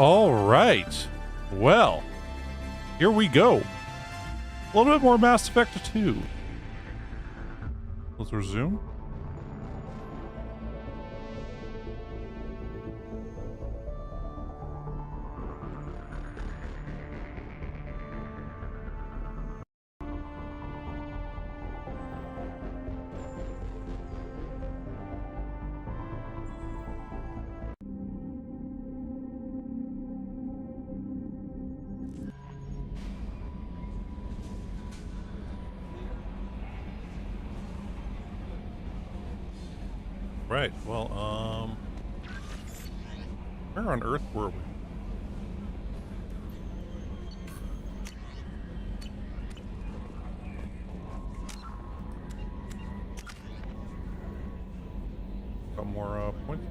All right. Well, here we go. A little bit more Mass Effect 2. Let's resume. Right, well, where on Earth were we? Got more, points?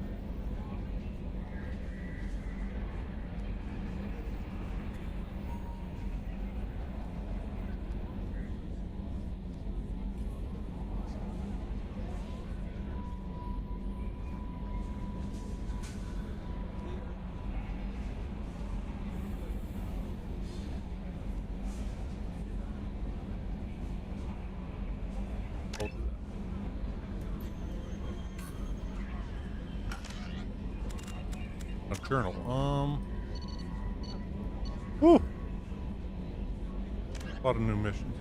A journal. Whew. A lot of new missions.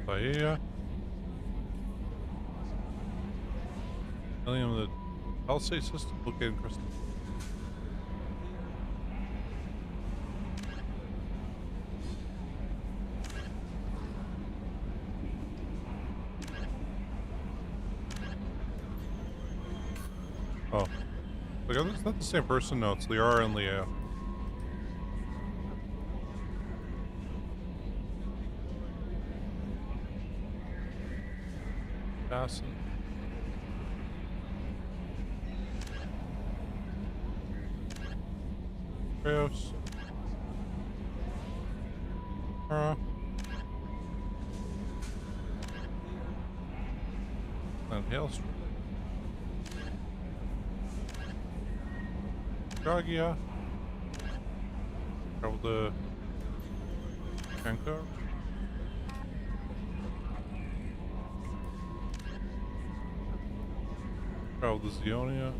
Bahia. Helium, the Palisade system located in Crystal. Oh. Look, it's not the same person. No, it's Liara and Leo. Fasten. Kratos. And Hailstrom. Dragia. Travel the Shankar. Travel the Zionia.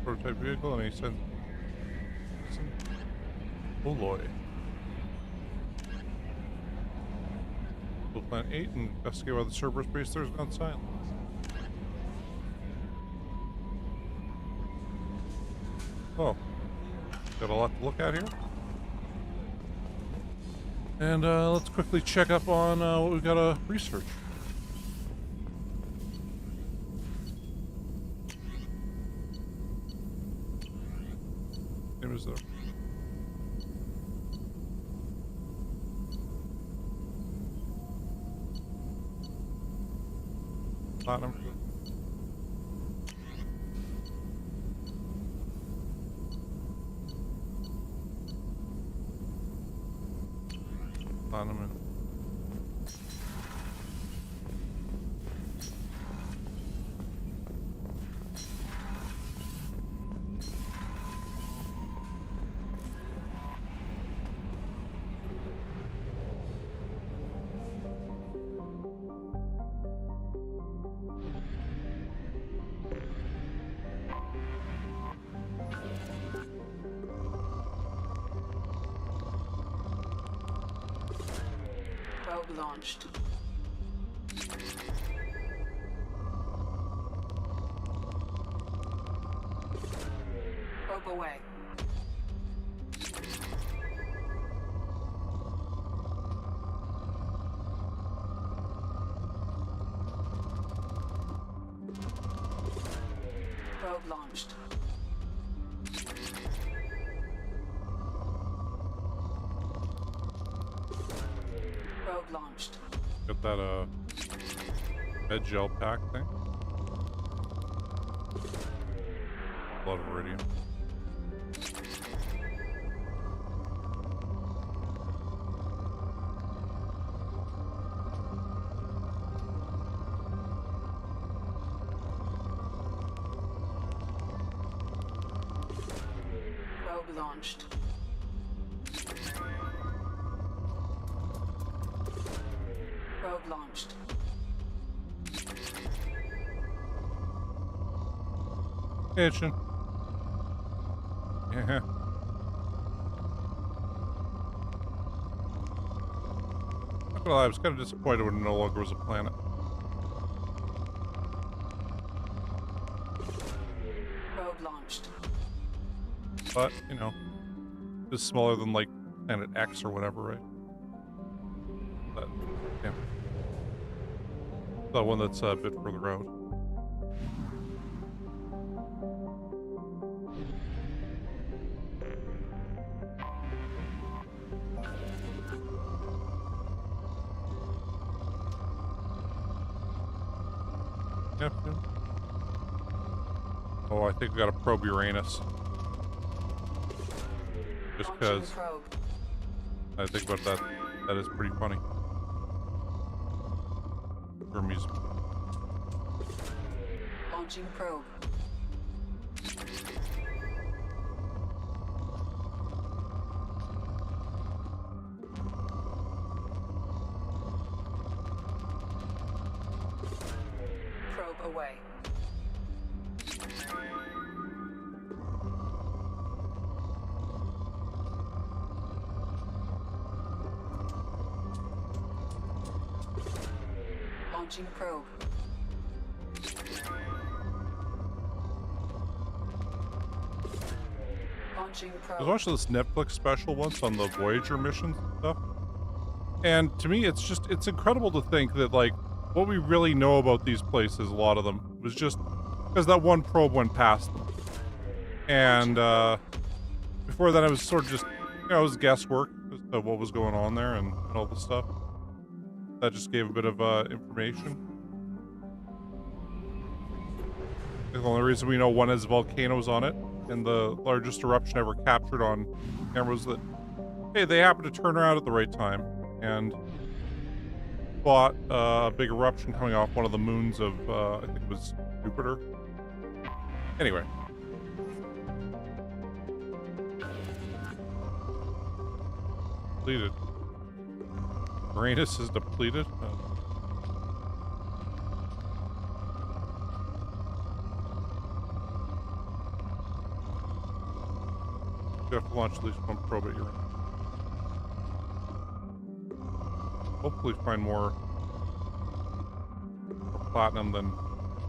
Prototype vehicle, and he sent Oloy. Plan 8 and investigate why the Cerberus base there has gone silent. Oh, got a lot to look at here. And let's quickly check up on what we've got to research. Name is there. Platinum. Platinum. Probe launched. Probe away. Probe launched. Probe launched. Got that med gel pack thing. A lot of iridium. Probe launched. Probe launched. Kitchen. Yeah. Not gonna lie, I was kind of disappointed when it no longer was a planet. Probe launched. But, you know, it's smaller than, like, Planet X or whatever, right? But, yeah. The one that's a bit further out. Neptune. Oh, I think we gotta probe Uranus. Just Launching because probe. I think about that, that is pretty funny. Hermes. Launching probe. Probe away. Launching probe. Launching I was probe. watching this Netflix special once on the Voyager missions and stuff. And to me, it's incredible to think that, like, what we really know about these places, a lot of them, was just because that one probe went past them. And, before that, it was sort of just, you know, it was guesswork as to what was going on there and all this stuff. That just gave a bit of, information. The only reason we know one has volcanoes on it, and the largest eruption ever captured on camera was that, hey, they happened to turn around at the right time and spot a big eruption coming off one of the moons of, I think it was Jupiter. Anyway. Depleted. Uranus is depleted? You have to launch at least one probe at Uranus. Hopefully find more platinum than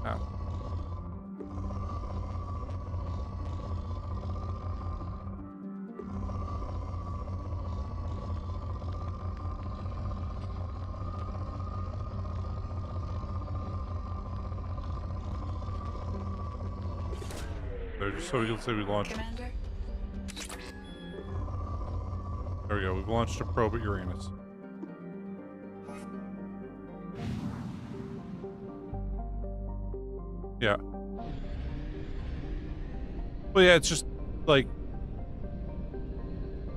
that. There, just so we can say we launched. Commander. There we go. We've launched a probe at Uranus. Yeah. Well, yeah, it's just like,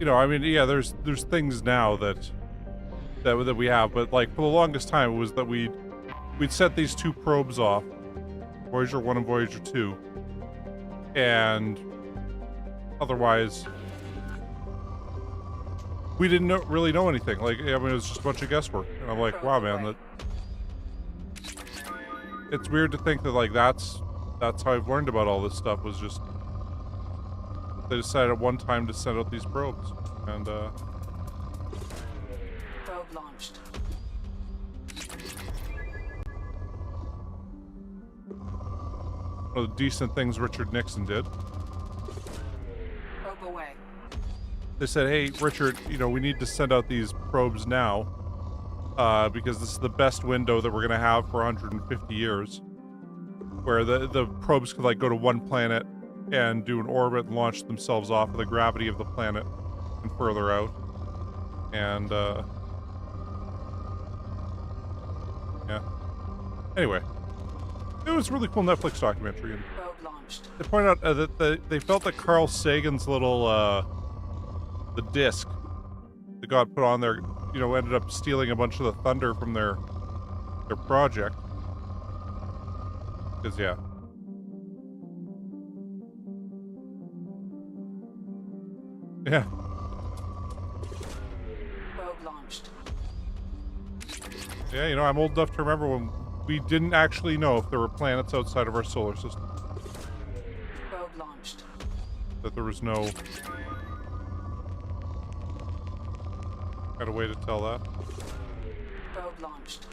you know, I mean, yeah, there's things now that we have, but like for the longest time it was that we'd set these two probes off, Voyager 1 and Voyager 2, and otherwise we didn't really know anything. Like, I mean, it was just a bunch of guesswork, and I'm like, wow, man, that it's weird to think that, like, that's how I've learned about all this stuff, was just they decided at one time to send out these probes, and Probe launched. one of the decent things Richard Nixon did. Probe away. They said, hey, Richard, you know, we need to send out these probes now, because this is the best window that we're going to have for 150 years, where the probes could, like, go to one planet and do an orbit and launch themselves off of the gravity of the planet and further out. And, yeah. Anyway. It was a really cool Netflix documentary. And Probe launched. they point out that they felt that Carl Sagan's little, the disc that got put on there, you know, ended up stealing a bunch of the thunder from their project. Because, yeah. Yeah. Probe launched. Yeah, you know, I'm old enough to remember when we didn't actually know if there were planets outside of our solar system. Probe launched. That there was no kind of way to tell that. Probe launched.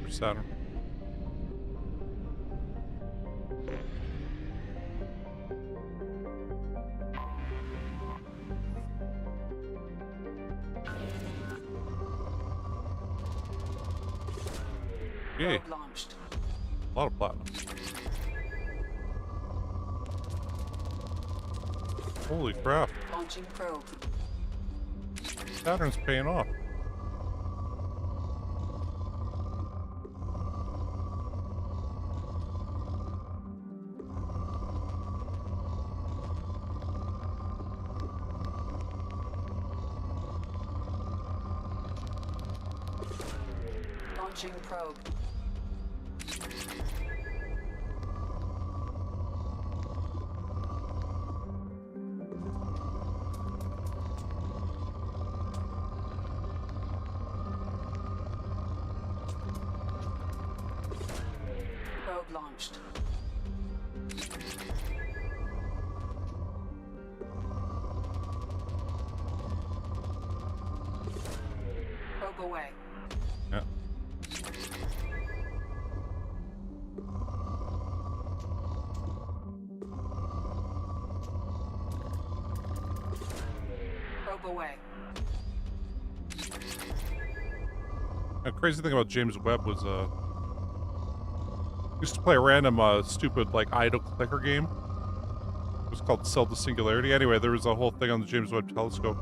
For Saturn. Yay, Probe launched. a lot of platinum. Holy crap, Launching probe. Saturn's paying off. Launching probe. Probe launched. Probe away. Yeah. Probe away. The crazy thing about James Webb was, used to play a random, stupid, like, idle clicker game. It was called Cell to Singularity. Anyway, there was a whole thing on the James Webb Telescope.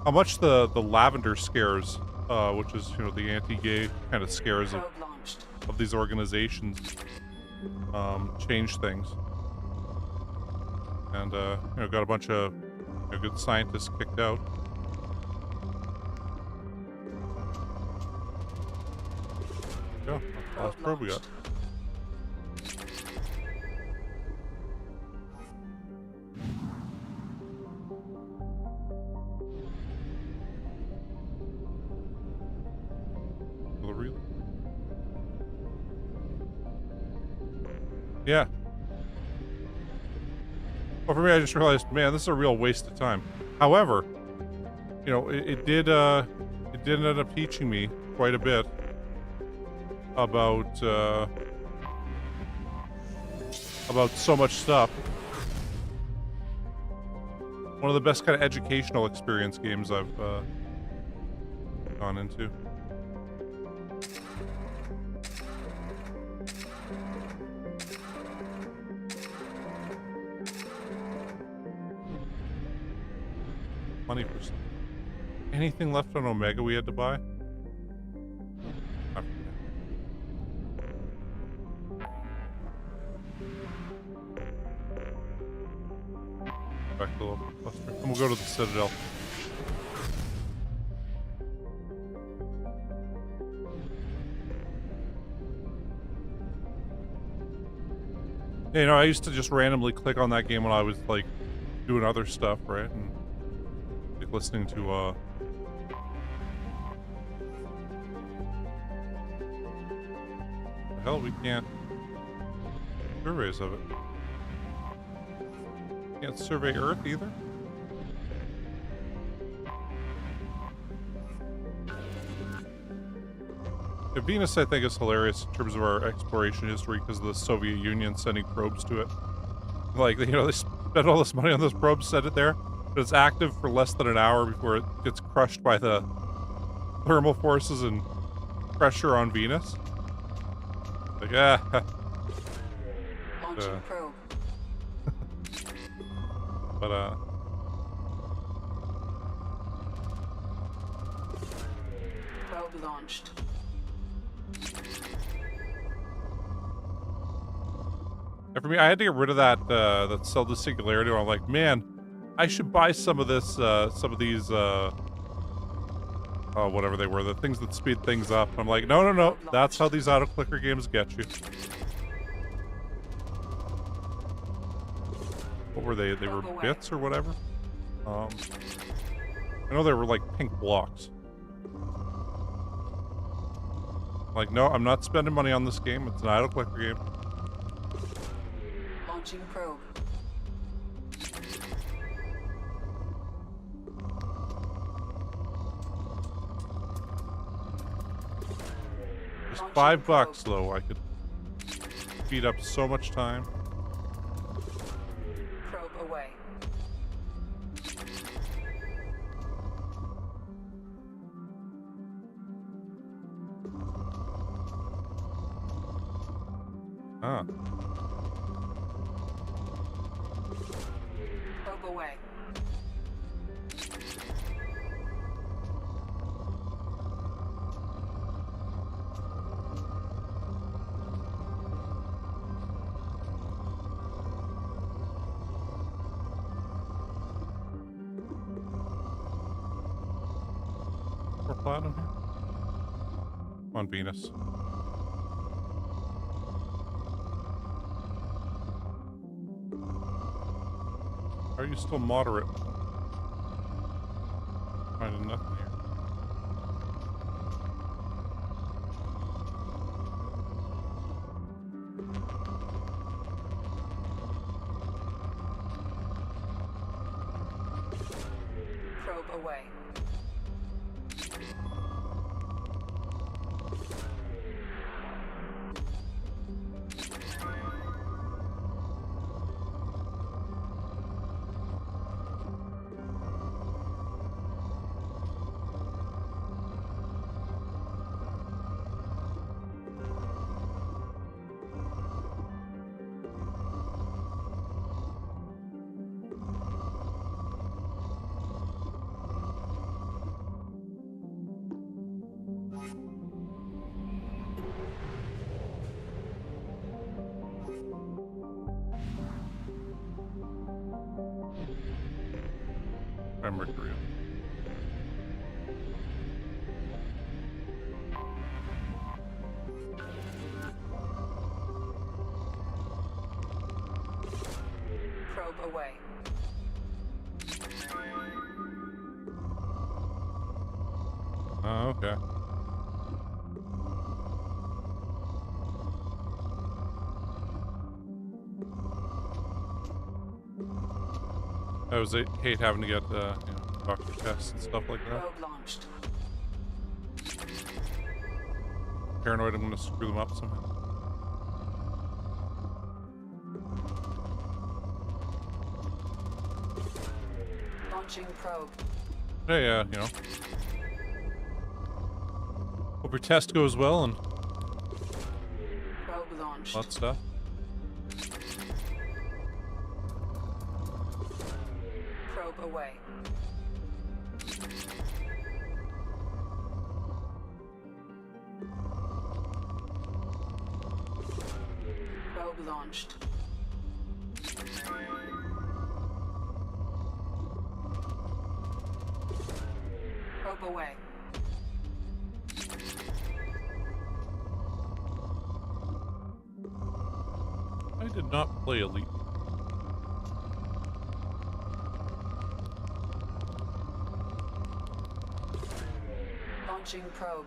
How much the lavender scares, which is, you know, the anti-gay kind of scares Probe launched. of these organizations, change things. And, you know, got a bunch of, you know, good scientists kicked out. Yeah, that's the last probe we got. Well, really? Yeah. Well, for me, I just realized, man, this is a real waste of time. However, you know, it did end up teaching me quite a bit about so much stuff. One of the best kind of educational experience games I've gone into. Money for stuff. Anything left on Omega we had to buy? I forget. Back to the local cluster. And we'll go to the Citadel. Yeah, you know, I used to just randomly click on that game when I was, like, doing other stuff, right? And like listening to, the hell, we can't surveys of it. Can't survey Earth either? Yeah, Venus, I think, is hilarious in terms of our exploration history because of the Soviet Union sending probes to it. Like, you know, they spent all this money on those probes, sent it there, but it's active for less than an hour before it gets crushed by the thermal forces and pressure on Venus. Like, Launching probe. but Probe launched. and for me, I had to get rid of that Cell to Singularity. Where I'm like, man, I should buy some of this, some of these, whatever they were, the things that speed things up. I'm like, no, no, no, that's how these auto clicker games get you. What were they? They were bits or whatever. I know they were like pink blocks. Like, no, I'm not spending money on this game. It's an idle clicker game. Launching probe. Just Launching $5 probe. though. I could speed up so much time. Probe away. Ah. Probe away. For platinum here? On Venus. Are you still moderate? Finding nothing here. Probe away. Try Mercury. Probe away. Oh, okay. I was hate having to get doctor tests and stuff like that. Probe launched. Paranoid I'm gonna screw them up somehow. Launching probe. Hey, hope your test goes well and Probe launched. all that stuff. Probe away. Probe launched. Probe away. I did not play Elite. Launching probe.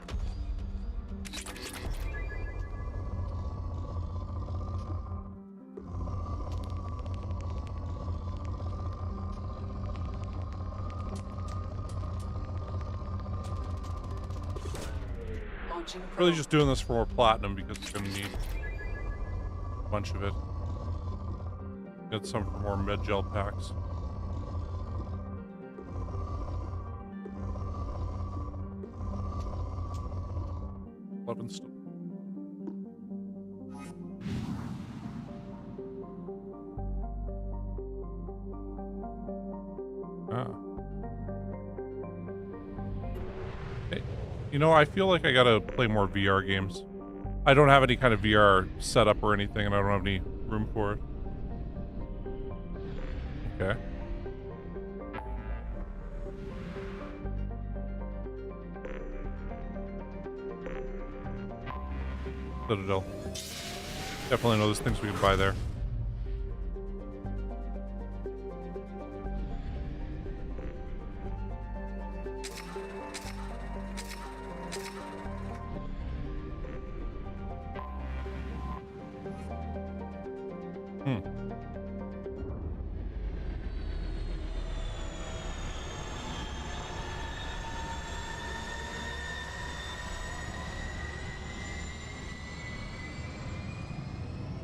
Launching probe. Really just doing this for more platinum because we're gonna need a bunch of it. Get some for more med gel packs. Still. You know, I feel like I gotta play more VR games. I don't have any kind of VR setup or anything, and I don't have any room for it. Okay. Citadel. Definitely know there's things we can buy there.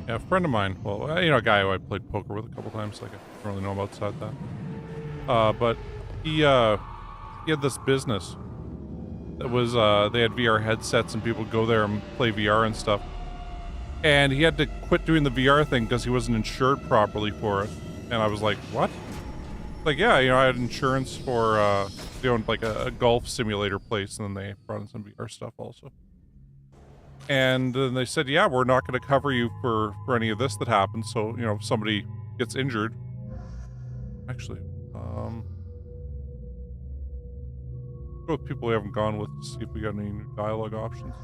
Yeah, a friend of mine, well, you know, a guy who I played poker with a couple times, like I don't really know him outside that. But he had this business that was, they had VR headsets and people would go there and play VR and stuff. And he had to quit doing the VR thing because he wasn't insured properly for it. And I was like, what? Like, yeah, you know, I had insurance for, they owned like a golf simulator place, and then they brought in some VR stuff also. And then they said, yeah, we're not going to cover you for any of this that happens. So, you know, if somebody gets injured. Actually, go with people we haven't gone with to see if we got any new dialogue options.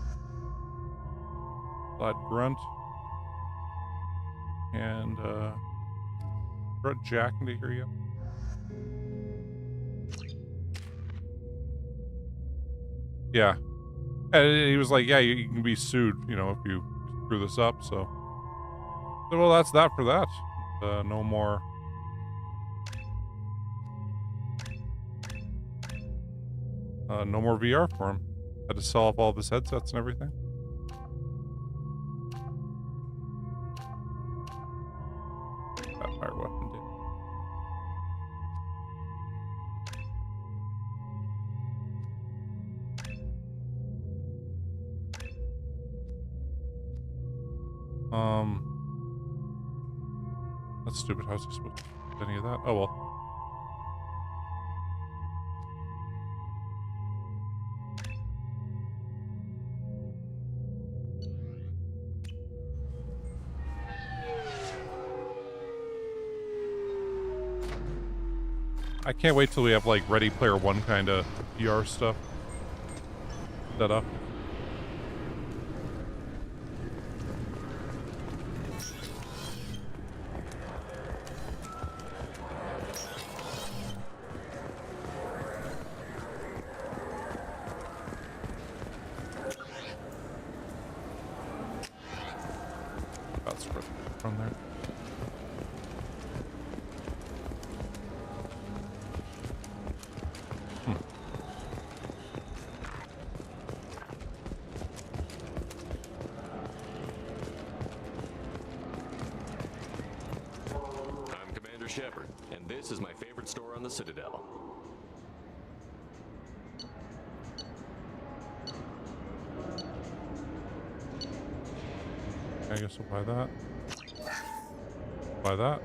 Glad Grunt. And, brought Jack into here yet? Yeah. And he was like, yeah, you can be sued, you know, if you screw this up, so. Well, that's that for that. No more. No more VR for him. Had to sell off all of his headsets and everything. That fire weapon did. That's stupid. How's he supposed to do any of that? Oh well. I can't wait till we have like Ready Player One kind of VR stuff set up. That's from there. I'm Commander Shepard, and this is my favorite store on the Citadel. I guess we'll buy that. Buy that.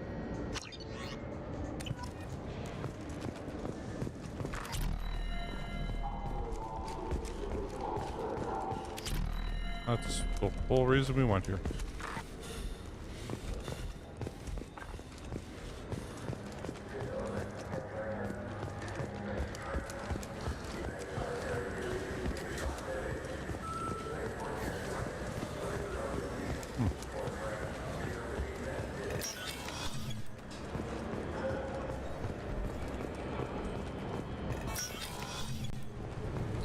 That's the whole reason we went here.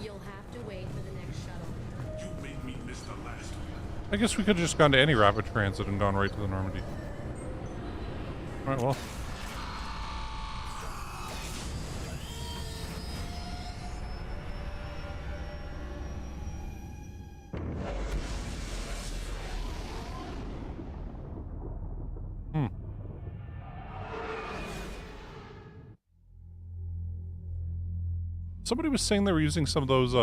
You'll have to wait for the next shuttle. You made me miss the last one. I guess we could have just gone to any rapid transit and gone right to the Normandy. Alright, well. Somebody was saying they were using some of those,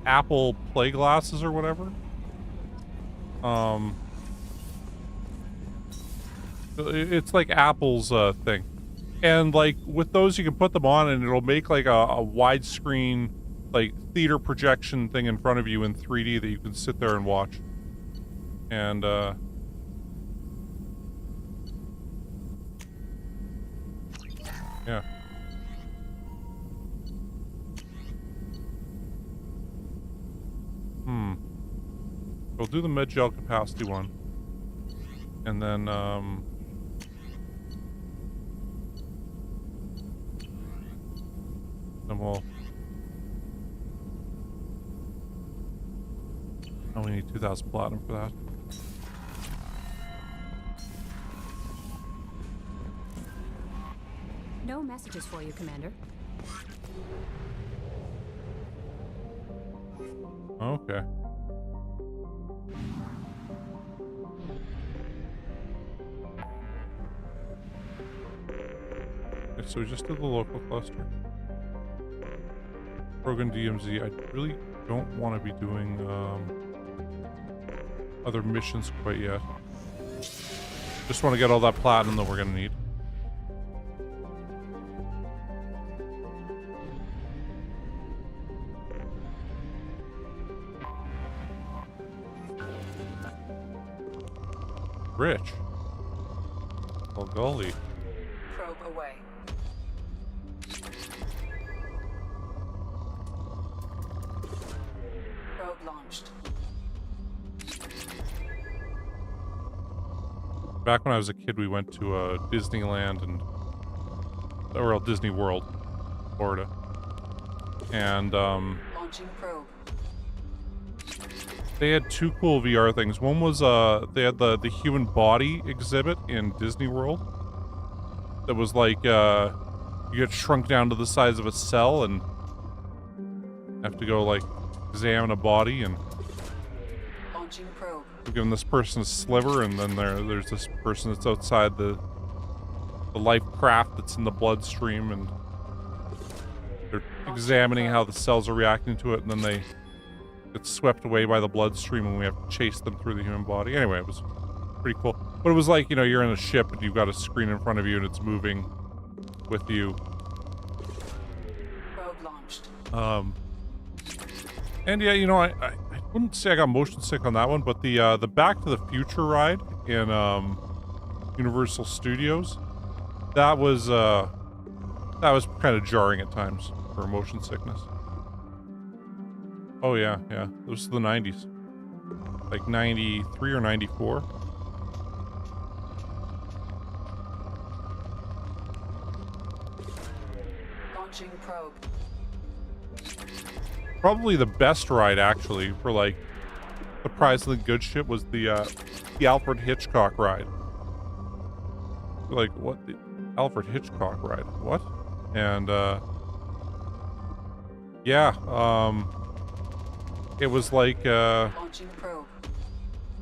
Apple Play glasses or whatever. It's like Apple's, thing. And, like, with those, you can put them on and it'll make, like, a widescreen like theater projection thing in front of you in 3D that you can sit there and watch. And yeah. We'll do the mid-gel capacity one. And then, then we'll... Oh, we need 2,000 platinum for that. No messages for you, Commander. Okay. Okay, so we just did the local cluster. Krogan DMZ. I really don't want to be doing other missions quite yet. Just want to get all that platinum that we're gonna need. Rich. Oh, golly. Probe away. Probe launched. Back when I was a kid, we went to Disneyland or Disney World, Florida. And Launching probe. they had two cool VR things. One was they had the human body exhibit in Disney World. That was like you get shrunk down to the size of a cell and have to go like examine a body, and Launching probe. we're giving this person a sliver, and then there's this person that's outside the life craft that's in the bloodstream, and they're examining how the cells are reacting to it, and then they get swept away by the bloodstream, and we have to chase them through the human body. Anyway, it was pretty cool. But it was like, you know, you're in a ship and you've got a screen in front of you and it's moving with you. Probe launched. And yeah, you know, I wouldn't say I got motion sick on that one, but the Back to the Future ride in Universal Studios, that was kind of jarring at times for motion sickness. Oh yeah, yeah. This was the 90s. Like 93 or 94. Launching probe. Probably the best ride, actually, for like surprisingly good shit was the Alfred Hitchcock ride. Like, what? The Alfred Hitchcock ride? What? And yeah, it was like Launching probe.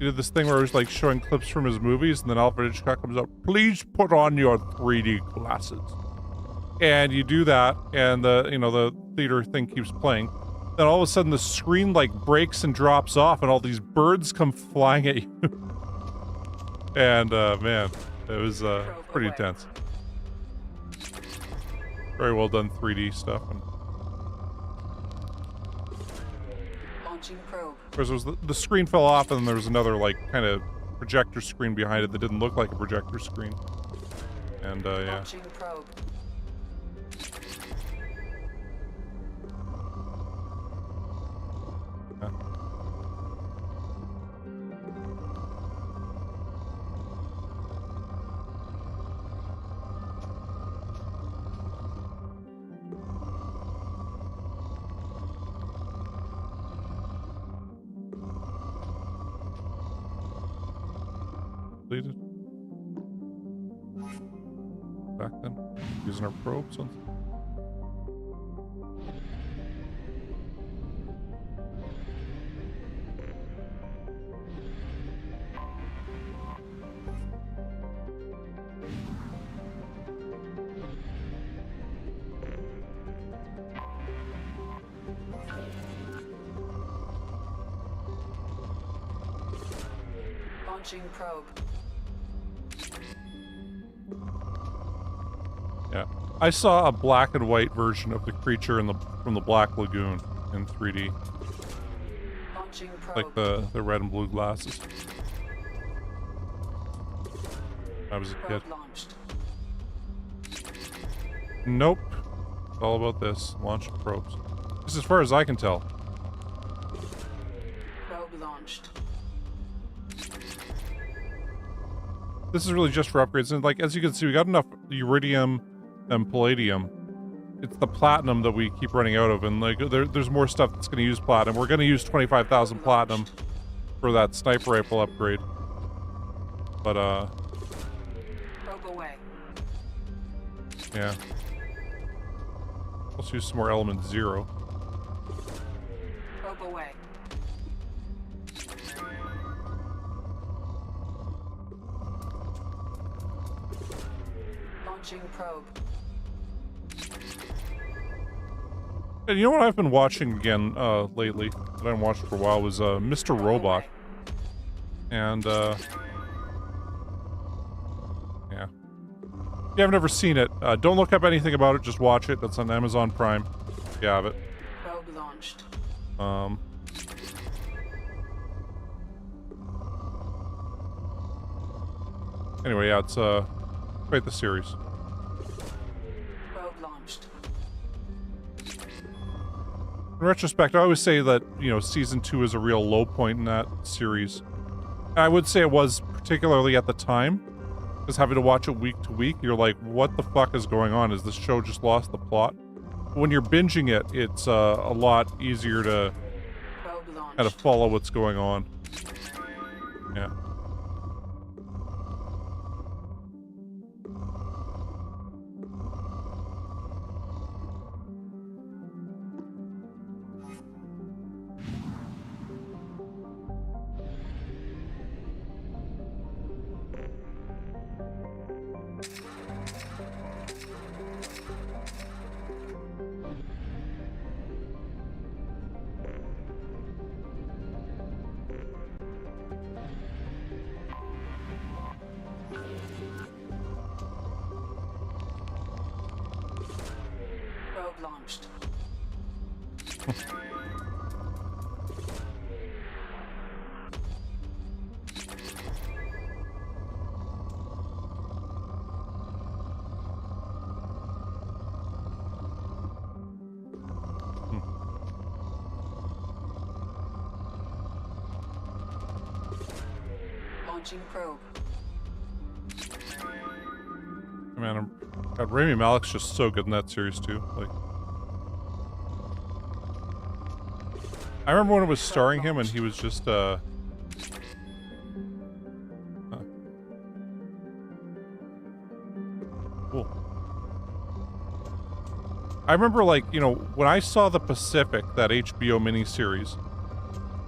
he did this thing where he was like showing clips from his movies, and then Alfred Hitchcock comes up, please put on your 3D glasses. And you do that, and the theater thing keeps playing. Then all of a sudden the screen like breaks and drops off, and all these birds come flying at you. And man, it was pretty intense. Very well done 3D stuff. And Launching probe. of course, it was the screen fell off, and then there was another like kind of projector screen behind it that didn't look like a projector screen. And yeah. Launching probe. Completed. Back then, using our probes on. Launching probe. Yeah, I saw a black and white version of the creature from the Black Lagoon. in 3D, Launching probe. like the red and blue glasses. I was a kid. Probe launched. Nope. It's all about this. Launch of probes. Just as far as I can tell. Probe launched. This is really just for upgrades. And like, as you can see, we got enough uridium and palladium. It's the platinum that we keep running out of. And like, there's more stuff that's going to use platinum. We're going to use 25,000 platinum for that sniper rifle upgrade. But, Probe away. yeah. Let's use some more element 0. Probe away. Launching probe. And you know what I've been watching again lately, that I haven't watched for a while, was Mr. Robot. And, yeah. If you haven't ever seen it, don't look up anything about it, just watch it. That's on Amazon Prime. If you have it. Probe launched. Anyway, yeah, it's, quite the series. Probe launched. In retrospect, I always say that, you know, Season 2 is a real low point in that series. I would say it was, particularly at the time. Because having to watch it week to week, you're like, what the fuck is going on? Is this show just lost the plot? When you're binging it, it's a lot easier to Probe launched. kind of follow what's going on. Yeah. Probe launched. Launching probe. Man, God, Rami Malek's just so good in that series too. Like, I remember when it was starring him, and he was just cool. I remember, like, you know, when I saw The Pacific, that HBO miniseries,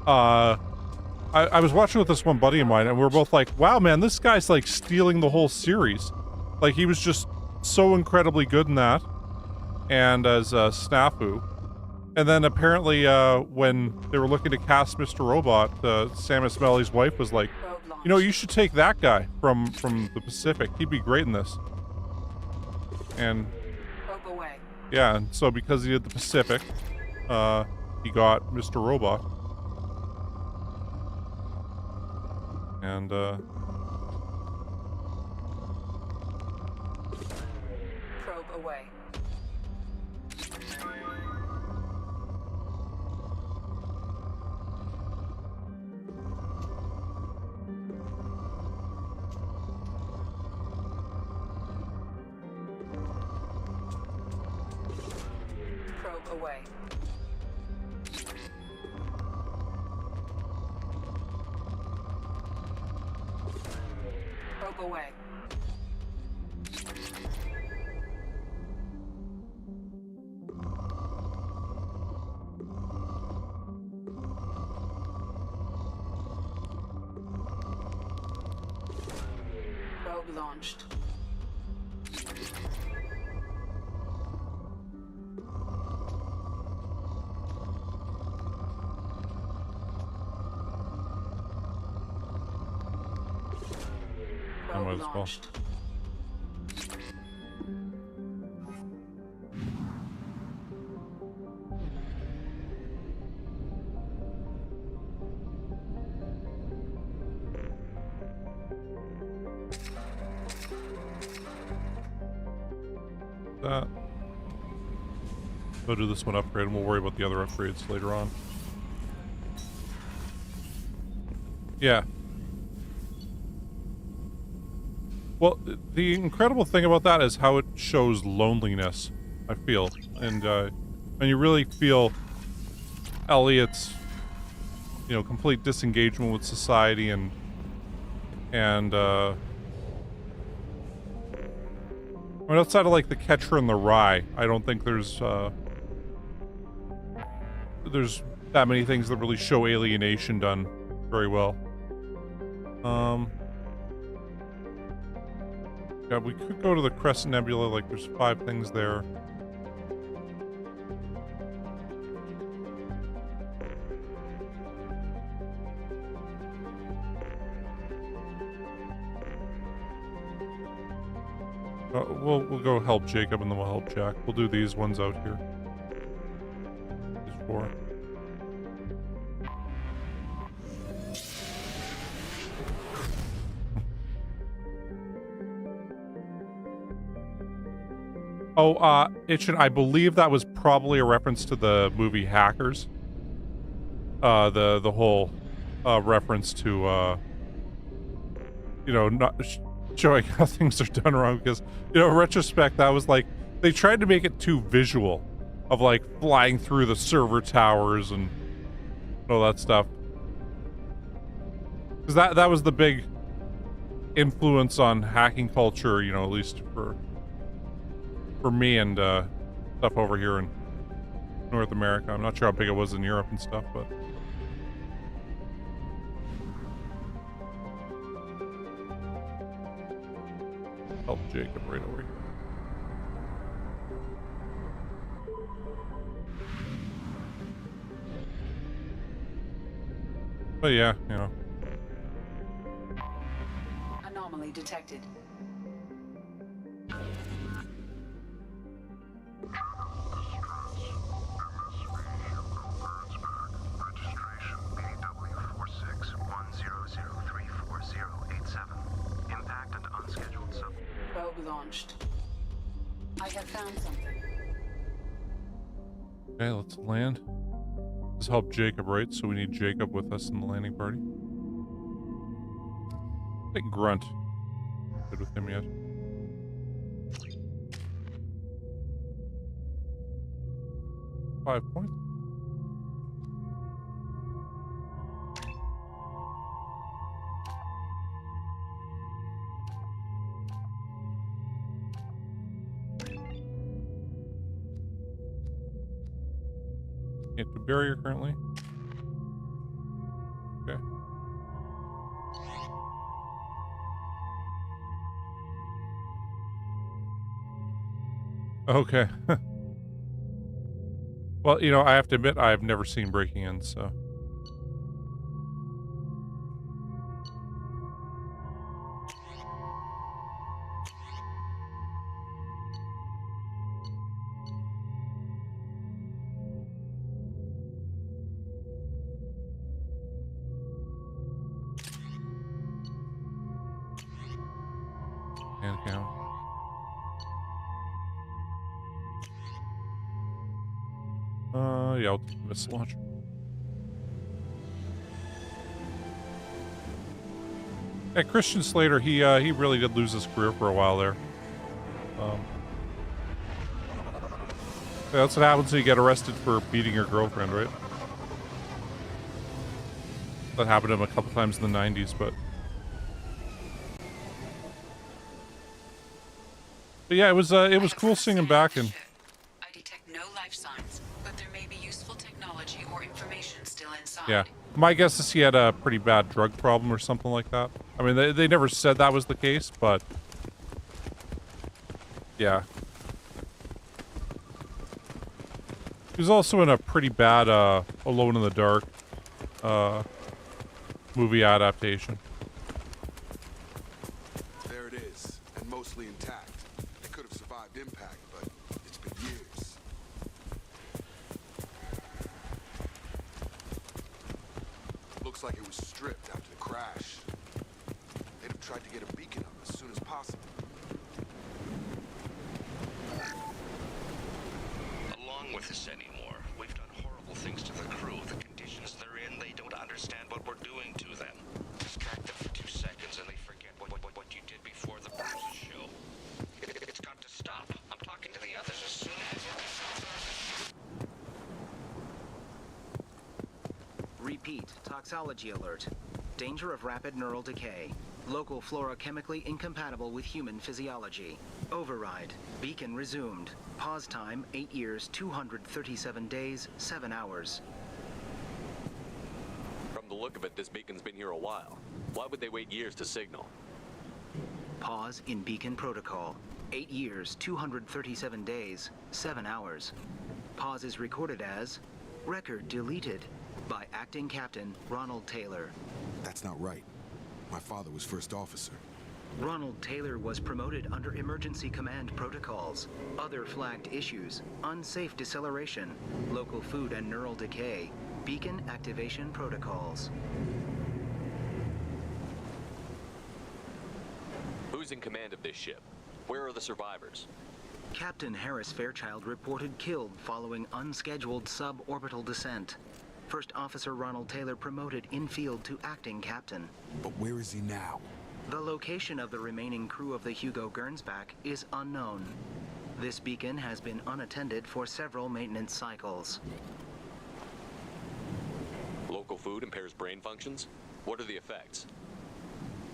I was watching with this one buddy of mine, and we were both like, wow, man, this guy's like stealing the whole series. Like, he was just so incredibly good in that, and as Snafu. And then apparently, when they were looking to cast Mr. Robot, Sam Esmail's wife was like, Probe launched. you know, you should take that guy from the Pacific. He'd be great in this. And Probe away. yeah, and so because he did the Pacific, he got Mr. Robot. And, Probe away. Probe away. Probe away. Probe launched. I might as well. Launched. that. Go do this one upgrade, and we'll worry about the other upgrades later on. Yeah. Well, the incredible thing about that is how it shows loneliness, I feel. And you really feel Elliot's, you know, complete disengagement with society and I mean, outside of like The Catcher in the Rye, I don't think there's that many things that really show alienation done very well. Yeah, we could go to the Crescent Nebula, like there's 5 things there. We'll go help Jacob and then we'll help Jack. We'll do these ones out here. These 4. Oh, I believe that was probably a reference to the movie Hackers. The whole reference to you know, not showing how things are done wrong, because, you know, in retrospect, that was like, they tried to make it too visual of like flying through the server towers and all that stuff. Because that was the big influence on hacking culture, you know, at least for me and stuff over here in North America. I'm not sure how big it was in Europe and stuff, but help Jacob right over here. But yeah, you know. Anomaly detected. Registration BW4610034087. Impact and unscheduled sub. Probe launched. I have found something. Okay, let's land. Let's help Jacob, right? So we need Jacob with us in the landing party. I think Grunt. Good with him yet. Five points. Can't do barrier currently. Okay. Okay. Well, you know, I have to admit, I've never seen Breaking In, so. And count. Yeah, I'll take the missile launcher. Yeah, Christian Slater, he really did lose his career for a while there. Yeah, that's what happens when you get arrested for beating your girlfriend, right? That happened to him a couple times in the 90s, but yeah, it was cool seeing him back. And I detect no life signs, but there may be useful technology or information still inside. yeah, my guess is he had a pretty bad drug problem or something like that. I mean, they never said that was the case, but yeah. He was also in a pretty bad Alone in the Dark movie adaptation. There it is, and mostly intact. It could have survived impact, but it's been years. Looks like it was stripped after the crash. They'd have tried to get a beacon up as soon as possible. with us anymore. We've done horrible things to the crew. The conditions they're in, they don't understand what we're doing to them. Distract them for 2 seconds and they forget what you did before the bruises show. It's got to stop. I'm talking to the others as soon as... Repeat, toxology alert. Danger of rapid neural decay. Local flora chemically incompatible with human physiology. Override. Beacon resumed. Pause time 8 years, 237 days, 7 hours. From the look of it, this beacon's been here a while. Why would they wait years to signal? Pause in beacon protocol. 8 years, 237 days, 7 hours. Pause is recorded as record deleted by Acting Captain Ronald Taylor. That's not right. My father was first officer. Ronald Taylor was promoted under emergency command protocols. Other flagged issues: unsafe deceleration, local food and neural decay, beacon activation protocols. Who's in command of this ship? Where are the survivors? Captain Harris Fairchild reported killed following unscheduled suborbital descent. First Officer Ronald Taylor promoted in-field to acting captain. But where is he now? The location of the remaining crew of the Hugo Gernsback is unknown. This beacon has been unattended for several maintenance cycles. Local food impairs brain functions? What are the effects?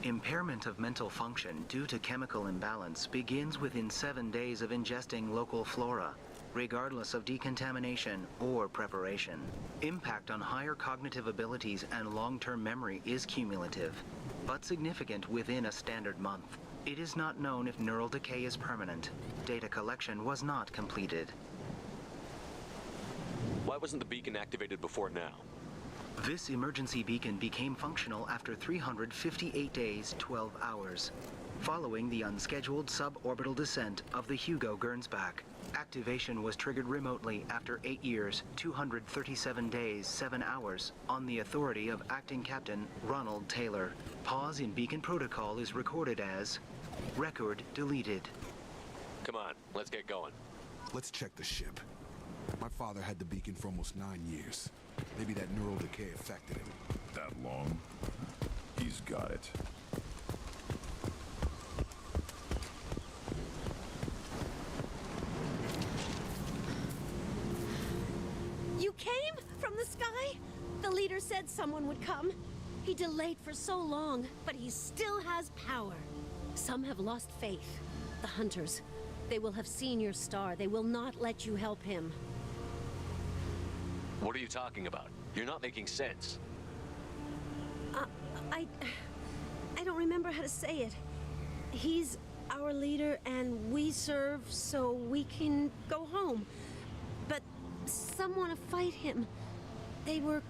Impairment of mental function due to chemical imbalance begins within 7 days of ingesting local flora, regardless of decontamination or preparation. Impact on higher cognitive abilities and long-term memory is cumulative, but significant within a standard month. It is not known if neural decay is permanent. Data collection was not completed. Why wasn't the beacon activated before now? This emergency beacon became functional after 358 days, 12 hours, following the unscheduled suborbital descent of the Hugo Gernsback. Activation was triggered remotely after 8 years, 237 days, 7 hours, on the authority of Acting Captain Ronald Taylor. Pause in beacon protocol is recorded as record deleted. Come on, let's get going. Let's check the ship. My father had the beacon for almost 9 years. Maybe that neural decay affected him. That long? He's got it. You came from the sky? The leader said someone would come. He delayed for so long, but he still has power. Some have lost faith. The hunters. They will have seen your star. They will not let you help him. What are you talking about? You're not making sense. I don't remember how to say it. He's our leader and we serve so we can go home. But some want to fight him. They were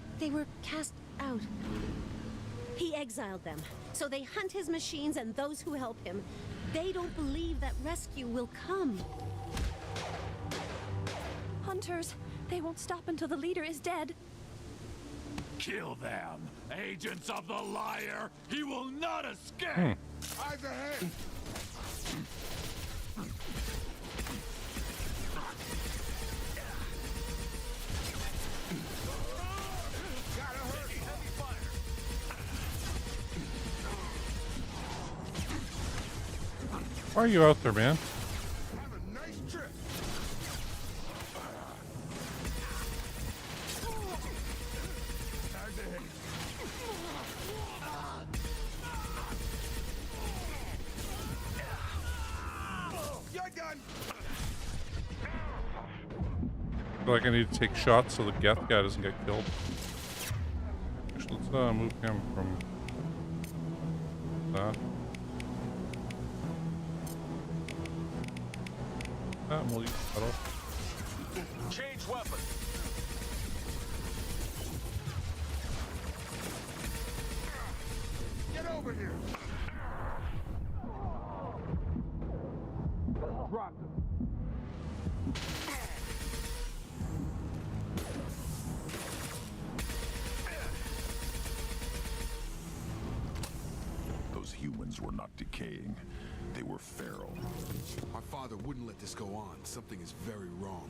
cast out. He exiled them, so they hunt his machines and those who help him. They don't believe that rescue will come. Hunters, they won't stop until the leader is dead. Kill them! Agents of the liar! He will not escape! Eyes ahead! Why are you out there, man? Have a nice trip! You're done! I feel like I need to take shots so the Geth guy doesn't get killed. Actually, let's move him from that. That and we'll use that off. Change weapon! Get over here! Drop them. Those humans were not decaying. They were feral. My father wouldn't let this go on. Something is very wrong.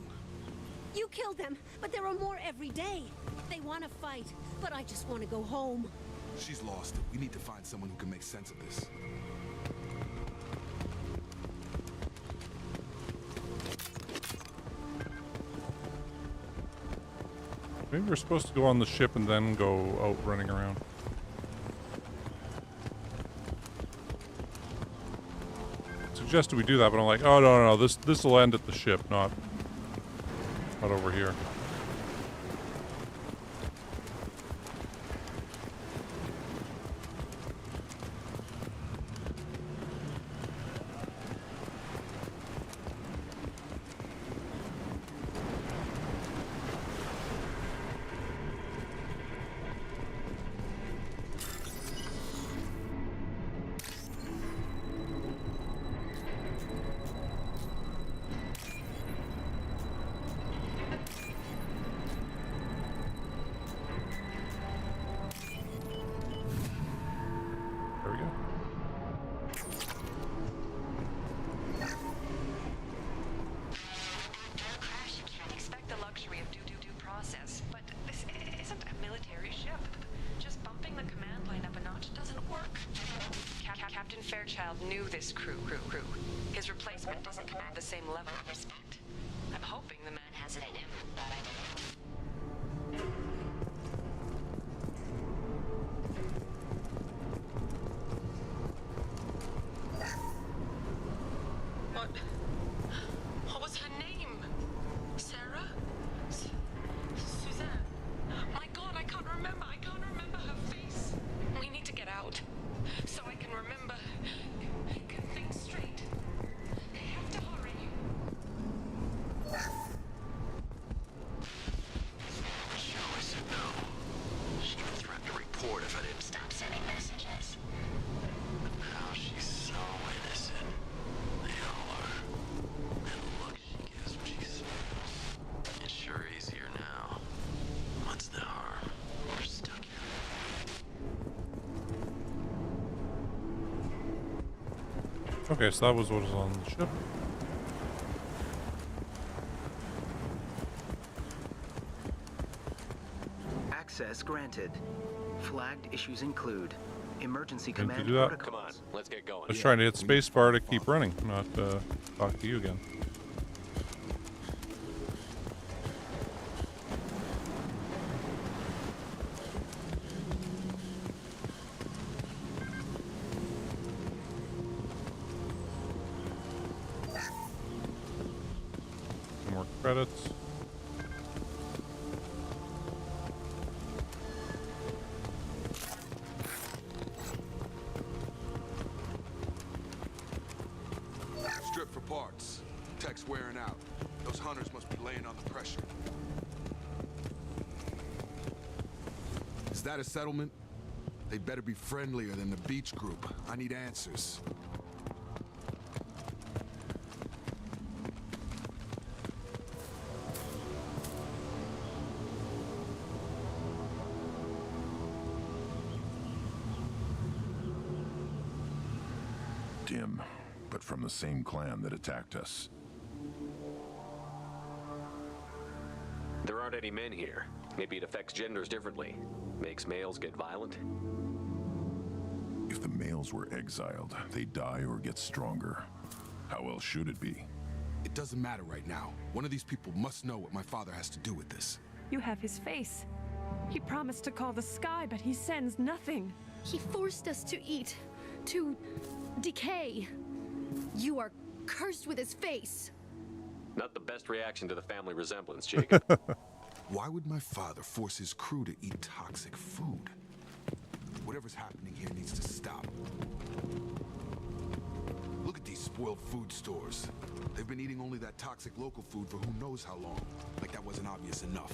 You killed them, but there are more every day. They want to fight, but I just want to go home. She's lost it. We need to find someone who can make sense of this. Maybe we're supposed to go on the ship and then go out running around. Suggested we do that, but I'm like, oh no, this will end at the ship, not over here. There we go. Crash, you can't expect the luxury of due process, but this isn't a military ship. Just bumping the command line up a notch doesn't work. Captain Fairchild knew this crew. His replacement doesn't command the same level of respect. I'm hoping the man has it in him, but I don't know. What was her name? Sarah? Suzanne? My God, I can't remember. I can't remember her face. We need to get out so I can remember. Can think straight. I have to hurry. Joe, I said no. She even threatened to report if I didn't stop sending messages. But now she's so innocent. They all are. And the look she gives when she smiles. It's sure easier now. What's the harm? We're stuck here. Okay, so that was what was on the ship. Access granted. Flagged issues include emergency Didn't you command do that? Come on, protocols. let's get going. I was trying to hit spacebar to keep running, not talk to you again. Some more credits. Strip for parts. Tech's wearing out. Those hunters must be laying on the pressure. Is that a settlement? They better be friendlier than the beach group. I need answers. Dim, but from the same clan that attacked us. There aren't any men here. Maybe it affects genders differently. Makes males get violent. If the males were exiled, they die or get stronger. How else should it be? It doesn't matter right now. One of these people must know what my father has to do with this. You have his face. He promised to call the sky, but he sends nothing. He forced us to eat, to decay. You are cursed with his face. Not the best reaction to the family resemblance, Jacob. Why would my father force his crew to eat toxic food? Whatever's happening here needs to stop. Look at these spoiled food stores. They've been eating only that toxic local food for who knows how long. Like that wasn't obvious enough.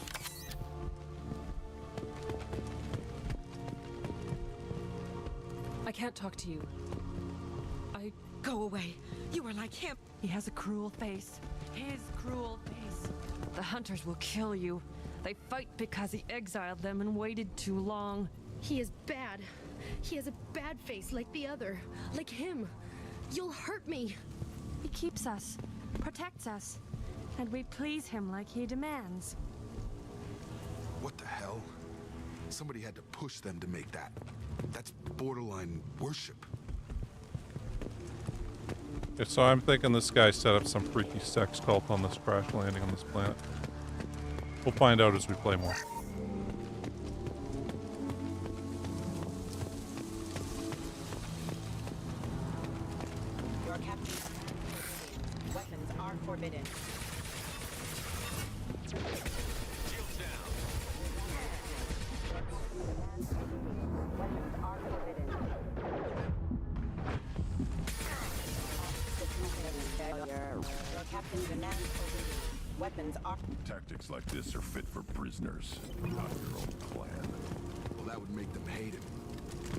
I can't talk to you. Go away. You are like him. He has a cruel face. His cruel face. The hunters will kill you. They fight because he exiled them and waited too long. He is bad. He has a bad face like the other. Like him. You'll hurt me. He keeps us, protects us. And we please him like he demands. What the hell? Somebody had to push them to make that. That's borderline worship. Okay, so I'm thinking this guy set up some freaky sex cult on this crash landing on this planet. We'll find out as we play more. Your captain. Weapons are forbidden. Shields down. Weapons are forbidden. Your captain demands obedience. Weapons are... Tactics like this are fit for prisoners, not your own clan. Well, that would make them hate him.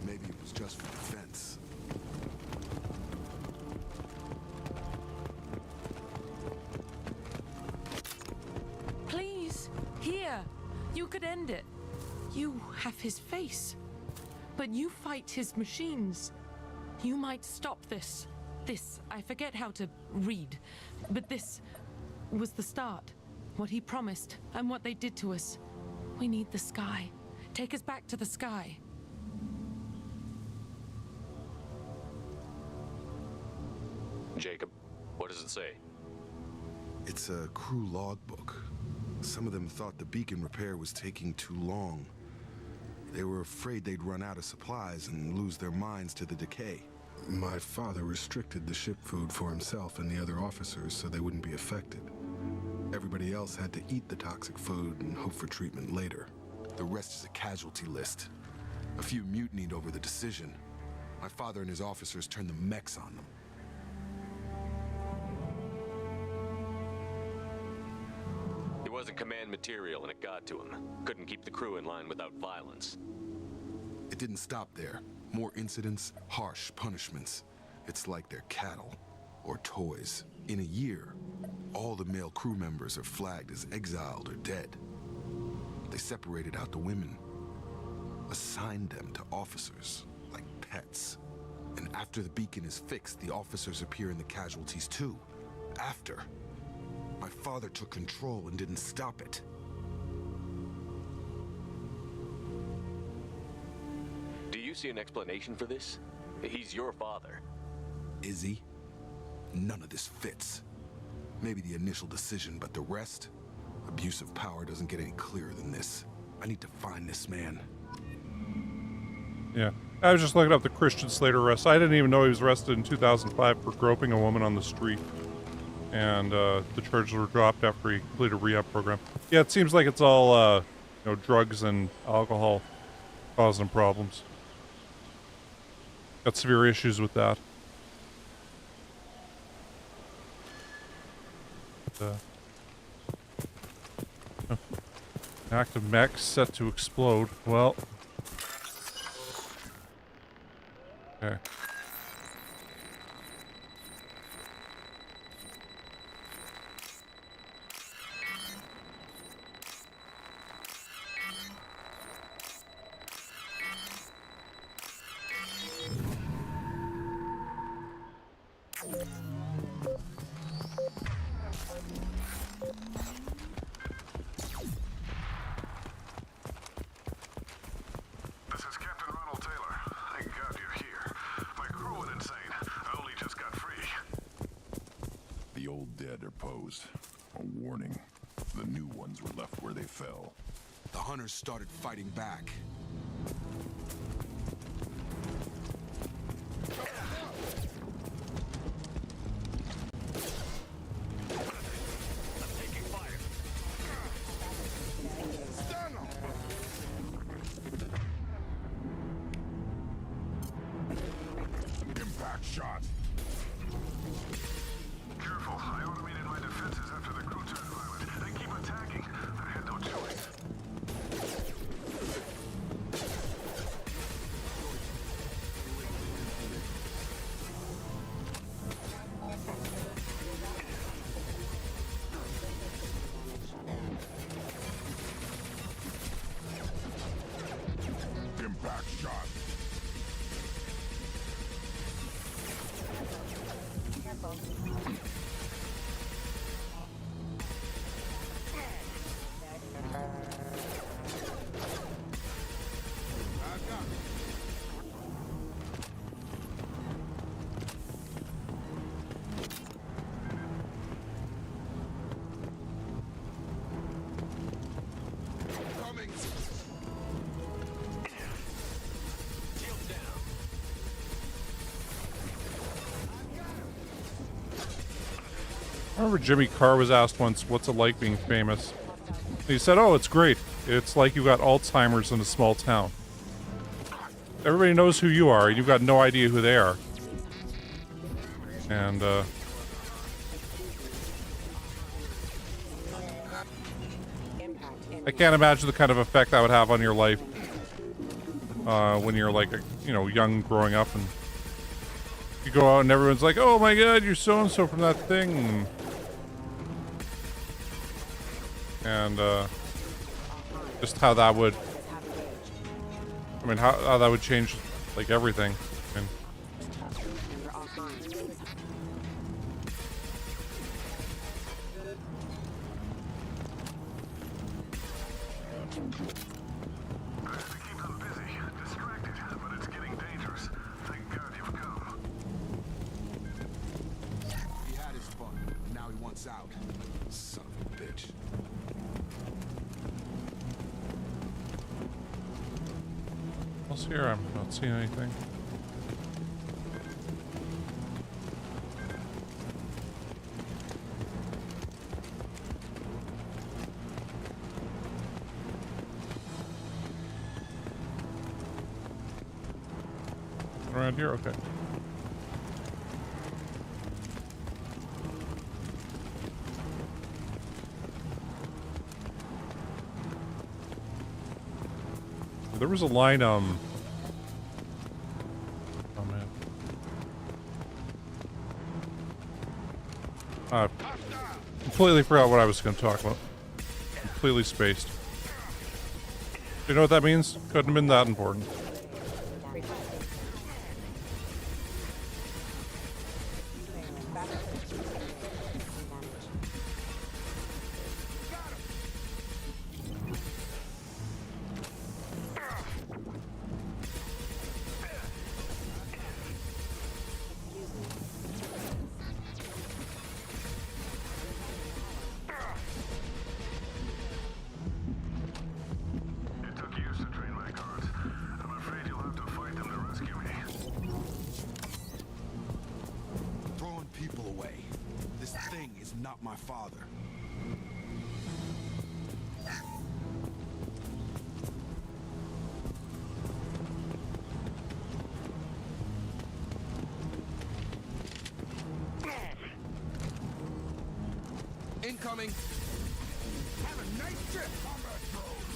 Maybe it was just for defense. Please, here. You could end it. You have his face. But you fight his machines. You might stop this. This, I forget how to read. But this was the start. What he promised, and what they did to us. We need the sky. Take us back to the sky. Jacob, what does it say? It's a crew logbook. Some of them thought the beacon repair was taking too long. They were afraid they'd run out of supplies and lose their minds to the decay. My father restricted the ship food for himself and the other officers so they wouldn't be affected. Everybody else had to eat the toxic food and hope for treatment later. The rest is a casualty list. A few mutinied over the decision. My father and his officers turned the mechs on them. It wasn't command material and it got to him. Couldn't keep the crew in line without violence. It didn't stop there. More incidents, harsh punishments. It's like they're cattle or toys. In a year, all the male crew members are flagged as exiled or dead. They separated out the women, assigned them to officers like pets. And after the beacon is fixed, the officers appear in the casualties too. After. My father took control and didn't stop it. Do you see an explanation for this? He's your father. Is he? None of this fits. Maybe the initial decision, but the rest? Abuse of power doesn't get any clearer than this. I need to find this man. Yeah. I was just looking up the Christian Slater arrest. I didn't even know he was arrested in 2005 for groping a woman on the street. And the charges were dropped after he completed a rehab program. Yeah, it seems like it's all, drugs and alcohol causing problems. Got severe issues with that. Active mech set to explode. Well. Okay. This is Captain Ronald Taylor. Thank God you're here. My crew went insane. I only just got free. The old dead are posed. A warning. The new ones were left where they fell. The hunters started fighting back. Impact shot. Careful. I automated my defenses after the crew turned violent. They keep attacking. I had no choice. remember Jimmy Carr was asked once, what's it like being famous? And he said, oh, it's great. It's like you got Alzheimer's in a small town. Everybody knows who you are, and you've got no idea who they are. And, I can't imagine the kind of effect that would have on your life when you're like, you know, young growing up, and you go out and everyone's like, oh my god, you're so-and-so from that thing. And just how that would, I mean, how that would change, like, everything. I mean, He had his fun. Now he wants out. Son of a bitch. else here? I'm not seeing anything. Around here? Okay. There was a line, oh man. Completely forgot what I was going to talk about. Completely spaced. You know what that means? Couldn't have been that important. It took years to train my guards. I'm afraid you'll have to fight them to rescue me. Throwing people away. This thing is not my father. Incoming. Have a nice trip, combat drones.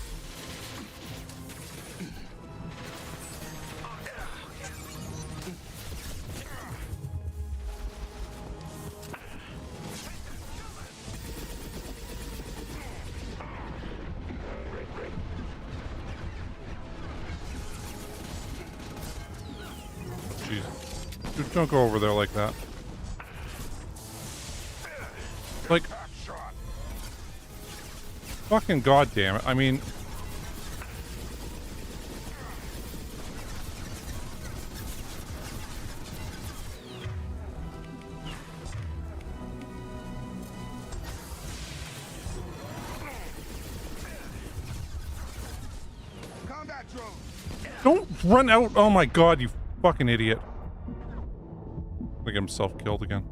Jeez. Dude, don't go over there like that. Like, fucking goddamn it. I mean, Combat drone. don't run out. Oh my god, you fucking idiot. Look at himself killed again.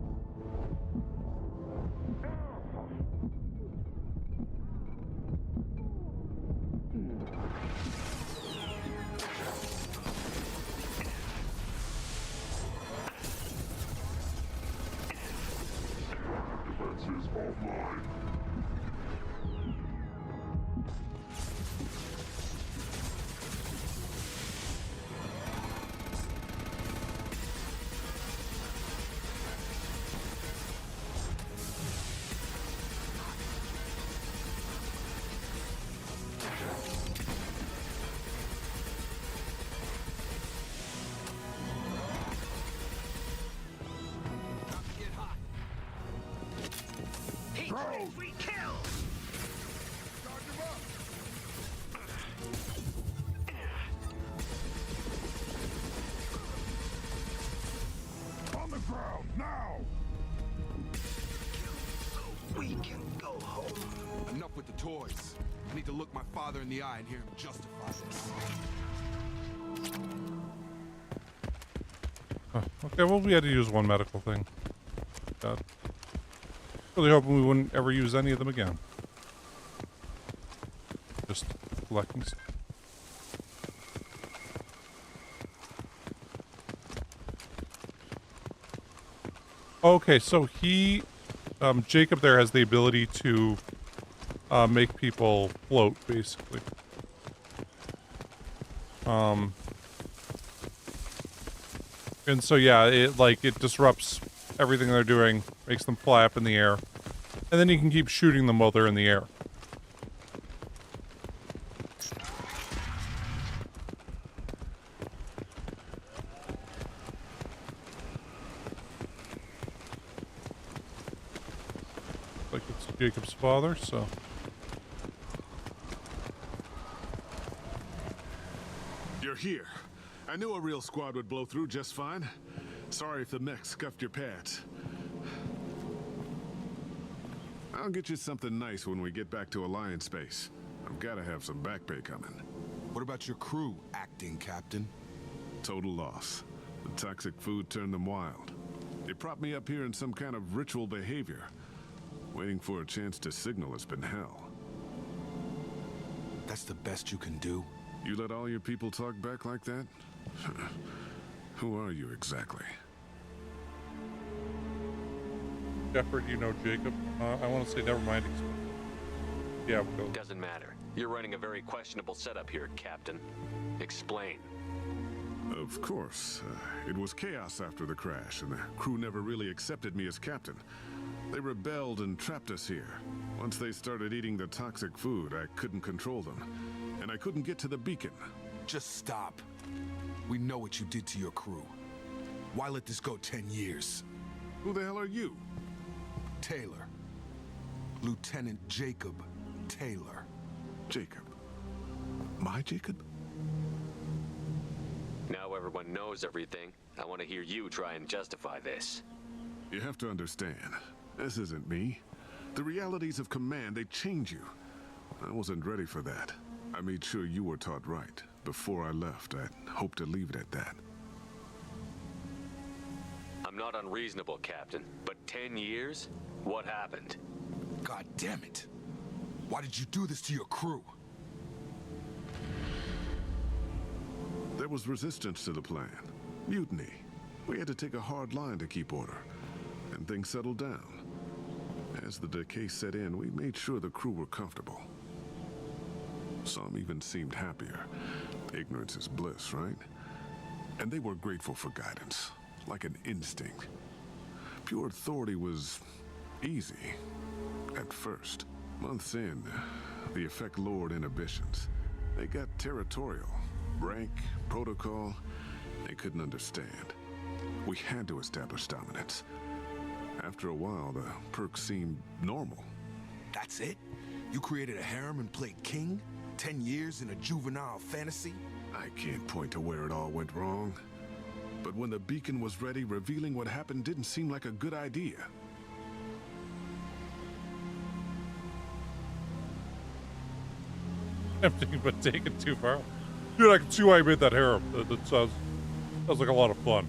Defenses offline. We kill! Charge him up. On the ground, now! So we can go home. Enough with the toys. I need to look my father in the eye and hear him justify this. Oh, okay, well, we had to use one medical thing. God. Really hoping we wouldn't ever use any of them again. Just collecting stuff. Okay, so he, Jacob there has the ability to make people float, basically. And so yeah, it disrupts everything they're doing, makes them fly up in the air, and then you can keep shooting them while they're in the air. Like it's Jacob's father, so. You're here. I knew a real squad would blow through just fine. Sorry if the mech scuffed your pads. I'll get you something nice when we get back to Alliance space. I've got to have some back pay coming. What about your crew, acting captain? Total loss. The toxic food turned them wild. They propped me up here in some kind of ritual behavior. Waiting for a chance to signal has been hell. That's the best you can do? You let all your people talk back like that? Who are you exactly? Shepard, you know Jacob. I want to say never mind. Yeah, we'll go. Doesn't matter. You're running a very questionable setup here, Captain. Explain. Of course. It was chaos after the crash, and the crew never really accepted me as captain. They rebelled and trapped us here. Once they started eating the toxic food, I couldn't control them. And I couldn't get to the beacon. Just stop. We know what you did to your crew. Why let this go 10 years? Who the hell are you? Taylor. Lieutenant Jacob Taylor. Jacob? My Jacob? Now everyone knows everything. I want to hear you try and justify this. You have to understand, this isn't me. The realities of command, they change you. I wasn't ready for that. I made sure you were taught right. Before I left, I hoped to leave it at that. I'm not unreasonable, Captain, but 10 years? What happened? God damn it. Why did you do this to your crew? There was resistance to the plan. Mutiny. We had to take a hard line to keep order. And things settled down. As the decay set in, we made sure the crew were comfortable. Some even seemed happier. Ignorance is bliss, right? And they were grateful for guidance, like an instinct. Pure authority was easy, at first. Months in, the effect lowered inhibitions. They got territorial. Rank, protocol, they couldn't understand. We had to establish dominance. After a while, the perks seemed normal. That's it? You created a harem and played king? 10 years in a juvenile fantasy? I can't point to where it all went wrong. But when the beacon was ready, revealing what happened didn't seem like a good idea. Tempting, but taken too far. Dude, I can see why I made that harem. That sounds like a lot of fun.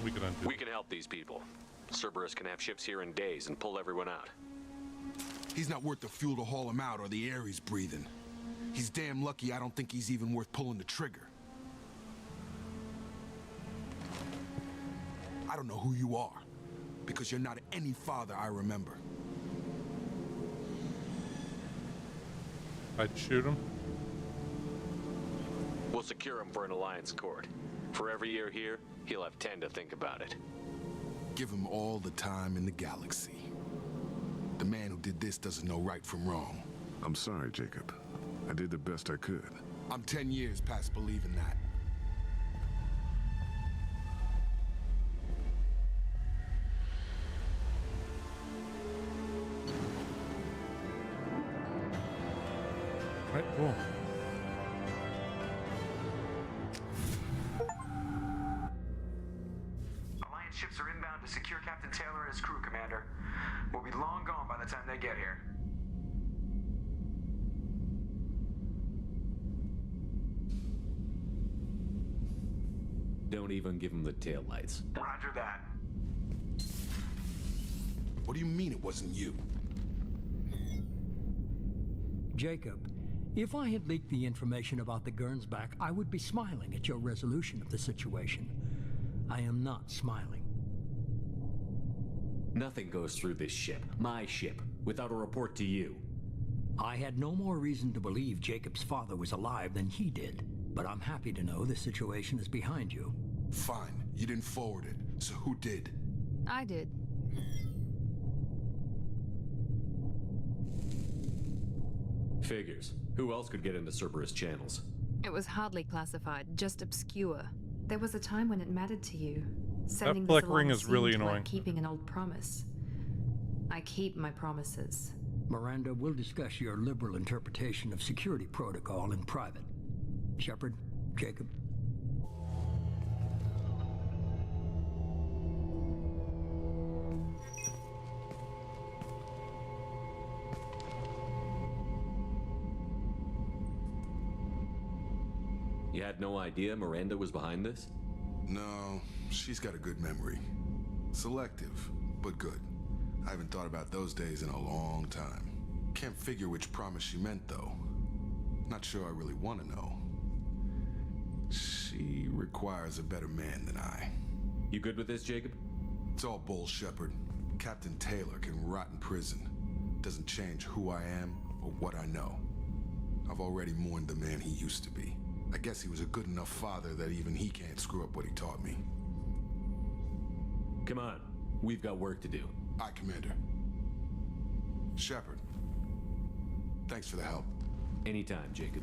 We can undo. We can help these people. Cerberus can have ships here in days and pull everyone out. He's not worth the fuel to haul him out or the air he's breathing. He's damn lucky I don't think he's even worth pulling the trigger. I don't know who you are, because you're not any father I remember. I'd shoot him. We'll secure him for an Alliance court. For every year here, he'll have 10 to think about it. Give him all the time in the galaxy. The man who did this doesn't know right from wrong. I'm sorry, Jacob. I did the best I could. I'm 10 years past believing that. Right, cool. Alliance ships are inbound to secure Captain Taylor and his crew, Commander. We'll be long gone by the time they get here. Don't even give him the taillights. Roger that. What do you mean it wasn't you? Jacob, if I had leaked the information about the Gernsback, I would be smiling at your resolution of the situation. I am not smiling. Nothing goes through this ship, my ship, without a report to you. I had no more reason to believe Jacob's father was alive than he did, but I'm happy to know the situation is behind you. Fine, you didn't forward it, so who did? I did. Figures. Who else could get into Cerberus channels? It was hardly classified, just obscure. There was a time when it mattered to you. Sending That this flickering along is really seemed like annoying. keeping an old promise. I keep my promises. Miranda, we'll discuss your liberal interpretation of security protocol in private. Shepard, Jacob. You had no idea Miranda was behind this? No, she's got a good memory. Selective, but good. I haven't thought about those days in a long time. Can't figure which promise she meant, though. Not sure I really want to know. She requires a better man than I. You good with this, Jacob? It's all bull, Shepard. Captain Taylor can rot in prison. Doesn't change who I am or what I know. I've already mourned the man he used to be. I guess he was a good enough father that even he can't screw up what he taught me. Come on, we've got work to do. Aye, Commander. Shepard, thanks for the help. Anytime, Jacob.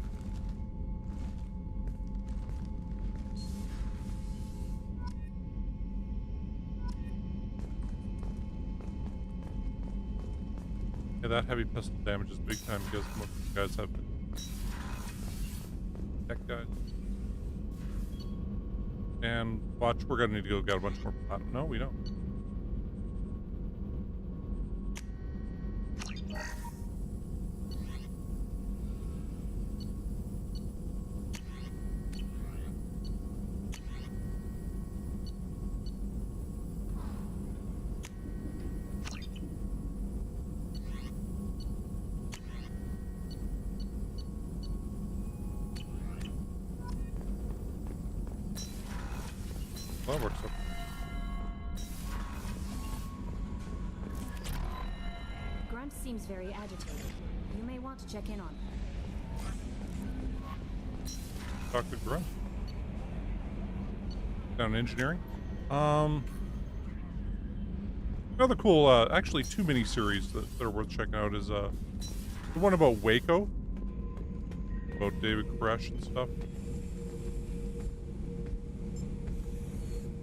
Yeah, that heavy pistol damage is big time because most of these guys have tech guys. And watch, we're gonna need to go get a bunch more platinum. No, we don't. Well, that works out. Grunt seems very agitated. You may want to check in on him. Talk to Grunt. Down in engineering. Another cool, actually two miniseries that are worth checking out is the one about Waco, about David Koresh and stuff.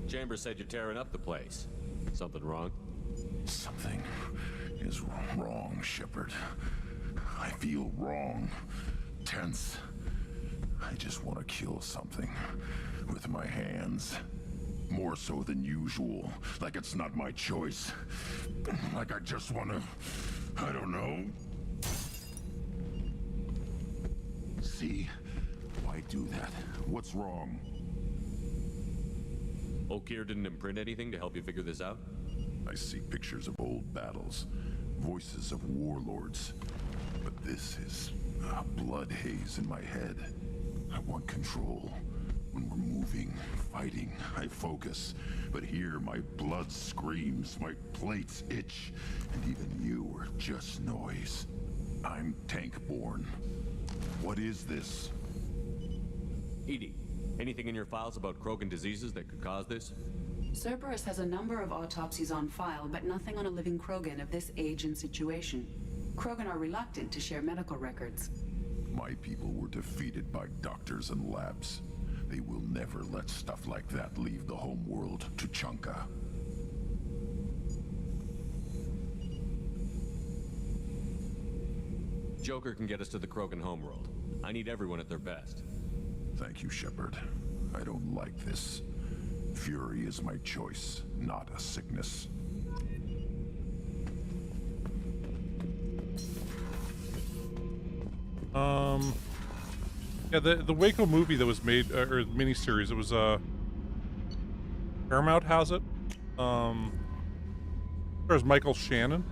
Chambers said you're tearing up the place. Something wrong? Something is wrong, Shepard. I feel wrong. Tense. I just want to kill something with my hands. More so than usual. Like it's not my choice. Like I just want to... I don't know. See? Why do that? What's wrong? Okeer didn't imprint anything to help you figure this out? I see pictures of old battles, voices of warlords. But this is a blood haze in my head. I want control. When we're moving, fighting, I focus. But here, my blood screams, my plates itch, and even you are just noise. I'm tank-born. What is this? Edie, anything in your files about Krogan diseases that could cause this? Cerberus has a number of autopsies on file, but nothing on a living Krogan of this age and situation. Krogan are reluctant to share medical records. My people were defeated by doctors and labs. They will never let stuff like that leave the home world to Chunka. Joker can get us to the Krogan homeworld. I need everyone at their best. Thank you, Shepard. I don't like this. Fury is my choice, not a sickness. Yeah, the Waco movie that was made, or miniseries, it was, Paramount has it. Starring stars Michael Shannon.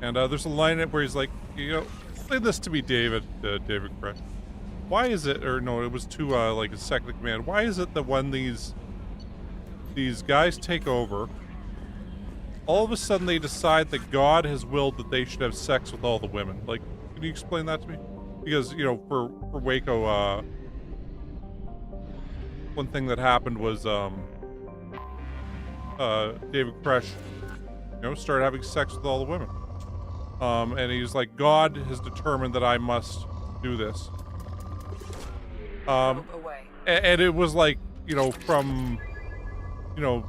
And there's a line in it where he's like, you know, explain this to me, David Koresh. Why is it, or no, it was to like a second in command. Why is it that when these guys take over, all of a sudden they decide that God has willed that they should have sex with all the women? Like, can you explain that to me? Because, you know, for Waco, one thing that happened was David Koresh, you know, started having sex with all the women. And he was like, God has determined that I must do this. And it was like, you know, from, you know,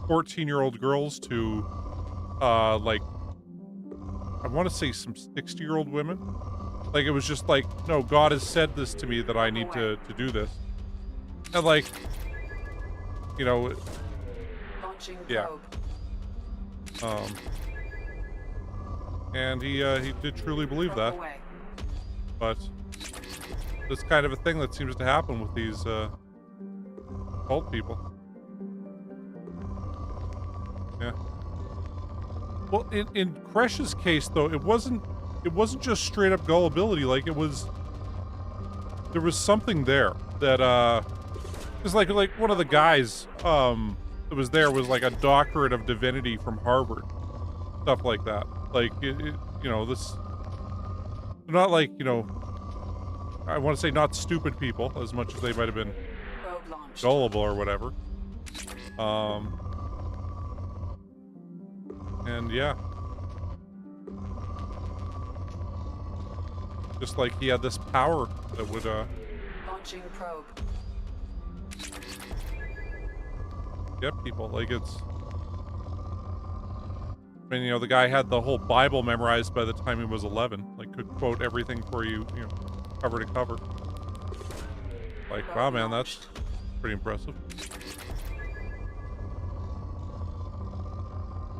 14-year-old girls to, like, I want to say some 60-year-old women. Like, it was just like, no, God has said this to me that I need to do this. And, like, you know, yeah. And he did truly believe that. But this kind of a thing that seems to happen with these cult people. Yeah. Well, in Koresh's case, though, it wasn't just straight up gullibility. Like, there was something there that it was like one of the guys that was there was like a doctorate of divinity from Harvard, stuff like that. Like, you know, this, not like, you know, I want to say not stupid people as much as they might have been gullible or whatever. And yeah, just like he had this power that would launching probe. Get people. Like, it's, I mean, you know, the guy had the whole Bible memorized by the time he was 11. Like, could quote everything for you, you know, cover to cover. Like, wow, man, that's pretty impressive.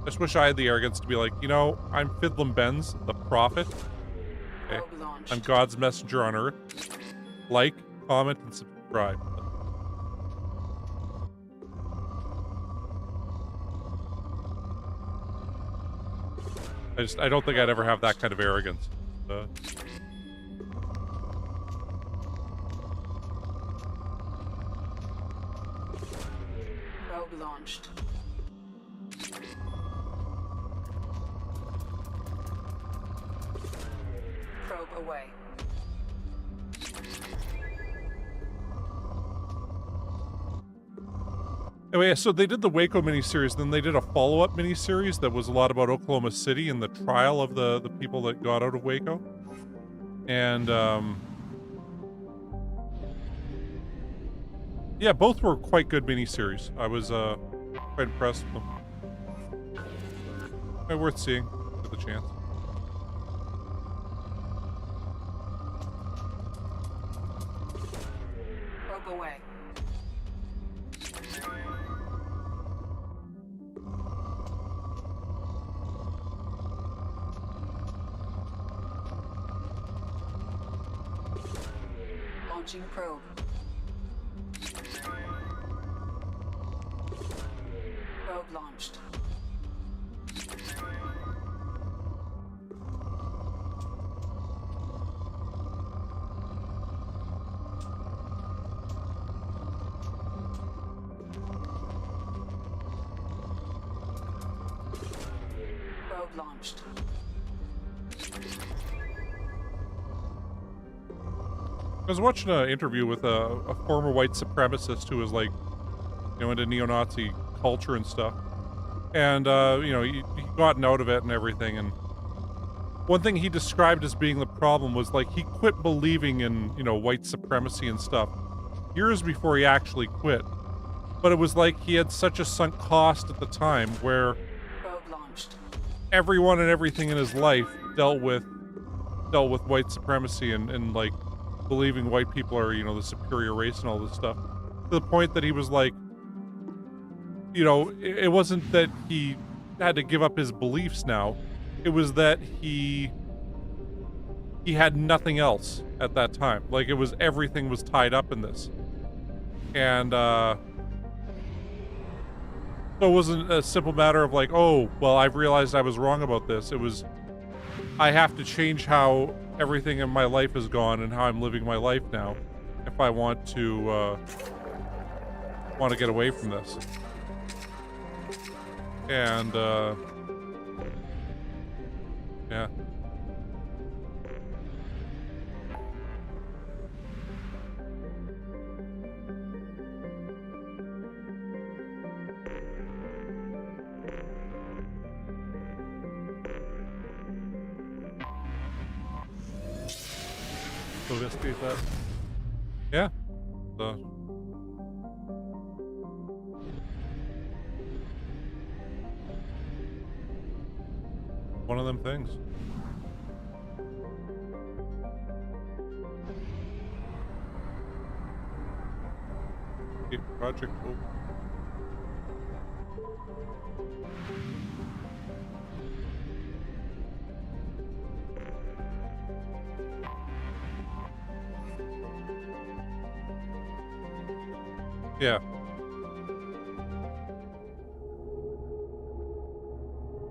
I just wish I had the arrogance to be like, you know, I'm Fiddlin' Benz, the prophet. Okay. I'm God's messenger on earth. Like, comment, and subscribe. I don't think I'd ever have that kind of arrogance. Probe launched. Probe away. Anyway, so they did the Waco miniseries, then they did a follow-up miniseries that was a lot about Oklahoma City and the trial of the people that got out of Waco. And, yeah, both were quite good miniseries. I was, quite impressed with them. Quite worth seeing, for the chance. Probe away. Launching probe. Probe launched. Probe launched. I was watching an interview with a former white supremacist who was like, you know, into neo-Nazi culture and stuff. And, you know, he gotten out of it and everything. And one thing he described as being the problem was like he quit believing in, you know, white supremacy and stuff years before he actually quit. But it was like he had such a sunk cost at the time where everyone and everything in his life dealt with white supremacy and like believing white people are, you know, the superior race and all this stuff, to the point that he was like, you know, it wasn't that he had to give up his beliefs now, it was that he had nothing else at that time. Like, it was, everything was tied up in this. And So it wasn't a simple matter of like, oh, well, I've realized I was wrong about this. It was, I have to change how everything in my life has gone and how I'm living my life now if I want to get away from this. And, yeah. So investigate that. Yeah. One of them things. Keep project open. Yeah.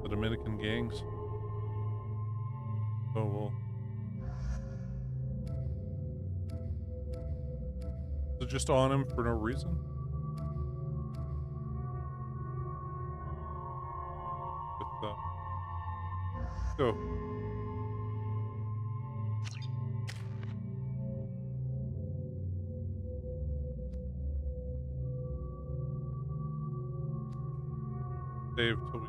The Dominican gangs. Oh, well. So just on him for no reason? Let's go. Save till we...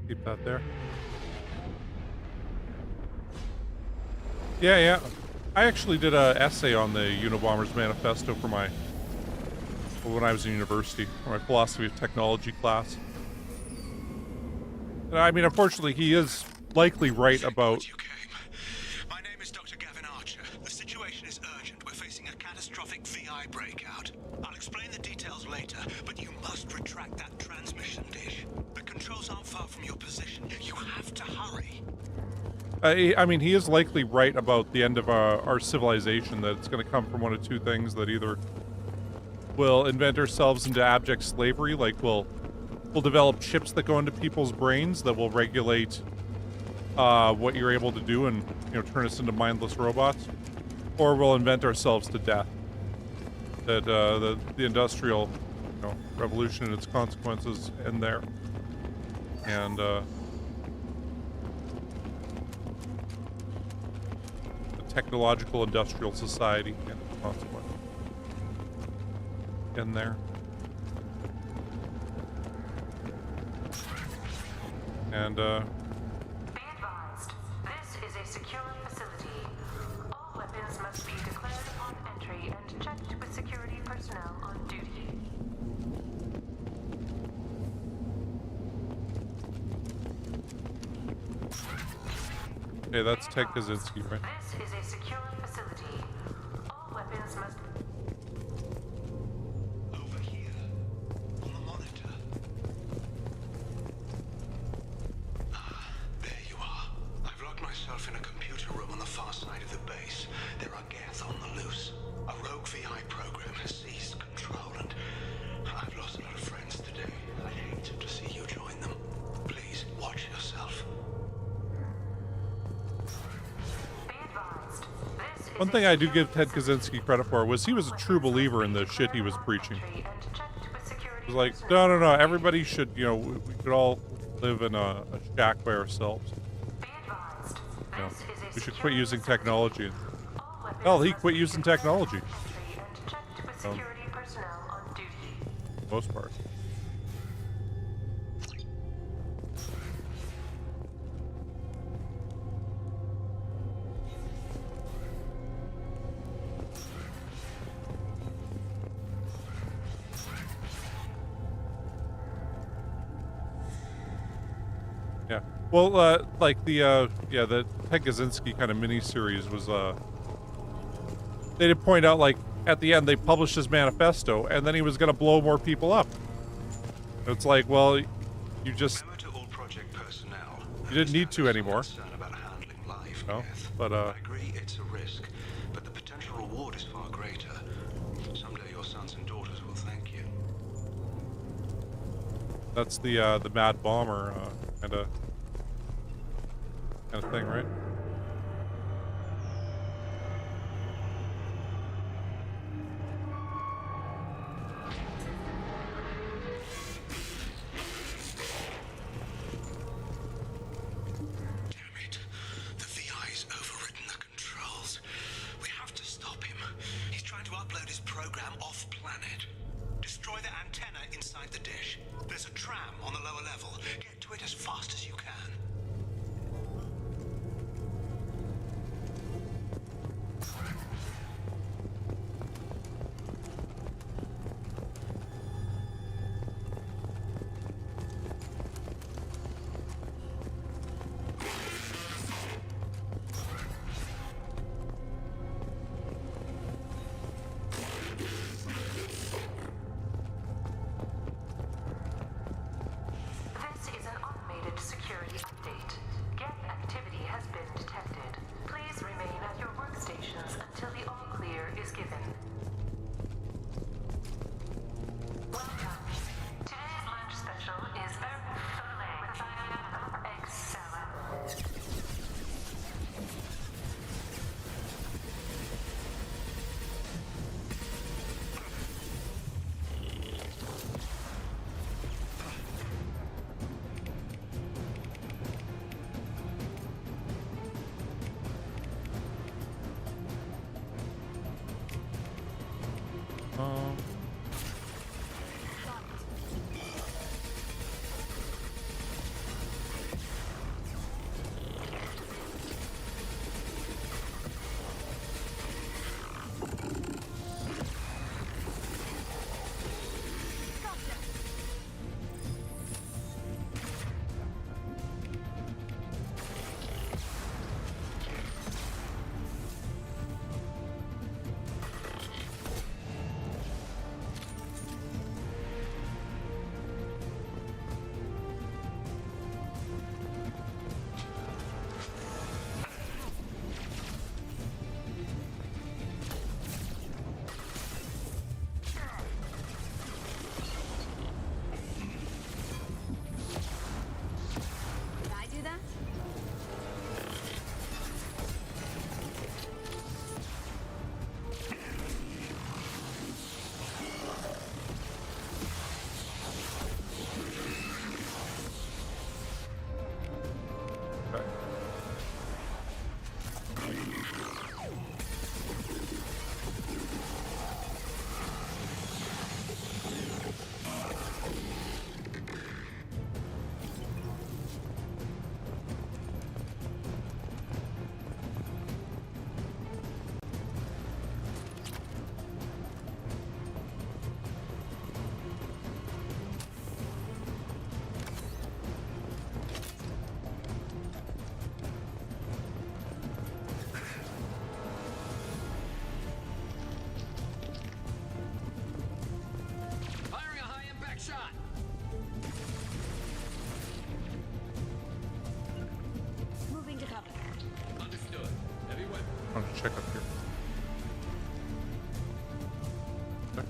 Keep that there. Yeah. I actually did a essay on the Unabomber's Manifesto for when I was in university, for my philosophy of technology class. And I mean, unfortunately, he is likely right about... My name is Dr. Gavin Archer. The situation is urgent. We're facing a catastrophic VI breakout. I'll explain the details later, but you must retract that transmission dish. The controls aren't far from your position. You have to hurry. I mean, he is likely right about the end of our civilization, that it's going to come from one of two things, that either we'll invent ourselves into abject slavery, like we'll develop chips that go into people's brains that will regulate what you're able to do and, you know, turn us into mindless robots, or we'll invent ourselves to death. That the industrial, you know, revolution and its consequences end there. And the technological industrial society and its consequences end there. And Be advised, this is a secure facility. All weapons must be declared upon entry and checked with security personnel on duty. hey, that's Ted Kaczynski, right? This is a secure facility. All weapons must... Over here, on the monitor. There you are. I've locked myself in a computer room on the far side of the base. There are Geth on the loose. A rogue VI program has seized control, and I've lost a lot of friends today. I'd hate to see you join them. Please, watch yourself. One thing I do give Ted Kaczynski credit for was he was a true believer in the shit he was preaching. He was like, no, everybody should, you know, we could all live in a shack by ourselves. You know, we should quit using technology. Hell, he quit using technology. Most part. Well, like the Ted Kaczynski kind of miniseries was, they did point out, like, at the end, they published his manifesto, and then he was going to blow more people up. It's like, well, you just... You didn't need to anymore. No, but, I agree it's a risk, but the potential reward is far greater. Someday your sons and daughters will thank you. That's the Mad Bomber, kind of thing, right? Check up here. Okay.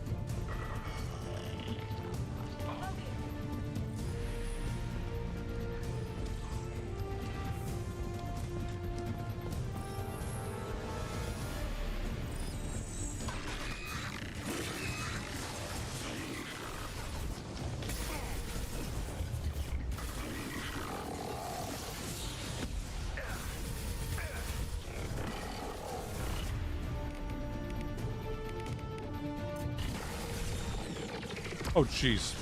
Oh, jeez.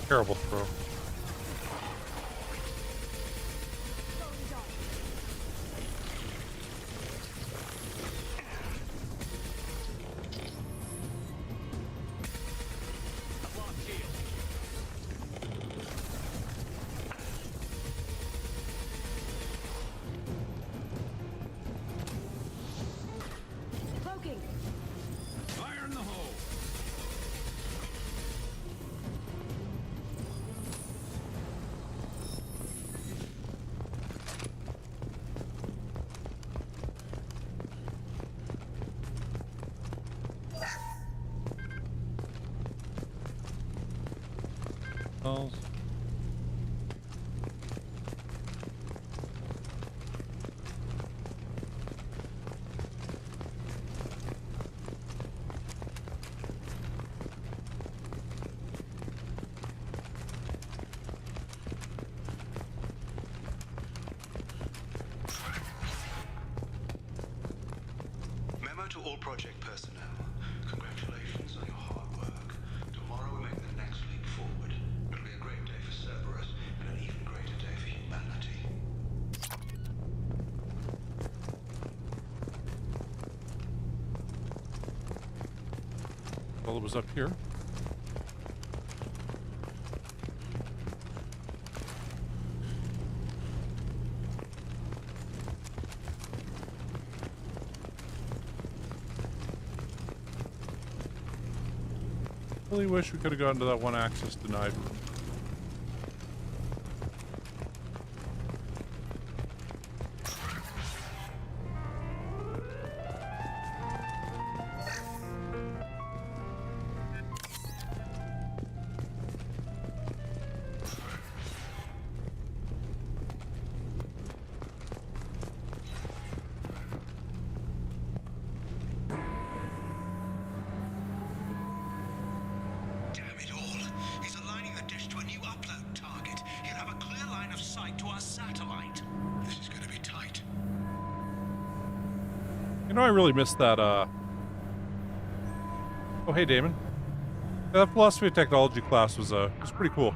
Terrible throw. all project personnel, congratulations on your hard work. Tomorrow we make the next leap forward. It'll be a great day for Cerberus and an even greater day for humanity. Well, it was up here. Really wish we could have gotten to that one access denied room. I really missed that, Oh, hey, Damon. Yeah, that philosophy of technology class was pretty cool.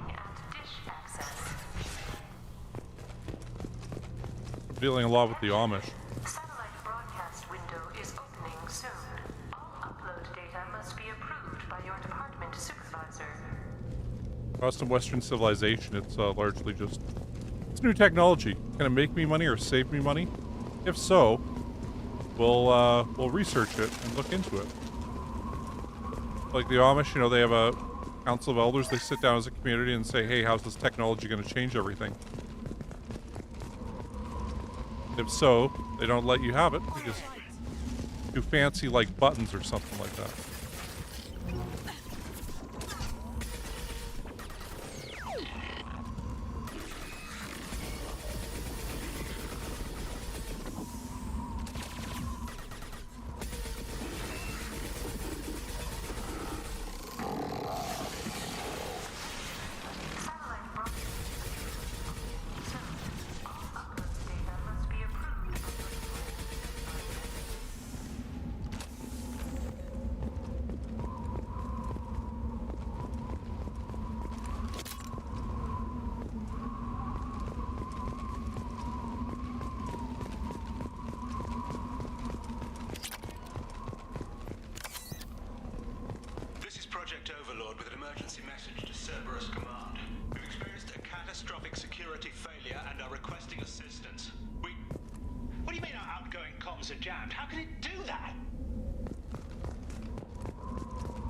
Dealing a lot with the Amish. Satellite broadcast window is opening soon. All upload data must be approved by your department supervisor. Across Western civilization, it's largely just... It's new technology. Can it make me money or save me money? If so... We'll research it and look into it. Like the Amish, you know, they have a council of elders. They sit down as a community and say, hey, how's this technology going to change everything? If so, they don't let you have it. They just do fancy, like, buttons or something like that.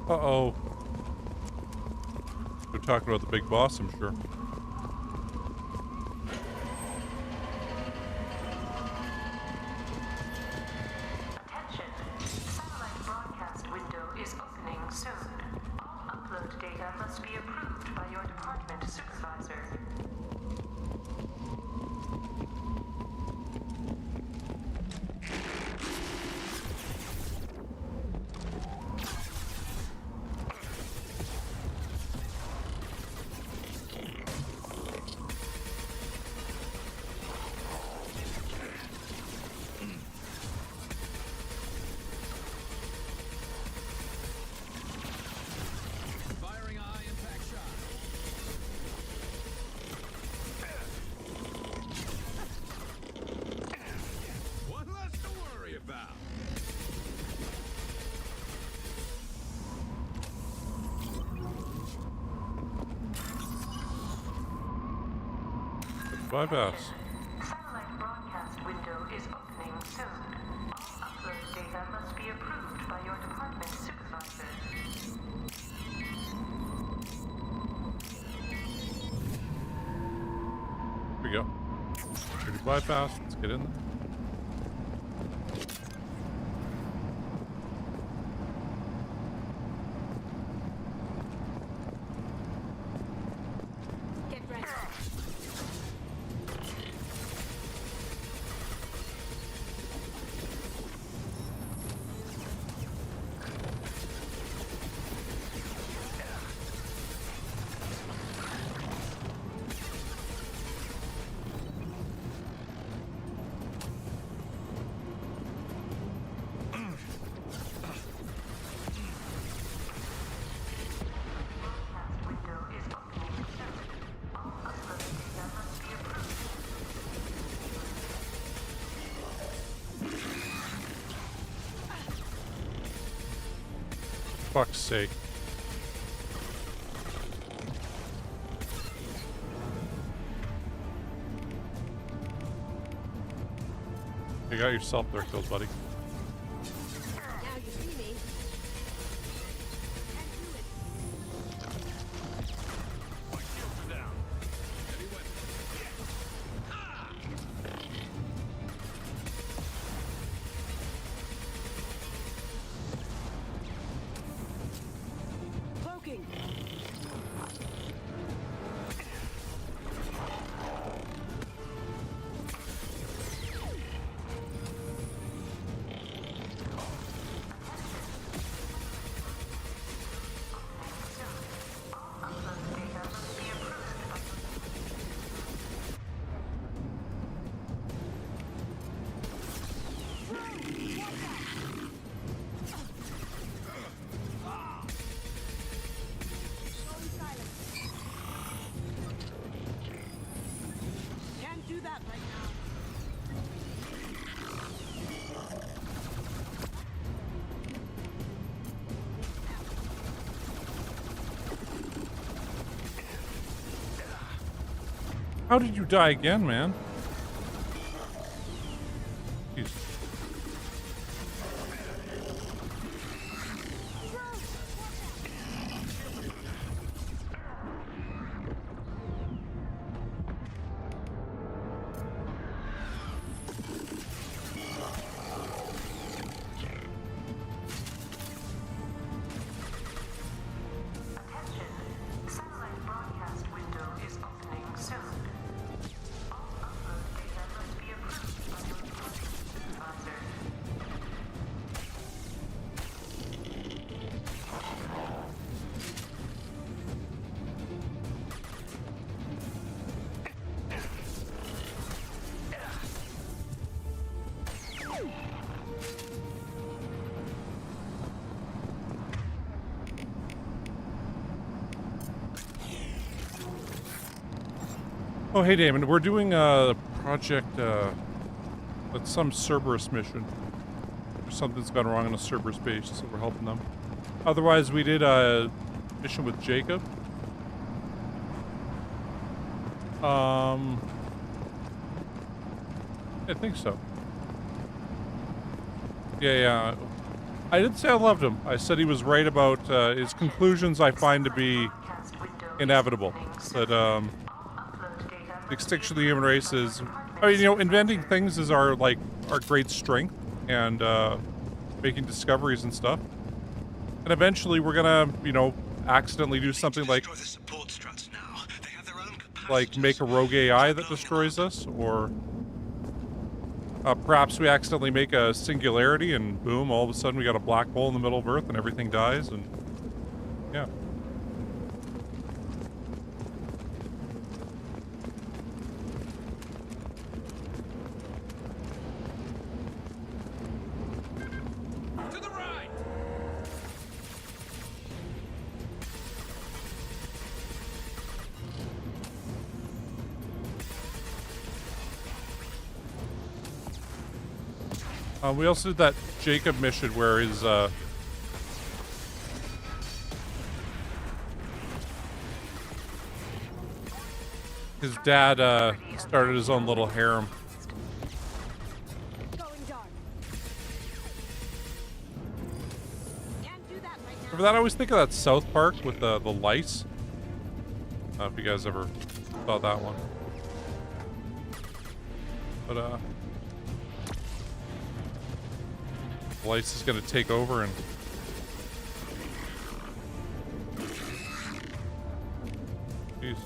Uh-oh. They're talking about the big boss, I'm sure. Attention. Satellite broadcast window is opening soon. All upload data must be approved by your department supervisor. Bypass. Satellite broadcast window is opening soon. All upload data must be approved by your department supervisor. Here we go. Security bypass. Let's get in there. fuck's sake. You got yourself there killed, buddy. Now you see me. Cloaking. Can't do that right now. How did you die again, man? Jeez. Satellite broadcast window is opening soon. All upload data must be approved by your department supervisor. Oh, hey, Damon. We're doing a project, it's some Cerberus mission. Something's gone wrong on a Cerberus base, so we're helping them. Otherwise, we did a mission with Jacob. I think so. Yeah. I didn't say I loved him. I said he was right about his conclusions. I find to be inevitable. That the extinction of the human race is, I mean, you know, inventing things is our great strength, and making discoveries and stuff. And eventually we're gonna, you know, accidentally do something like make a rogue AI that destroys us, or perhaps we accidentally make a singularity and boom, all of a sudden we got a black hole in the middle of Earth and everything dies, and yeah. We also did that Jacob mission where his dad started his own little harem. Remember that? I always think of that South Park with the lice. I don't know if you guys ever saw that one. But Lice is gonna take over and jeez.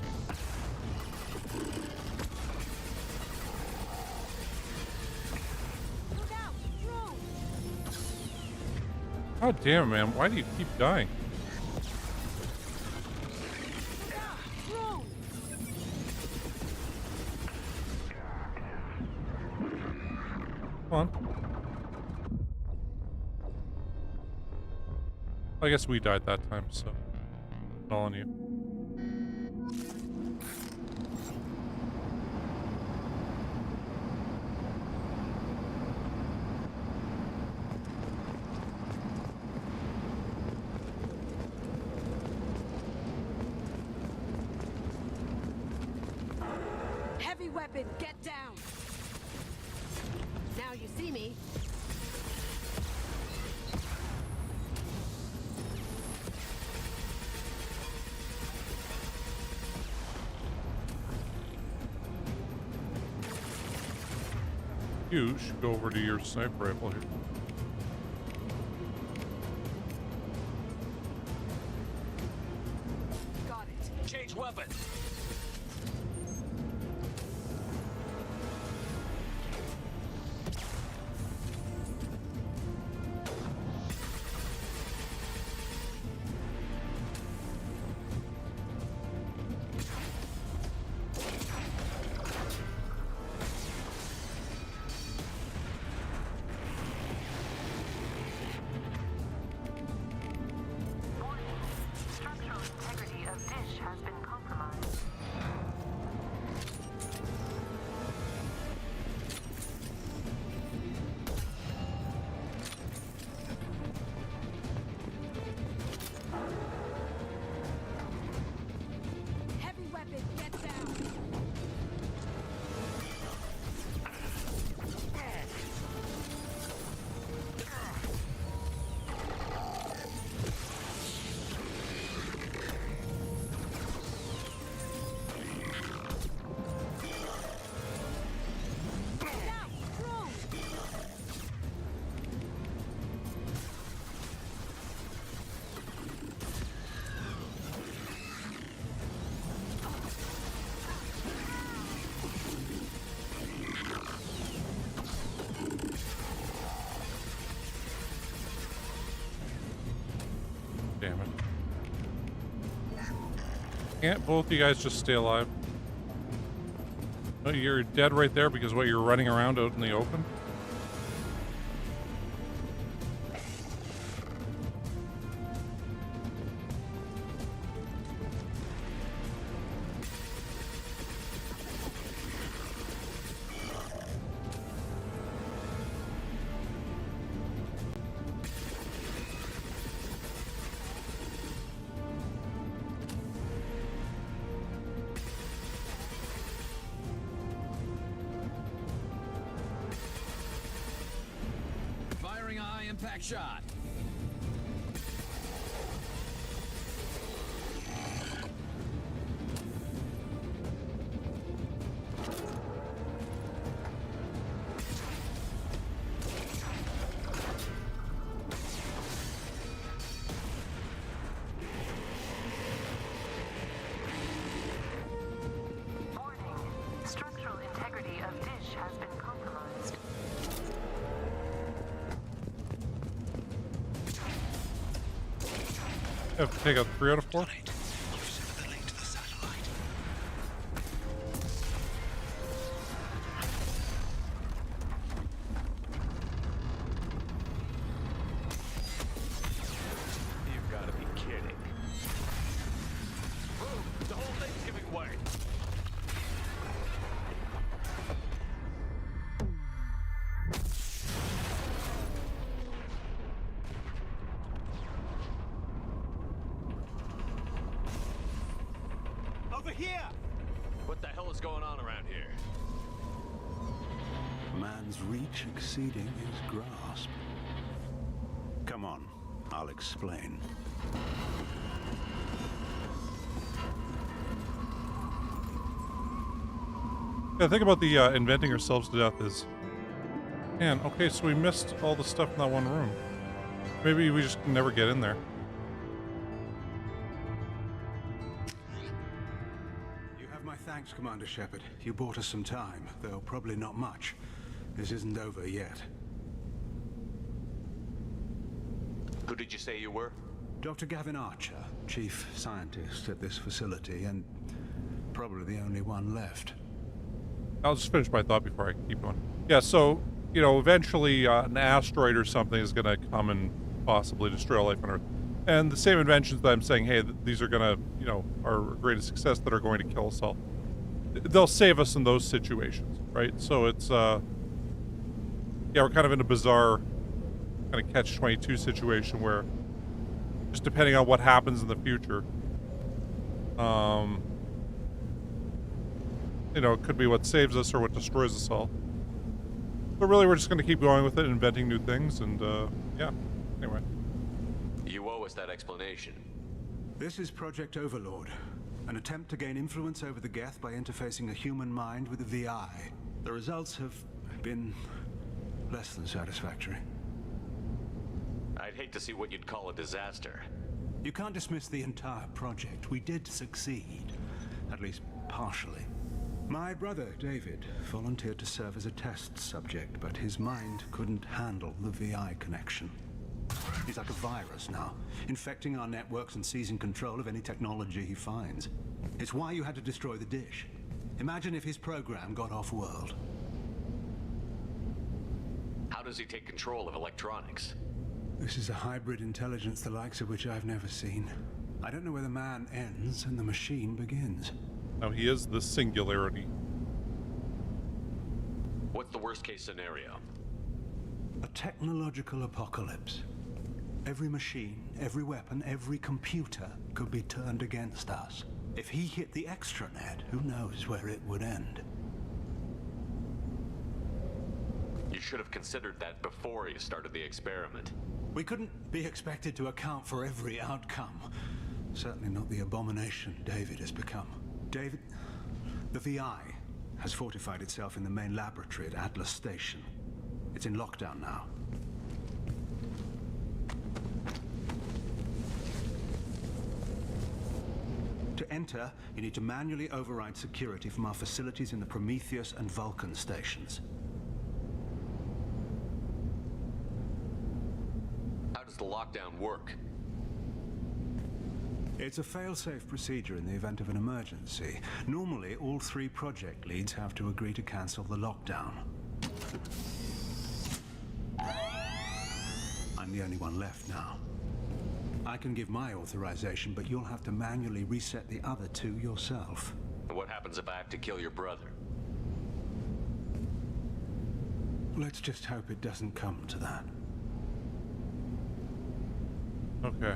God damn, man, why do you keep dying? Come on. I guess we died that time, so it's all on you. weapon, get down! Now you see me. You should go over to your sniper rifle here. Got it. Change weapon. Structural integrity of dish has been compromised. Heavy weapon, get down! Damn it. Can't both you guys just stay alive? Oh, you're dead right there because what, you're running around out in the open? Firing a high impact shot. Warning. Structural integrity of dish has been compromised. Have to take out 3 out of 4? You've got to be kidding. Boom! The whole thing's giving way. Over here! What the hell is going on around here? Man's reach exceeding his grasp. Come on, I'll explain. Yeah, think about the inventing ourselves to death is... Man, okay, so we missed all the stuff in that one room. Maybe we just can never get in there. You have my thanks, Commander Shepard. You bought us some time, though probably not much. This isn't over yet. Who did you say you were? Dr. Gavin Archer, chief scientist at this facility, and probably the only one left. I'll just finish my thought before I keep going. Yeah, so, you know, eventually an asteroid or something is going to come and possibly destroy life on Earth. And the same inventions that I'm saying, hey, these are going to, you know, are a greatest success that are going to kill us all. They'll save us in those situations, right? So it's, yeah, we're kind of in a bizarre kind of catch-22 situation where just depending on what happens in the future, you know, it could be what saves us or what destroys us all. But really, we're just going to keep going with it, inventing new things, and, yeah. Anyway. You owe us that explanation. This is Project Overlord, an attempt to gain influence over the Geth by interfacing a human mind with a VI. The results have been less than satisfactory. I'd hate to see what you'd call a disaster. You can't dismiss the entire project. We did succeed, at least partially. My brother, David, volunteered to serve as a test subject, but his mind couldn't handle the VI connection. He's like a virus now, infecting our networks and seizing control of any technology he finds. It's why you had to destroy the dish. Imagine if his program got off-world. How does he take control of electronics? This is a hybrid intelligence the likes of which I've never seen. I don't know where the man ends and the machine begins. Now, he is the singularity. What's the worst-case scenario? A technological apocalypse. Every machine, every weapon, every computer could be turned against us. If he hit the extranet, who knows where it would end? You should have considered that before you started the experiment. We couldn't be expected to account for every outcome. Certainly not the abomination David has become. David, the VI has fortified itself in the main laboratory at Atlas Station. It's in lockdown now. To enter, you need to manually override security from our facilities in the Prometheus and Vulcan stations. How does the lockdown work? It's a fail-safe procedure in the event of an emergency. Normally, all 3 project leads have to agree to cancel the lockdown. I'm the only one left now. I can give my authorization, but you'll have to manually reset the other 2 yourself. What happens if I have to kill your brother? Let's just hope it doesn't come to that. Okay.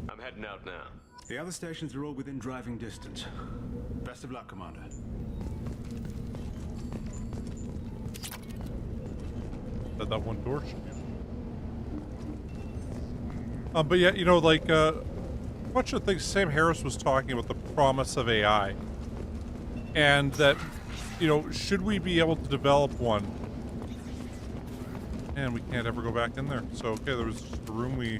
I'm heading out now. The other stations are all within driving distance. Best of luck, Commander. That one door should be. But yeah, you know, like, much of the things Sam Harris was talking about, the promise of AI. And that, you know, should we be able to develop one? And we can't ever go back in there. So, okay, there was just a room we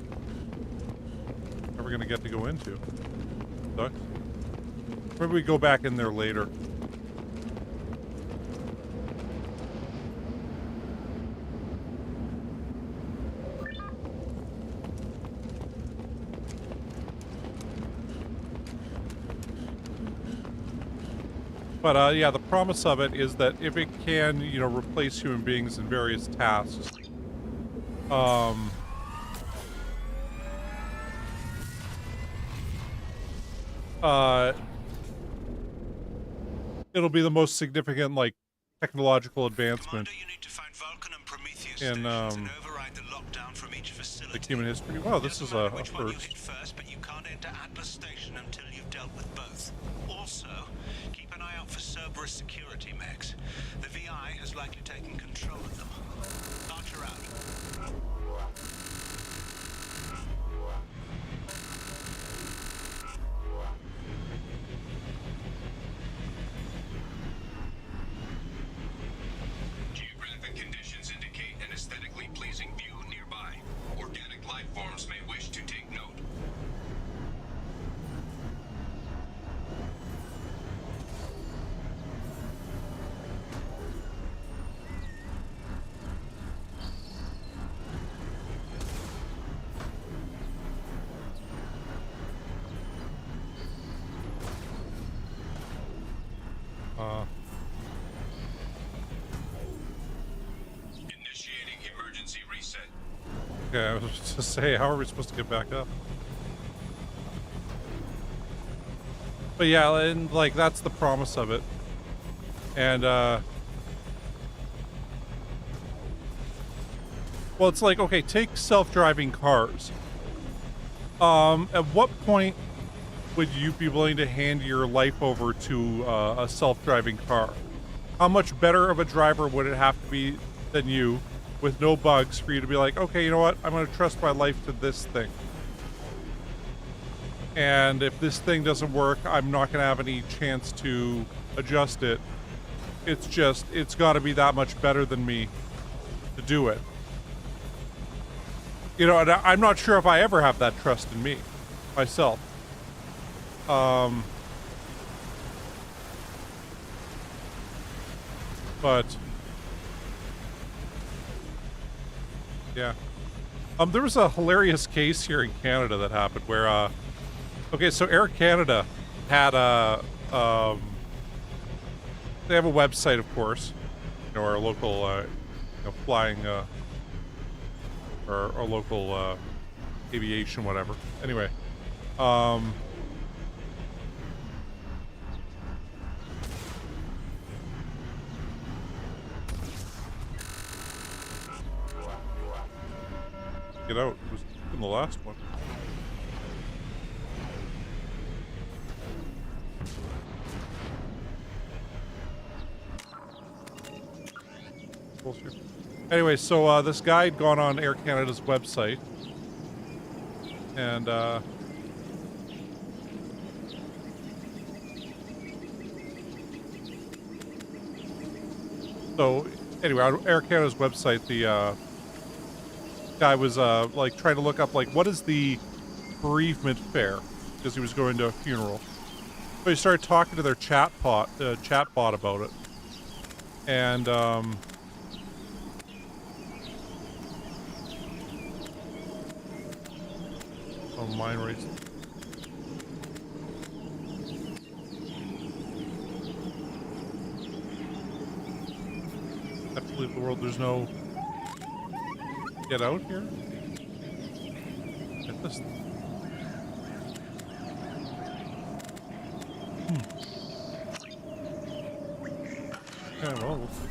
never gonna get to go into. Sucks. Maybe we go back in there later. But, yeah, the promise of it is that if it can, you know, replace human beings in various tasks, it'll be the most significant, like, technological advancement in, like, human history. Wow, this is a first. First, but you can't enter Atlas Station until you've dealt with both. Also, keep an eye out for Cerberus security mechs. The VI has likely taken control of them. Archer out. Geographic conditions indicate an aesthetically pleasing view nearby. Organic life forms may wish to take note. Initiating emergency reset. Okay, I was just to say, how are we supposed to get back up? But yeah, and like that's the promise of it. And well, it's like, okay, take self-driving cars. At what point would you be willing to hand your life over to a self-driving car? How much better of a driver would it have to be than you, with no bugs, for you to be like, okay, you know what? I'm going to trust my life to this thing. And if this thing doesn't work, I'm not going to have any chance to adjust it. It's got to be that much better than me to do it. You know, and I'm not sure if I ever have that trust in me, myself. But yeah, there was a hilarious case here in Canada that happened where, okay, so Air Canada had they have a website, of course, you know, our local, you know, flying, or local, aviation, whatever. Anyway, get out. It was in the last one. Anyway, so this guy had gone on Air Canada's website, and so anyway, on Air Canada's website, the guy was like trying to look up like what is the bereavement fare, because he was going to a funeral. So he started talking to their chatbot about it, and oh, mine raised. I have to leave the world. There's no get out here. Get this. Yeah, well, we'll see.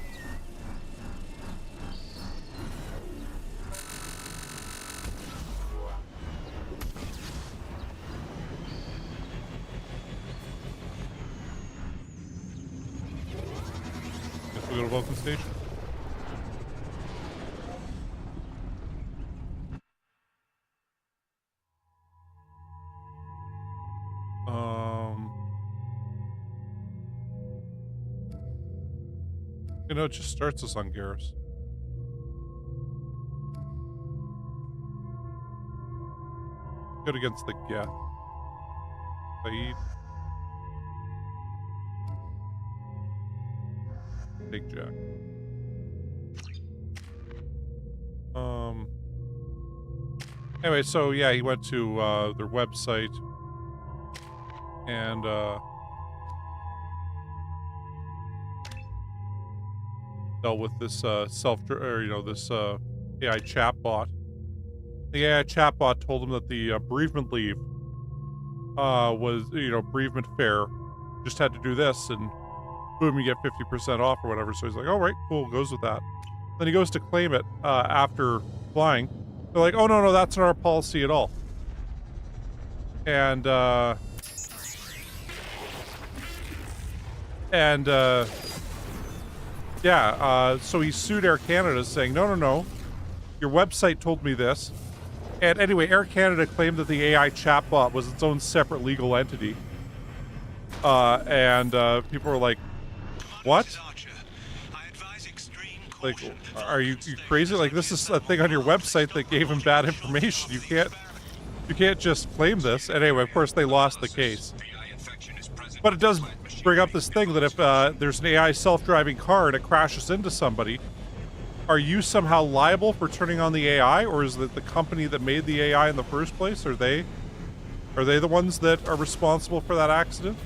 Guess we'll go to Vulcan Station. You know, it just starts us on Garrus. Good against the Geth. Saeed. Take Jack. Anyway, so yeah, he went to their website and dealt with this this AI chatbot. The AI chatbot told him that the bereavement leave was, you know, bereavement fare, just had to do this and boom, you get 50% off or whatever. So he's like, all right, cool, goes with that. Then he goes to claim it after flying. They're like, oh no, that's not our policy at all. And yeah, so he sued Air Canada saying, no, your website told me this. And anyway, Air Canada claimed that the AI chatbot was its own separate legal entity. And people were like, what? Like, are you crazy? Like, this is a thing on your website that gave him bad information. You can't just claim this. And anyway, of course, they lost the case. But it does bring up this thing that if there's an AI self-driving car and it crashes into somebody, are you somehow liable for turning on the AI, or is it the company that made the AI in the first place? Are they the ones that are responsible for that accident?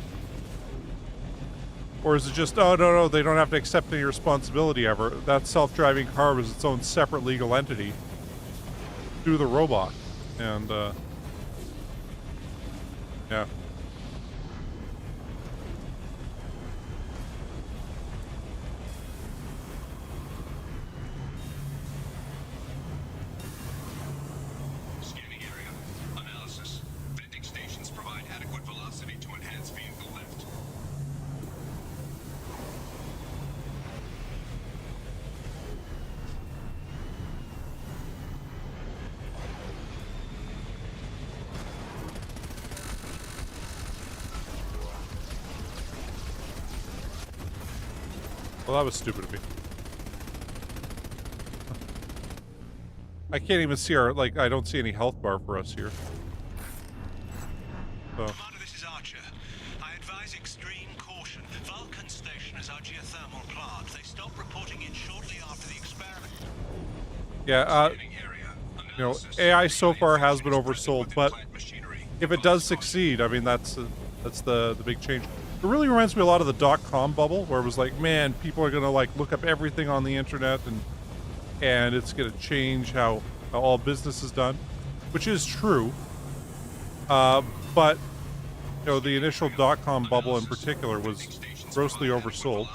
Or is it just, oh, no, they don't have to accept any responsibility ever. That self-driving car was its own separate legal entity through the robot. And, yeah. Scanning area. Analysis. Vending stations provide adequate velocity Well, that was stupid of me. I can't even see our, like, I don't see any health bar for us here. So. Commander, this is Archer. I advise extreme caution. Vulcan Station is our geothermal plant. They stopped reporting in shortly after the experiment. Yeah, you know, AI so far has been oversold, but if it does succeed, I mean, that's the big change. It really reminds me a lot of the .com bubble, where it was like, man, people are gonna like look up everything on the internet, and it's gonna change how all business is done, which is true. But you know, the initial .com bubble in particular was grossly oversold.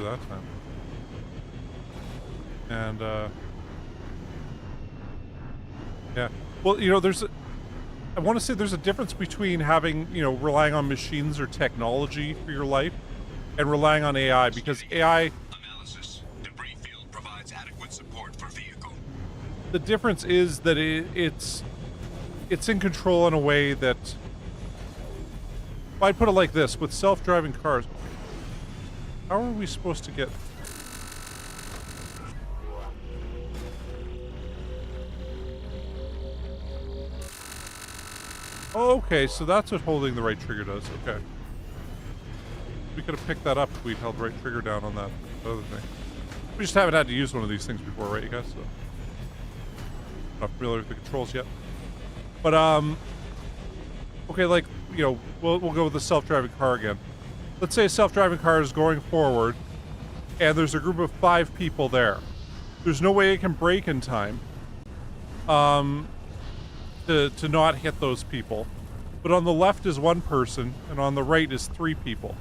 That time. And yeah, well, you know, I want to say there's a difference between having, you know, relying on machines or technology for your life and relying on AI, because AI analysis debris field provides adequate support for vehicle. The difference is that it's in control in a way that, I'd put it like this, with self-driving cars, how are we supposed to get... Oh, okay, so that's what holding the right trigger does. Okay. We could have picked that up if we'd held the right trigger down on that other thing. We just haven't had to use one of these things before, right, you guys? So, not familiar with the controls yet. But, okay, like, you know, we'll go with the self-driving car again. Let's say a self-driving car is going forward, and there's a group of 5 people there. There's no way it can brake in time to not hit those people. But on the left is 1 person, and on the right is 3 people.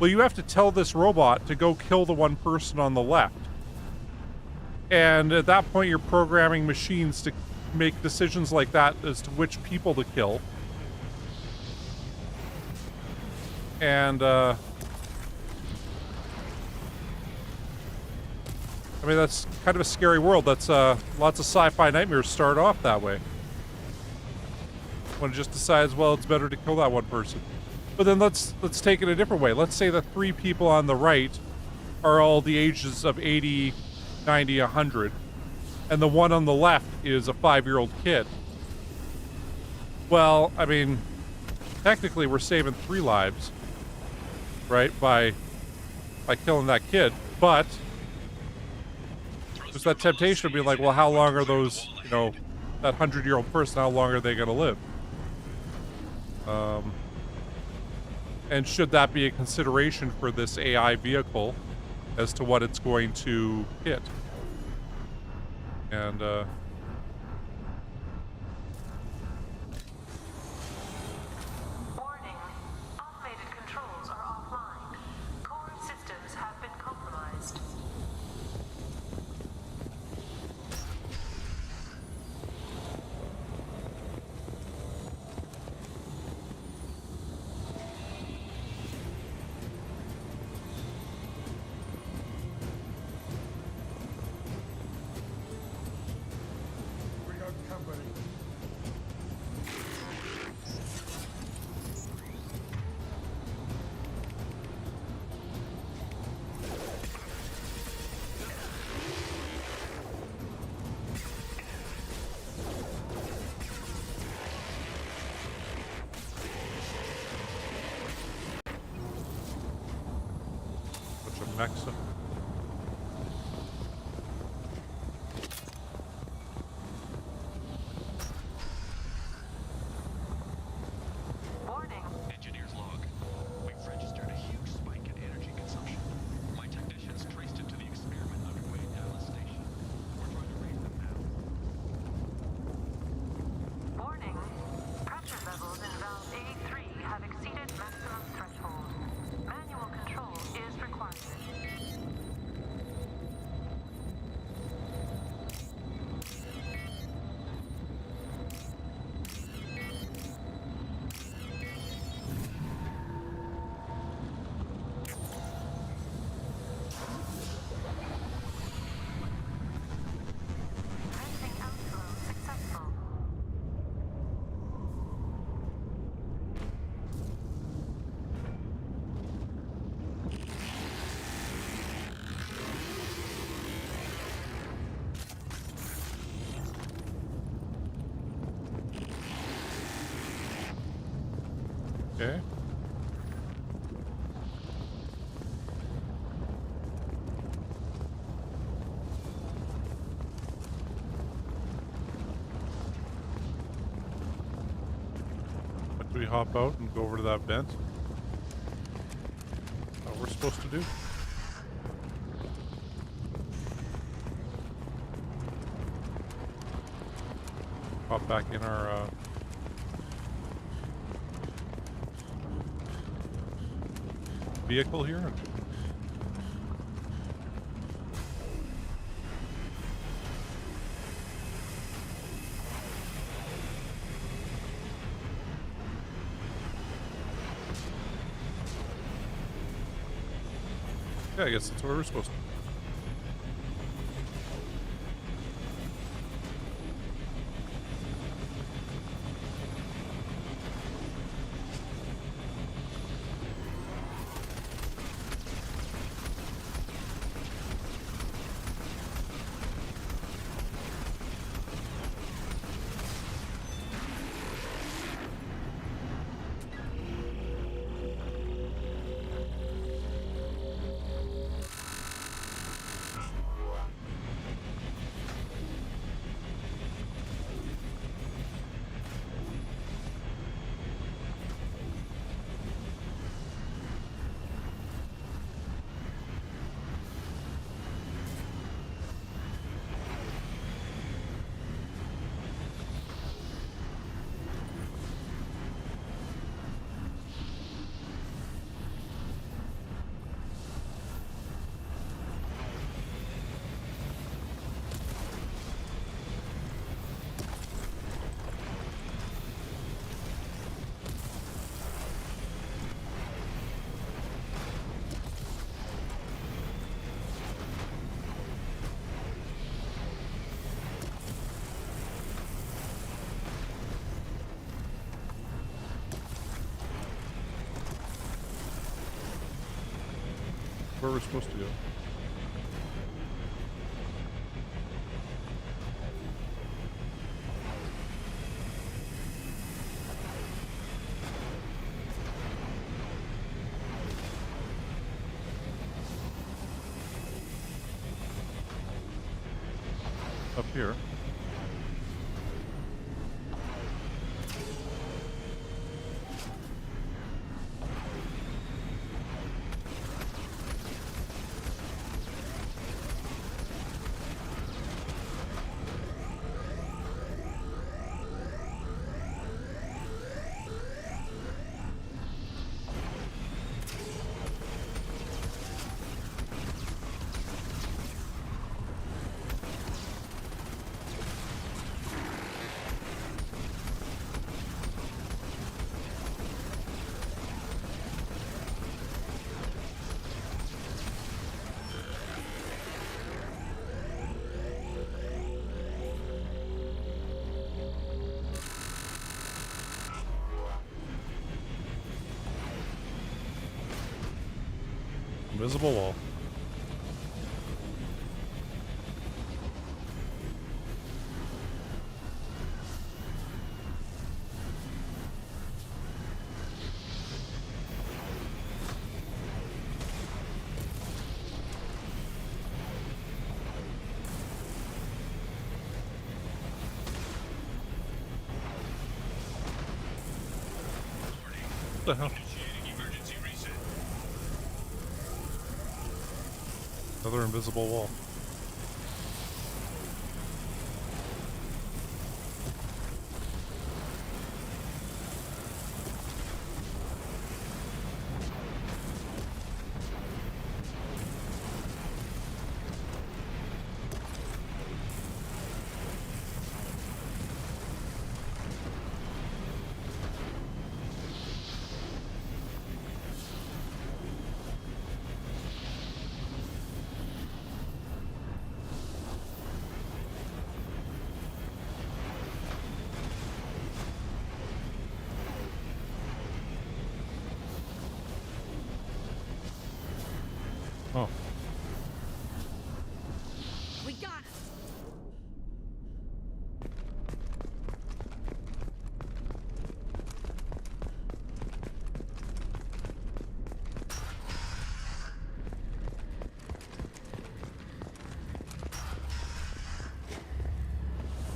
Well, you have to tell this robot to go kill the 1 person on the left. And at that point, you're programming machines to make decisions like that as to which people to kill. And, I mean, that's kind of a scary world. That's, lots of sci-fi nightmares start off that way. When it just decides, well, it's better to kill that 1 person. But then let's take it a different way. Let's say the 3 people on the right are all the ages of 80, 90, 100. And the 1 on the left is a 5-year-old kid. Well, I mean, technically we're saving 3 lives. Right, by killing that kid, but there's that temptation of being like, well, how long are those, you know, that 100-year-old person, how long are they going to live? And should that be a consideration for this AI vehicle as to what it's going to hit? And, Mexico. Warning. Engineer's log. We've registered a huge spike in energy consumption. My technicians traced it to the experiment underway at Dallas Station. We're trying to raise them now. Warning. Pressure levels in valve A3 have exceeded maximum threshold. Manual control is required. hop out and go over to that vent. What we're supposed to do. Hop back in our vehicle here. Yeah, I guess that's where we're supposed to. Where we're supposed to go. Up here. Invisible wall. What the hell? Another invisible wall. Oh. We got it.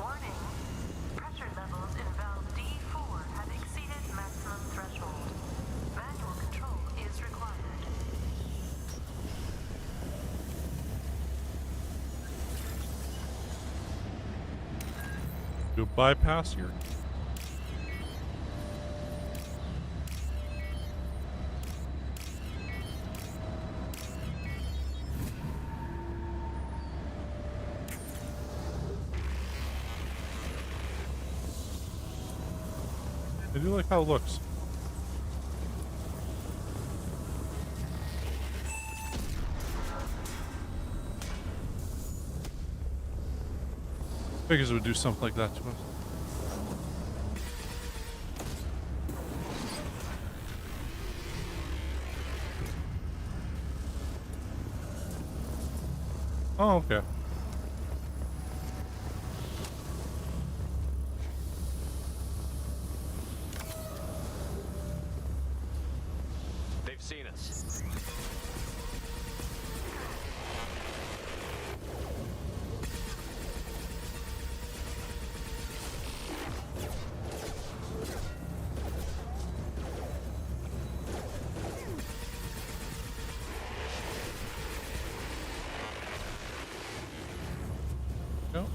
Warning. Pressure levels in valve D4 have exceeded maximum Do a bypass here. I do like how it looks. Figures it would do something like that to us. Oh, okay. They've seen us. Go.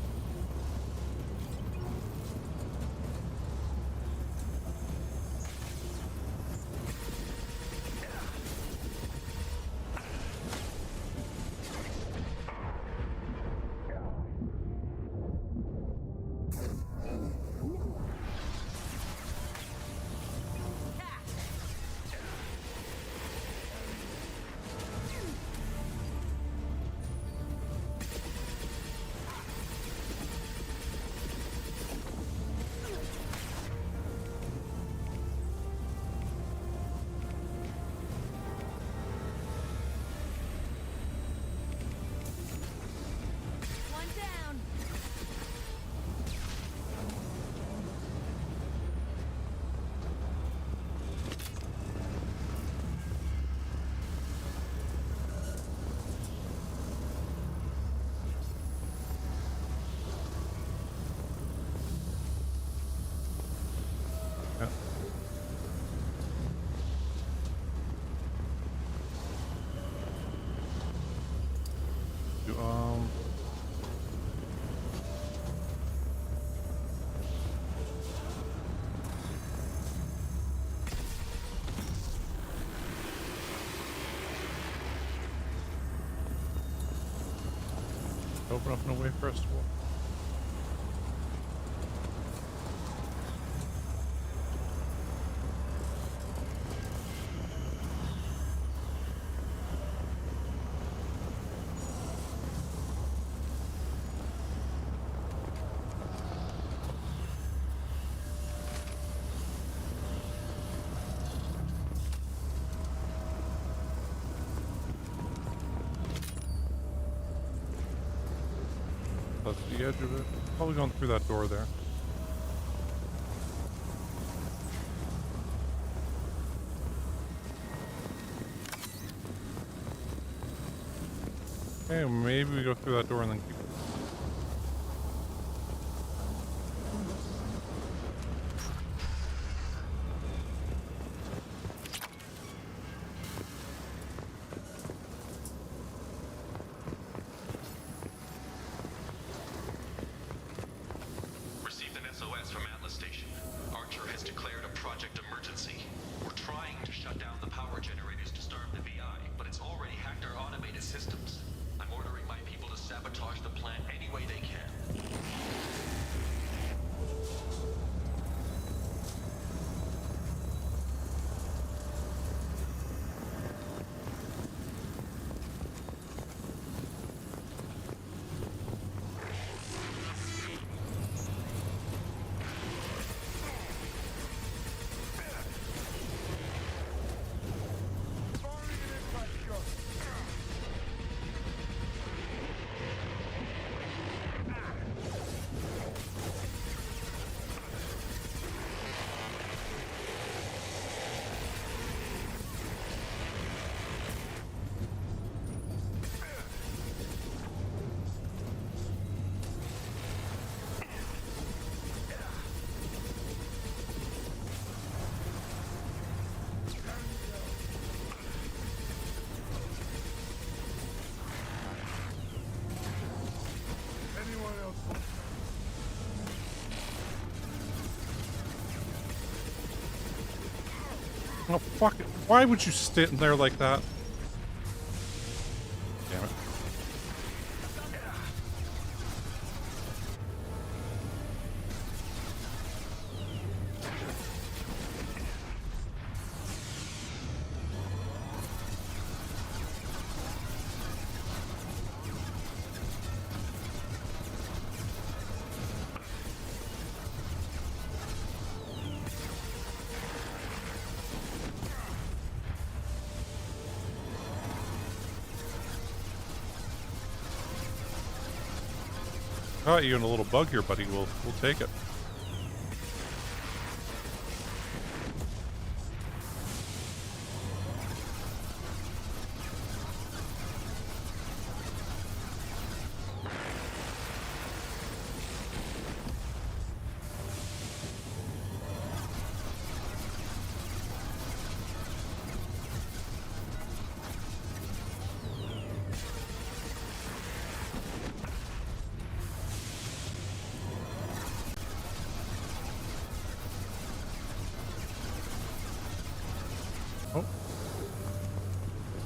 One down. Yeah. Do, open up and away first of all. That's the edge of it. Probably going through that door there. Okay, maybe we go through that door and then keep it. Received an SOS from Atlas Station. Archer has declared a project emergency. We're trying to shut down the power generators to starve the VI, but it's already hacked our automated systems. I'm ordering my people to sabotage the Oh, fuck it. Why would you stand there like that? Damn it. Caught you in a little bug here, buddy. We'll take it.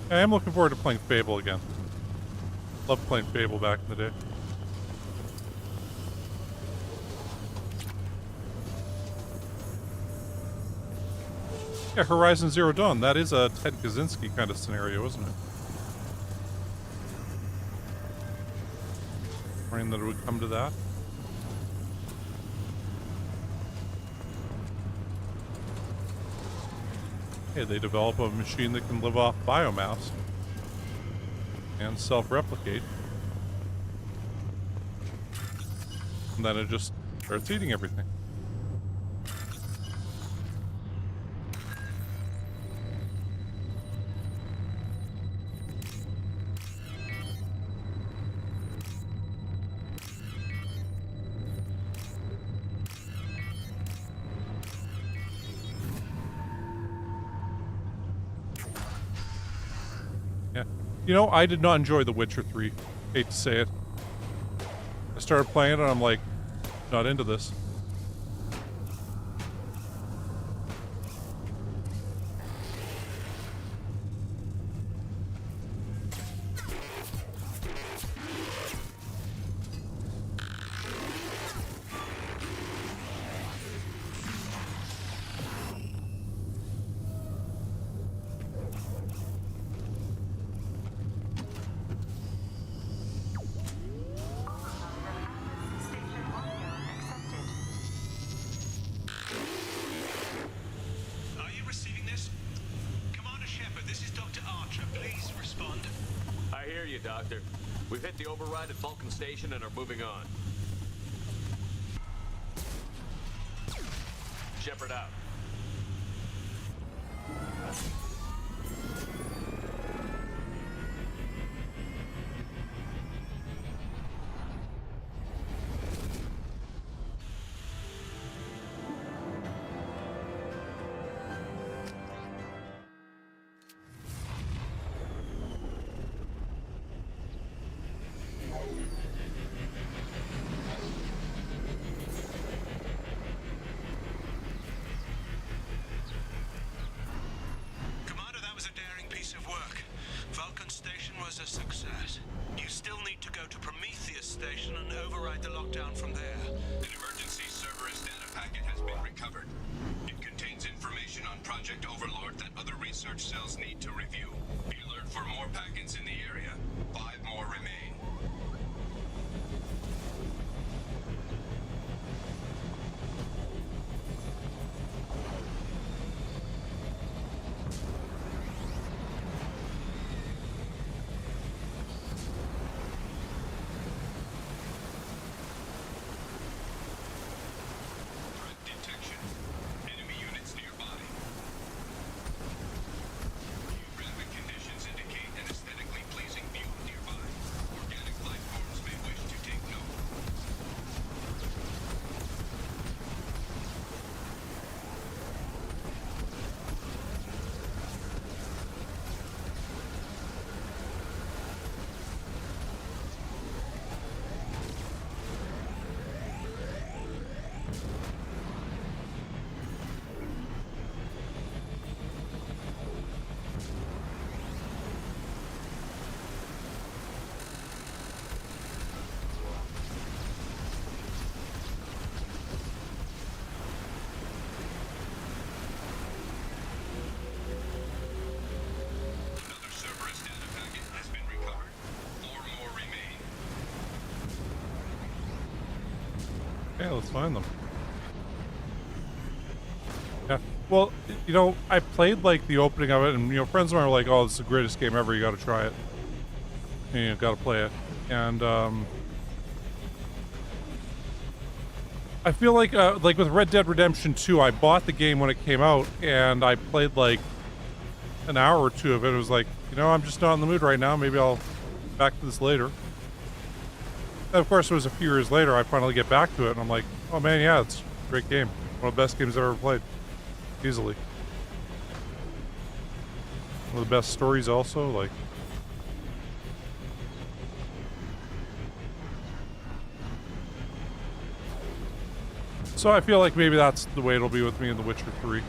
I am looking forward to playing Fable again. Loved playing Fable back in the day. Yeah, Horizon Zero Dawn. That is a Ted Kaczynski kind of scenario, isn't it? Worrying that it would come to that. Hey, they develop a machine that can live off biomass and self-replicate. And then it just starts eating everything. You know, I did not enjoy The Witcher 3. Hate to say it. I started playing it and I'm like, not into this. Doctor. We've hit the override at Vulcan Station and are moving on. Shepard out. A success. You still need to go to Prometheus Station and override the lockdown from there. An emergency Cerberus data packet has been recovered. It contains information on Project Overlord that other research cells need to review. Be alert for more packets in the area. 5 more remain. let's find them. Yeah. Well, you know, I played like the opening of it, and you know, friends of mine were like, "Oh, this is the greatest game ever. You got to try it. And you got to play it." And I feel like with Red Dead Redemption 2, I bought the game when it came out, and I played like an hour or two of it. It was like, you know, I'm just not in the mood right now. Maybe I'll back to this later. And of course, it was a few years later I finally get back to it, and I'm like, oh man, yeah, it's a great game. One of the best games I've ever played. Easily. One of the best stories also, like. So I feel like maybe that's the way it'll be with me in The Witcher 3.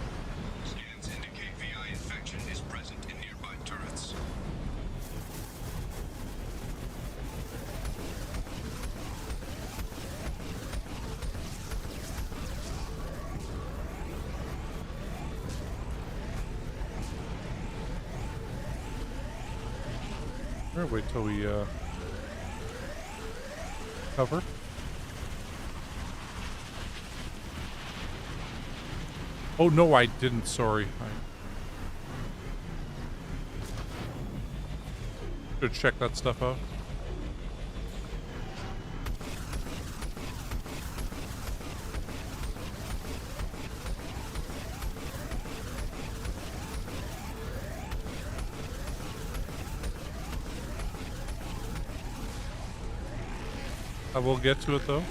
Scans indicate VI infection is present in nearby turrets. All right, wait till we cover. Oh no, I didn't. Sorry. I should check that stuff out. I will get to it though.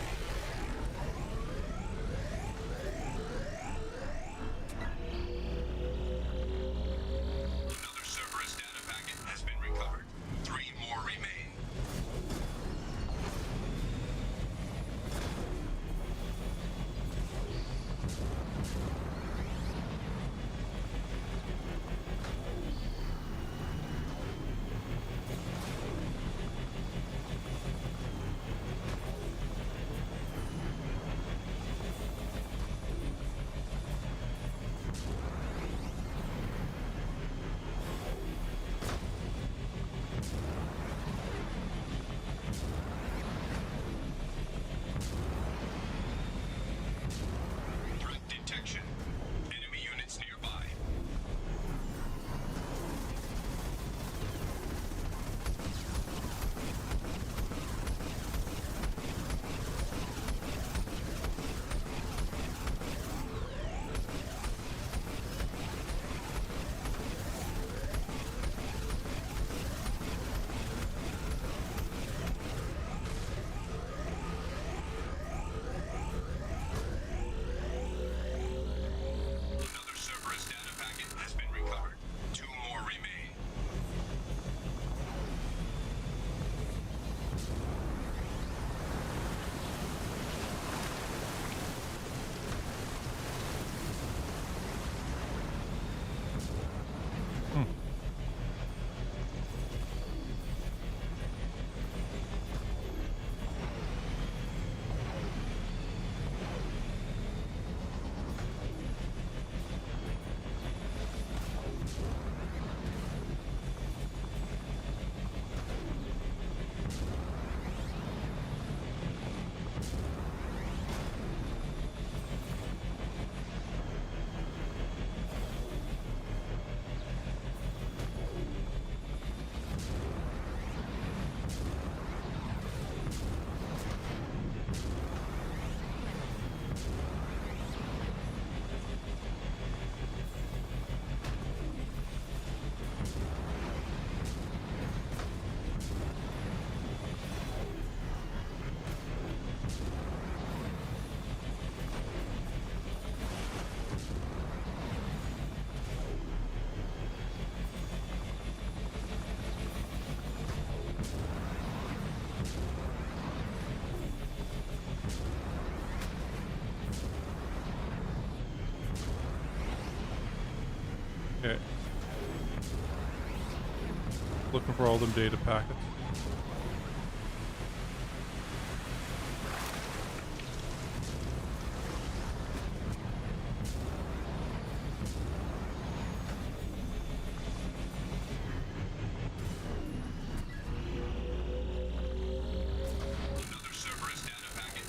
Okay. Looking for all them data packets. Another Cerberus data packet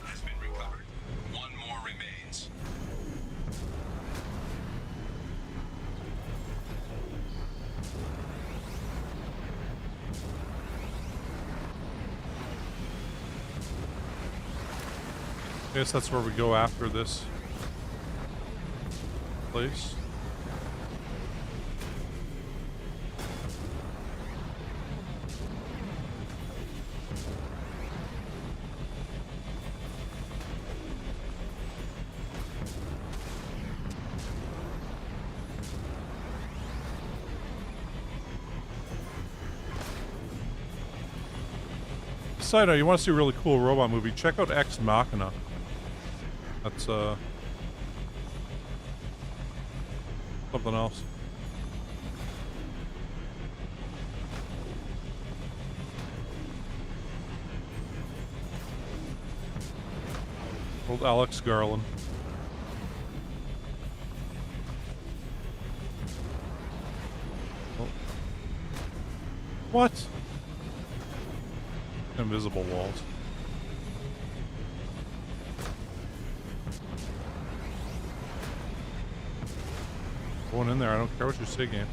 has been recovered. One I guess that's where we go after this place. Side note, you want to see a really cool robot movie, check out Ex Machina. That's something else. Old Alex Garland. Oh. What? Invisible walls. Going in there, I don't care what you say, game.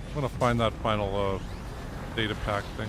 I'm gonna find that final data pack thing.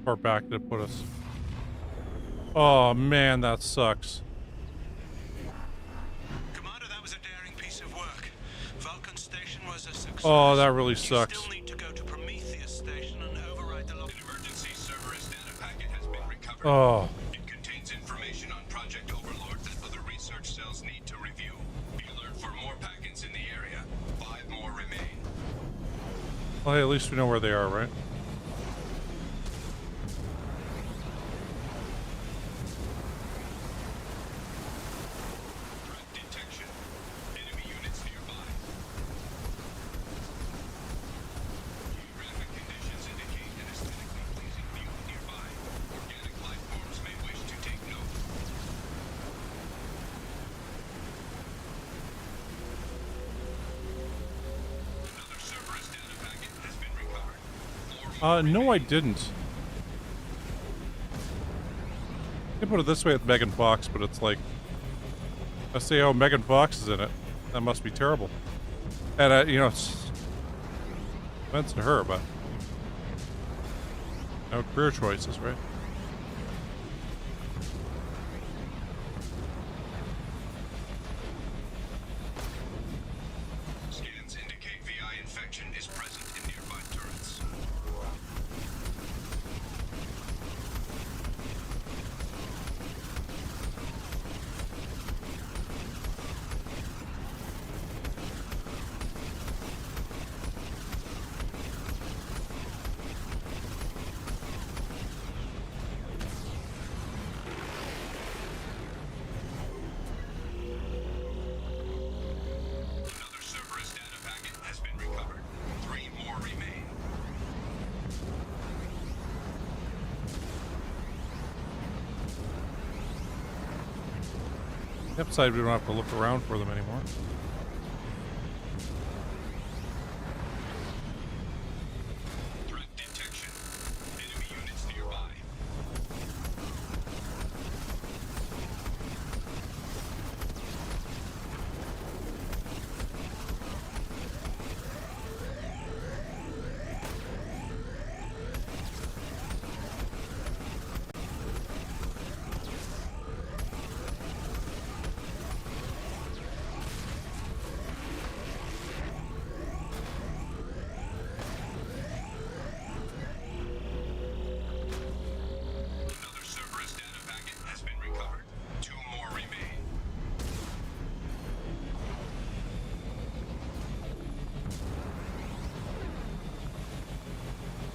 Far back to put us. Oh man, that sucks. Commander, that was a daring piece of work. Vulcan Station was a success. Oh, that really sucks. You still need to go to Prometheus Station and override the log. An emergency Cerberus data packet has been recovered. Oh. It contains information on Project Overlord that other research cells need to review. Be alert for more packets in the area. 5 more remain. Well, hey, at least we know where they are, right? No, I didn't. I can put it this way with Megan Fox, but it's like, I say, oh, Megan Fox is in it. That must be terrible. And, you know, it's offense to her, but no career choices, right? Scans indicate VI infection is present in nearby turrets. Upside, we don't have to look around for them anymore. Threat detection. Enemy units nearby.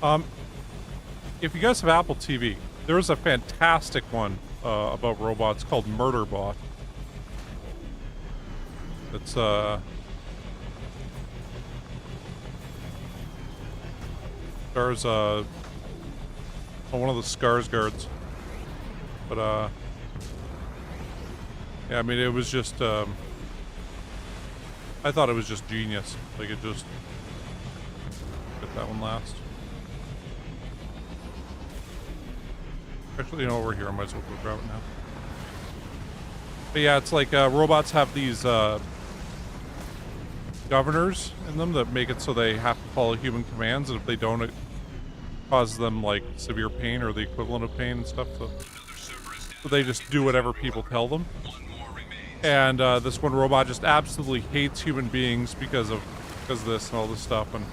If you guys have Apple TV, there's a fantastic one about robots called Murderbot. It's stars one of the Skarsgårds, but yeah, I mean it was just I thought it was just genius. Like it just get that one last. Actually, you know, over here, I might as well go grab it now. But yeah, it's like robots have these governors in them that make it so they have to follow human commands, and if they don't, it causes them like severe pain or the equivalent of pain and stuff. So they just do whatever people tell them. And this one robot just absolutely hates human beings because of this and all this stuff. And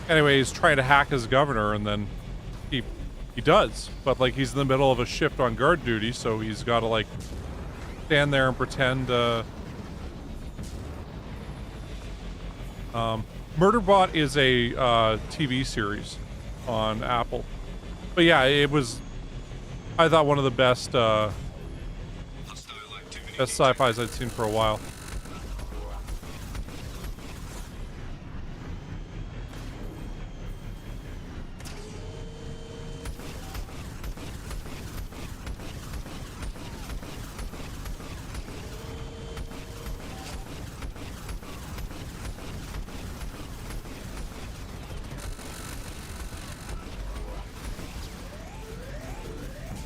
anyway, he's trying to hack his governor, and then he does, but like he's in the middle of a shift on guard duty, so he's got to like stand there and pretend. Murderbot is a TV series on Apple, but yeah, it was, I thought, one of the best sci-fis I'd seen for a while.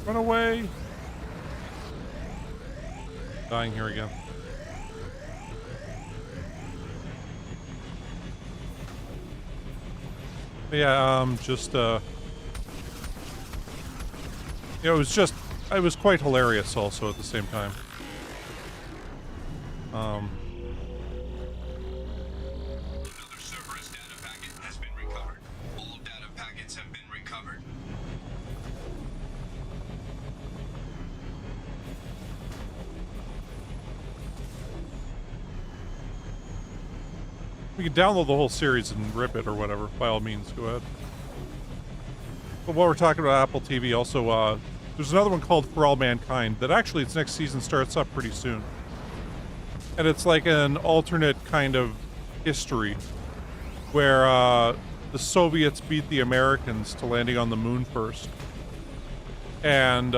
Run away! Dying here again. But yeah, just you know, it was quite hilarious also at the same time. Another Cerberus data packet has been recovered. All data packets have been recovered. We can download the whole series and rip it or whatever. By all means, go ahead. But while we're talking about Apple TV, also, there's another one called For All Mankind that actually its next season starts up pretty soon. And it's like an alternate kind of history where the Soviets beat the Americans to landing on the moon first. And,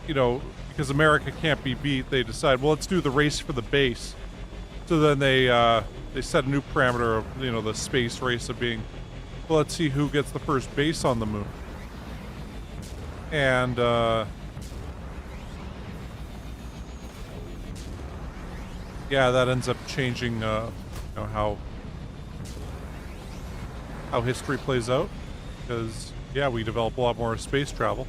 you know, because America can't be beat, they decide, well, let's do the race for the base. So then they set a new parameter of, you know, the space race of being, well, let's see who gets the first base on the moon. And yeah, that ends up changing, you know, how history plays out. Because yeah, we develop a lot more space travel.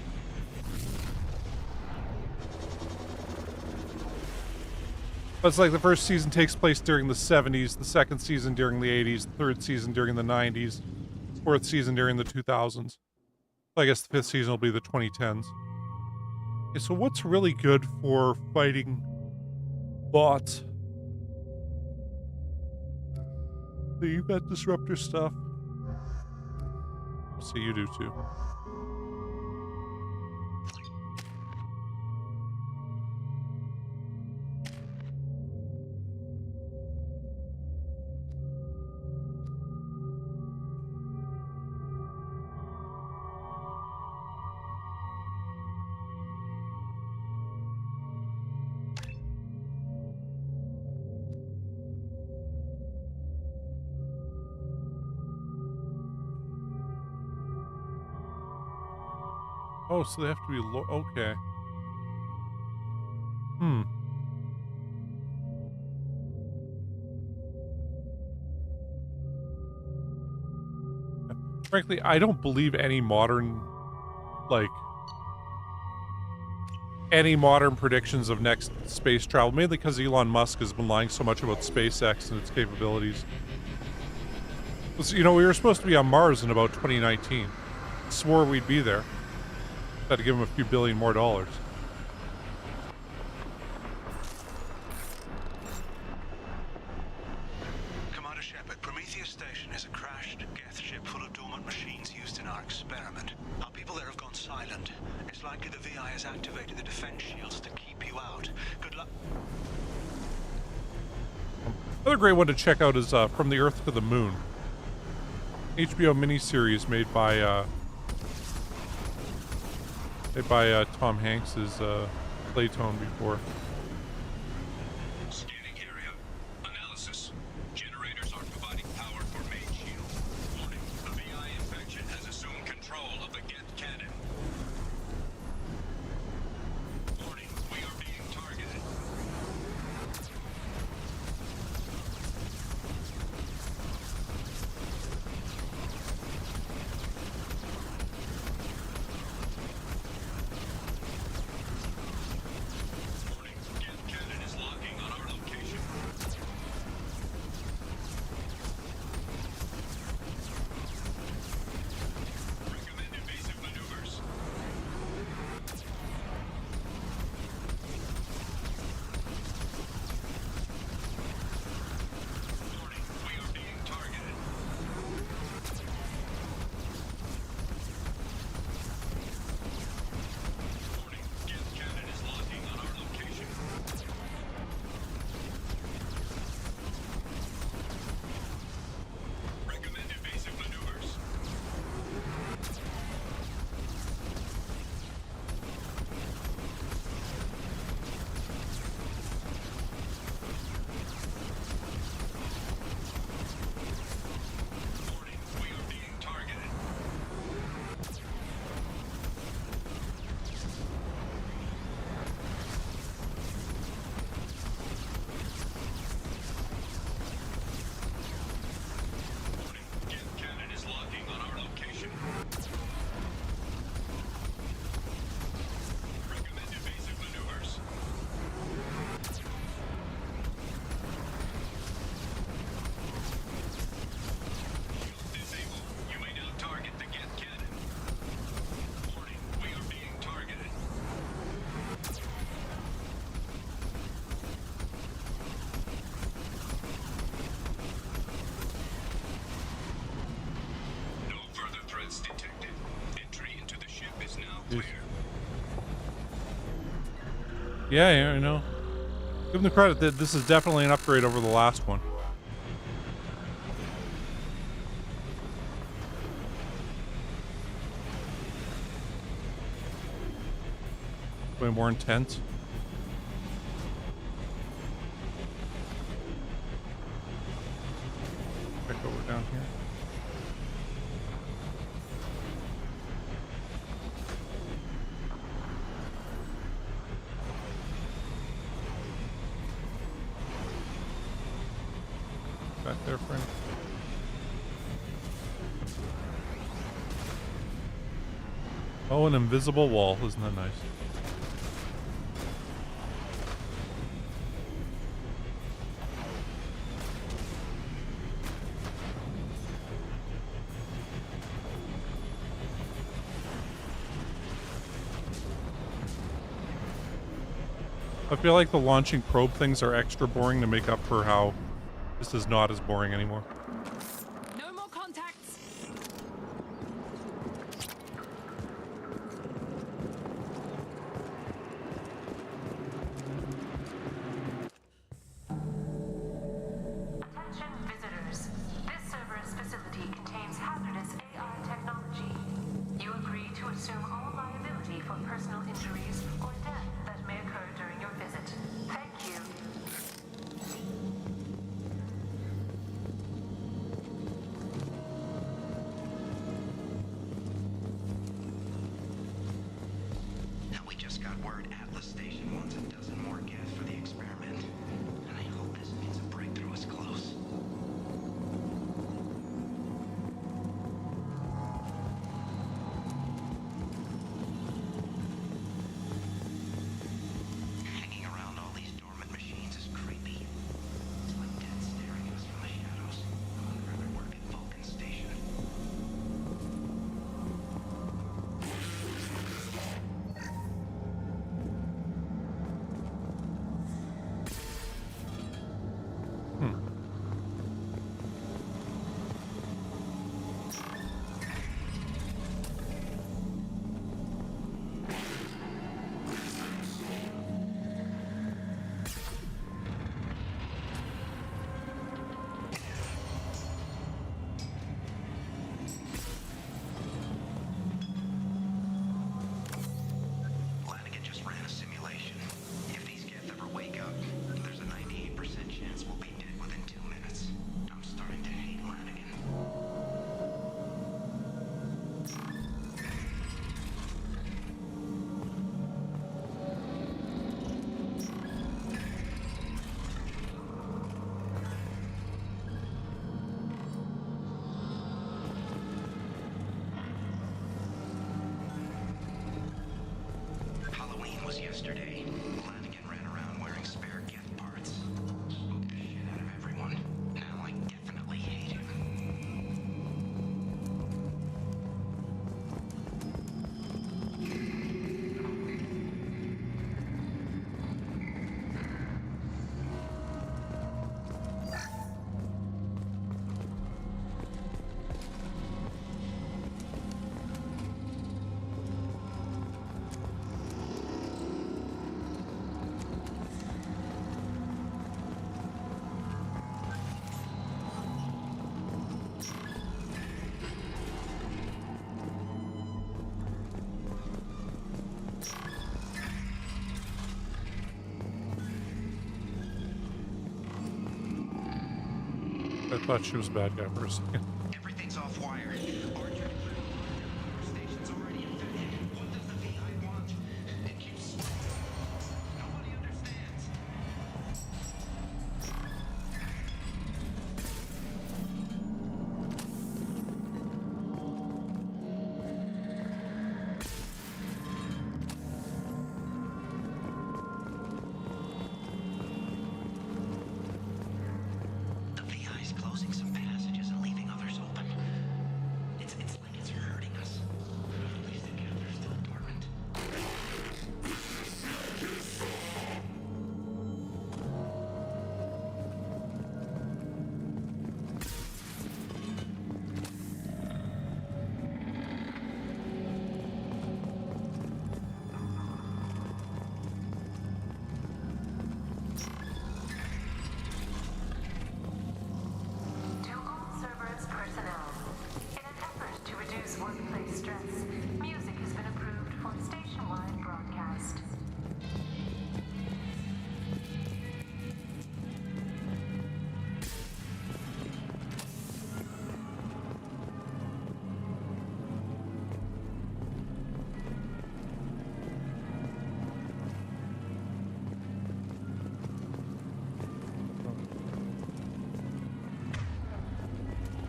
But it's like the first season takes place during the 70s, the second season during the 80s, the third season during the 90s, fourth season during the 2000s. I guess the fifth season will be the 2010s. Okay, so what's really good for fighting bots? The event disruptor stuff. I'll see you do too. Oh, so they have to be low. Okay. Frankly, I don't believe any modern, like, any modern predictions of next space travel, mainly because Elon Musk has been lying so much about SpaceX and its capabilities. You know, we were supposed to be on Mars in about 2019. Swore we'd be there. Had to give him a few billion more dollars. Commander Shepard, Prometheus Station is a crash experiment. Our people there have gone silent. It's likely the VI has activated the defense shields to keep you out. Good luck. Another great one to check out is From the Earth to the Moon. HBO miniseries made by Tom Hanks' Playtone before. Scanning area. Analysis. Generators are providing power for main shield. Warning. The VI infection has assumed control of the Geth cannon. Warning. We are being targeted. Detected. Entry into the ship is now clear. Yeah, you know. Give them the credit that this is definitely an upgrade over the last one. Way more intense. Check over down here. Back there, friend. Oh, an invisible wall. Isn't that nice? I feel like the launching probe things are extra boring to make up for how this is not as boring anymore. No more contacts. Attention visitors. This server's facility contains hazardous AI technology. You agree to assume all liability for personal injuries or death that may occur during your visit. Thank you. Now we just got word Atlas Station wants a dozen more Geth for the experiment. And I hope this means a breakthrough is close. Hanging around all these dormant machines is creepy. It's like dead staring at us from the shadows. I wonder if it worked at Vulcan Station. yesterday. Flanagan ran around wearing spare gift parts. Spooked the shit out of everyone. Now I definitely hate him. I thought she was a bad guy for a second. Everything's off wire. Archer, our station's already infected. What does the VI want? It keeps... Nobody understands. The VI's closing some passages and leaving others open. It's like it's hurting us. At least the Gather's still dormant. To all Cerberus personnel, in an effort to reduce workplace stress, music has been approved for station-wide broadcast.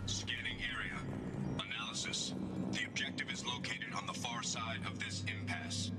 Scanning area. Analysis. The objective is located on the far side of this impasse.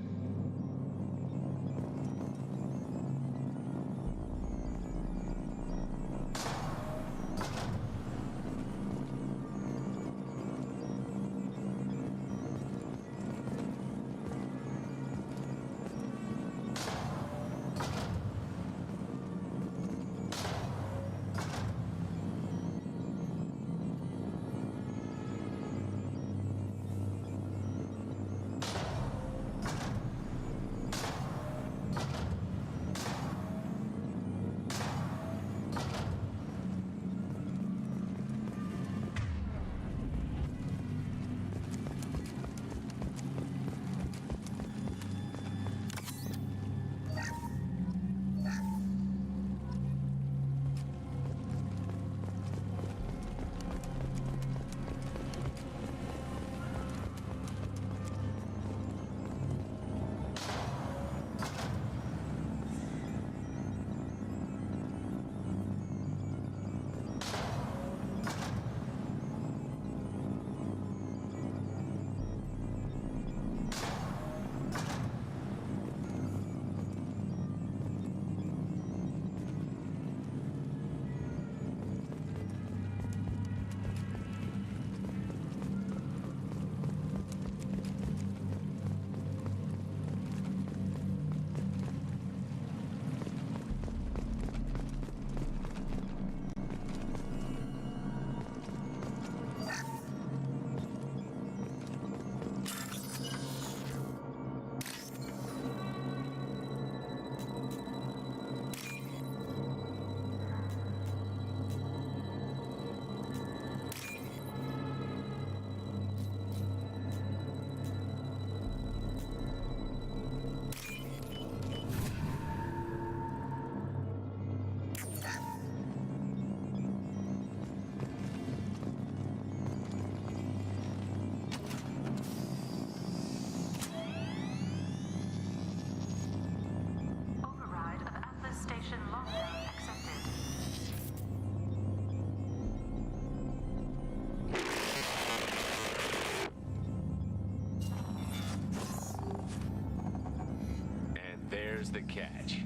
the catch.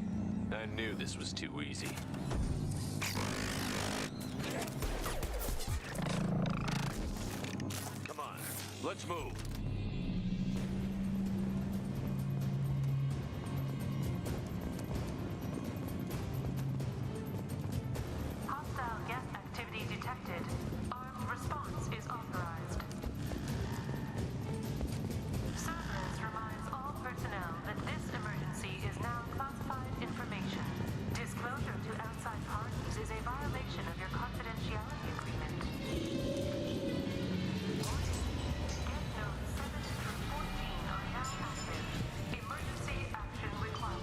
I knew this was too easy. Come on, let's move. Hostile guest activity detected. Armed response is authorized. Cerberus reminds all personnel that this emergency is now classified information. Disclosure to outside parties is a violation of your confidentiality agreement. Get notes 7 through 14 are now active. Emergency action required.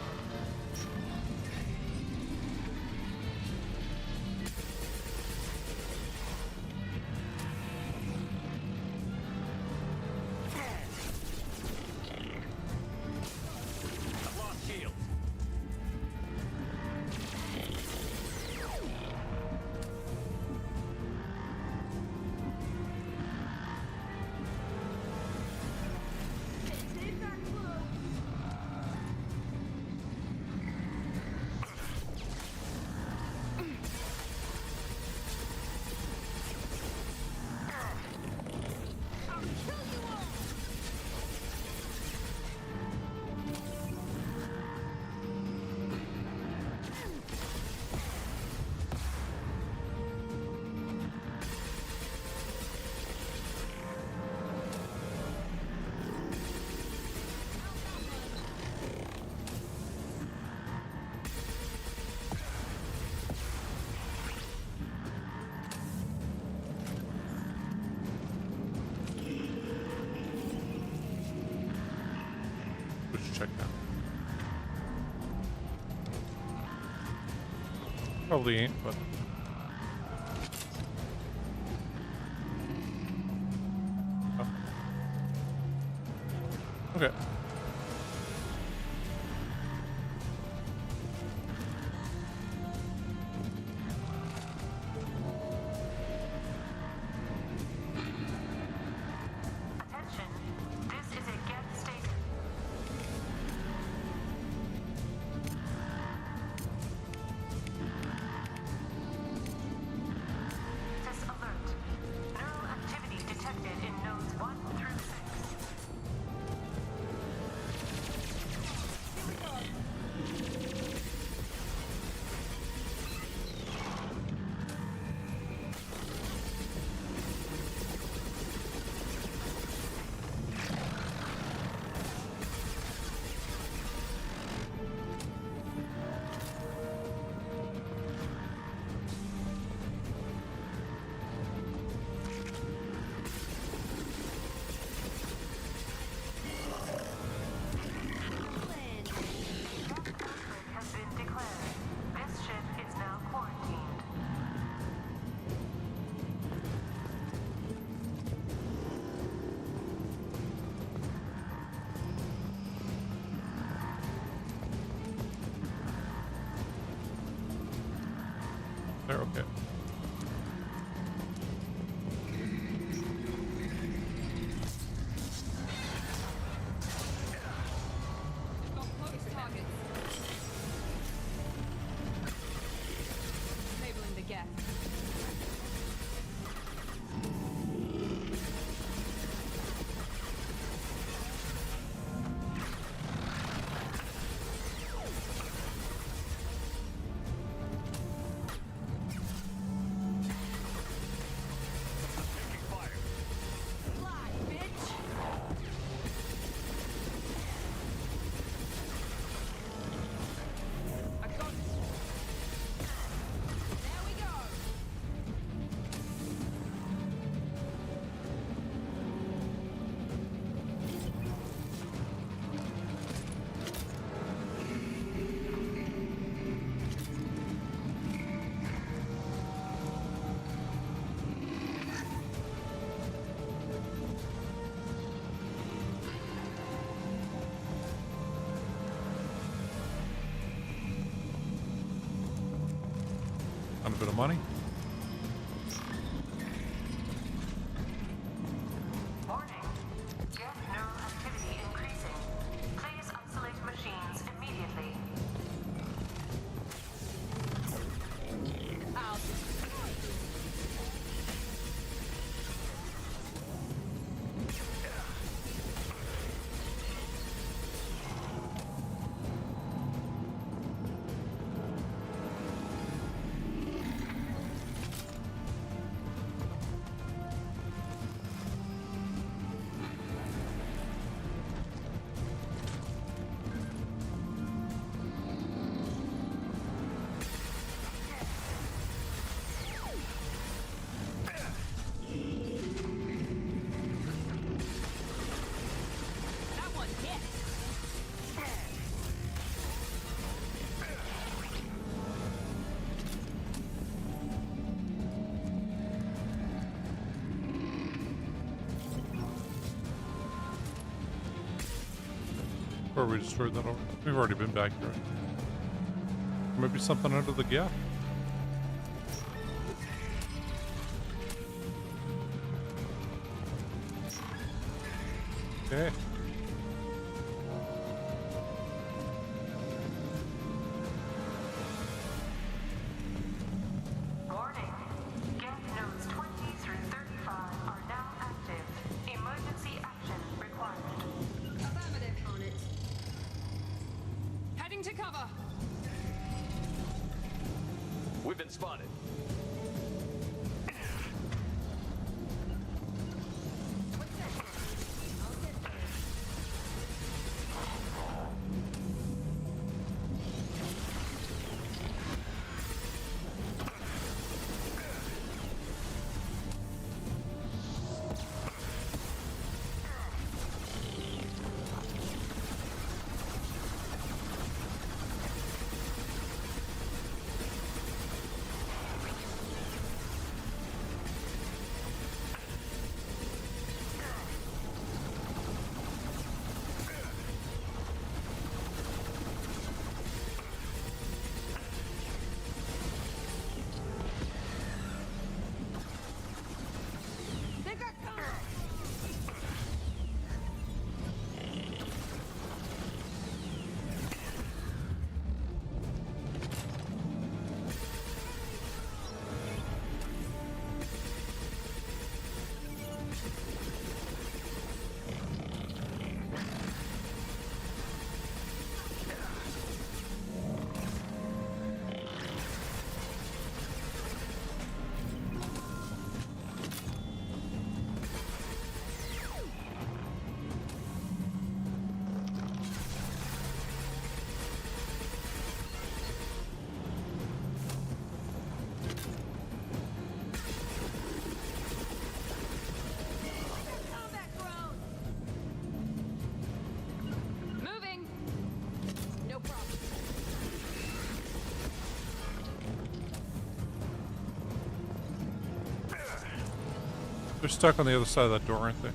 I've lost shield. We should check now. Probably ain't, but oh. Okay. Attention, this is a get station. This alert. Neural activity detected in nodes 1 through 6. Has been declared. This ship is now quarantined. They're okay. Enabling the gas. Fly, bitch! I got it. There we go. On a bit of money. Warning. Get neural activity increasing. Please isolate machines immediately. Or we destroyed that over. We've already been back here. Maybe something under the gap. Okay. Warning. Gap nodes 20 through 35 are now active. Emergency action required. Affirmative on it. Heading to cover. We've been spotted. Moving. No problem. They're stuck on the other side of that door, aren't they?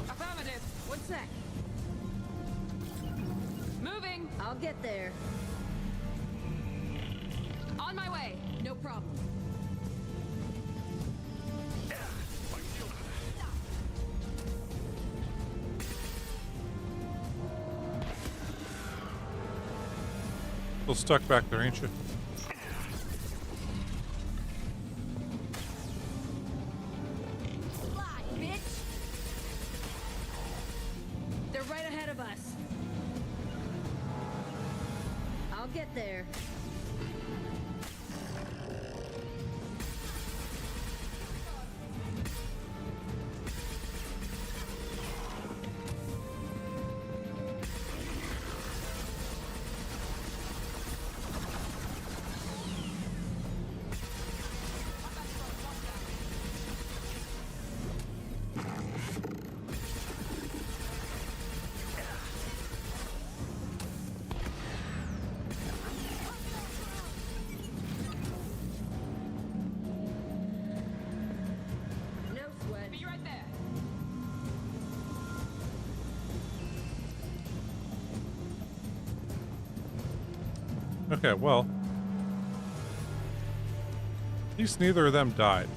Affirmative. One sec. Moving. I'll get there. On my way. No problem. Still stuck back there, ain't you? Fly, bitch! They're right ahead of us. I'll get there. No sweat. Be right there. Okay, well. At least neither of them died.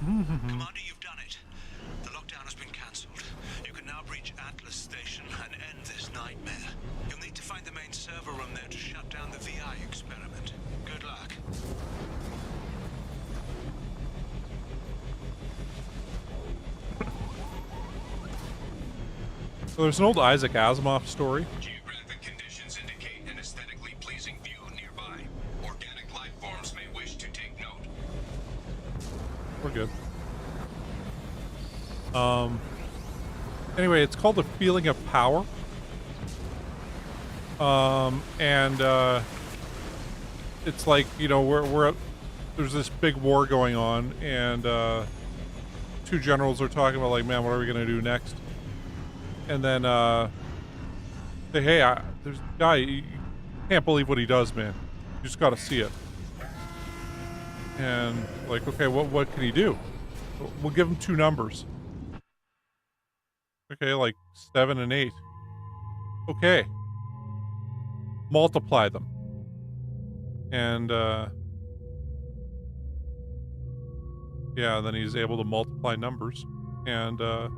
Commander, you've done it. The lockdown has been cancelled. You can now breach Atlas Station and end this nightmare. You'll need to find the main server room there to shut down the VI experiment. Good luck. So there's an old Isaac Asimov story. Geographic conditions indicate an aesthetically pleasing view nearby. Organic life forms may wish to take note. We're good. Anyway, it's called The Feeling of Power. It's like, you know, there's this big war going on, and two generals are talking about, like, man, what are we gonna do next? And then say, hey, there's a guy, you can't believe what he does, man. You just gotta see it. And like, okay, what can he do? We'll give him two numbers. Okay, like 7 and 8. Okay. Multiply them. And yeah, then he's able to multiply numbers. And you're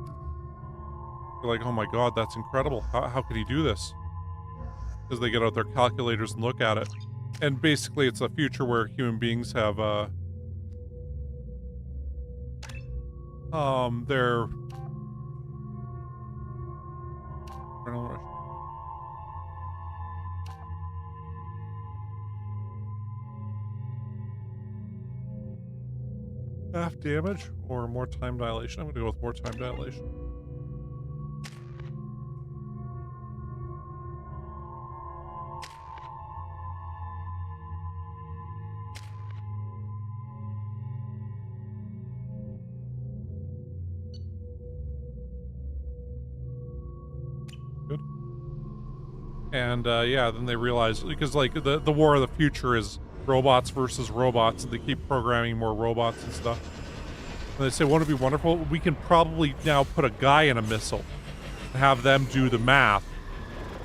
like, oh my god, that's incredible. How could he do this? Because they get out their calculators and look at it. And basically it's a future where human beings have their half damage or more time dilation. I'm gonna go with more time dilation. And yeah, then they realize, because like the war of the future is robots versus robots, and they keep programming more robots and stuff. And they say, won't it be wonderful? We can probably now put a guy in a missile and have them do the math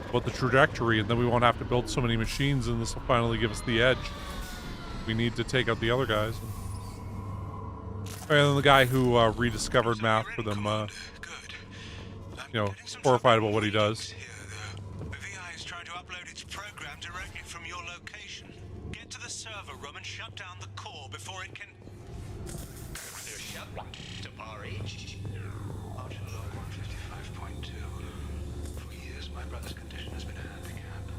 about the trajectory, and then we won't have to build so many machines, and this will finally give us the edge. We need to take out the other guys. And then the guy who rediscovered math for them, you know, is horrified about what he does. Server room and shut down the core before it can. They're shut to RH. Archer log 155.2. For years, my brother's condition has been a handicap.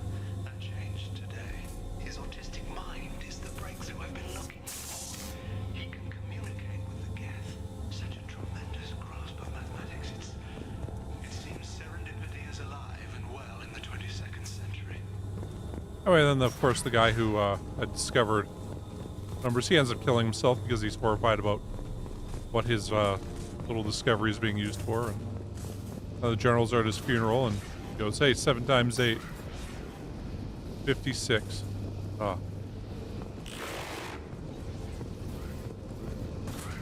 That changed today. His autistic mind is the breakthrough I've been looking for. He can communicate with the Geth. Such a tremendous grasp of mathematics. It seems serendipity is alive and well in the 22nd century. Oh, and then, of course, the guy who had discovered numbers, he ends up killing himself because he's horrified about what his little discovery is being used for. And the generals are at his funeral, and he goes, hey, 7 times 8. 56.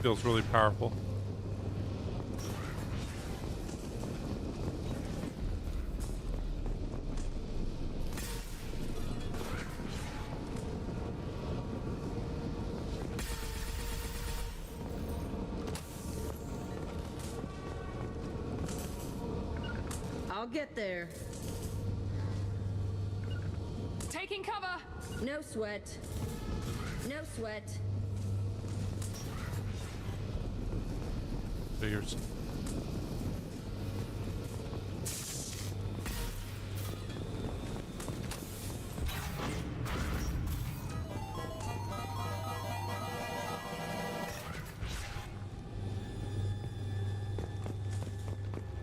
Feels really powerful. I'll get there. Taking cover. No sweat. No sweat. Figures.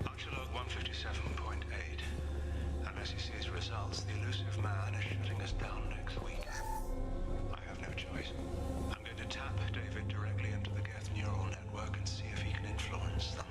Archerlog 157.8. Unless he sees results, the elusive man is shutting us down next week. I have no choice. I'm going to tap David directly into the Geth neural network and see if he can influence them.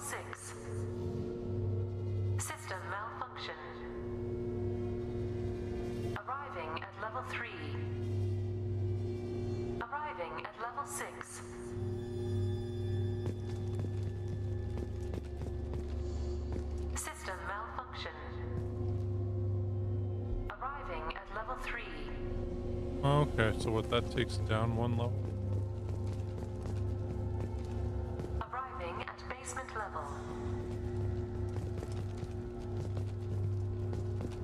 6. System malfunction. Arriving at level 3. Arriving at level 6. System malfunction. Arriving at level 3. Okay, so what, that takes down one level? Arriving at basement level.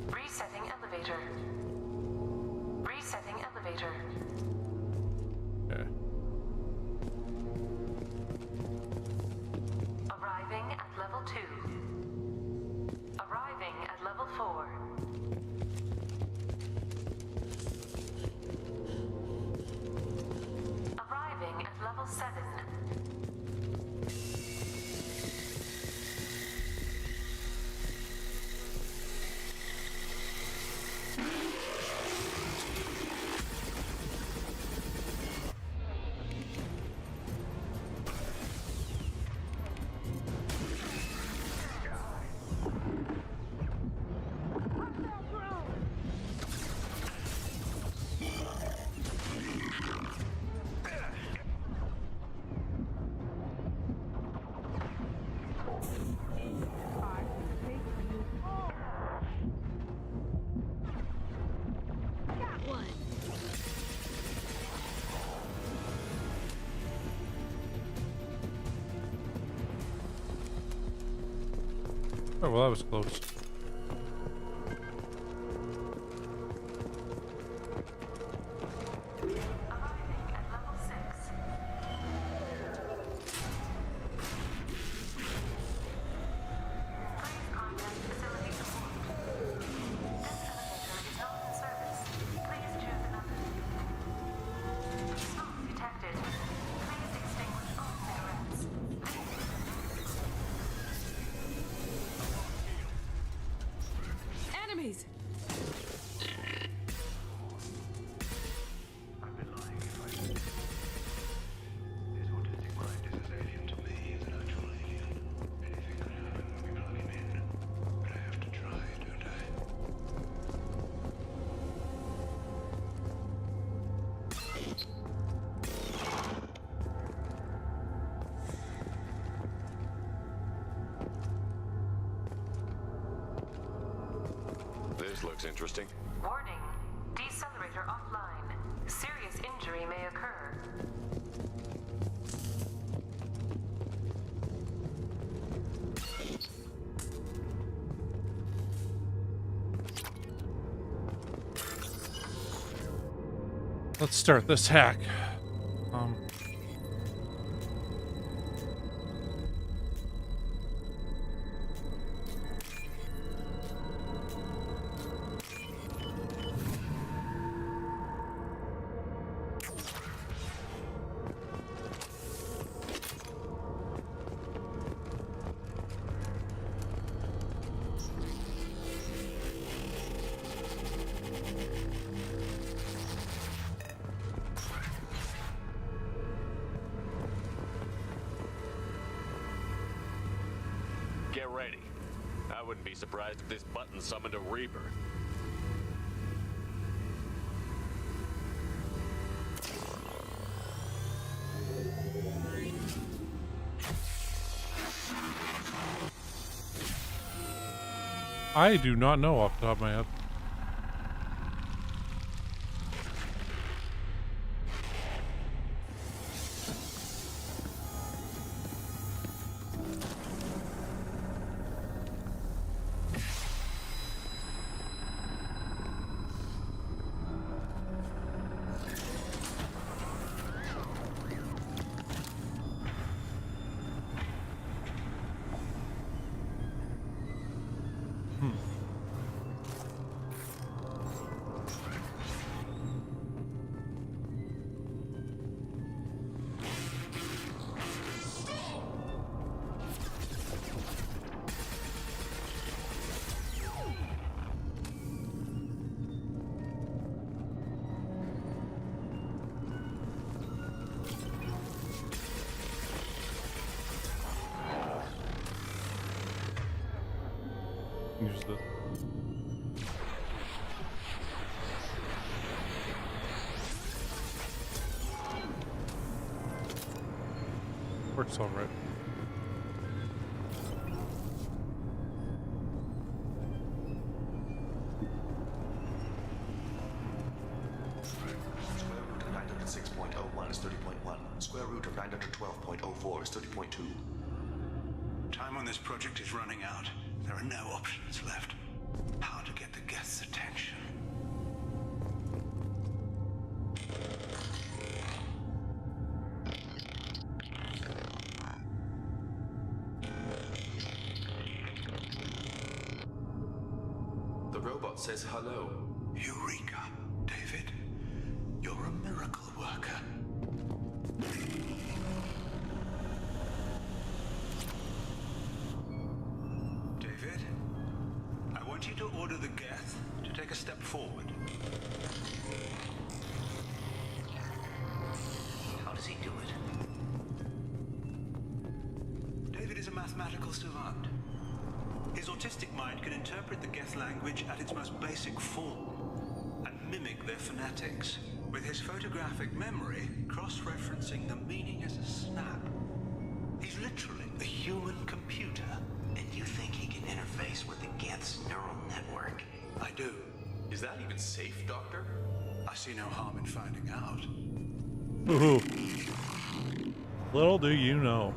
Resetting elevator. Resetting elevator. Okay. Arriving at level 2. Arriving at level 4. Arriving at level 7. Oh, well, that was close. Enemies! This looks interesting. Warning. Decelerator offline. Serious injury may occur. Let's start this hack. Get ready. I wouldn't be surprised if this button summoned a Reaper. I do not know off the top of my head. used it. Works all right. Square root of 906.01 is 30.1. Square root of 912.04 is 30.2. Time on this project is running out. There are no options left. How to get the guest's attention? The robot says hello. Eureka, David. You're a miracle worker. David, I want you to order the Geth to take a step forward. How does he do it? David is a mathematical savant. His autistic mind can interpret the Geth language at its most basic form and mimic their phonetics, with his photographic memory cross-referencing the meaning as a snap. He's literally a human computer. And you think he can interface with the Geth's neural network? I do. Is that even safe, Doctor? I see no harm in finding out. Ooh. Little do you know.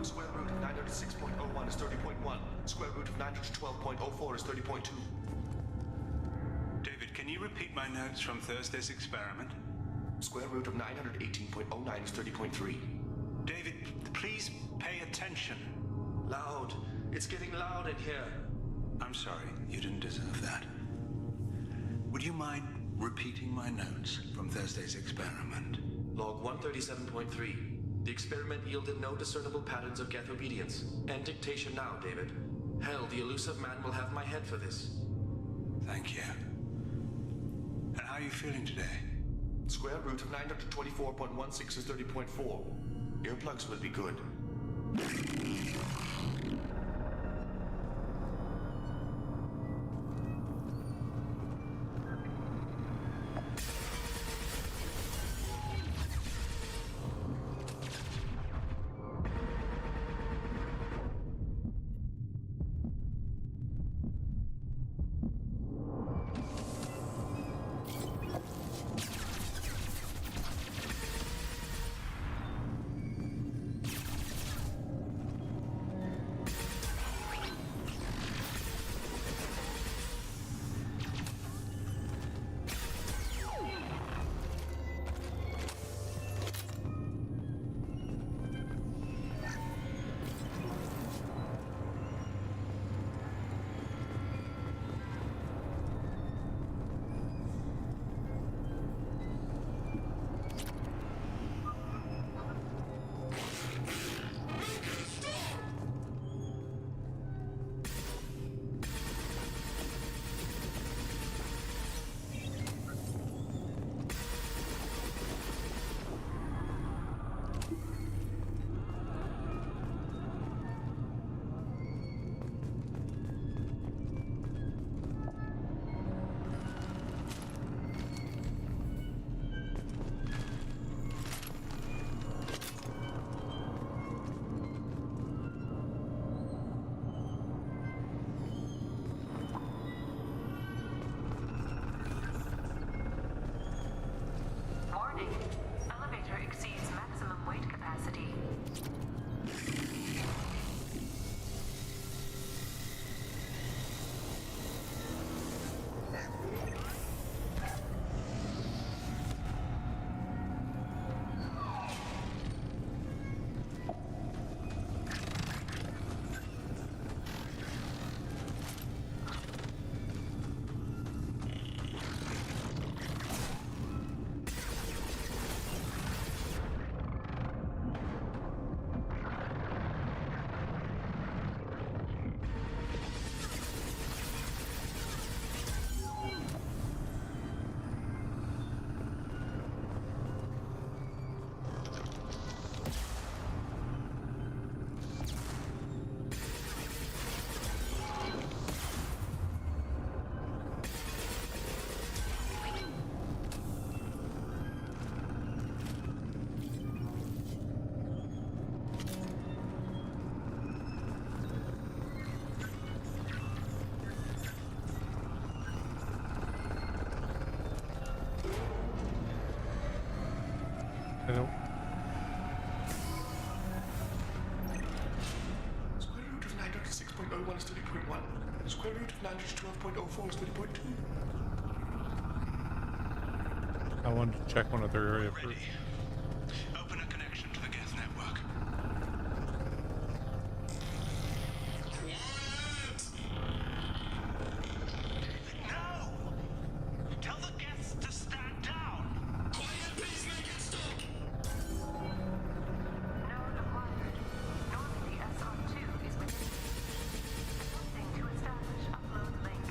Square root of 906.01 is 30.1. Square root of 912.04 is 30.2. David, can you repeat my notes from Thursday's experiment? Square root of 918.09 is 30.3. David, please pay attention. Loud. It's getting loud in here. I'm sorry, you didn't deserve that. Would you mind repeating my notes from Thursday's experiment? Log 137.3. The experiment yielded no discernible patterns of Geth obedience. End dictation now, David. Hell, the elusive man will have my head for this. Thank you. And how are you feeling today? Square root of 924.16 is 30.4. Earplugs would be good. I don't... Square root of 906.01 is 30.1. Square root of 912.04 is 30.2. I wanted to check one other area first. Open a connection to the Geth network. No! Tell the Geths to stand down! Quiet, please make it stop! Node acquired. Normally SR2 is within. Attempting to establish upload link.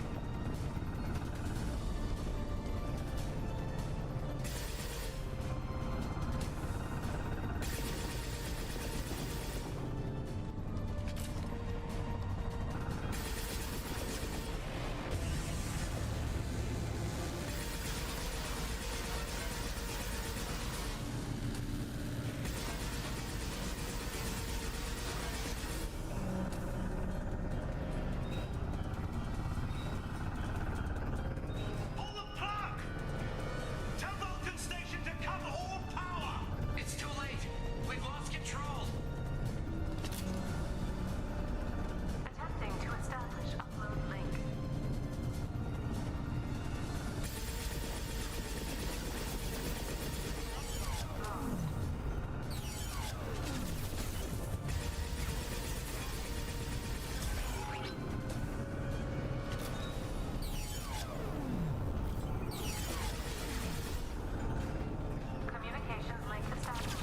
Pull the plug! Tell Vulcan Station to cut all power! It's too late. We've lost control. Attempting to establish upload link. Communications link established.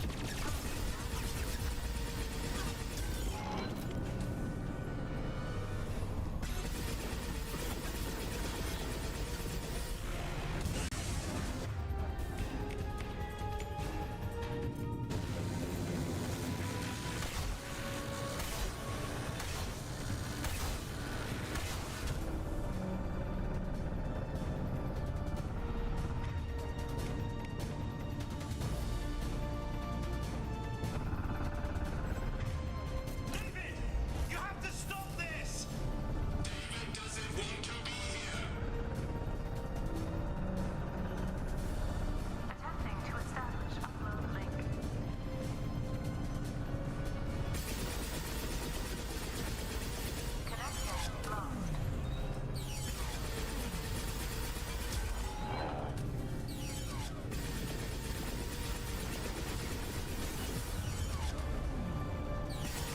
David! You have to stop this! David doesn't want to be here. Attempting to establish upload link. Connection lost.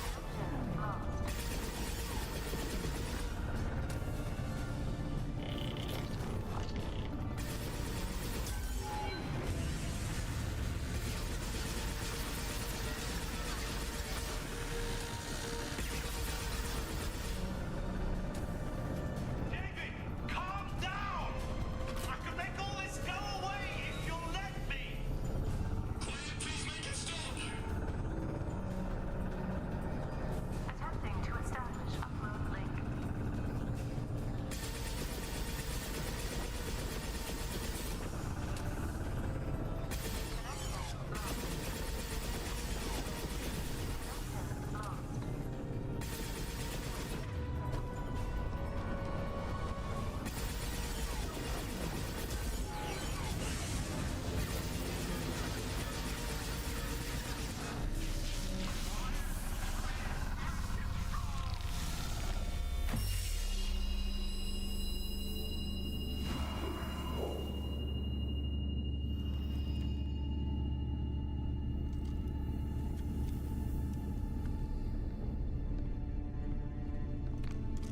Connection lost. David, calm down! I can make all this go away if you'll let me! Quiet, please make it stop! Attempting to establish upload link.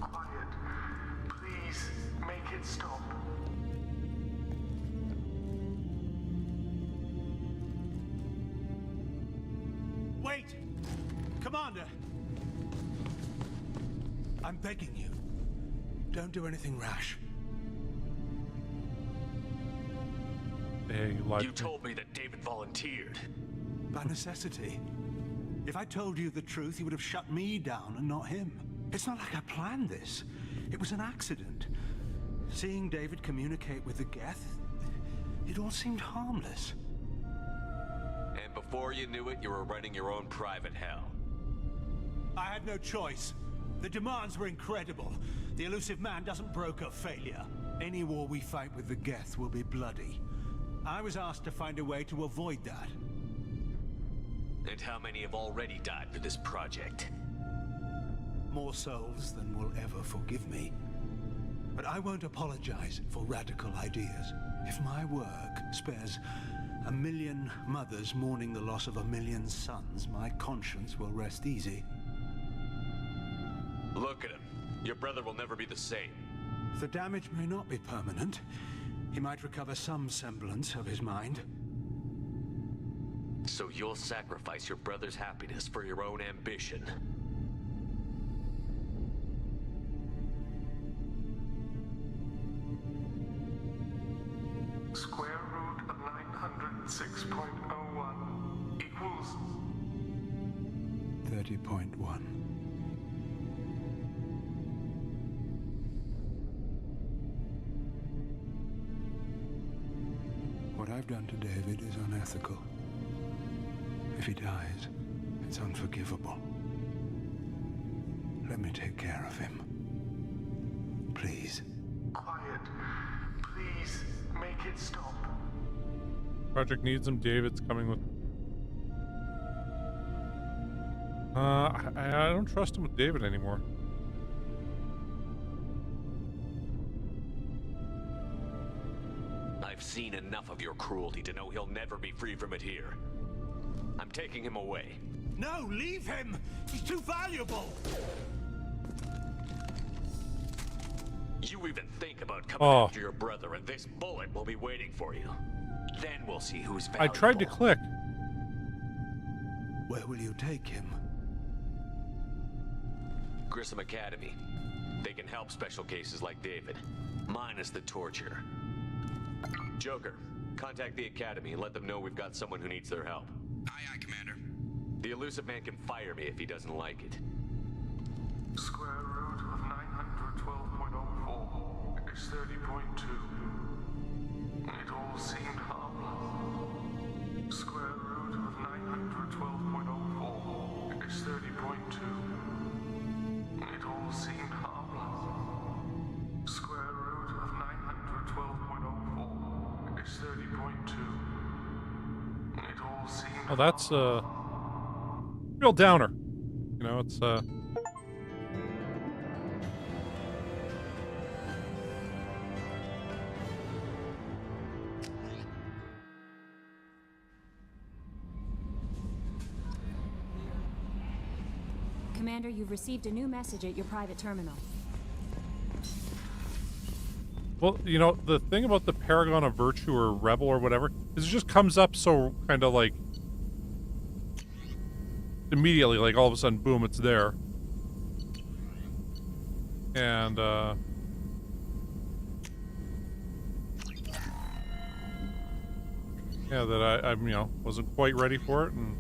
Quiet, please make it stop. Wait! Commander! I'm begging you. Don't do anything rash. Hey, You told me that David volunteered. By necessity. If I told you the truth, you would have shut me down and not him. It's not like I planned this. It was an accident. Seeing David communicate with the Geth, it all seemed harmless. And before you knew it, you were running your own private hell. I had no choice. The demands were incredible. The elusive man doesn't broker failure. Any war we fight with the Geth will be bloody. I was asked to find a way to avoid that. And how many have already died for this project? More souls than will ever forgive me. But I won't apologize for radical ideas. If my work spares 1 million mothers mourning the loss of 1 million sons, my conscience will rest easy. Look at him. Your brother will never be the same. The damage may not be permanent. He might recover some semblance of his mind. So you'll sacrifice your brother's happiness for your own ambition. Square root of 906.01 equals 30.1. What I've done to David is unethical. If he dies, it's unforgivable. Let me take care of him. Please. quiet. Please make it stop. Project needs him. David's coming with. I don't trust him with David anymore. I've seen enough of your cruelty to know he'll never be free from it here. I'm taking him away. No, leave him! He's too valuable! You even think about coming after your brother, and this bullet will be waiting for you. Then we'll see who's valuable. I tried to click. Where will you take him? Grissom Academy. They can help special cases like David, minus the torture. Joker, contact the Academy and let them know we've got someone who needs their help. Aye, aye, Commander. The elusive man can fire me if he doesn't like it. Square root of 912.04 is 30.2. It all seemed harmless. Square root of 912.04 is 30.2. It all seemed harmless. Square root of 912.04 is 30.2. It all seemed Well, that's real downer. You know, it's Commander, you've received a new message at your private terminal. well, you know, the thing about the Paragon of Virtue or Rebel or whatever is it just comes up so kind of like immediately, like all of a sudden, boom, it's there. And yeah, that I you know, wasn't quite ready for it, and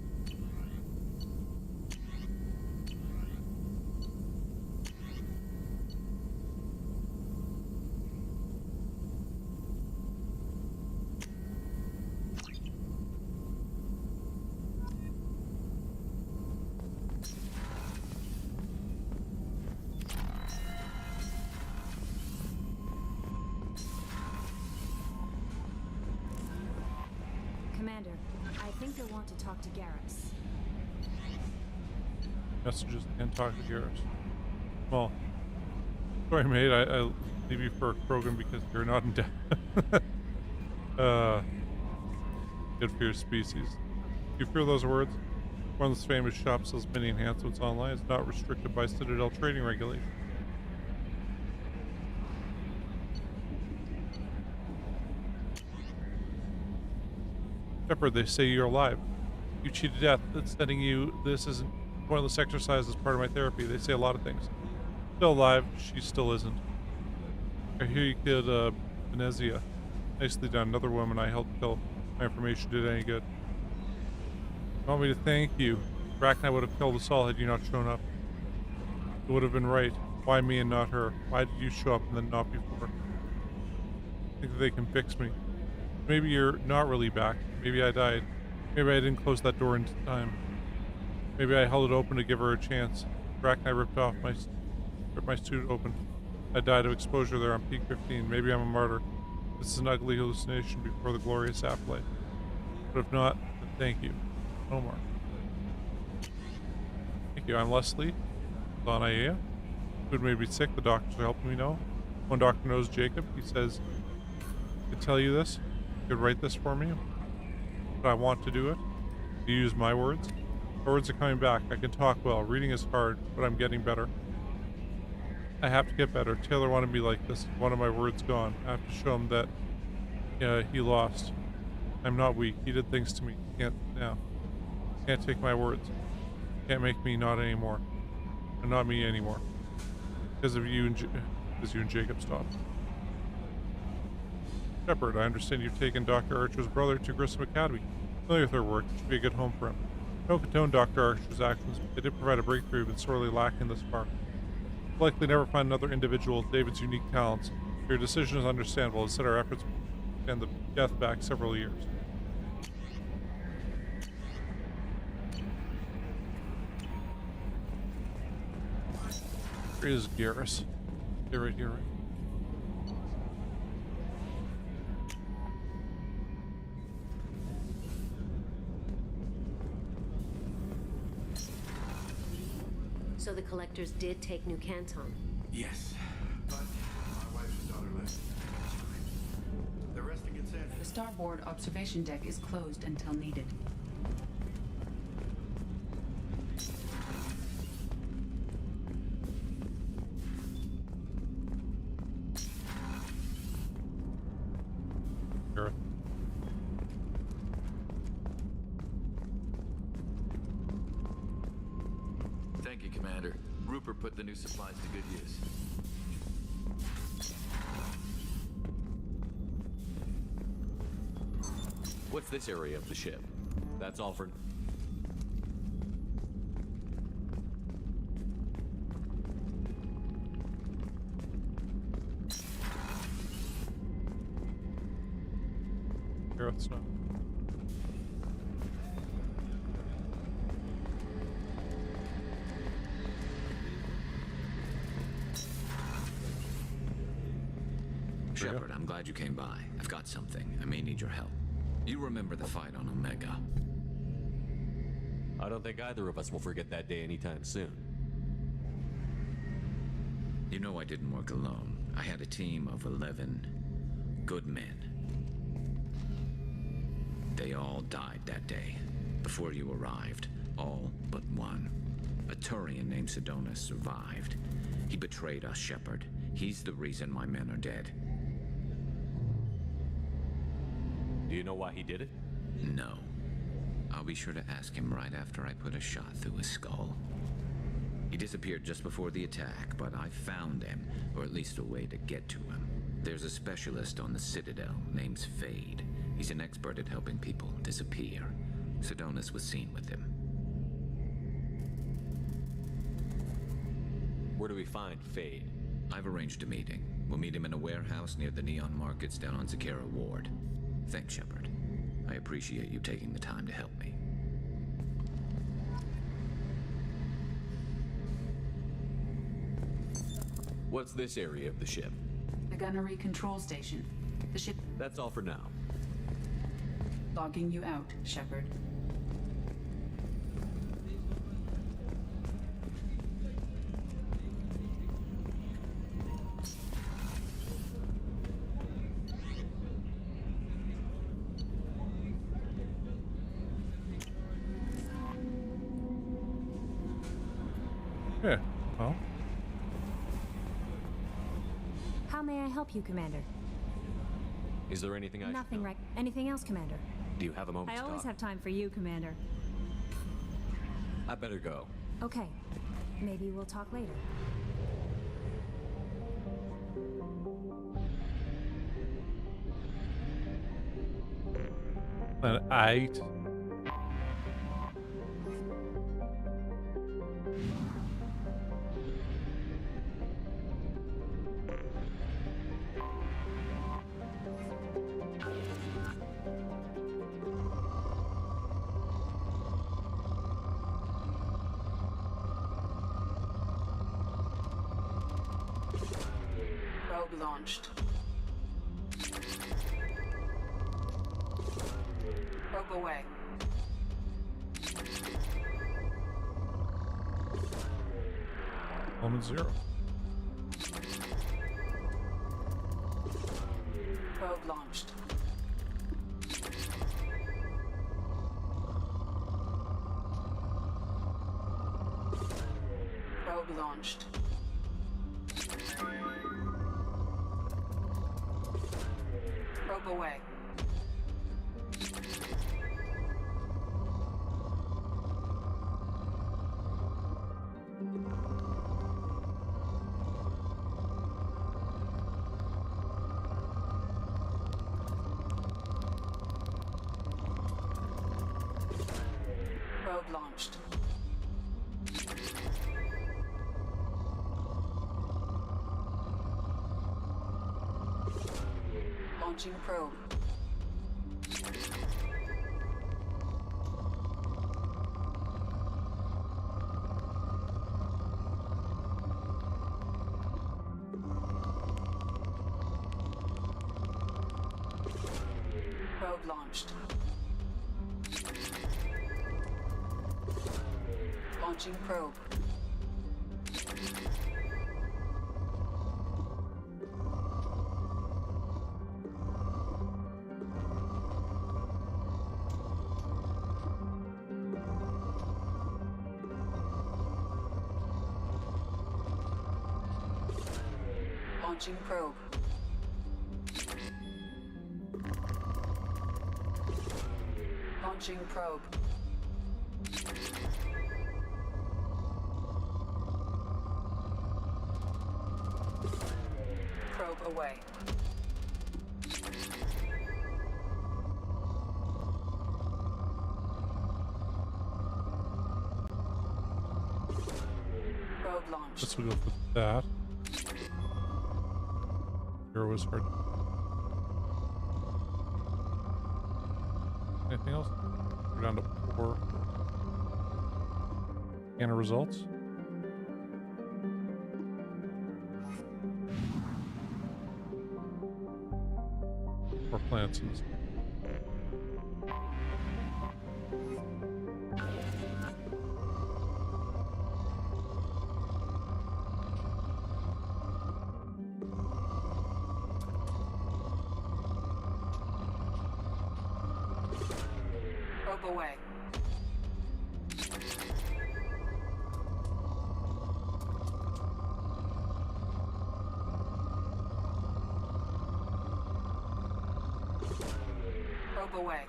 Commander, I think you'll want to talk to Garrus. messages and talk to Garrus. Well, sorry, mate. I leave you for Krogan because you're not in debt. Good for your species. You fear those words? One of those famous shops sells many enhancements online. It's not restricted by Citadel trading regulations. Shepard, they say you're alive. You cheated death. That's sending you. This isn't pointless exercise as part of my therapy. They say a lot of things. Still alive. She still isn't. I hear you killed Venezia. Nicely done. Another woman I helped kill. My information did any good. You want me to thank you? Bracknell would have killed us all had you not shown up. It would have been right. Why me and not her? Why did you show up and then not before? I think that they can fix me. Maybe you're not really back. Maybe I died. Maybe I didn't close that door in time. Maybe I held it open to give her a chance. Bracknell ripped my suit open. I died of exposure there on peak 15. Maybe I'm a martyr. This is an ugly hallucination before the glorious afterlife. But if not, then thank you. Omar. Thank you. I'm Leslie. On IA. Food made me sick. The doctors are helping me now. One doctor knows Jacob. He says, I could tell you this. You could write this for me. But I want to do it. You use my words. My words are coming back. I can talk well. Reading is hard, but I'm getting better. I have to get better. Taylor wanted me like this. One of my words gone. I have to show him that he lost. I'm not weak. He did things to me. Can't take my words. Can't make me not anymore. I'm not me anymore. Because of you and Jacob stopped. Shepard, I understand you've taken Dr. Archer's brother to Grissom Academy. Familiar with her work, it should be a good home for him. No condone Dr. Archer's actions, but they did provide a breakthrough but sorely lacking thus far. We'll likely never find another individual with David's unique talents. Your decision is understandable. Instead, our efforts and the death back several years. Here is Garrus. They're right here, right? So the collectors did take New Canton. Yes, but my wife's daughter left. The resting in San The starboard observation deck is closed until needed. Thank you, Commander. Rupert put the new supplies to good use. What's this area of the ship? That's all for... Gareth's not. Shepard, I'm glad you came by. I've got something. I may need your help. You remember the fight on Omega? I don't think either of us will forget that day anytime soon. You know I didn't work alone. I had a team of 11 good men. They all died that day, before you arrived. All but one. A Turian named Sidonus survived. He betrayed us, Shepard. He's the reason my men are dead. Do you know why he did it? No. I'll be sure to ask him right after I put a shot through his skull. He disappeared just before the attack, but I found him, or at least a way to get to him. There's a specialist on the Citadel named Fade. He's an expert at helping people disappear. Sidonus was seen with him. Where do we find Fade? I've arranged a meeting. We'll meet him in a warehouse near the Neon Markets down on Zakera Ward. Thanks, Shepard. I appreciate you taking the time to help me. What's this area of the ship? The gunnery control station. The ship... That's all for now. Logging you out, Shepard. Yeah, well. How may I help you, Commander? Is there anything I Nothing, right? Anything else, Commander? Do you have a moment I to always talk? have time for you, Commander. I better go. Okay. Maybe we'll talk later. An 8. Probe launched. Probe away. Element 0. Probe launched. Probe launched. Probe away. Probe launched. Launching probe. Probe launched. Launching probe. Launching probe. Launching probe. Probe away. Probe launched. Let's go for that. Here was hard. Anything else? We're down to 4 scanner results. Or plants and stuff. Probe away. Probe away.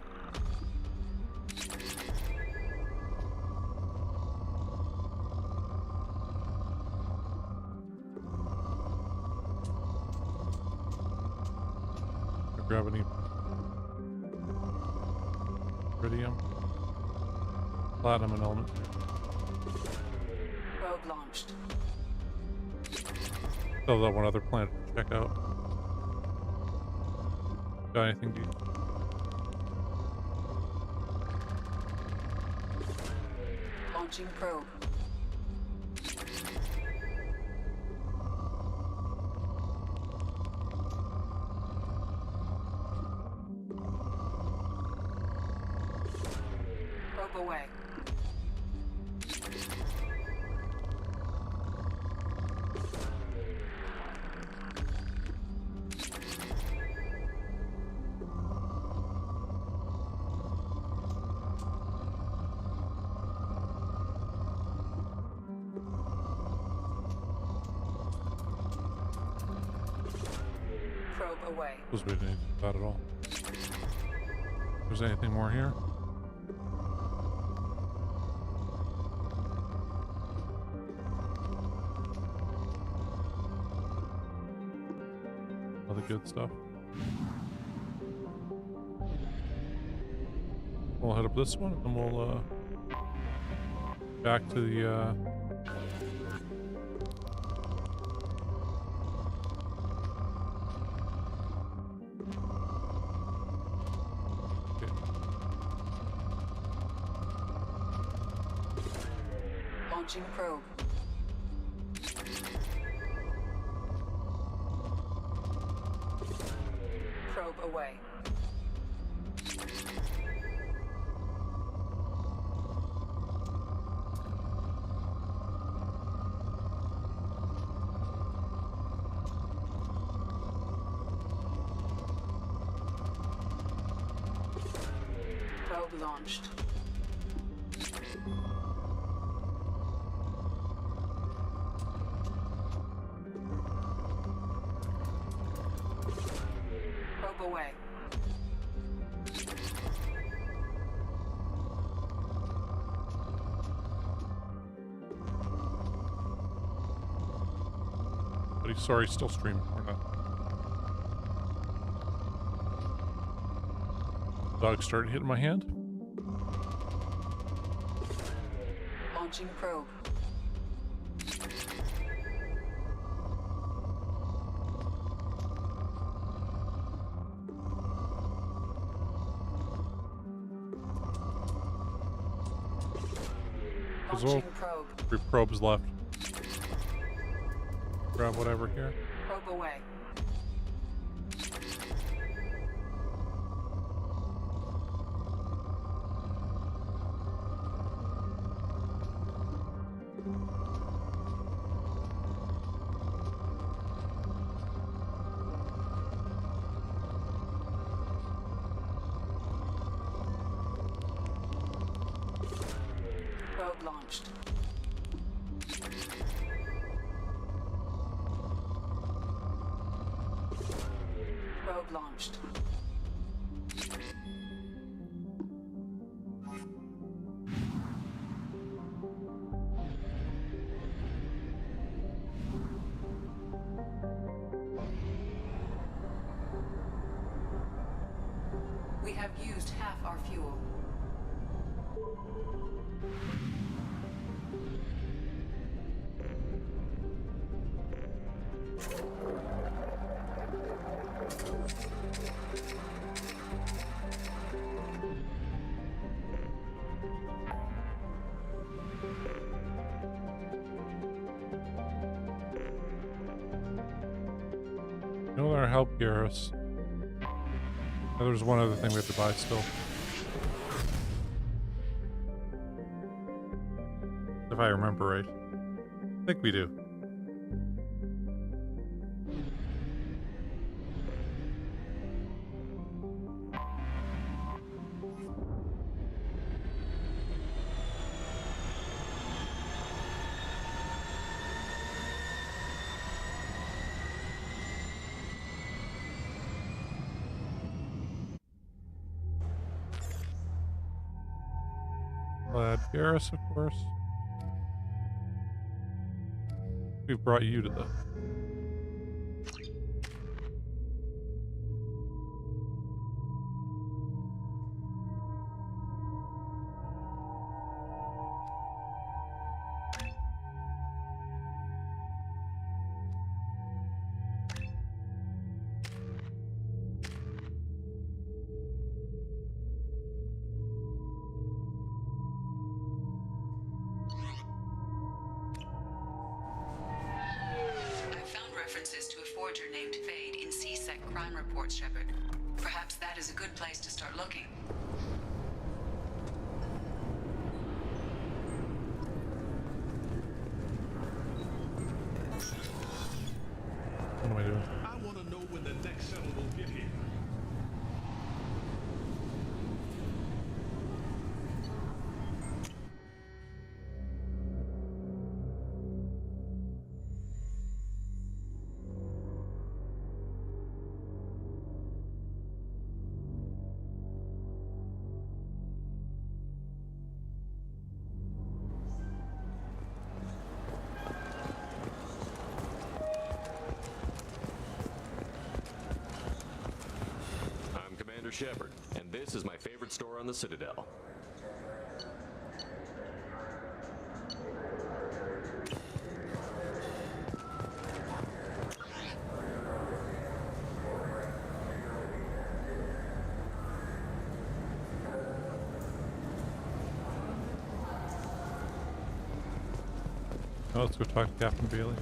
Grab any iridium, platinum, and element. Probe launched. Still that one other planet to check out. Got anything, dude? Launching probe. Probe away. Probe away. Suppose we didn't need that at all. If there's anything more here? All the good stuff. We'll head up this one, and we'll back to the Launching probe. Probe away. Probe launched. Probe away. Buddy, sorry, still streaming. We're not. Dog started hitting my hand. Launching probe. Launching probe. 3 probes left. Grab whatever here. Probe away. Probe launched. Probe launched. We have used half our fuel. No other help, Garrus. Oh, there's one other thing we have to buy still. If I remember right. I think we do. Glad Garrus, of course. We've brought you to the... References to a forger named Fade in C-Sec crime reports, Shepard. Perhaps that is a good place to start looking. What am I doing? I want to know when the next shuttle will get here. Shepard, and this is my favorite store on the Citadel. Now let's go talk to Captain Bailey.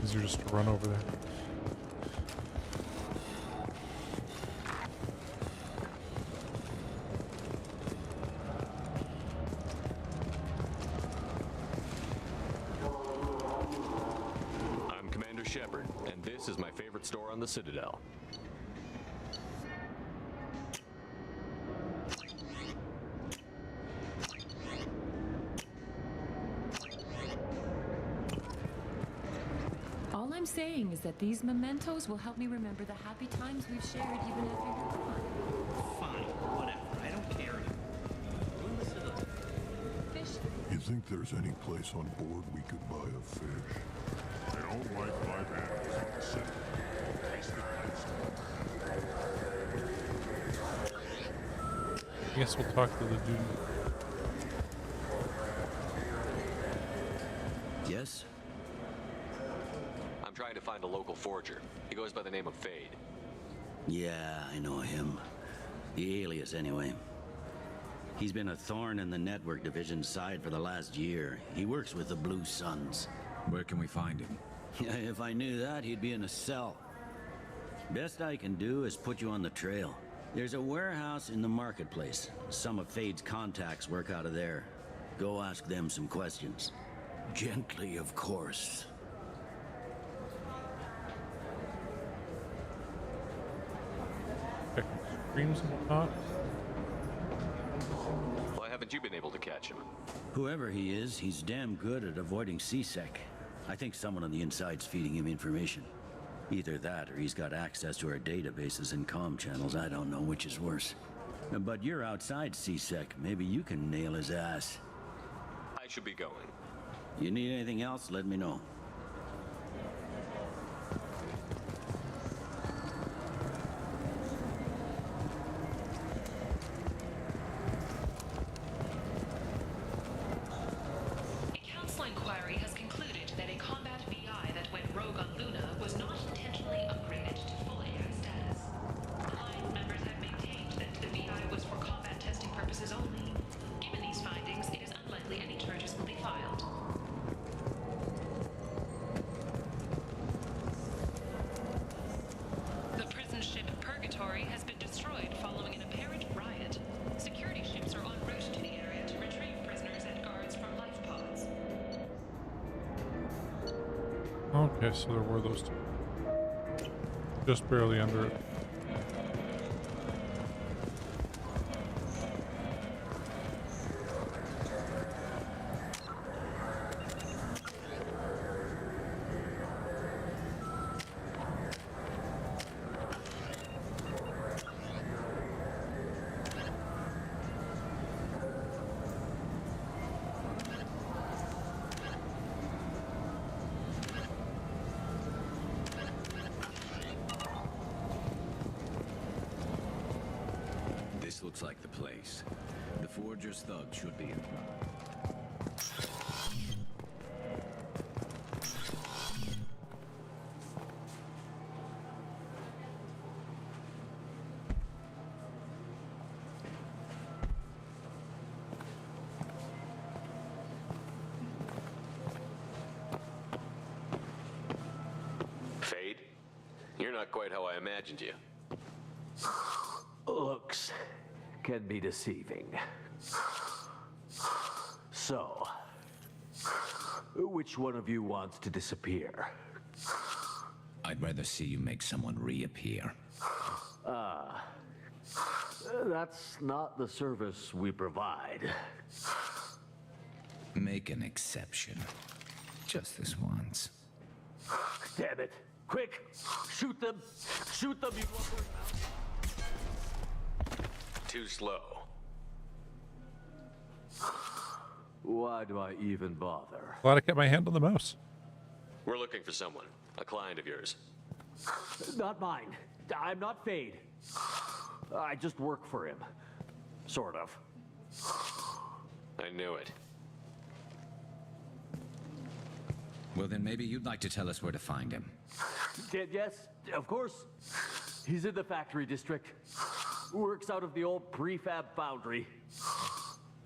Easier just to run over there. Shepard, and this is my favorite store on the Citadel. I'm saying is that these mementos will help me remember the happy times we've shared even after you're gone. Fine, whatever. I don't care anymore. Listen up. Fish. You think there's any place on board we could buy a fish? I don't like my hands on the set. Taste the taste. I guess we'll talk to the dude. Yes? I'm trying to find a local forger. He goes by the name of Fade. Yeah, I know him. The alias, anyway. He's been a thorn in the network division's side for the last year. He works with the Blue Suns. Where can we find him? If I knew that, he'd be in a cell. Best I can do is put you on the trail. There's a warehouse in the marketplace. Some of Fade's contacts work out of there. Go ask them some questions. Gently, of course. Screams in the top. Why haven't you been able to catch him? Whoever he is, he's damn good at avoiding CSEC. I think someone on the inside's feeding him information. Either that, or he's got access to our databases and comm channels. I don't know which is worse. But you're outside CSEC. Maybe you can nail his ass. I should be going. You need anything else, let me know. A council inquiry has concluded that a combat VI that went rogue on Luna was not intentionally upgraded to full AI status. Alliance members have maintained that the VI was for combat testing purposes only. Given these findings, it is unlikely any charges will be filed. The prison ship Purgatory has been destroyed following an apparent riot. Security ships are en route to the area to retrieve prisoners and guards from life pods. Okay, so there were those two. Just barely under it. This looks like the place. The Forger's thug should be in. Fade? You're not quite how I imagined you. Looks can be deceiving. So, which one of you wants to disappear? I'd rather see you make someone reappear. That's not the service we provide. Make an exception. Just this once. Damn it. Quick! Shoot them! Shoot them, you lumbering mouse! Too slow. Why do I even bother? Glad I kept my hand on the mouse. We're looking for someone. A client of yours. Not mine. I'm not Fade. I just work for him. Sort of. I knew it. Well, then maybe you'd like to tell us where to find him. Yes, of course. He's in the factory district. Works out of the old prefab foundry.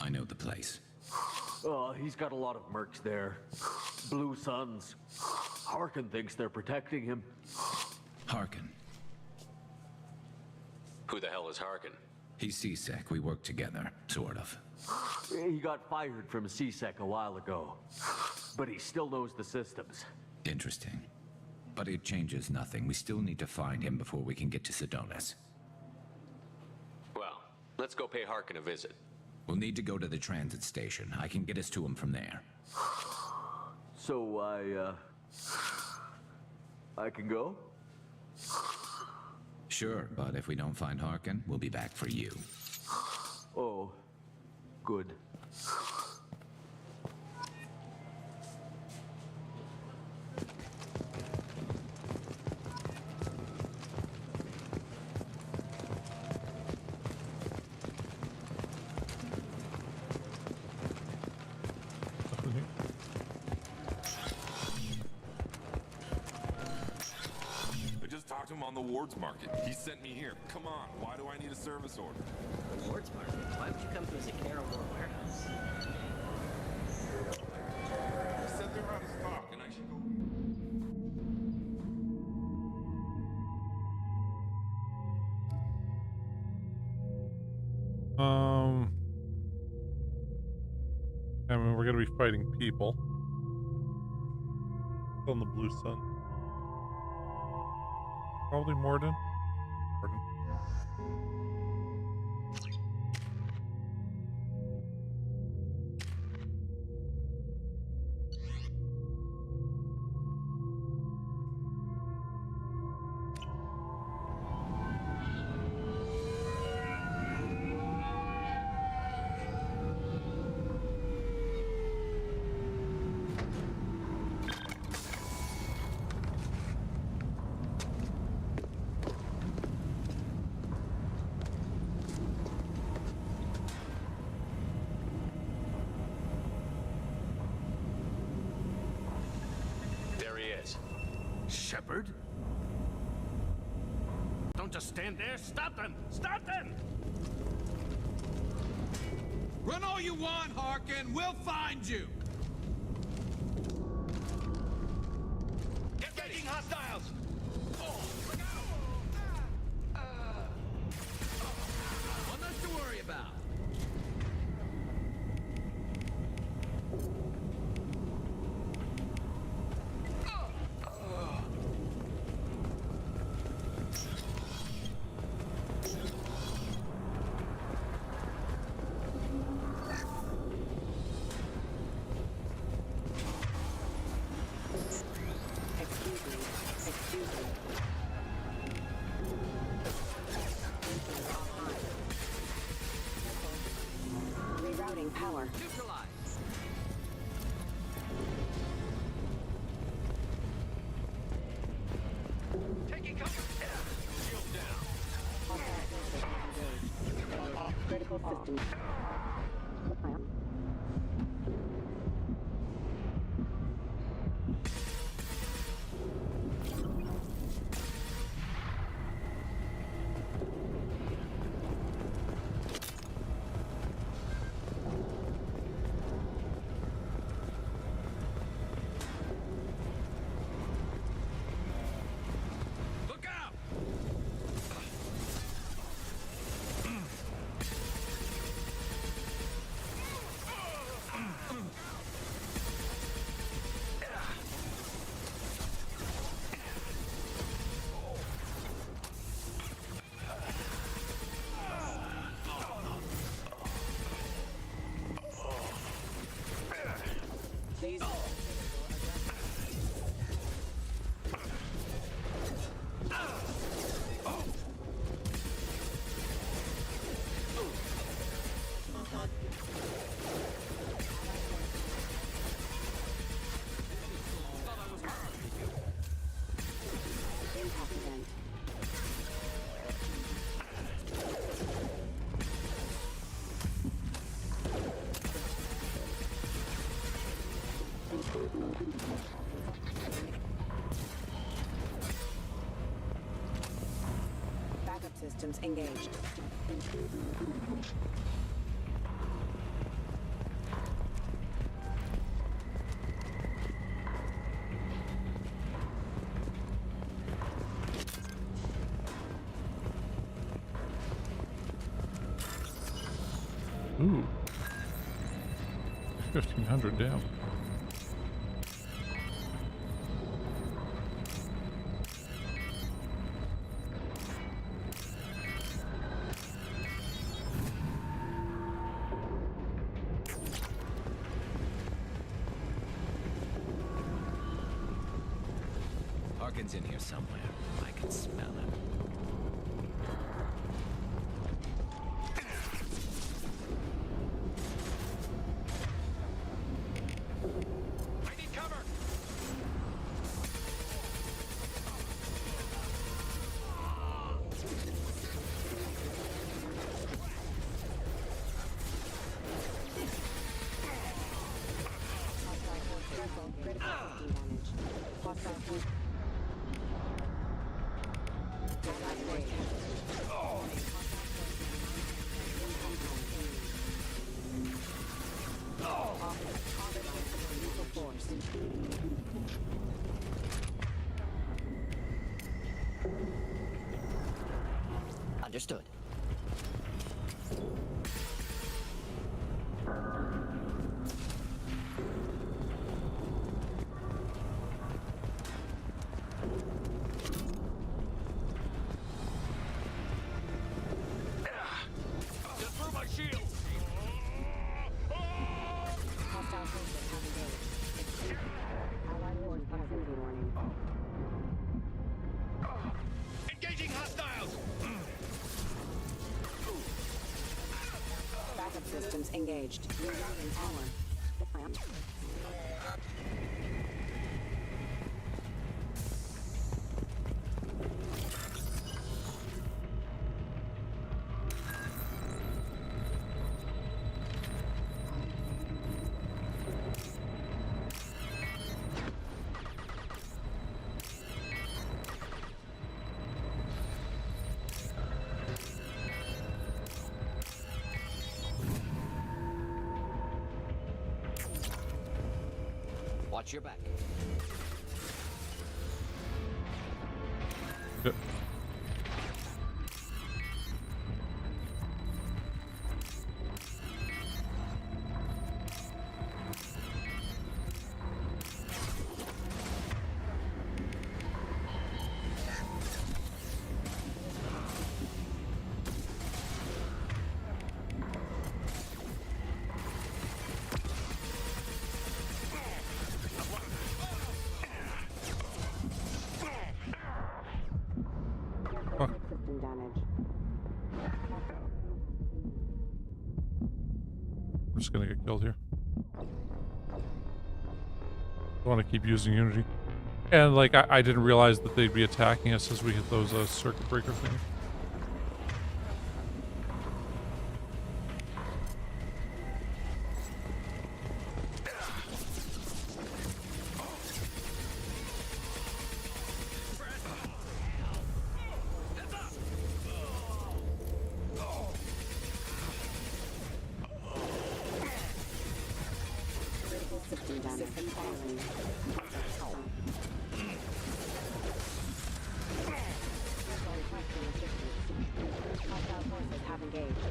I know the place. He's got a lot of mercs there. Blue Suns. Harkin thinks they're protecting him. Harkin. Who the hell is Harkin? He's CSEC. We work together, sort of. He got fired from CSEC a while ago. But he still knows the systems. Interesting. But it changes nothing. We still need to find him before we can get to Sedonis. Well, let's go pay Harkin a visit. We'll need to go to the transit station. I can get us to him from there. So I can go? Sure, but if we don't find Harkin, we'll be back for you. Oh, good. I just talked to him on the Wards Market. He sent me here. Come on, why do I need a service order? The Wards Market? Why would you come to a Zakaro warehouse? They said they're out of stock and I should go. I mean, we're gonna be fighting people on the Blue Sun. Probably Morden. Morden. There he is. Shepard? Don't just stand there. Stop them! Stop them! Run all you want, Harkin. We'll find you. Engaging hostiles! One less to worry about. Rerouting power. Neutralize. Taking cover! Shield down! Critical systems. Look out! Please. Impact event. Backup systems engaged. Ooh. 1,500 down. Morgan's in here somewhere. I can smell him. I need cover! Understood. Just through my shield! Engaging hostiles! Backup systems engaged. Regaining power. Watch your back. Good. System damage. I'm just gonna get killed here. I want to keep using Unity. And, like, I didn't realize that they'd be attacking us as we hit those circuit breaker things. System damage. Hostile forces have engaged.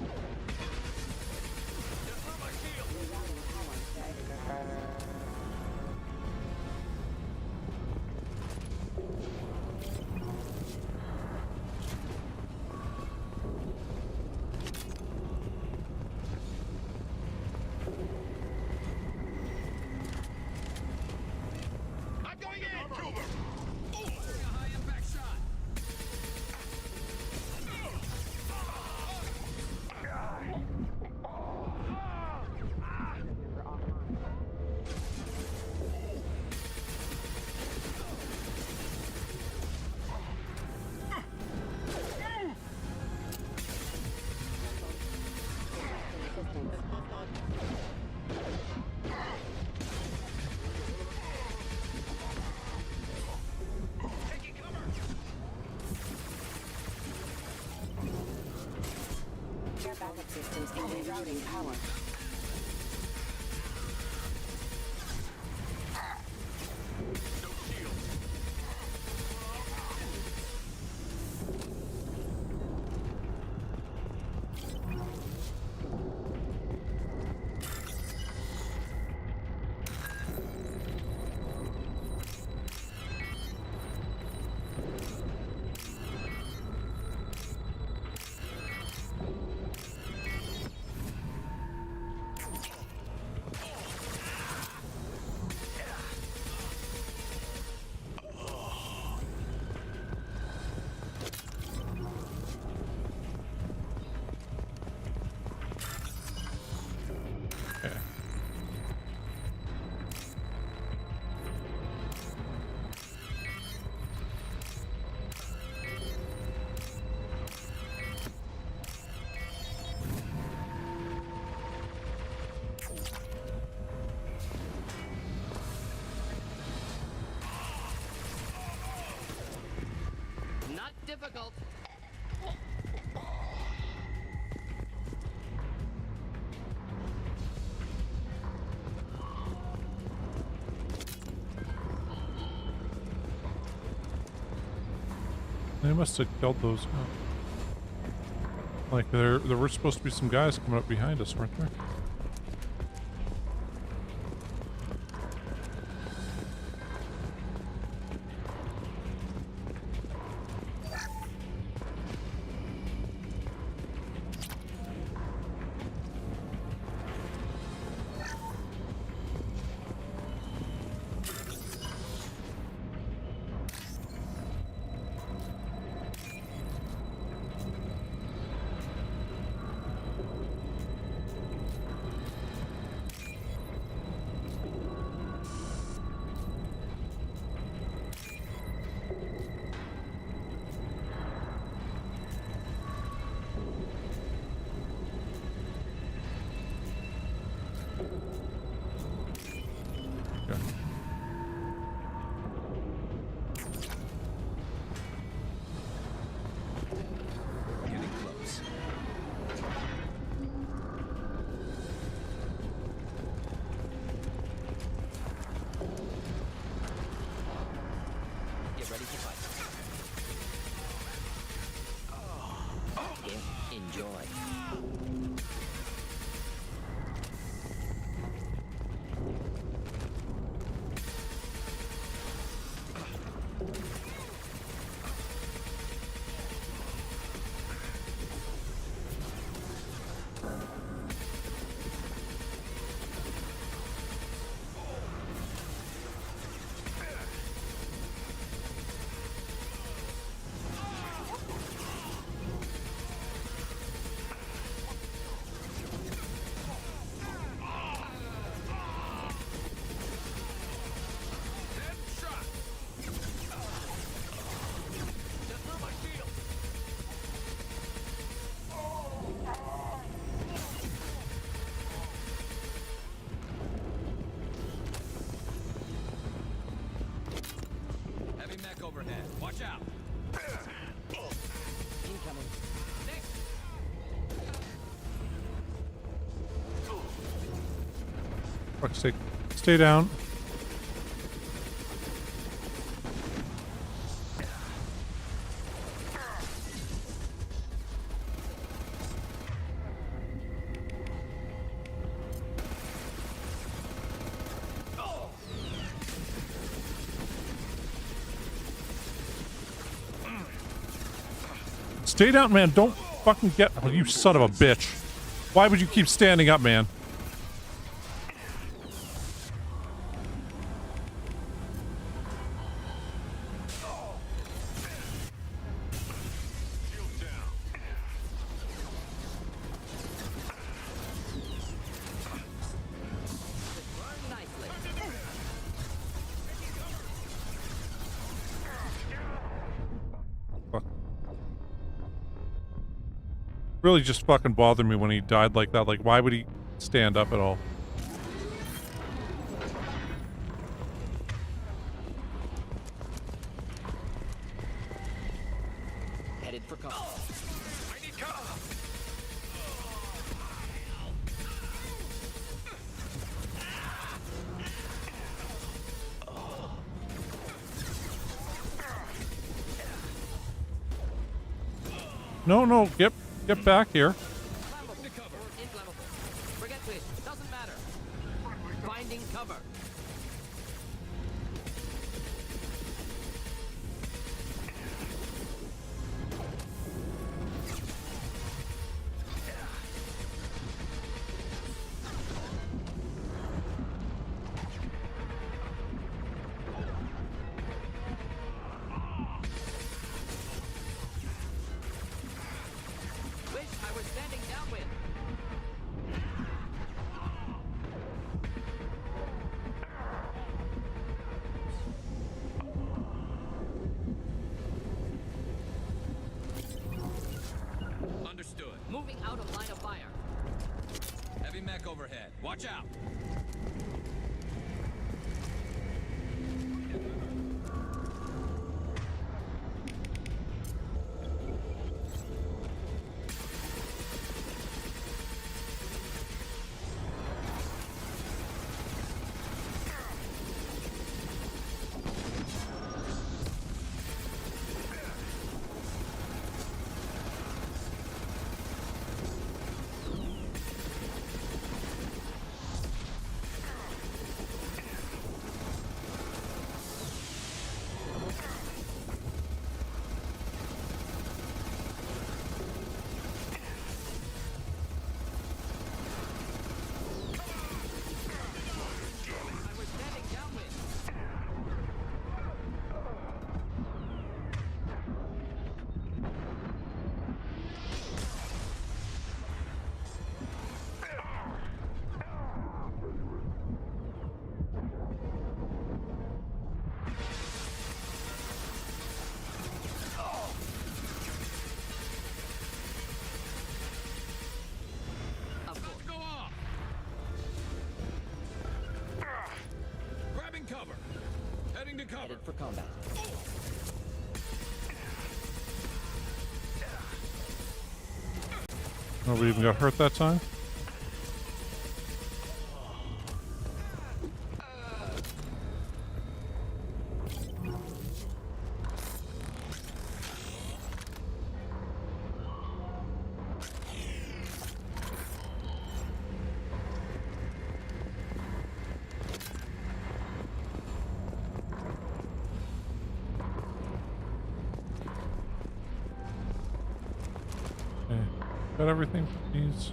I'm going in! Cover! High impact shot! Air backup systems engaged. Routing power. difficult. They must have killed those guys. Like there were supposed to be some guys coming up behind us, weren't there? Getting close. Get ready to fight. Enjoy. Heavy mech overhead. Watch out. Incoming. Fuck's sake. Stay down. Stay down, man. Don't fucking get... Oh, you son of a bitch. Why would you keep standing up, man? Really just fucking bothered me when he died like that. Like, why would he stand up at all? Headed for cover. I need cover. No, get back here. Inflammable. Forget this. Doesn't matter. Finding cover. Wish I was standing downwind. Understood. Moving out of line of fire. Heavy mech overhead. Watch out. cover. Headed for combat. Nobody even got hurt that time? Got everything for these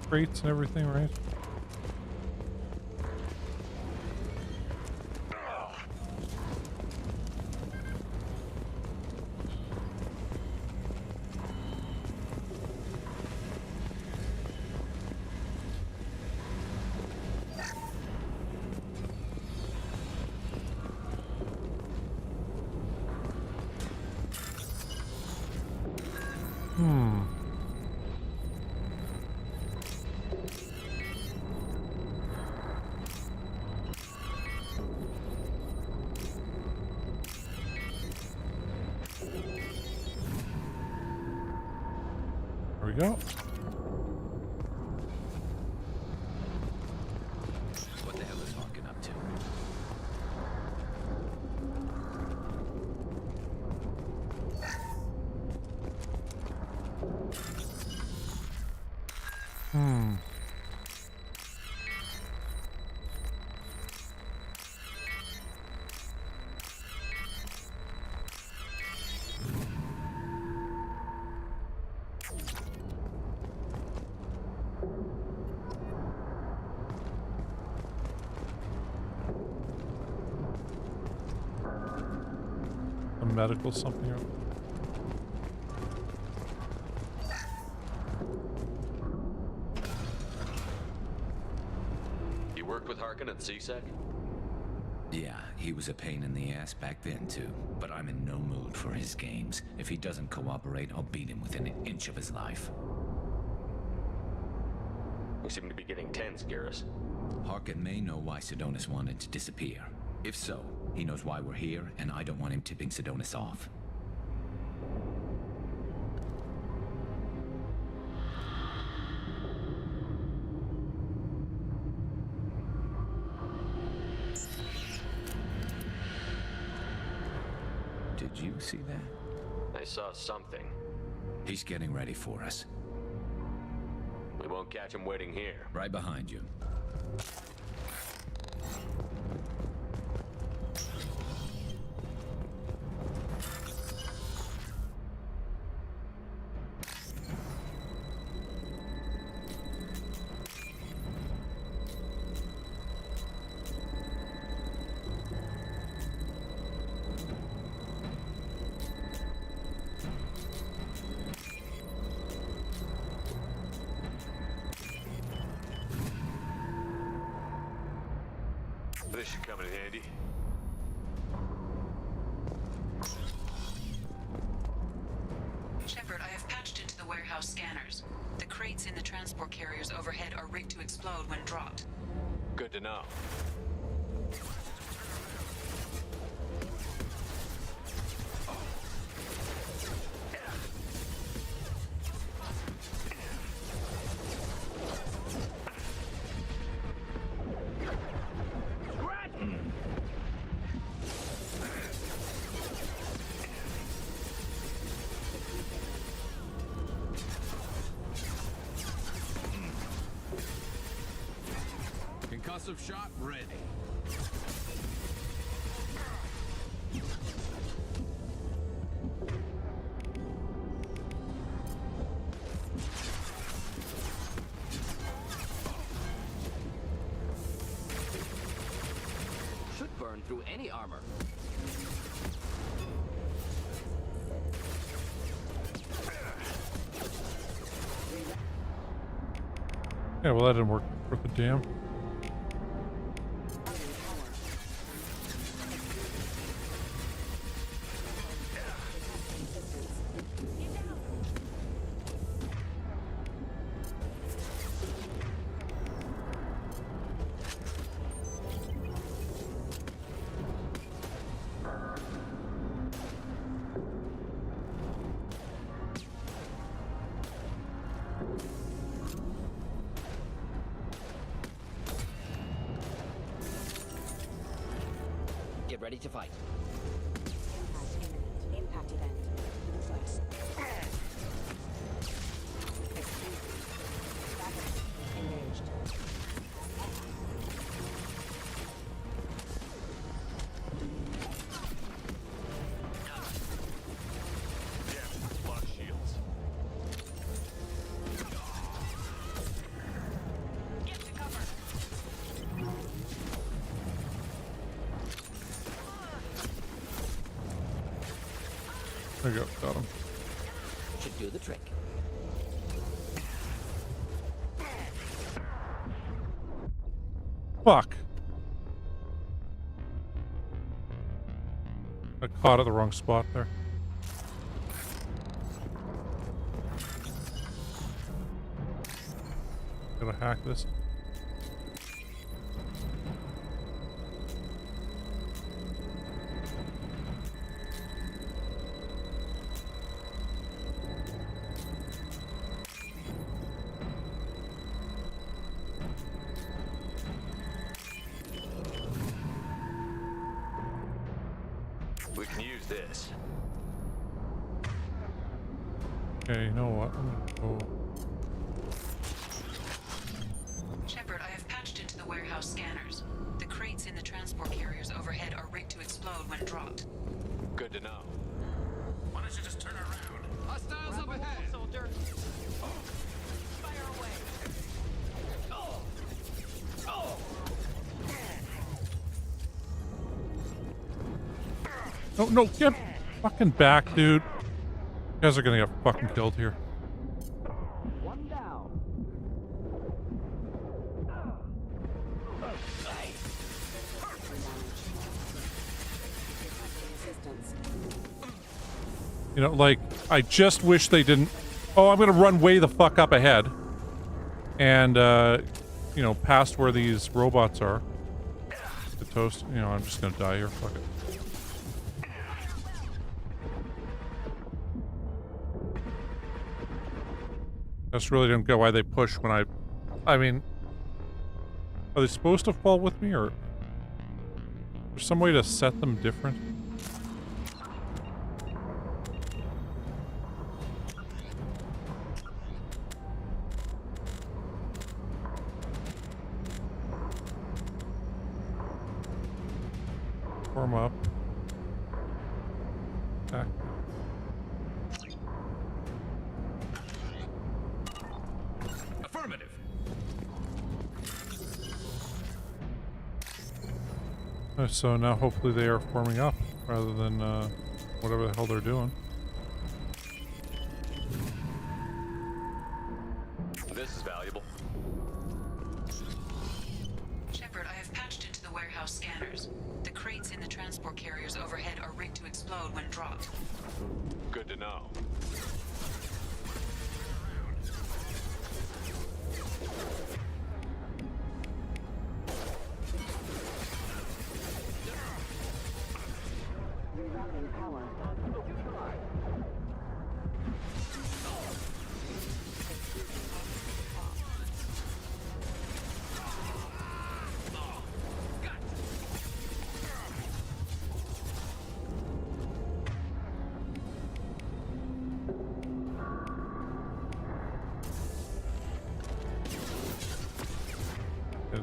crates and everything, right? There we go. What the hell is Harkin up to? A medical something. You worked with Harkin at CSEC? Yeah, he was a pain in the ass back then too. But I'm in no mood for his games. If he doesn't cooperate, I'll beat him within an inch of his life. We seem to be getting tense, Garrus. Harkin may know why Sidonis wanted to disappear. If so, he knows why we're here, and I don't want him tipping Sidonis off. Did you see that? I saw something. He's getting ready for us. We won't catch him waiting here. Right behind you. This should come in handy. Shepard, I have patched into the warehouse scanners. The crates in the transport carriers overhead are rigged to explode when dropped. Good to know. Concussive shot ready. Should burn through any armor. Yeah, well that didn't work worth a damn. Get ready to fight. Impact event. Engaged. Lock shields. Get to cover. There you go. Got him. Should do the trick. Fuck. I caught at the wrong spot there. Gotta hack this. We can use this. Okay, you know what? I'm gonna go. Shepard, I have patched into the warehouse scanners. The crates in the transport carriers overhead are rigged to explode when dropped. Good to know. Why don't you just turn around? Hostiles up ahead. Soldier. Fire away. No, no, get fucking back, dude. You guys are gonna get fucking killed here. One down. You know, like, I just wish they didn't... Oh, I'm gonna run way the fuck up ahead. And, you know, past where these robots are. The toast. You know, I'm just gonna die here. Fuck it. I just really don't get why they push when I mean... Are they supposed to fall with me, or... There's some way to set them different? Form up. Attack. Affirmative. So now hopefully they are forming up rather than whatever the hell they're doing. This is valuable. Shepard, I have patched into the warehouse scanners. The crates in the transport carriers overhead are rigged to explode when dropped. Good to know.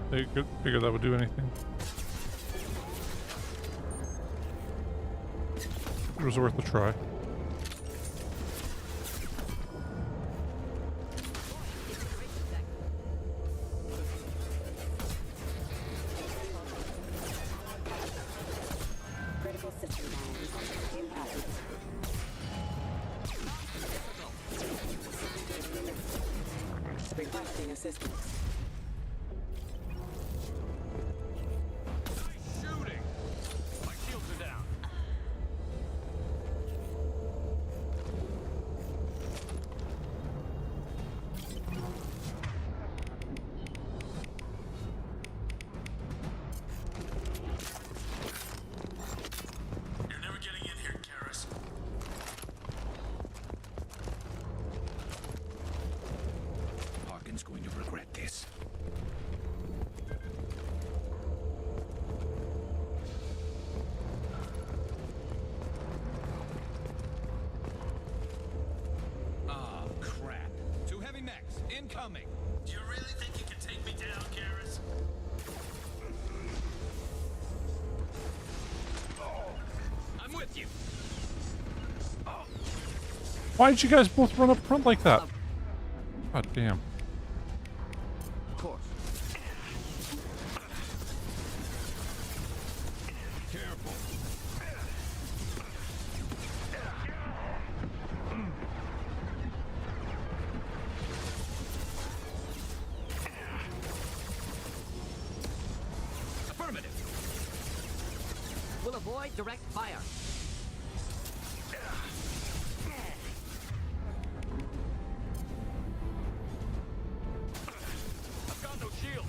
They could figure that would do anything. It was worth a try. Critical system lines. Impacted. Requesting assistance. Shooting. My shields are down. You're never getting in here, Karis. Hawkins going to regret this. incoming. Do you really think you can take me down, Garrus? I'm with you. Why did you guys both run up front like that? God damn. Of course. Careful. Affirmative. We'll avoid direct fire. I've got no shield.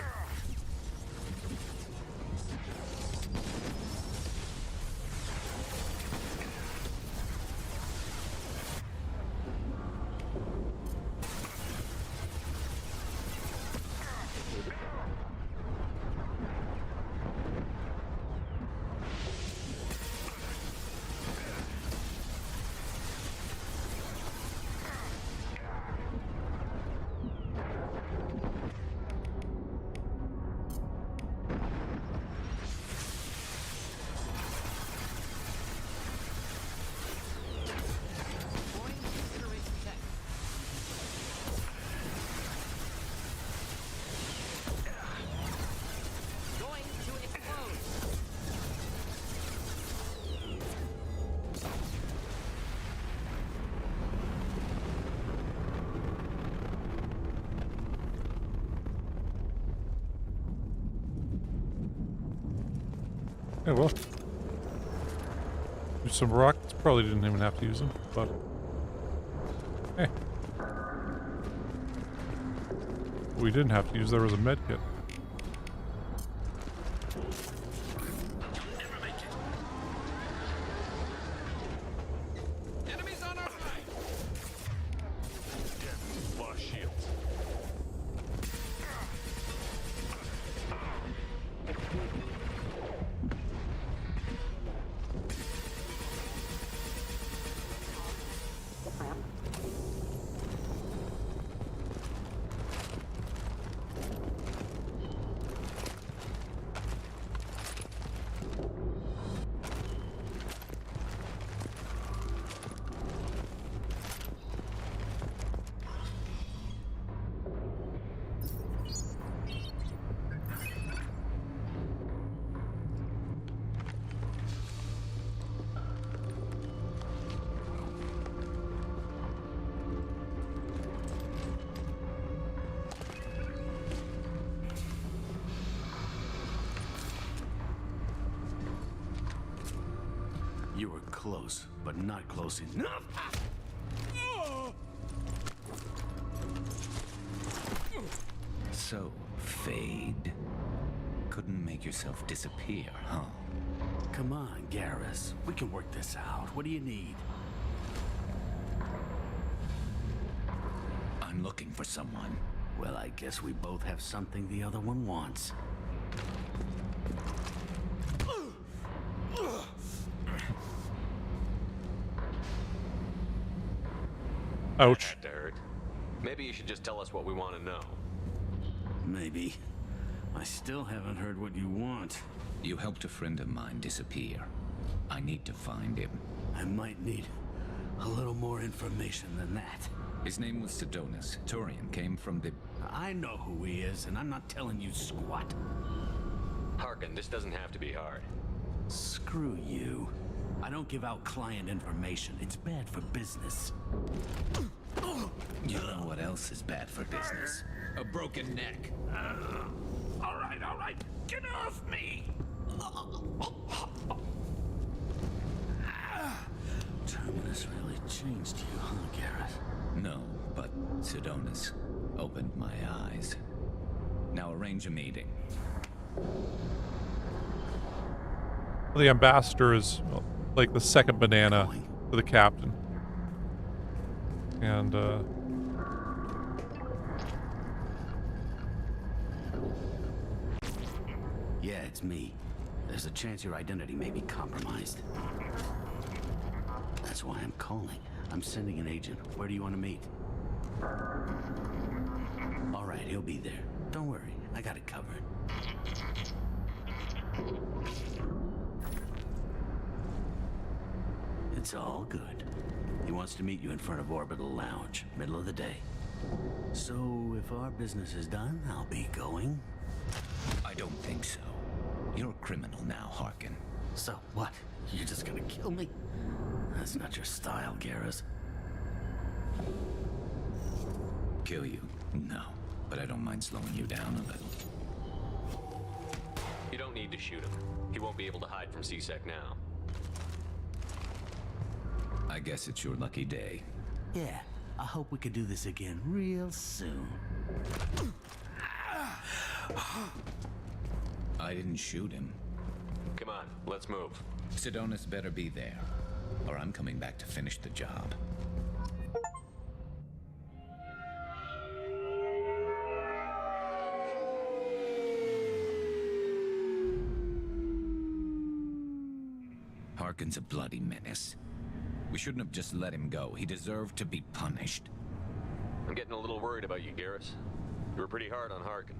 Going to explode. Yeah, well. Use some rockets. Probably didn't even have to use them, but. Hey. What we didn't have to use, there was a med kit. Enemies on our right. Lost shields. You were close, but not close enough. So, Fade. Couldn't make yourself disappear, huh? Come on, Garrus. We can work this out. What do you need? I'm looking for someone. Well, I guess we both have something the other one wants. Ouch. That hurt. Maybe you should just tell us what we want to know. Maybe. I still haven't heard what you want. You helped a friend of mine disappear. I need to find him. I might need a little more information than that. His name was Sidonus. Turian came from the... I know who he is, and I'm not telling you squat. Harkin, this doesn't have to be hard. Screw you. I don't give out client information. It's bad for business. You know what else is bad for business? A broken neck. All right. Get off me. Terminus really changed you, huh, Garrus? No, but Sidonus opened my eyes. Now arrange a meeting. The ambassador is like the second banana to the captain. And, Yeah, it's me. There's a chance your identity may be compromised. That's why I'm calling. I'm sending an agent. Where do you want to meet? All right, he'll be there. Don't worry, I got it covered. It's all good. He wants to meet you in front of Orbital Lounge, middle of the day. So, if our business is done, I'll be going. I don't think so. You're a criminal now, Harkin. So what? You're just gonna kill me? That's not your style, Garrus. Kill you? No. But I don't mind slowing you down a little. You don't need to shoot him. He won't be able to hide from C-Sec now. I guess it's your lucky day. Yeah, I hope we could do this again real soon. I didn't shoot him. Come on, let's move. Sidonis better be there, or I'm coming back to finish the job. Harkin's a bloody menace. We shouldn't have just let him go. He deserved to be punished. I'm getting a little worried about you, Garrus. You were pretty hard on Harkin.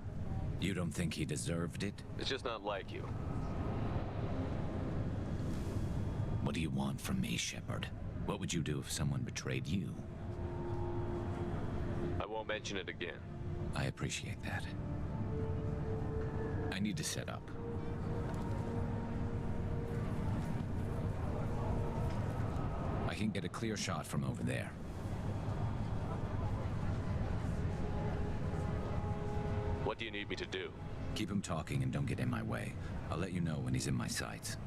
You don't think he deserved it? It's just not like you. What do you want from me, Shepard? What would you do if someone betrayed you? I won't mention it again. I appreciate that. I need to set up. I can get a clear shot from over there. What do you need me to do? Keep him talking and don't get in my way. I'll let you know when he's in my sights.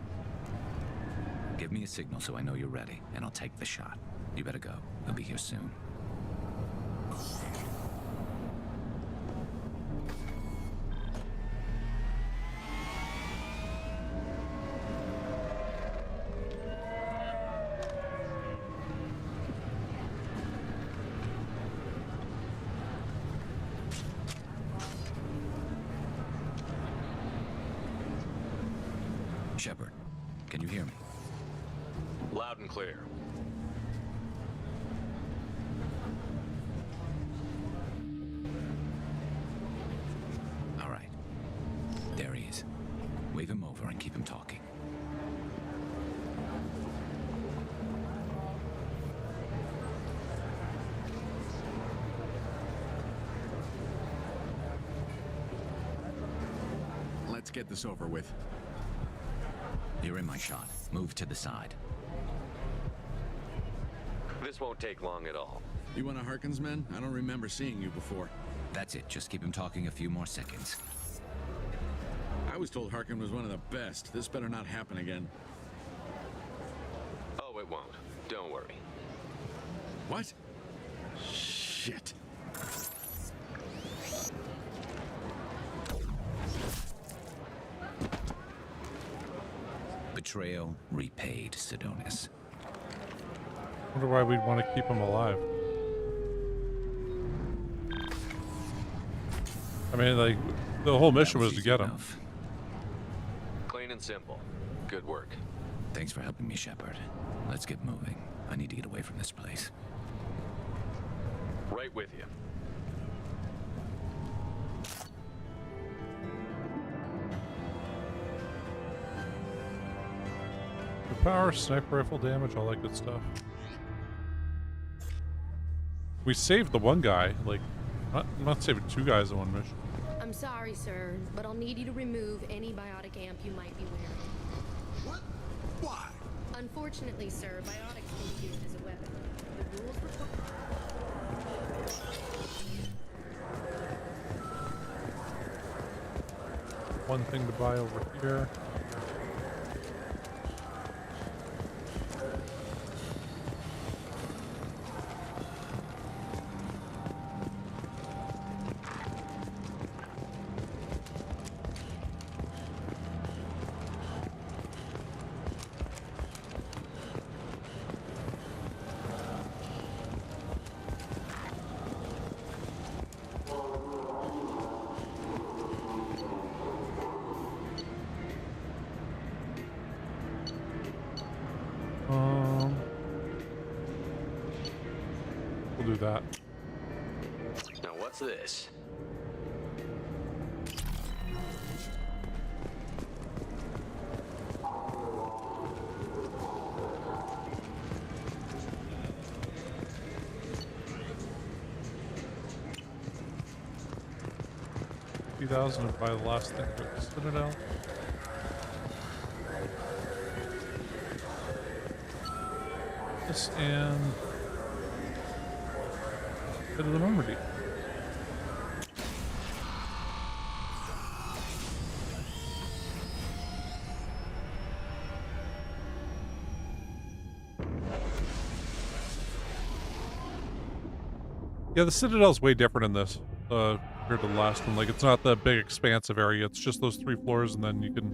Give me a signal so I know you're ready, and I'll take the shot. You better go. He'll be here soon. Shepard, can you hear me? Loud and clear. All right. There he is. Wave him over and keep him talking. Let's get this over with. You're in my shot. Move to the side. This won't take long at all. You one of Harkin's men? I don't remember seeing you before. That's it. Just keep him talking a few more seconds. I was told Harkin was one of the best. This better not happen again. Oh, it won't. Don't worry. What? Shit. Betrayal repaid, Sidonis. Wonder why we'd want to keep him alive. I mean, like, the whole mission was to get him. Clean and simple. Good work. Thanks for helping me, Shepard. Let's get moving. I need to get away from this place. Right with you. Power, sniper rifle damage, all that good stuff. We saved the one guy, like, not saving two guys in one mission. I'm sorry, sir, but I'll need you to remove any biotic amp you might be wearing. What? Why? Unfortunately, sir, biotics can be used as a weapon. The rules require... One thing to buy over here. We'll do that. Now what's this? 50,000 and buy the last thing for the Citadel. This and head to the Normandy. Yeah, the Citadel's way different in this compared to the last one. Like, it's not that big, expansive area. It's just those 3 floors, and then you can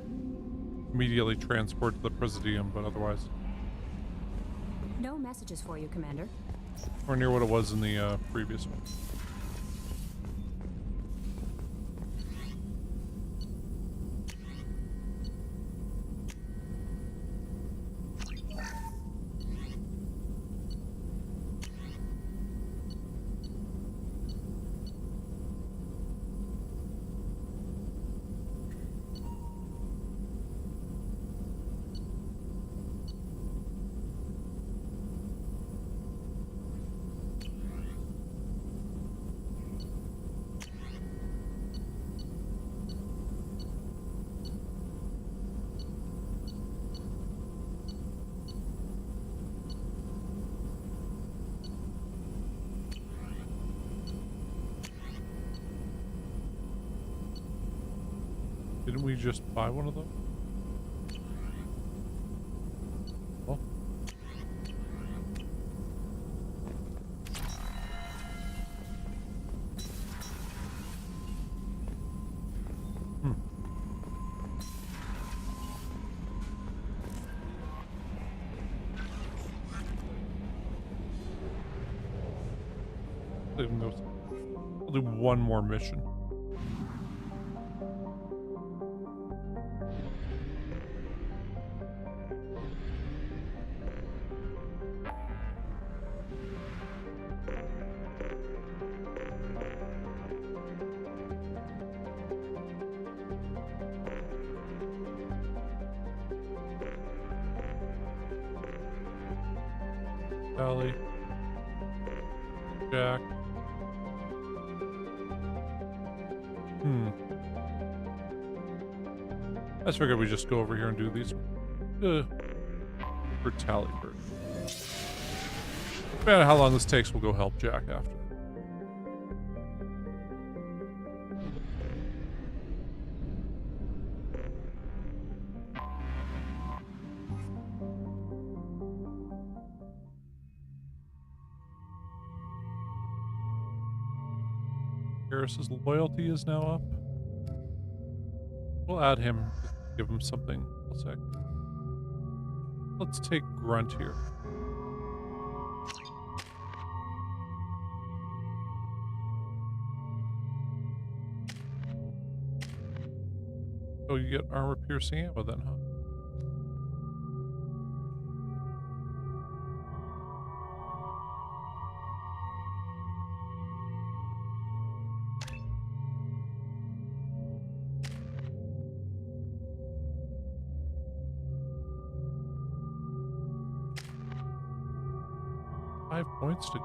immediately transport to the Presidium, but otherwise... No messages for you, Commander. Or near what it was in the previous one. Didn't we just buy one of those? Well. I'll do one more mission. Tally. Jack. I just figured we just go over here and do these. For Tally first. No matter how long this takes, we'll go help Jack after. Harris's loyalty is now up. We'll add him, give him something. One sec. Let's take Grunt here. Oh, you get armor piercing ammo then, huh? Points to go.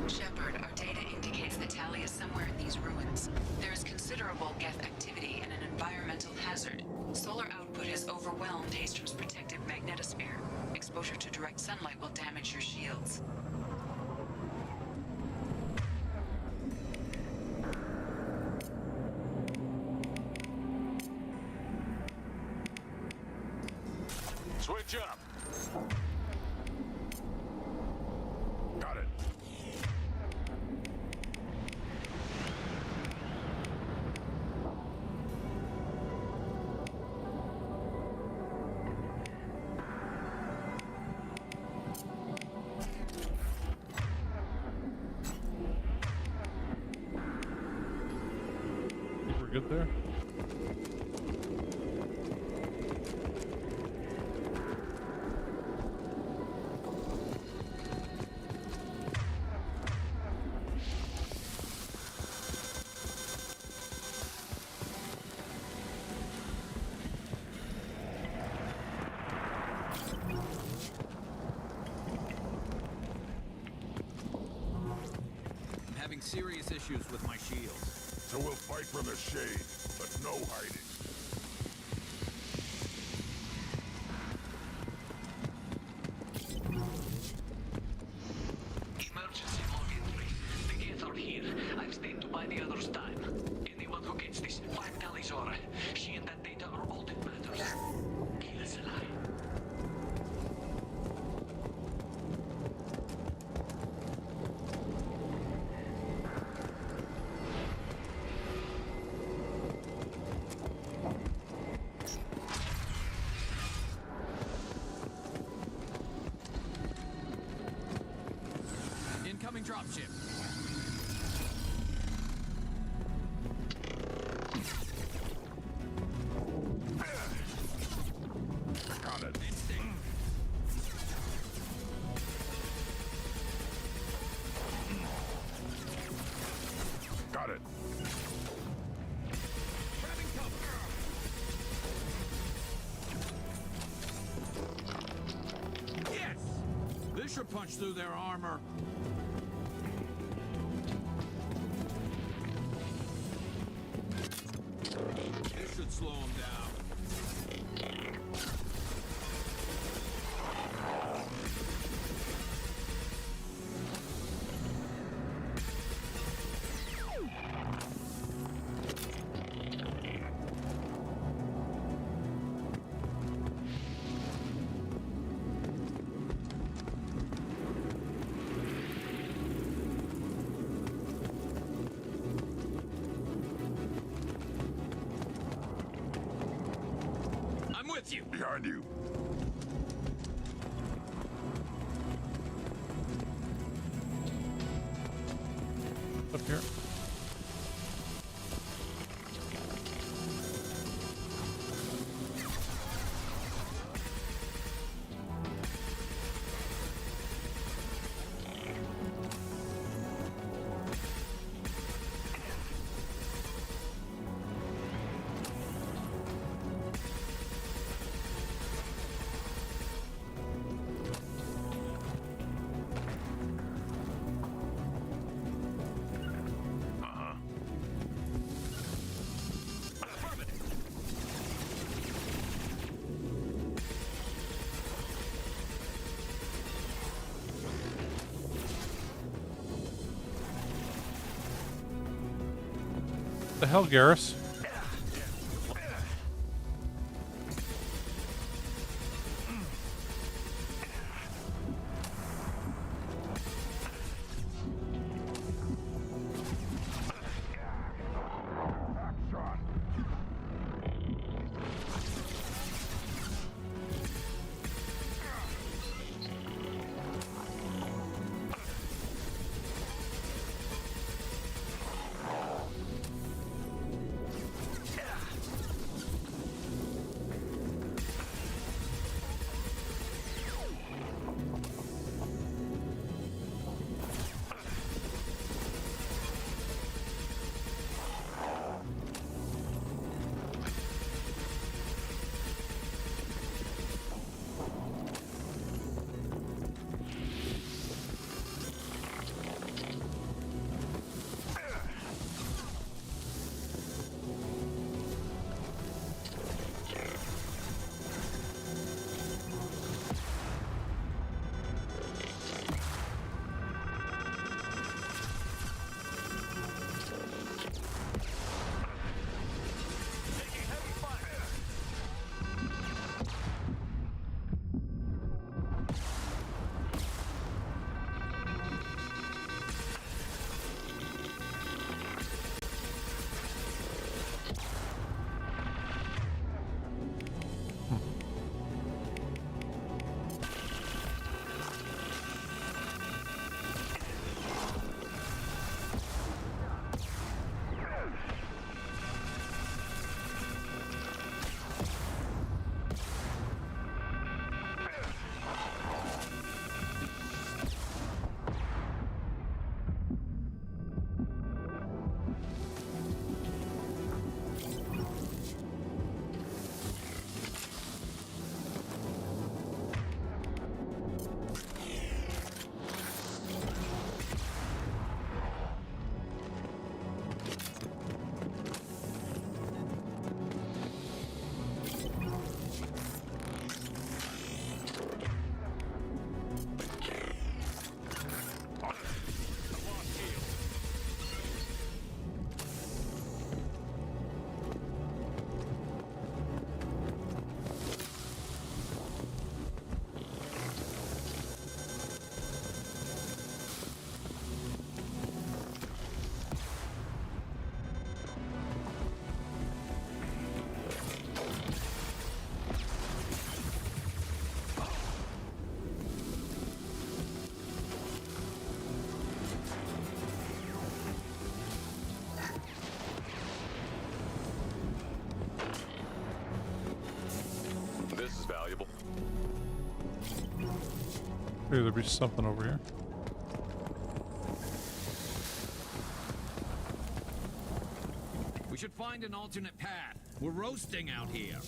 Shepard, our data indicates that Tally is somewhere in these ruins. There is considerable Geth activity and an environmental hazard. Solar output has overwhelmed Hastrom's protective magnetosphere. Exposure to direct sunlight will damage your shields. Switch up. Got it. We're good there. having serious issues with my shield. So we'll fight from the shade, but no hiding. Emergency log entry. The Geth are here. I've stayed to buy the others time. Anyone who gets this, find Talizora. She and that data are all that matters. Kill us alive. Incoming dropship. Got it. Got it. Grabbing cover. Yes! This should punch through their armor. This should slow them down. I'm with you. Behind you. Up here. The hell, Garrus? valuable. Maybe there'll be something over here. We should find an alternate path. We're roasting out here.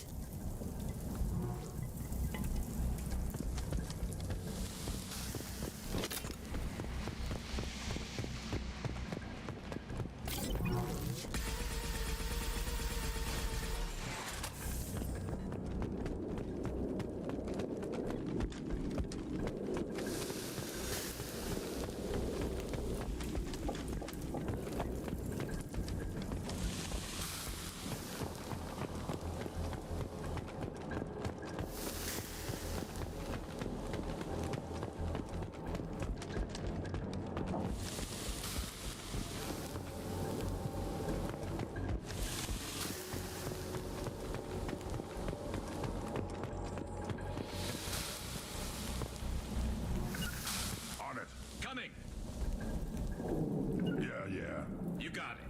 Coming! Yeah. You got it.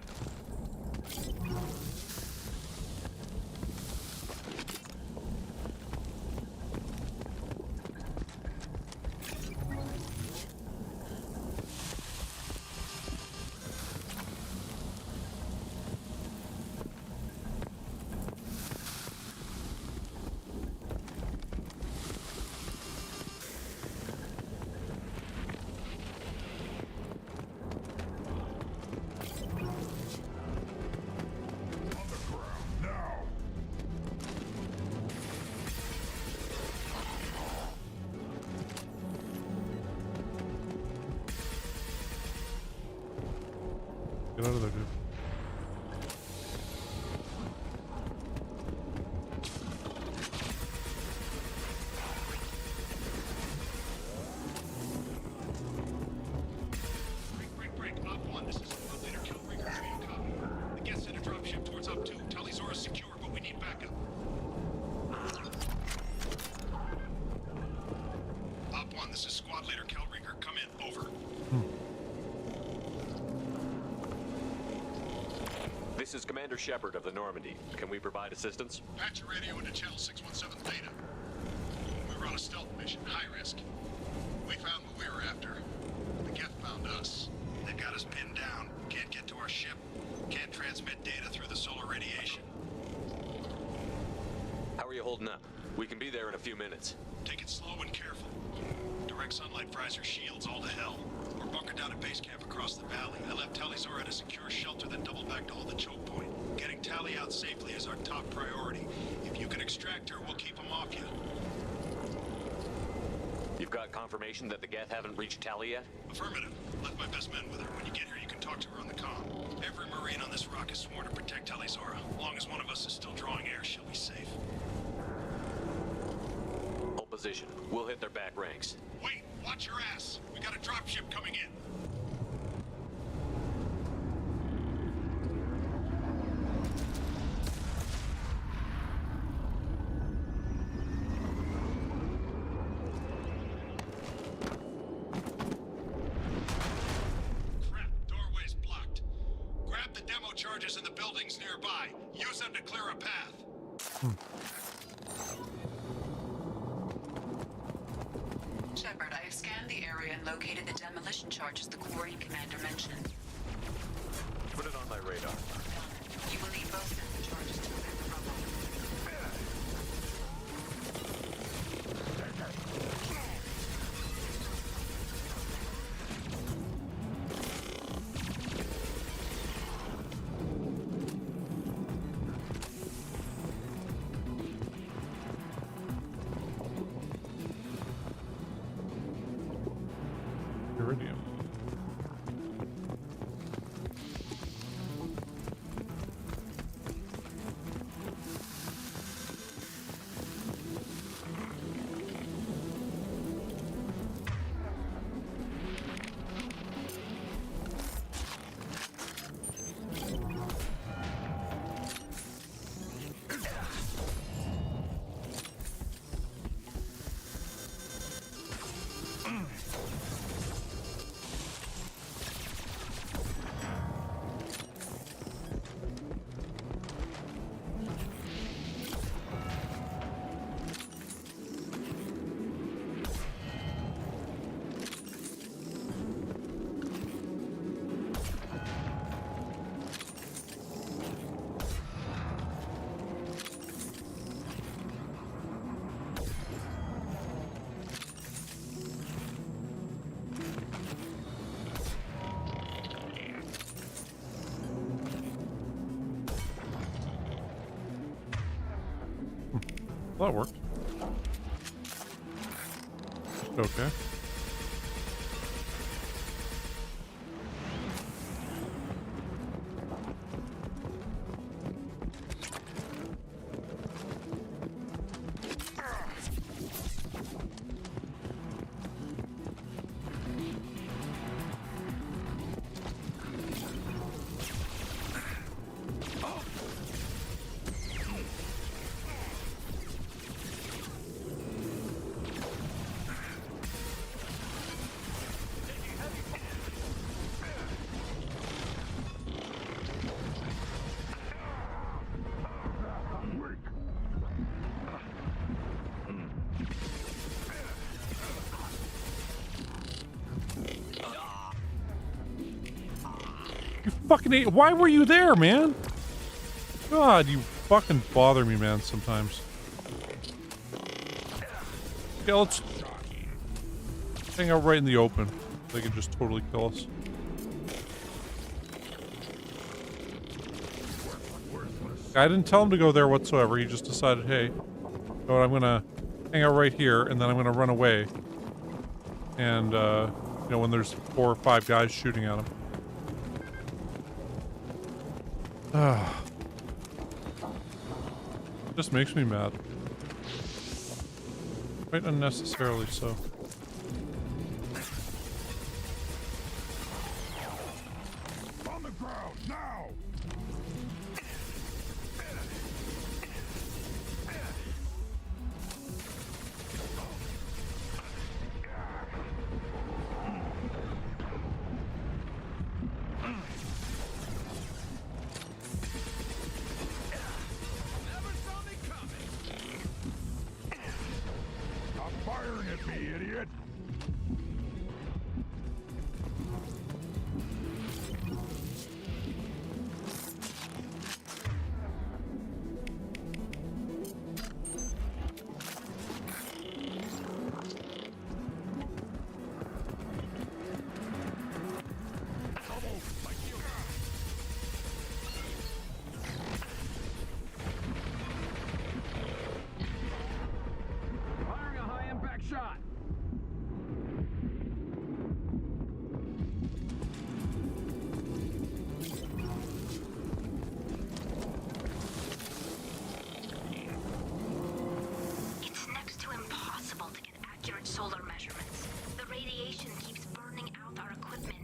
Get out of there, dude. Break. Op 1, this is Squad Leader Killbringer. How you copy? The guest sent a dropship towards Op 2. Tali'Zorah's secure, but we need backup. Op 1, this is Squad Leader Killbringer. Come in. Over. This is Commander Shepard of the Normandy. Can we provide assistance? Patch your radio into Channel 617 Theta. We were on a stealth mission, high risk. We found what we were after. The Geth found us. They've got us pinned down. Can't get to our ship. Can't transmit data through the solar radiation. How are you holding up? We can be there in a few minutes. Take it slow and careful. Direct sunlight fries our shields all to hell. We're bunkered down at base camp across the valley. I left Tali'Zorah at a secure shelter, then doubled back to hold the choke point. Getting Tali out safely is our top priority. If you can extract her, we'll keep them off you. You've got confirmation that the Geth haven't reached Tali yet? Affirmative. Left my best men with her. When you get here, you can talk to her on the comm. Every Marine on this rock is sworn to protect Tali'Zorah. As long as one of us is still drawing air, she'll be safe. Hold position. We'll hit their back ranks. Wait! Watch your ass! We got a dropship coming in! Crap, doorway's blocked. Grab the demo charges in the buildings nearby. Use them to clear a path. Shepard, I have scanned the area and located the demolition charges the Quarian commander mentioned. Put it on my radar. You will need both sets of charges to clear the rubble. Iridium. Well, that worked. Okay. Fucking why were you there, man? God, you fucking bother me, man, sometimes. Okay, let's hang out right in the open. They can just totally kill us. I didn't tell him to go there whatsoever. He just decided, hey, you know what, I'm gonna hang out right here, and then I'm gonna run away. And, you know, when there's 4 or 5 guys shooting at him. Just makes me mad. Quite unnecessarily so. On the ground, now! Stop firing at me, idiot! Firing a high-impact shot. It's next to impossible to get accurate solar measurements. The radiation keeps burning out our equipment.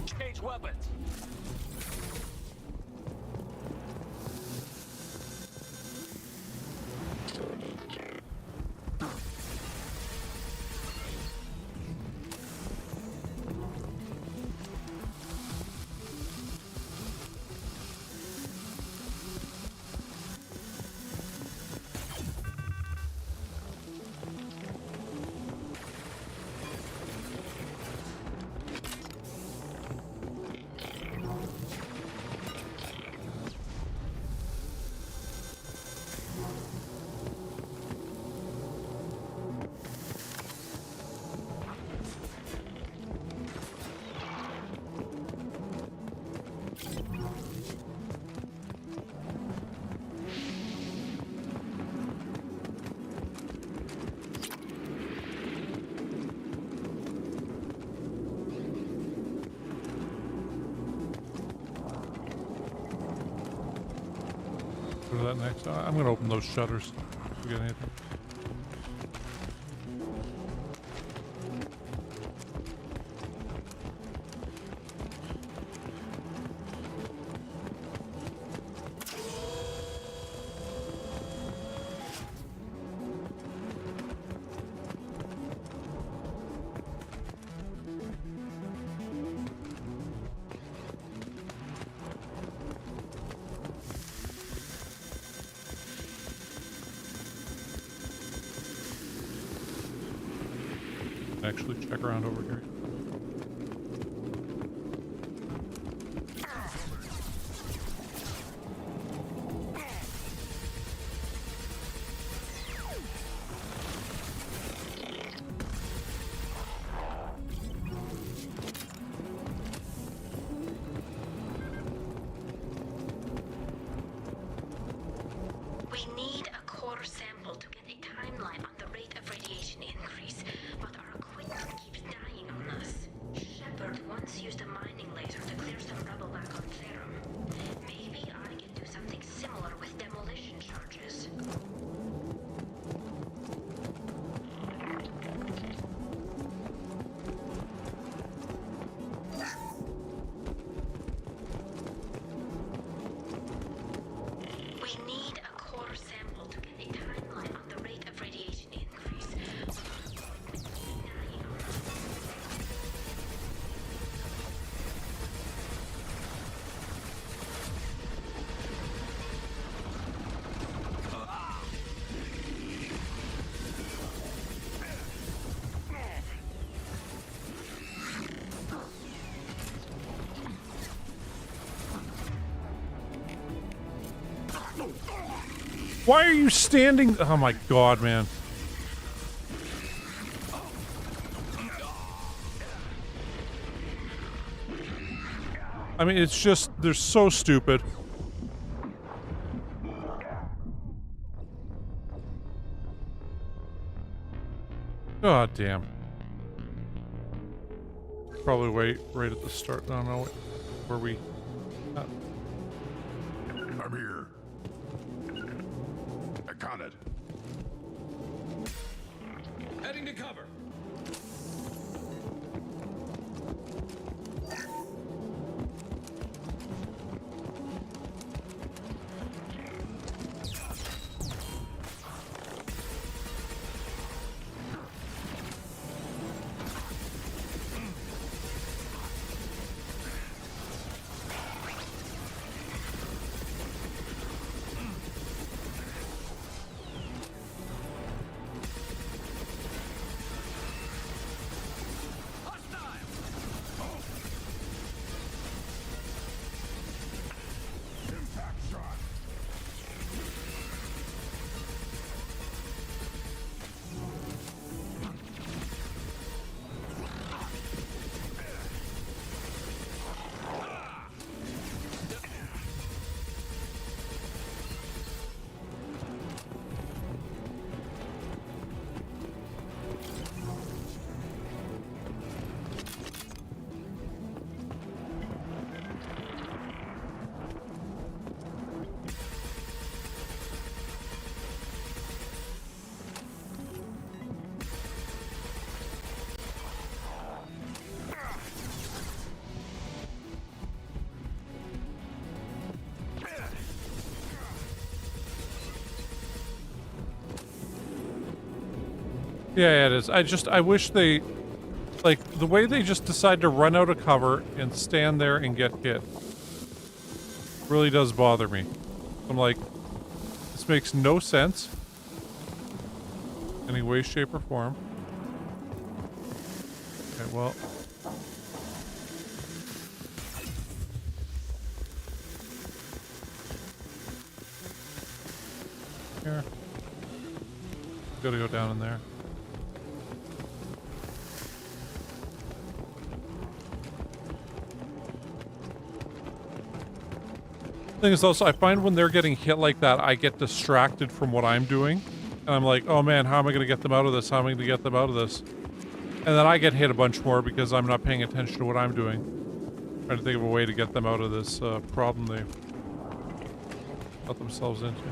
Change weapons. Go to that next. I'm gonna open those shutters. Forget anything. Actually check around over here. We need a core sample to get a timeline on the rate of radiation increase, but our equipment keeps dying on us. Shepard once used a mining laser to clear some rubble back on Therum. Maybe I can do something similar with demolition charges. We need a core sample to get a timeline on the rate of radiation increase. Why are you standing? Oh my god, man. I mean, it's just, they're so stupid. God damn. Probably wait right at the start. I don't know where we. I'm here. I caught it. Heading to cover. Yeah, it is. I wish they, like, the way they just decide to run out of cover and stand there and get hit really does bother me. I'm like, this makes no sense. Any way, shape, or form. Okay, well. Here. Gotta go down in there. Thing is also, I find when they're getting hit like that, I get distracted from what I'm doing. And I'm like, oh man, how am I going to get them out of this? How am I going to get them out of this? And then I get hit a bunch more because I'm not paying attention to what I'm doing. Trying to think of a way to get them out of this problem they got themselves into.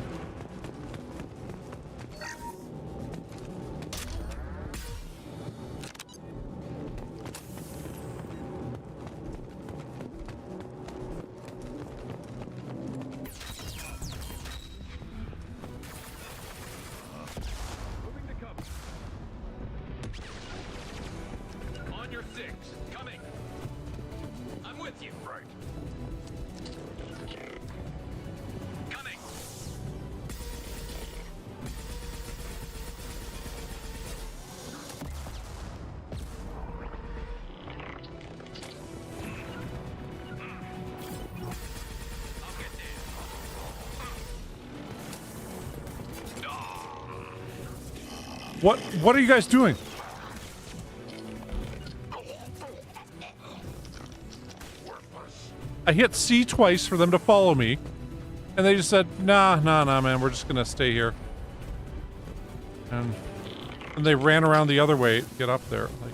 What are you guys doing? I hit C twice for them to follow me, And they just said, nah, man, we're just gonna stay here. And they ran around the other way to get up there. Like,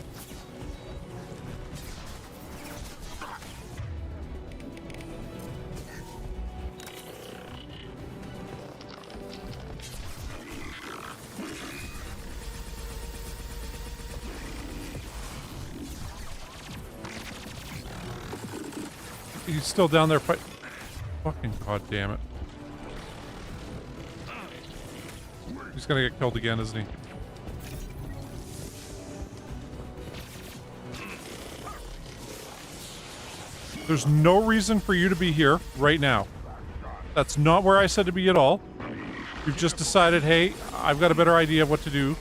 he's still down there fight. Fucking god damn it. He's gonna get killed again, isn't he? There's no reason for you to be here right now. That's not where I said to be at all. You've just decided, hey, I've got a better idea of what to do.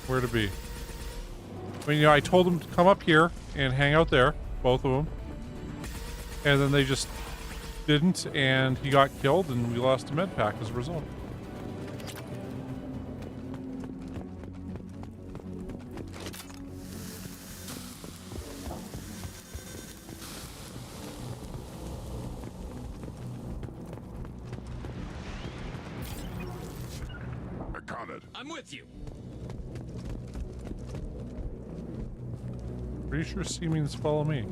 Where to be? I mean, you know, I told them to come up here and hang out there, both of them. And then they just didn't, and he got killed, and we lost a med pack as a result. I caught it. I'm with you. Pretty sure Seemings follow me.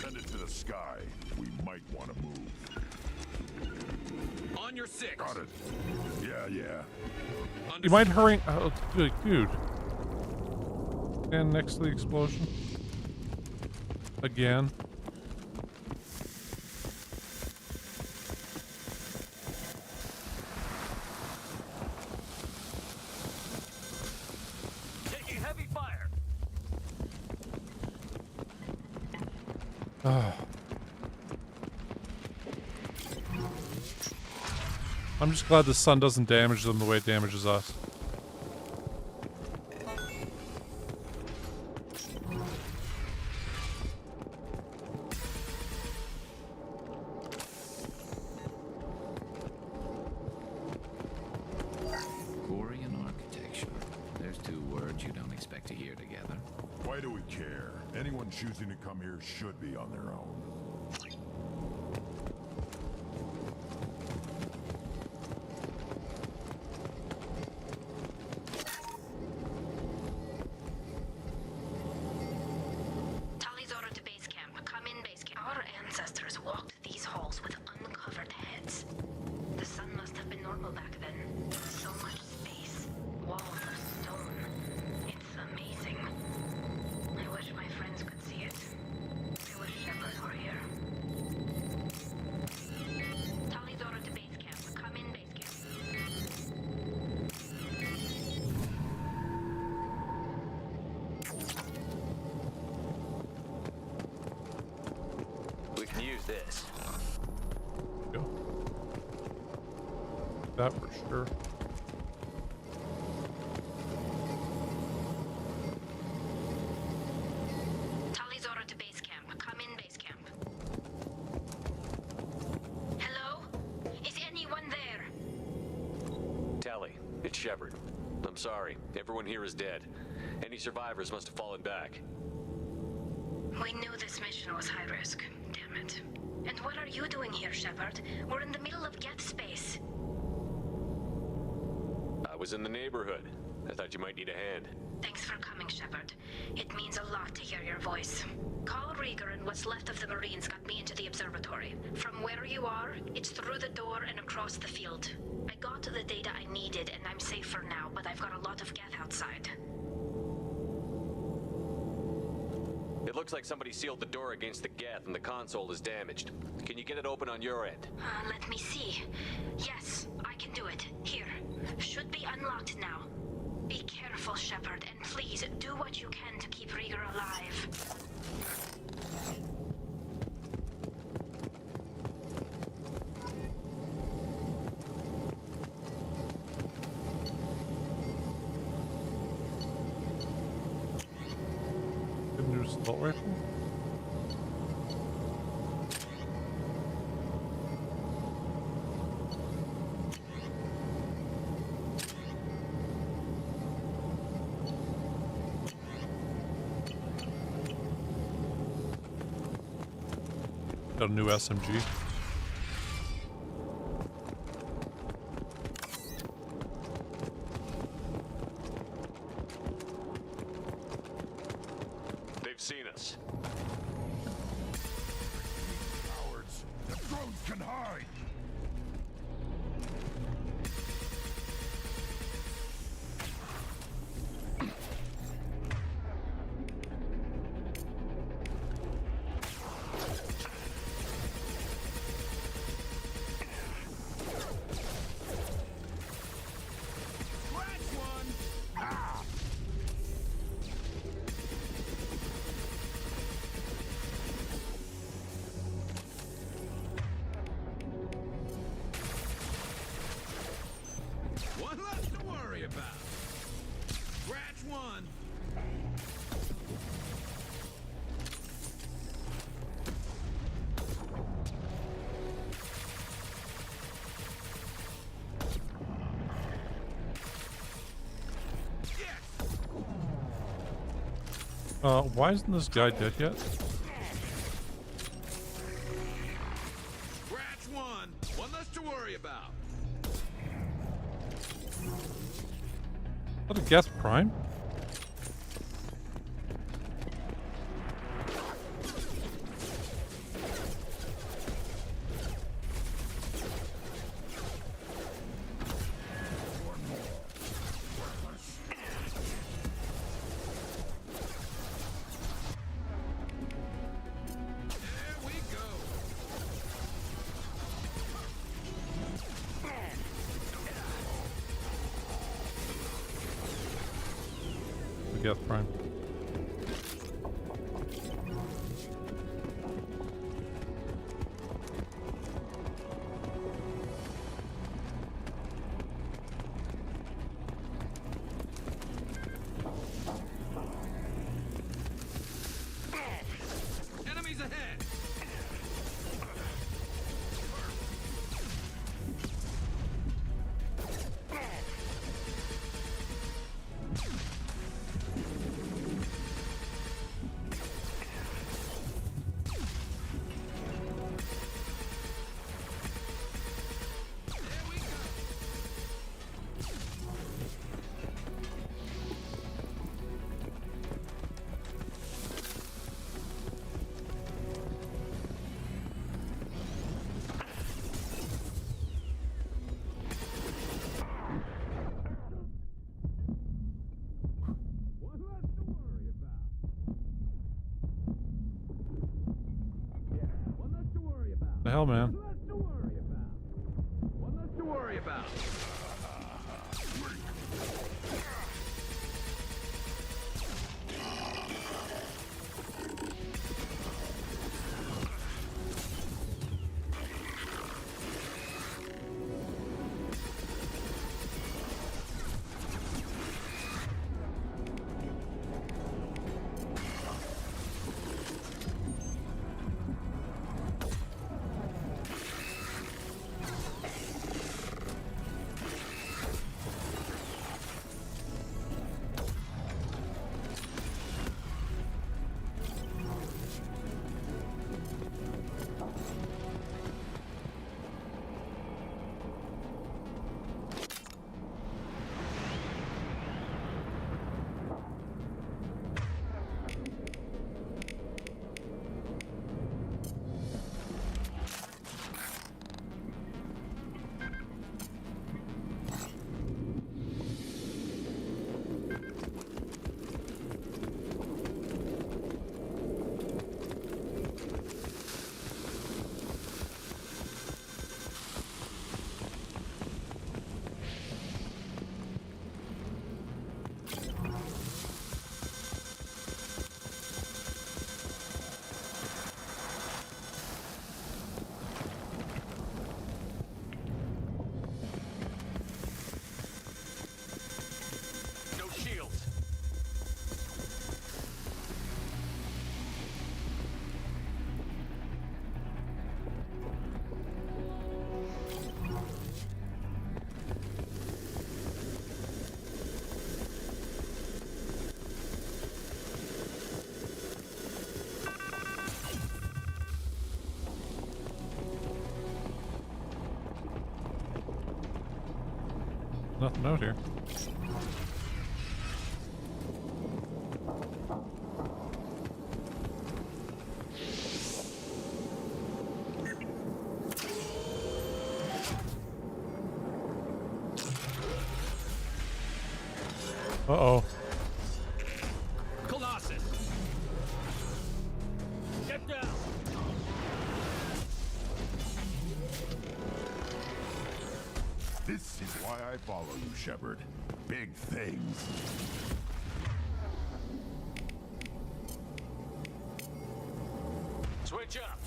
Send it to the sky. We might want to move. On your six. Got it. Yeah. You mind hurrying? Oh, dude. Stand next to the explosion. Again. Taking heavy fire. I'm just glad the sun doesn't damage them the way it damages us. Quarian architecture. There's two words you don't expect to hear together. Why do we care? Anyone choosing to come here should be on their own. Tali's order to base camp. Come in, base camp. Our ancestors walked these halls with uncovered heads. The sun must have been normal back then. So much space. Walls of stone. It's amazing. I wish my friends could see it. I wish Shepard were here. Tali's order to base camp. Come in, base camp. We can use this. Go. That for sure. Tali's order to base camp. Come in, base camp. Hello? Is anyone there? Tally, it's Shepard. I'm sorry. Everyone here is dead. Any survivors must have fallen back. We knew this mission was high risk. Damn it. And what are you doing here, Shepard? We're in the middle of Geth space. I was in the neighborhood. I thought you might need a hand. Thanks for coming, Shepard. It means a lot to hear your voice. Call Rieger and what's left of the Marines got me into the observatory. From where you are, it's through the door and across the field. I got the data I needed and I'm safe for now, but I've got a lot of Geth outside. It looks like somebody sealed the door against the Geth and the console is damaged. Can you get it open on your end? Let me see. Yes, I can do it. Here. Should be unlocked now. Be careful, Shepard, and please do what you can to keep Rieger alive. Good news, assault rifle. Got a new SMG. They've seen us. Cowards! The drones can hide! One less to worry about. Scratch one. Why isn't this guy dead yet? Scratch one. One less to worry about. Is that a Geth Prime? Geth Prime. Enemies ahead. The hell, man? One less to worry about. Nothing out here. Uh-oh. Colossus! Get down! This is why I follow you, Shepard. Big things. Switch up.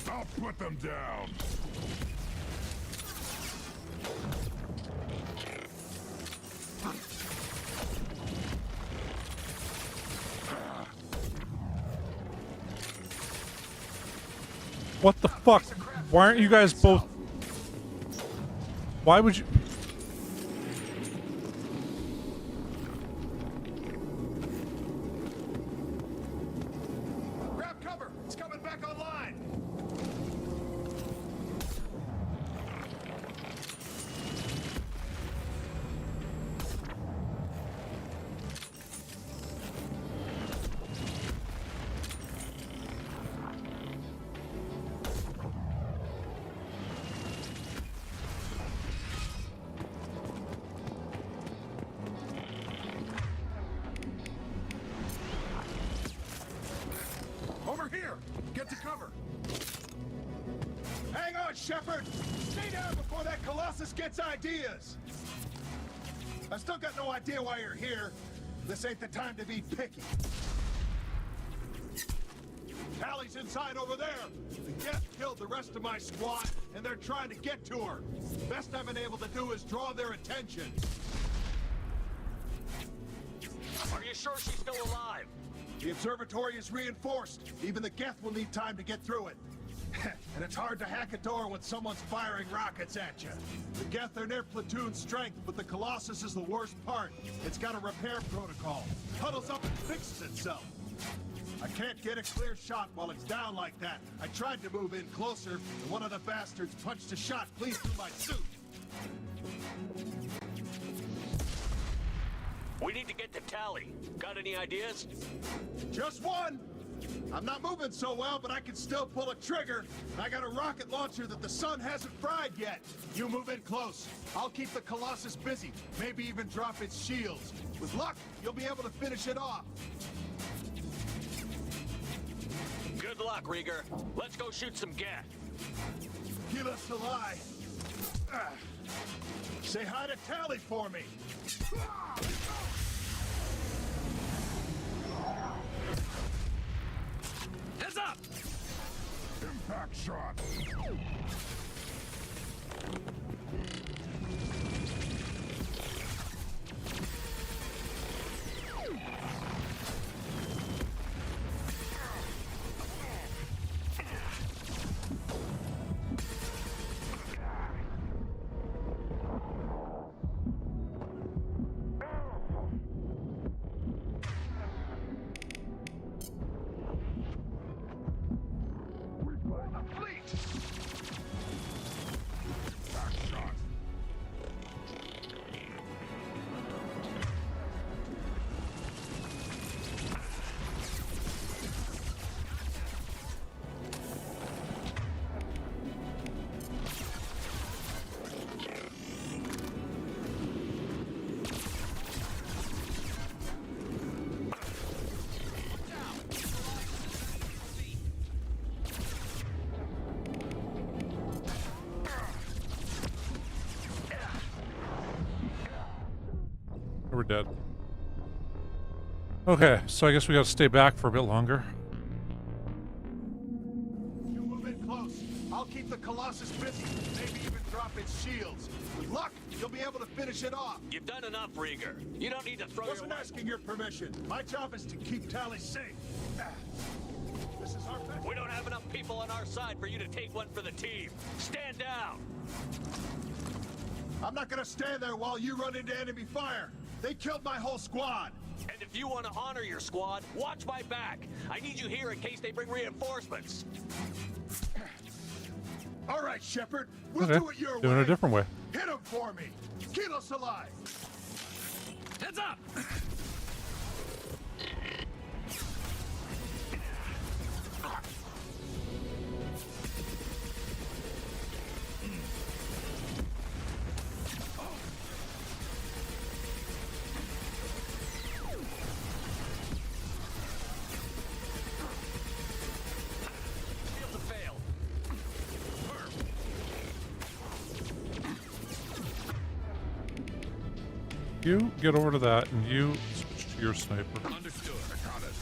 I'll put them down. What the fuck? Why aren't you guys both... Why would you... Grab cover! It's coming back online! Over here! Get to cover! Hang on, Shepard! Stay down before that Colossus gets ideas! I still got no idea why you're here. This ain't the time to be picky. Tally's inside over there! The Geth killed the rest of my squad, and they're trying to get to her. Best I've been able to do is draw their attention. Are you sure she's still alive? The observatory is reinforced. Even the Geth will need time to get through it. And it's hard to hack a door when someone's firing rockets at you. The Geth are near platoon strength, but the Colossus is the worst part. It's got a repair protocol. Huddles up and fixes itself. I can't get a clear shot while it's down like that. I tried to move in closer, and one of the bastards punched a shot clean through my suit. We need to get to Tally. Got any ideas? Just one! I'm not moving so well, but I can still pull a trigger. I got a rocket launcher that the sun hasn't fried yet. You move in close. I'll keep the Colossus busy. Maybe even drop its shields. With luck, you'll be able to finish it off. Good luck, Rieger. Let's go shoot some Geth. Give us the lie. Say hi to Tally for me. Heads up! Impact shot. We're dead. Okay, so I guess we gotta stay back for a bit longer. You move in close. I'll keep the Colossus busy. Maybe even drop its shields. With luck, you'll be able to finish it off. You've done enough, Rieger. You don't need to throw Wasn't asking your permission. My job is to keep Tally safe. This is our best. We don't have enough people on our side for you to take one for the team. Stand down. I'm not gonna stand there while you run into enemy fire. They killed my whole squad. And if If you want to honor your squad, watch my back. I need you here in case they bring reinforcements. All right, Shepard. We'll Okay, do it your doing way. it a different way. Hit him for me. Keep us alive. Heads up! Shields have failed. You get over to that, and you switch to your sniper. Understood. I got it.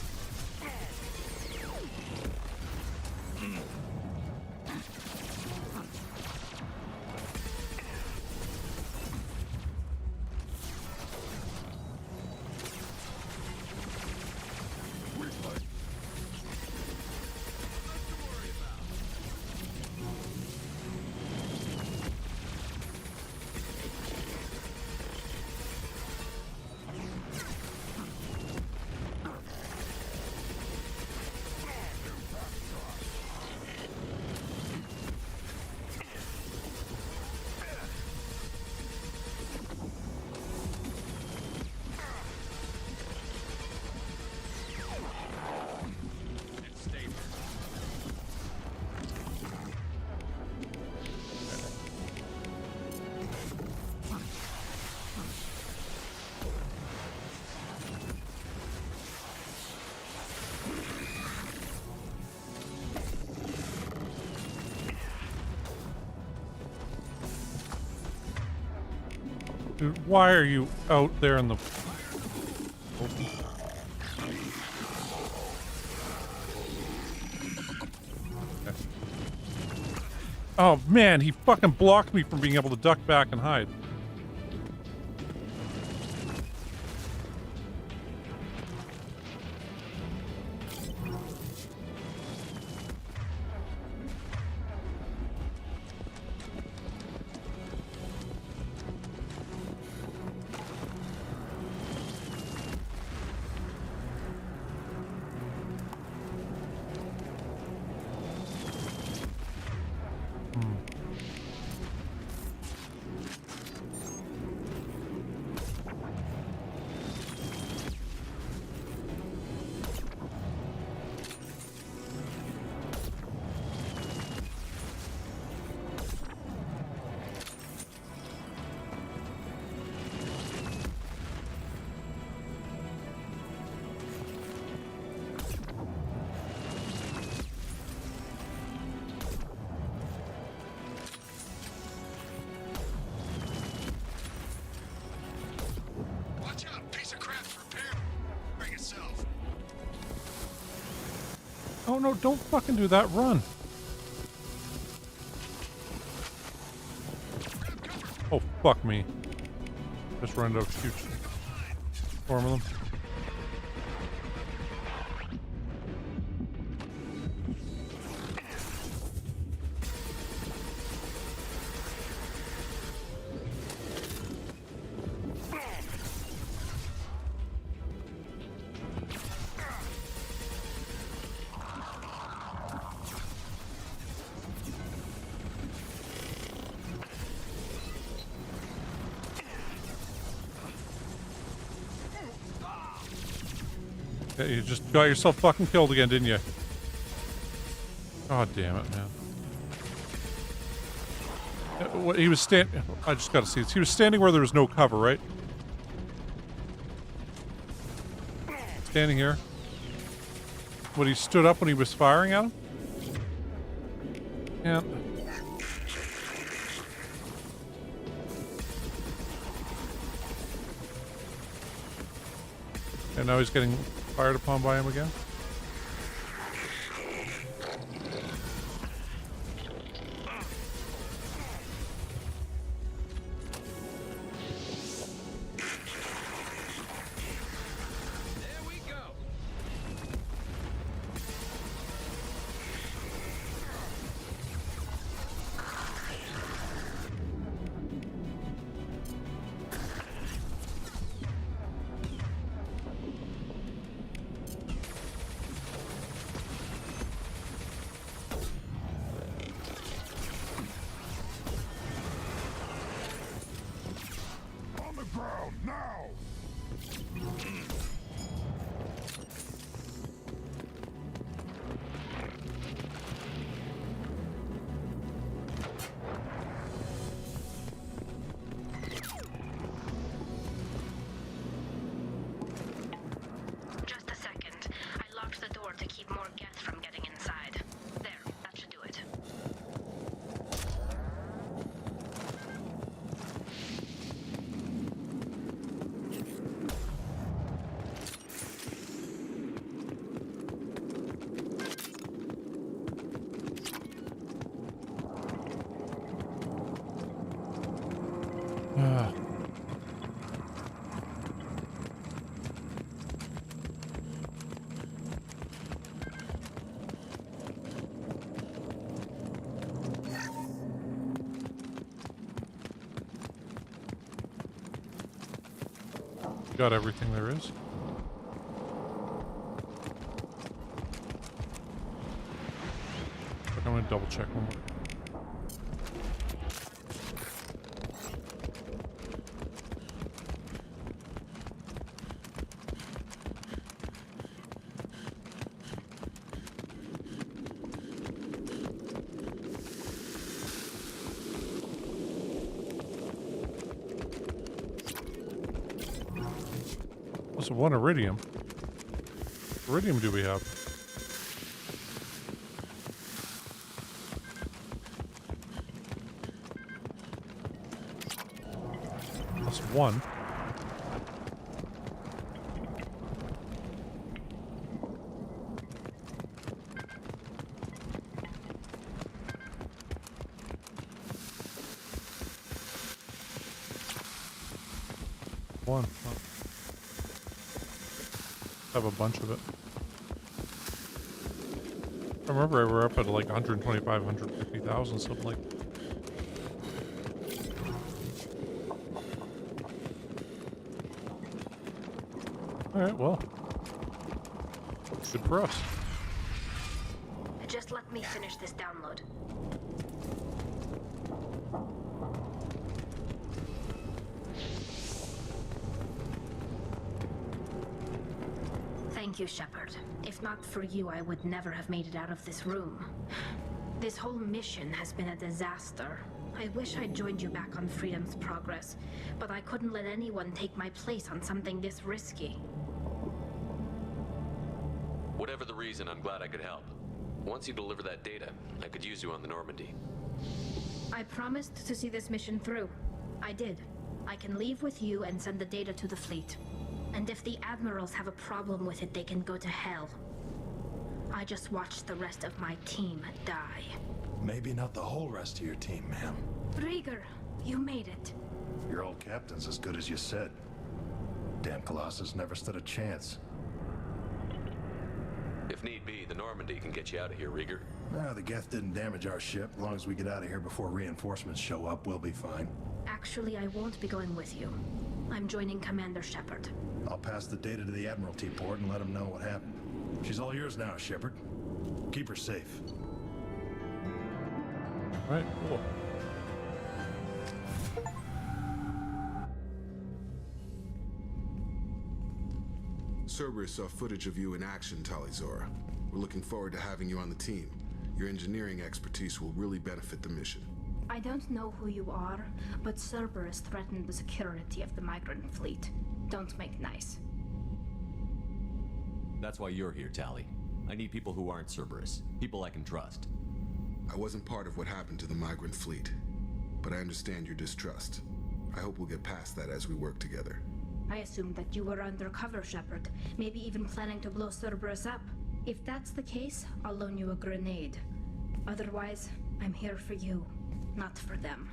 Dude, why are you out there in the... Oh man, he fucking blocked me from being able to duck back and hide. Watch out, piece of crap's repairing itself. Oh no, don't fucking do that, run. Oh, fuck me. Just run into a huge storm of them. Yeah, you just got yourself fucking killed again, didn't you? God damn it, man. What he was standing... I just gotta see this. He was standing where there was no cover, right? Standing here. When he stood up when he was firing at him? Yeah. And now he's getting fired upon by him again? down now! Just a second. I locked the door to keep more Geth from getting inside. There, that should do it. Got everything there is. I'm gonna double check one more. So one iridium. Iridium do we have? Plus one. One. Have a bunch of it. I remember we're up at like 125, 150,000, something like that. Alright, well. Good for us. Just let me finish this download. Thank you, Shepard. If not for you, I would never have made it out of this room. This whole mission has been a disaster. I wish I'd joined you back on Freedom's Progress, but I couldn't let anyone take my place on something this risky. Whatever the reason, I'm glad I could help. Once you deliver that data, I could use you on the Normandy. I promised to see this mission through. I did. I can leave with you and send the data to the fleet. And if the admirals have a problem with it, they can go to hell. I just watched the rest of my team die. Maybe not the whole rest of your team, ma'am. Rieger, you made it. Your old captain's as good as you said. Damn Colossus never stood a chance. If need be, the Normandy can get you out of here, Rieger. Nah, the Geth didn't damage our ship. As long as we get out of here before reinforcements show up, we'll be fine. Actually, I won't be going with you. I'm joining Commander Shepard. I'll pass the data to the Admiralty port and let them know what happened. She's all yours now, Shepard. Keep her safe. All right, cool. Cerberus saw footage of you in action, Tali'Zorah. We're looking forward to having you on the team. Your engineering expertise will really benefit the mission. I don't know who you are, but Cerberus threatened the security of the migrant fleet. Don't make nice. That's why you're here, Tali. I need people who aren't Cerberus. People I can trust. I wasn't part of what happened to the migrant fleet, but I understand your distrust. I hope we'll get past that as we work together. I assumed that you were undercover, Shepard. Maybe even planning to blow Cerberus up. If that's the case, I'll loan you a grenade. Otherwise, I'm here for you, not for them.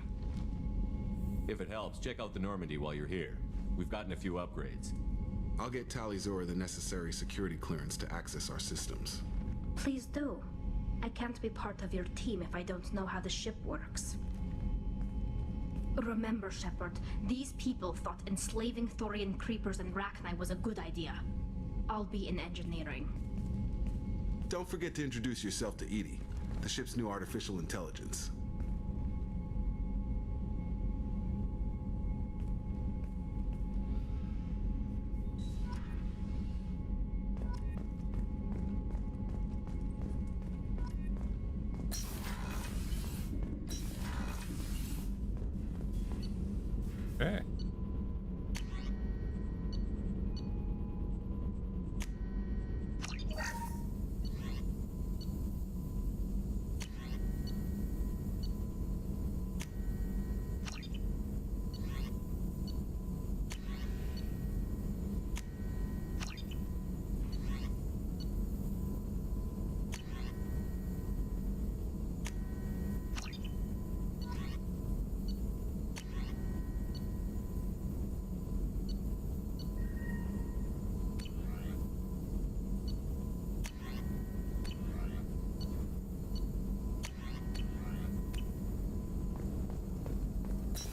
If it helps, check out the Normandy while you're here. We've gotten a few upgrades. I'll get Tali'Zorah the necessary security clearance to access our systems. Please do. I can't be part of your team if I don't know how the ship works. Remember, Shepard, these people thought enslaving Thorian creepers and Rachni was a good idea. I'll be in engineering. Don't forget to introduce yourself to EDI, the ship's new artificial intelligence. Okay.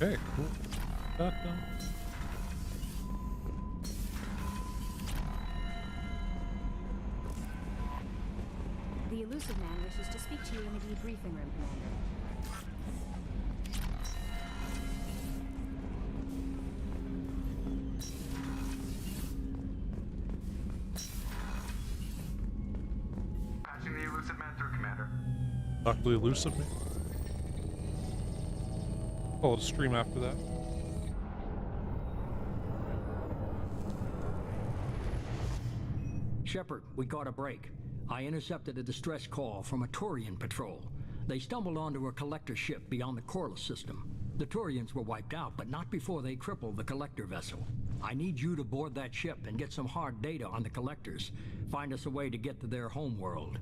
Okay, cool. That done. The elusive man wishes to speak to you in the debriefing room, Commander. Patching the elusive man through, Commander. Talk to the elusive man. I'll stream after that. Shepard, we got a break. I intercepted a distress call from a Turian patrol. They stumbled onto a collector ship beyond the Corliss system. The Turians were wiped out, but not before they crippled the collector vessel. I need you to board that ship and get some hard data on the collectors. Find us a way to get to their homeworld.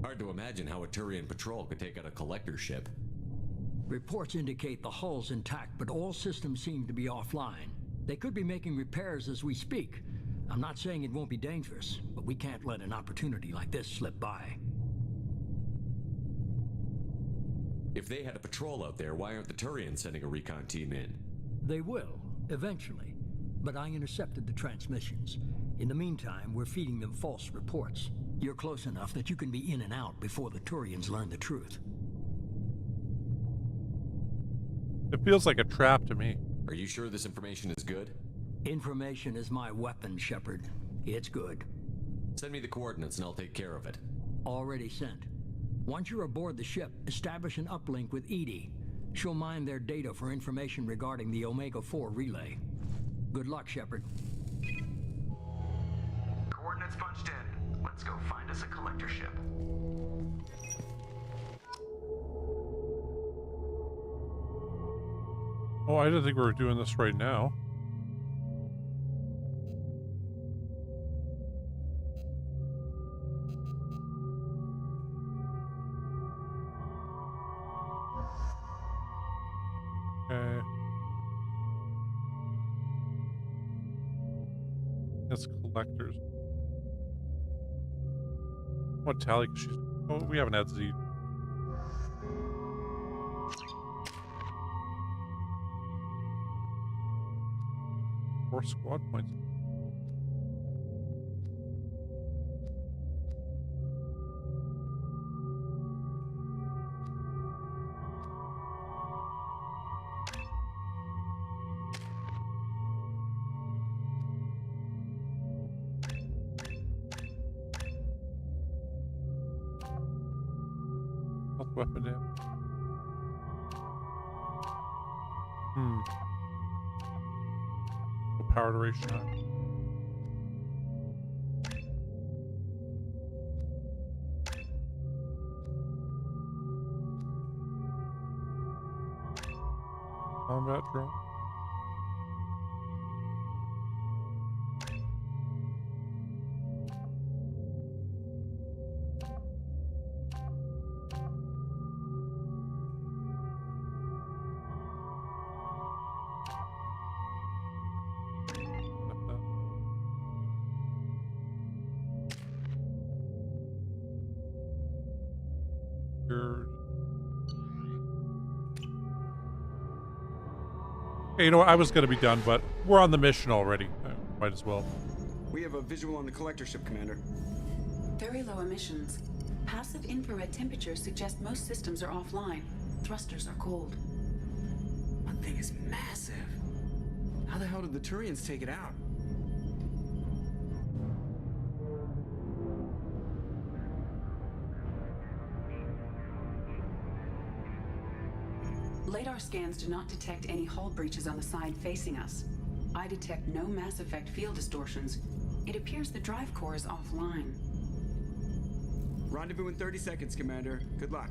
Hard to imagine how a Turian patrol could take out a collector ship. Reports indicate the hull's intact, but all systems seem to be offline. They could be making repairs as we speak. I'm not saying it won't be dangerous, but we can't let an opportunity like this slip by. If they had a patrol out there, why aren't the Turians sending a recon team in? They will, eventually. But I intercepted the transmissions. In the meantime, we're feeding them false reports. You're close enough that you can be in and out before the Turians learn the truth. It feels like a trap to me. Are you sure this information is good? Information is my weapon, Shepard. It's good. Send me the coordinates and I'll take care of it. Already sent. Once you're aboard the ship, establish an uplink with EDI. She'll mine their data for information regarding the Omega-4 relay. Good luck, Shepard. Coordinates punched in. Let's go find us a collector ship. Oh, I didn't think we were doing this right now. Okay. That's collectors. What tally? She's. Oh, we haven't had Z. Four squad points. Health weapon damage. Power duration high. Combat drone. Okay, you know what? I was going to be done, but we're on the mission already. Might as well. We have a visual on the collector ship, Commander. Very low emissions. Passive infrared temperatures suggest most systems are offline. Thrusters are cold. That thing is massive. How the hell did the Turians take it out? LADAR scans do not detect any hull breaches on the side facing us. I detect no Mass Effect field distortions. It appears the drive core is offline. Rendezvous in 30 seconds, Commander. Good luck.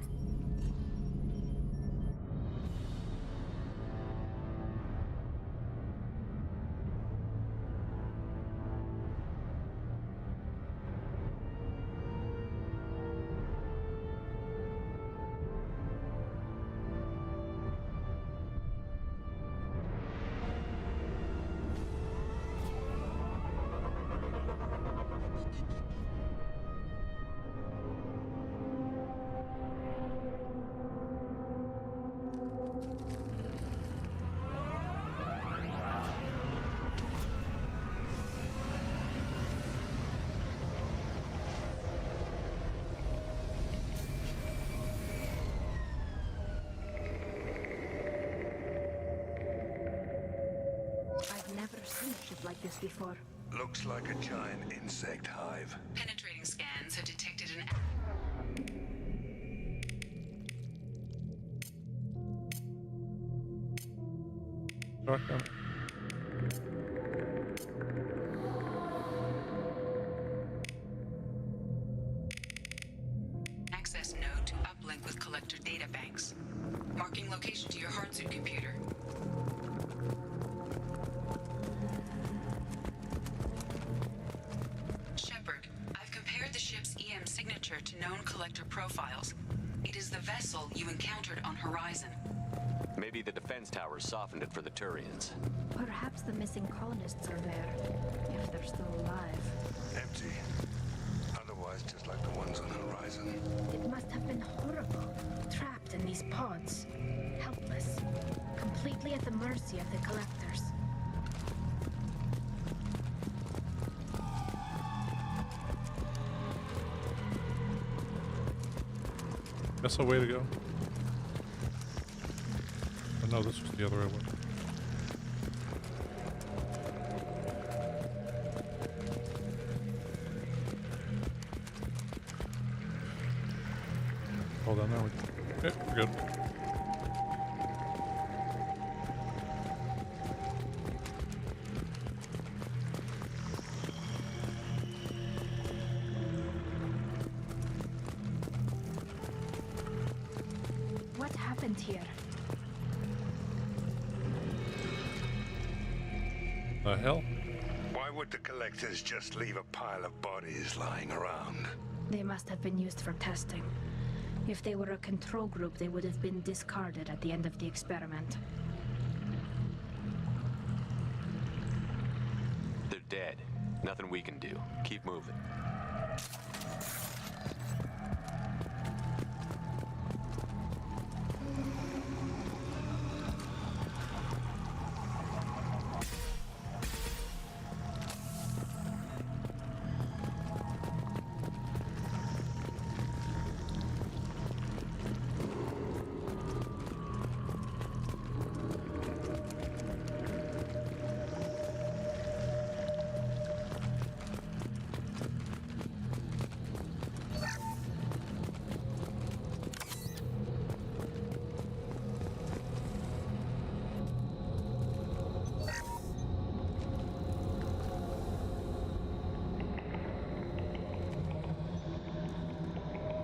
I've never seen a ship like this before. Looks like a giant insect hive. Penetrating scans have detected an... Shotgun. access node to uplink with collector data banks. Marking location to your hardsuit computer. Shepard, I've compared the ship's EM signature to known collector profiles. It is the vessel you encountered on Horizon. Maybe the defense towers softened it for the Turians. Perhaps the missing colonists are there, if they're still alive. Empty. Otherwise, just like the ones on Horizon. It must have been horrible, trapped in these pods, helpless, completely at the mercy of the collectors. That's a way to go. Oh no, this was the other way. Hold on, there we go. Okay, we're good. What happened here? The hell? Why would the collectors just leave a pile of bodies lying around? They must have been used for testing. If they were a control group, they would have been discarded at the end of the experiment. They're dead. Nothing we can do. Keep moving.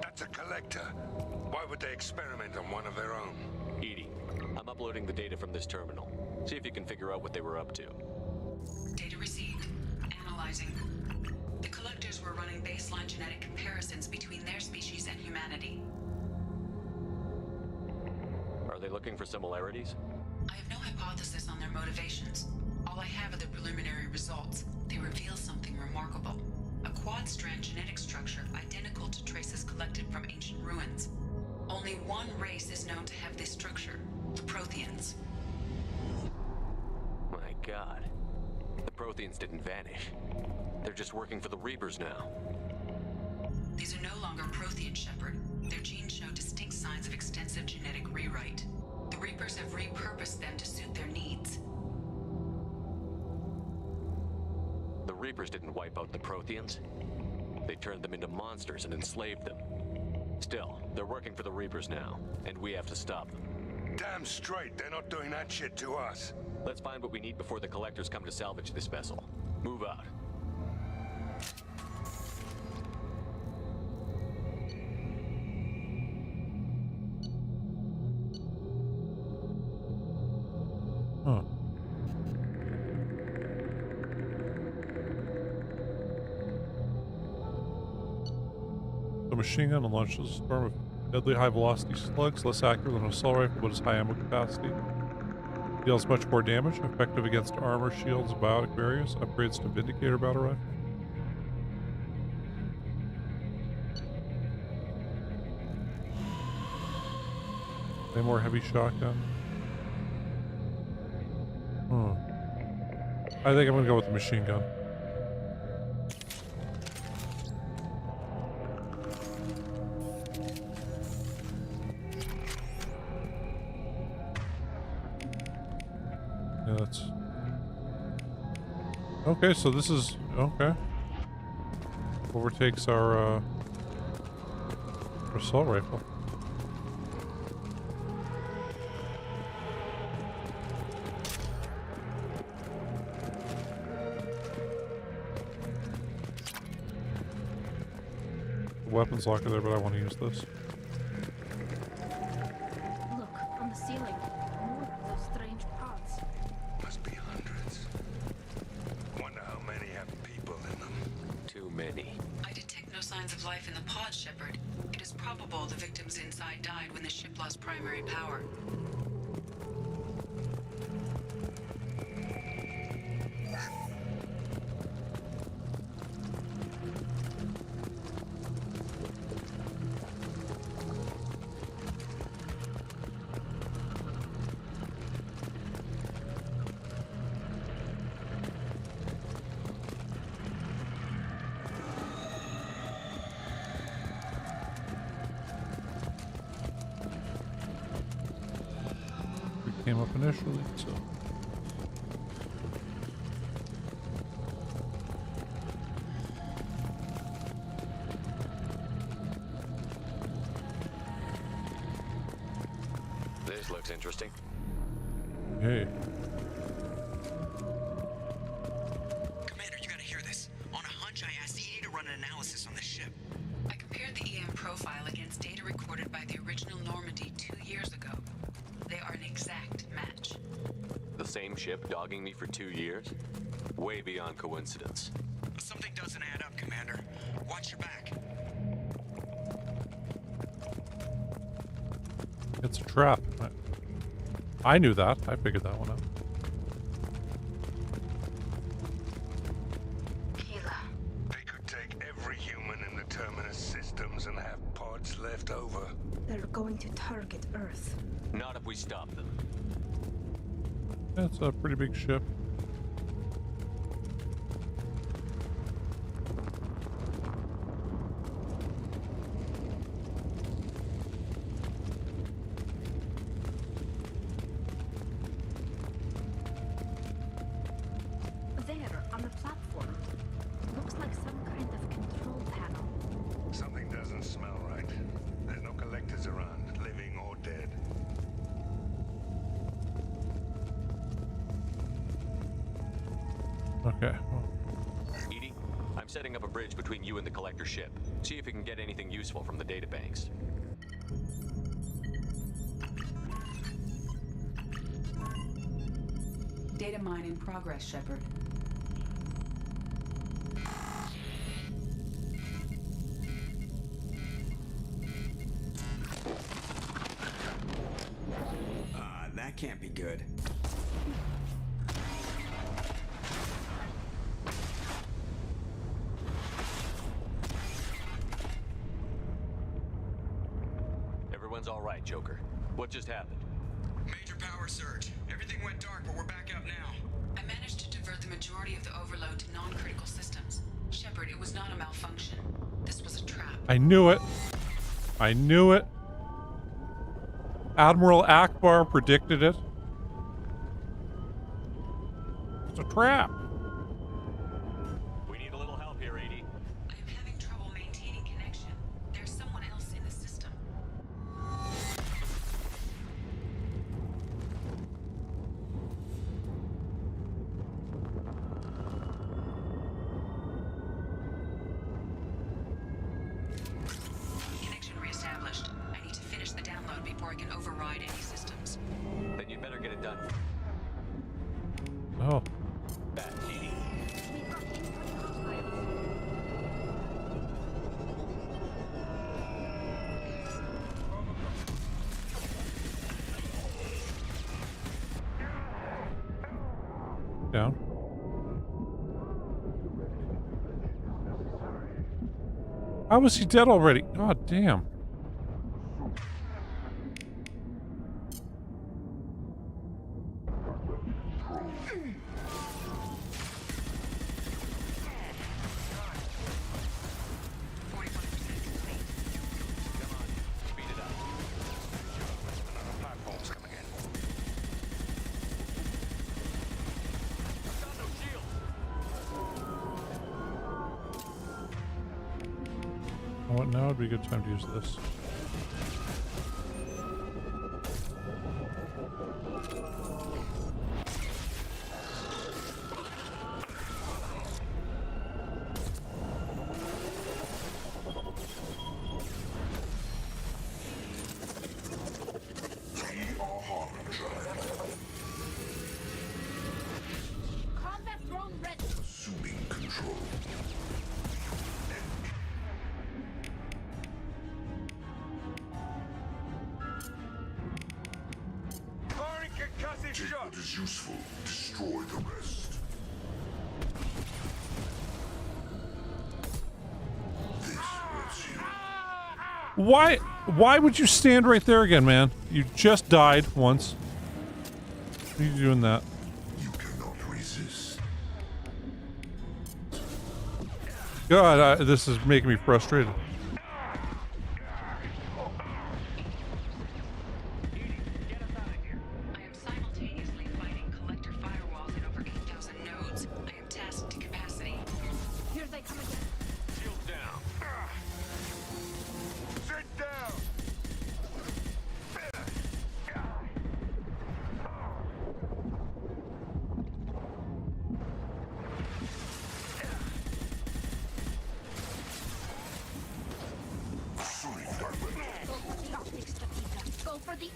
That's a collector. Why would they experiment on one of their own? EDI, I'm uploading the data from this terminal. See if you can figure out what they were up to. Data received. Analyzing. The collectors were running baseline genetic comparisons between their species and humanity. Are they looking for similarities? I have no hypothesis on their motivations. All I have are the preliminary results. They reveal something remarkable. A quad-strand genetic structure identical to traces collected from ancient ruins. Only one race is known to have this structure, the Protheans. My God. The Protheans didn't vanish. They're just working for the Reapers now. These are no longer Prothean, Shepard. Their genes show distinct signs of extensive genetic rewrite. The Reapers have repurposed them to suit their needs. The Reapers didn't wipe out the Protheans. They turned them into monsters and enslaved them. Still, they're working for the Reapers now, and we have to stop them. Damn straight, they're not doing that shit to us. Let's find what we need before the collectors come to salvage this vessel. Move out. Huh. The machine gun launches a storm of deadly high-velocity slugs, less accurate than an assault rifle, but has high ammo capacity. Deals much more damage, effective against armor, shields, and biotic barriers. Upgrades to Vindicator battle rifle. Any more heavy shotgun? I think I'm gonna go with the machine gun. Yeah, that's... Okay, so this is... Okay. Overtakes our assault rifle. Weapons locker there, but I want to use this. Look, on the ceiling. More of those strange pods. Must be hundreds. Wonder how many have people in them. Too many. I detect no signs of life in the pod, Shepard. It is probable the victims inside died when the ship lost primary power. Came up initially, so This looks interesting. hey. Commander, you gotta hear this. On a hunch, I asked EDI to run an analysis on this ship. I compared the EM profile against data recorded by the original Normandy 2 years ago. They are an exact match. The same ship dogging me for 2 years? Way beyond coincidence. Something doesn't add up, Commander. Watch your back. It's a trap. I knew that. I figured that one out. They could take every human in the Terminus systems and have pods left over. They're going to target Earth. Not if we stop them. That's a pretty big ship. There, on the platform. Looks like some kind of control panel. Something doesn't smell right. There's no collectors around, living or dead. Okay. EDI, I'm setting up a bridge between you and the collector ship. See if you can get anything useful from the databanks. Data mine in progress, Shepard. That can't be good. Everyone's all right, Joker. What just happened? Major power surge. Everything went dark, but we're back up now. I managed to divert the majority of the overload to non-critical systems. Shepard, it was not a malfunction. This was a trap. I knew it. I knew it. Admiral Akbar predicted it. It's a trap. We need a little help here, EDI. I am having trouble maintaining connection. There's someone else in the system. override any systems. Then you better get it done. Oh. Fast, Edie. Down. How was he dead already? God damn. What now would be a good time to use this? Combat drone ready. Assuming control. Take what is useful, destroy the rest. This hurts you. Why would you stand right there again, man? You just died once. Why are you doing that? You cannot resist. God, this is making me frustrated. Go for the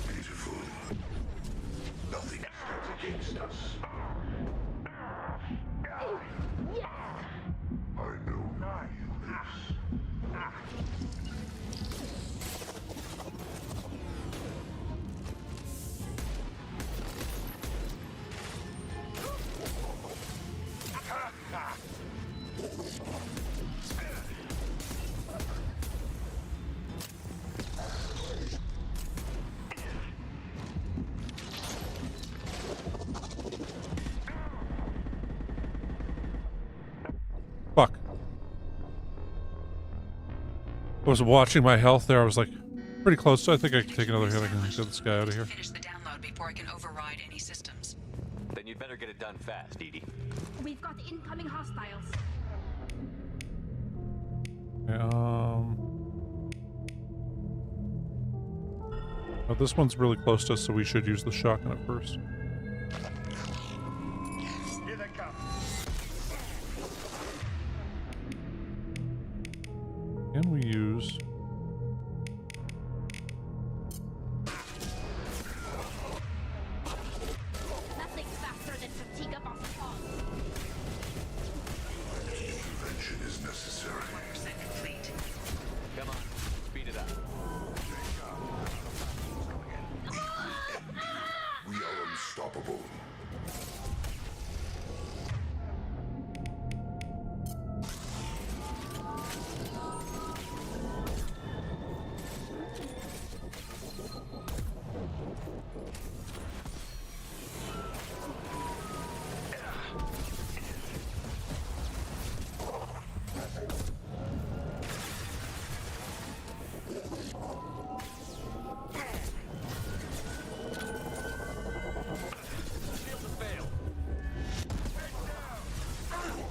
Beautiful. Nothing stands against us. I know you this. Fuck. I was watching my health there. I was like pretty close, so I think I can take another hit. I can get this guy out of here. Finish the download before I can override any systems. Then you'd better get it done fast, Edie. We've got incoming hostiles. Okay, oh, this one's really close to us, so we should use the shotgun at first. Here they come. Can we use... Nothing faster than fatigue of our cause. Intervention is necessary. 1% complete. Come on, speed it up. We are unstoppable.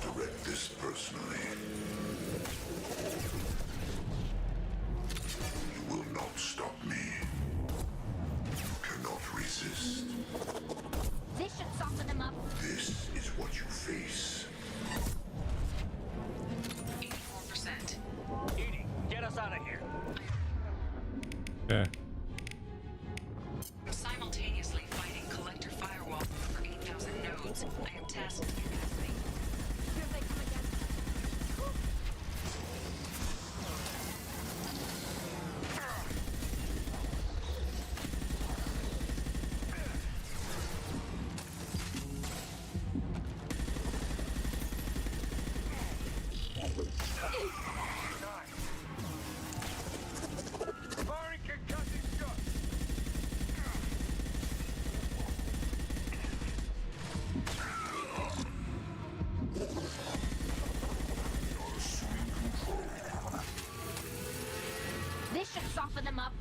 Direct this personally. You will not stop me. You cannot resist. This should soften them up. This is what you face. Okay. Simultaneously fighting collector firewall for 8,000 nodes. I am tasked with capacity. Here they come again. Firing concussing shot. This should soften them up.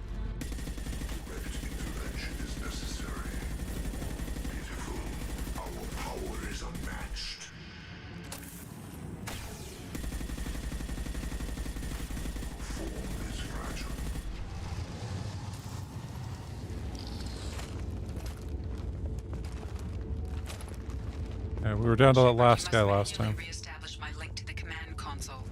Intervention is necessary. Beautiful. Our power is unmatched. Form is fragile. Yeah, we were down to that last guy last time. Reestablish my link to the command console.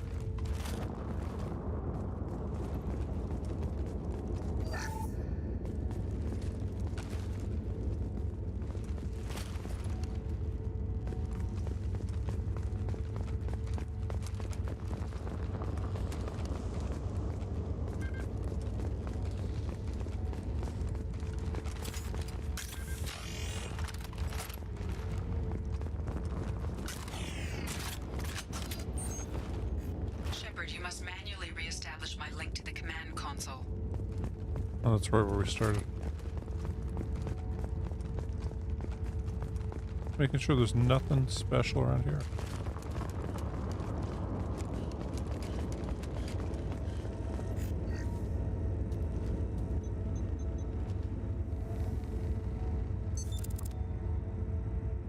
Shepard, you must manually reestablish my link to the command console. Oh, that's right where we started. Making sure there's nothing special around here.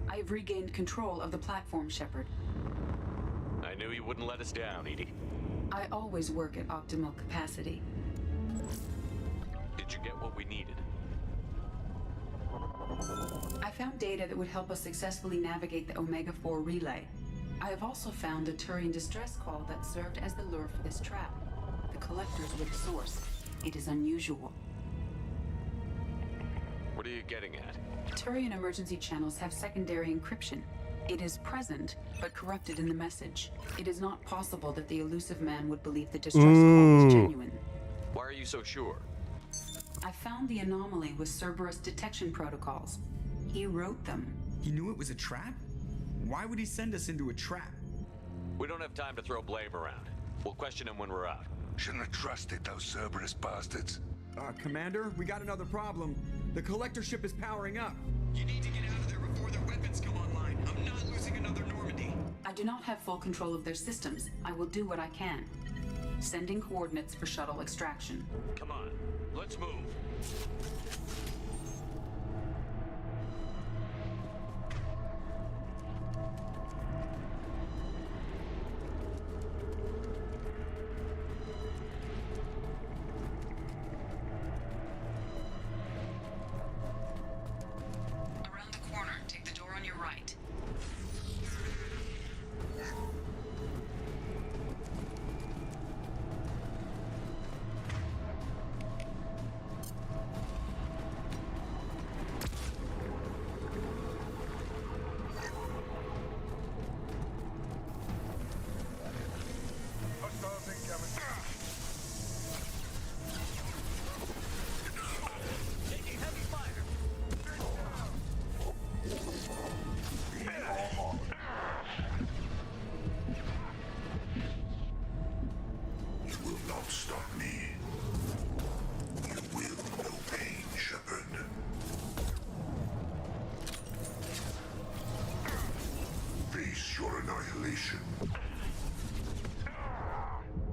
I have regained control of the platform, Shepard. I knew you wouldn't let us down, Edie. I always work at optimal capacity. Did you get what we needed? I found data that would help us successfully navigate the Omega-4 relay. I have also found a Turian distress call that served as the lure for this trap. The collectors were the source. It is unusual. What are you getting at? Turian emergency channels have secondary encryption. It is present, but corrupted in the message. It is not possible that the elusive man would believe the distress call was genuine. Why are you so sure? I found the anomaly with Cerberus detection protocols. He wrote them. He knew it was a trap? Why would he send us into a trap? We don't have time to throw blame around. We'll question him when we're out. Shouldn't have trusted those Cerberus bastards. Commander, we got another problem. The collector ship is powering up. You need to get out of there before their weapons come online. I'm not losing another Normandy. I do not have full control of their systems. I will do what I can. Sending coordinates for shuttle extraction. Come on, let's move. Around the corner, take the door on your right. Hostiles incoming. Taking heavy fire. You will not stop me. You will know pain, Shepard. Face your annihilation.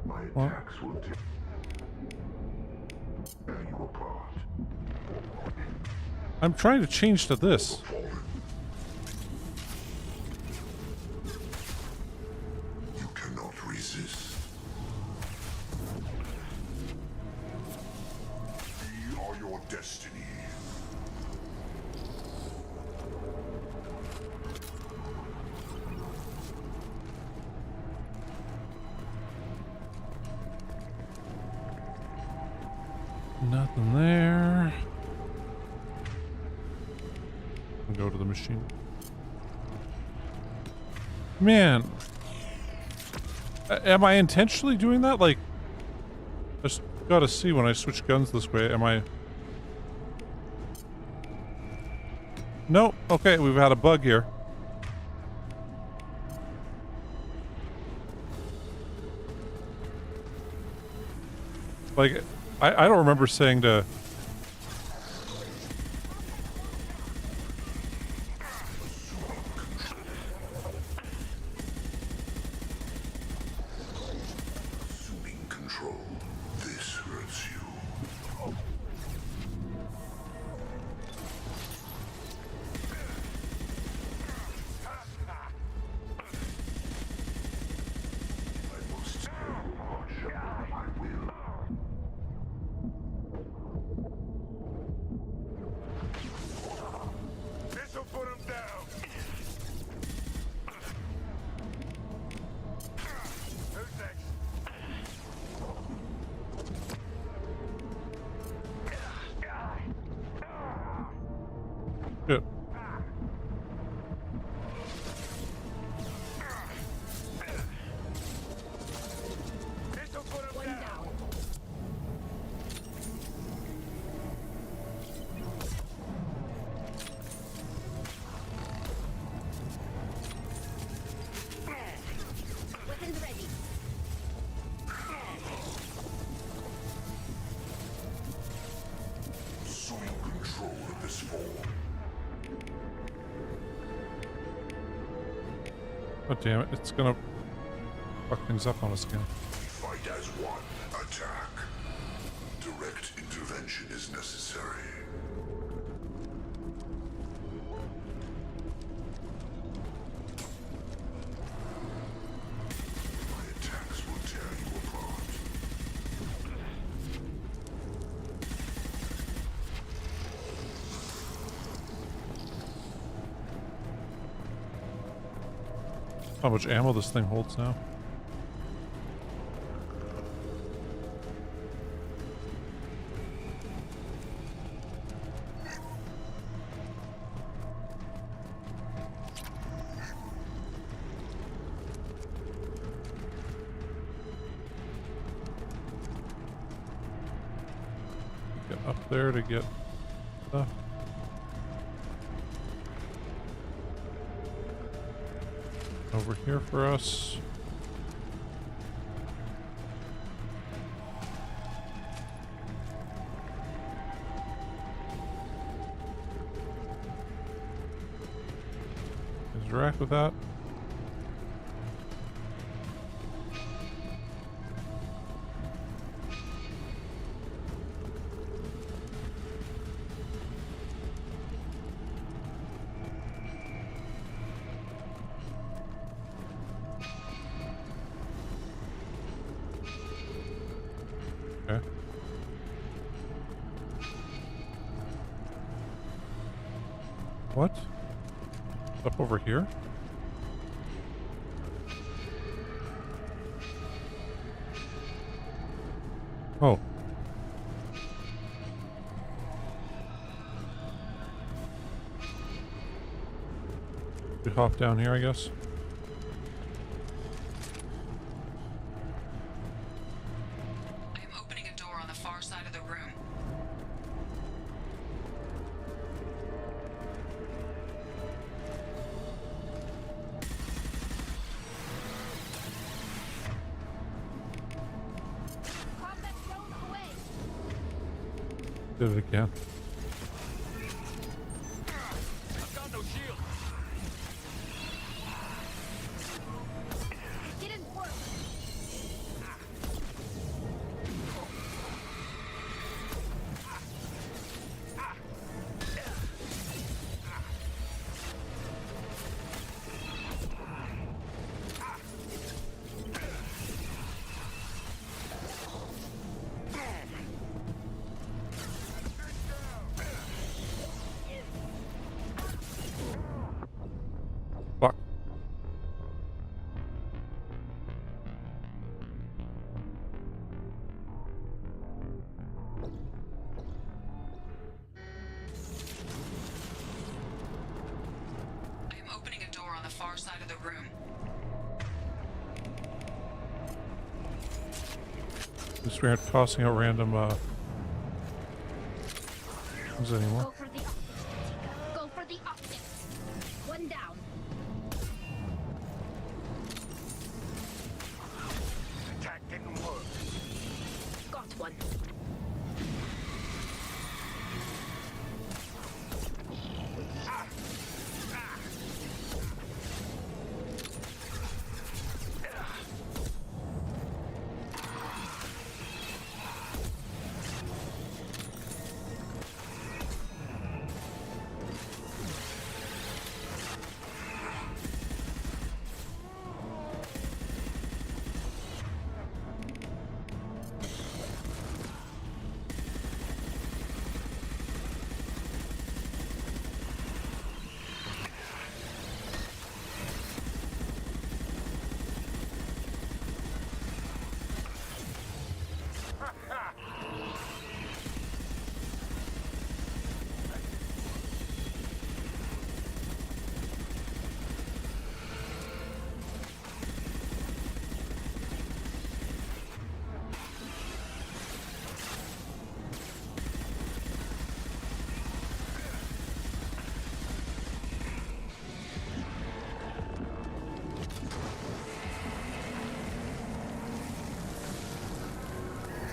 My attacks will tear you apart. I'm trying to change to this. You cannot resist. We are your destiny. Nothing there. Go to the machine. Man. Am I intentionally doing that? Like, I just gotta see when I switch guns this way. Am I... Nope. Okay, we've had a bug here. Like, I don't remember saying to... Assuming control. This hurts you. This'll put him down. Who's next? Shit. This'll put him down. Weapons ready. Assuming control of this form. Oh damn it, it's gonna fuck things up on us again. Fight as one. Attack. Direct intervention is necessary. My attacks will tear you apart. How much ammo this thing holds now? Get up there to get stuff. Over here for us. Is rack with that? Okay. What? Up over here? Oh. We hop down here, I guess. I am opening a door on the far side of the room. Did it again. I've got no shield. Didn't work. Just we aren't tossing out random things anymore. Go for the optics. Go for the optics. One down. Attack didn't work. Got one.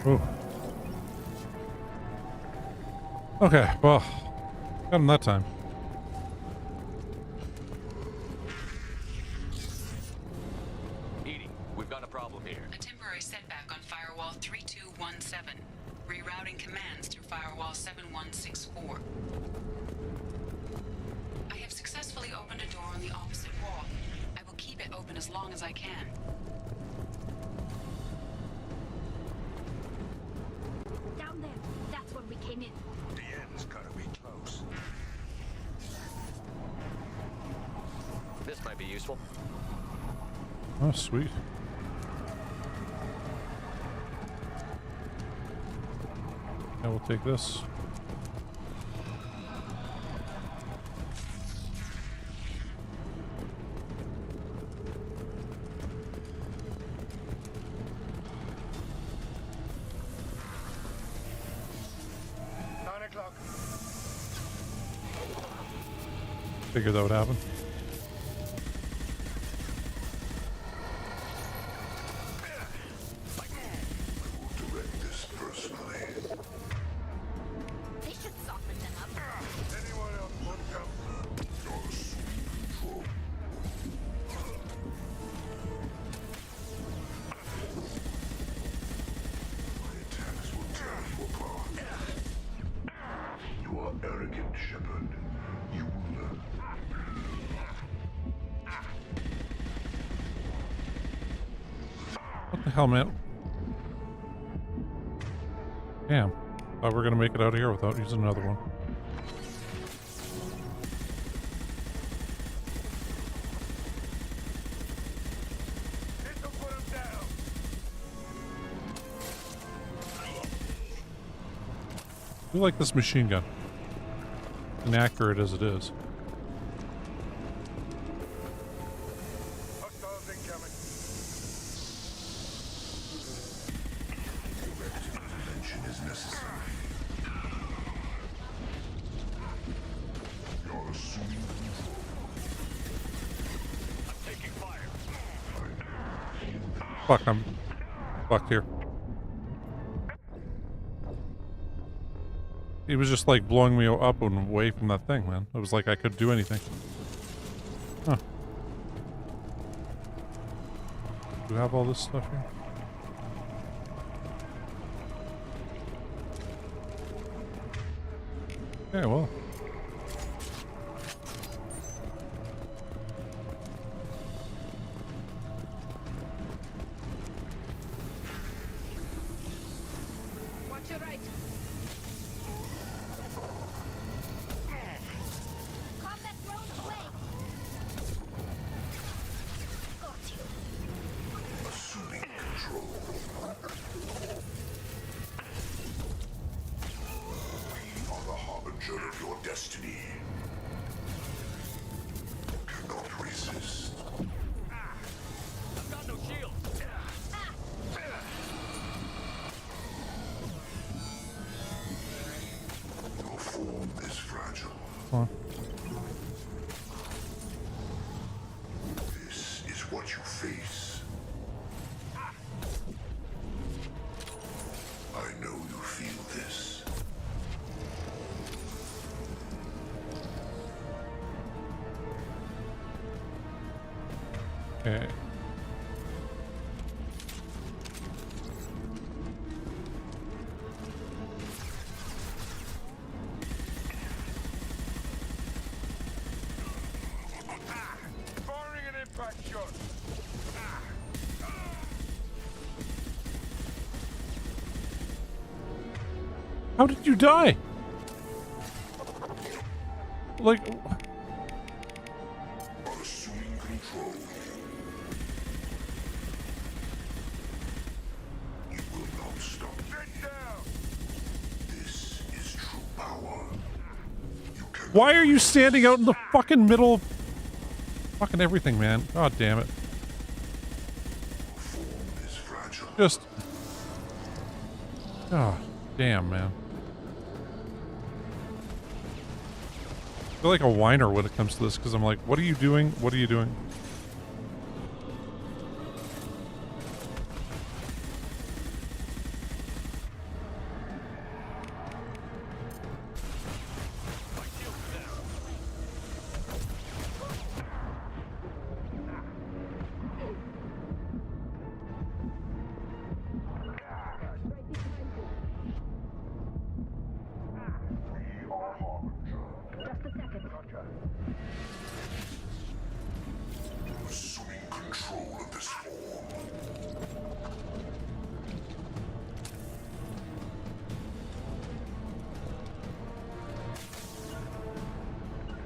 Ooh. Okay, well, got him that time. Edie, we've got a problem here. A temporary setback on Firewall 3217. Rerouting commands through Firewall 7164. I have successfully opened a door on the opposite wall. I will keep it open as long as I can. Down there. That's where we came in. The end's gotta be close. This might be useful. Oh, sweet. I will take this. Figured that would happen. Direct this personally. They should soften them up. Anyone else want to come? You're assuming control. My attacks will tear you apart. You are arrogant, Shepard. You will learn. What the hell, man? Damn. Thought we were gonna make it out of here without using another one. I like this machine gun. Inaccurate as it is. Hostiles incoming. Direct intervention is necessary. You're assuming control. I'm taking fire. Fuck, I'm fucked here. He was just like blowing me up and away from that thing, man. It was like I could do anything. Huh. Do you have all this stuff here? Okay, well. Watch your right. Combat drone away. Got you. Assuming control. We are the harbinger of your Come on. This is what you face. I know you feel this. Okay. Firing an impact shot. How did you die? Like, Assuming control. You will not stop. Get down. This is true power. why are you standing out in the fucking middle of fucking everything, man? God damn it. Just... God damn, man. I feel like a whiner when it comes to this, because I'm like, what are you doing? What are you doing? Assuming control of this form.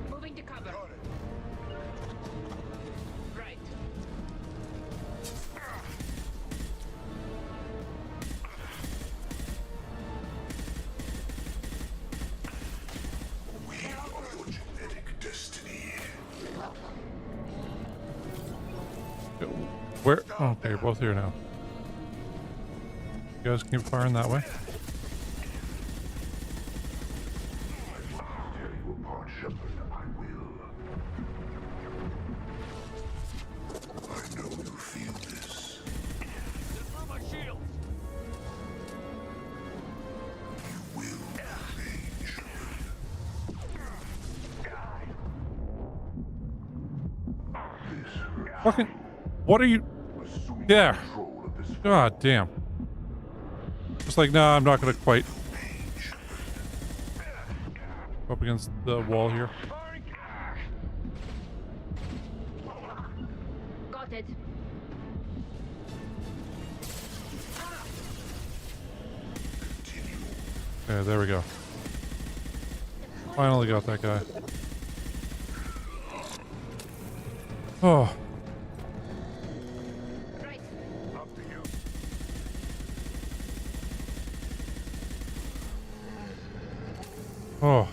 Moving to cover. Right. We are your genetic destiny. Where? Oh, okay, you're both here now. You guys keep firing that way. Tear you apart, Shepard. I will. I know you feel this. My shield. You will remain, Shepard. This hurts. Fucking... What are you... There. God damn. Just like, nah, I'm not gonna quite... Up against the wall here. Got it. Okay, there we go. Finally got that guy. Oh. Up to you. Oh.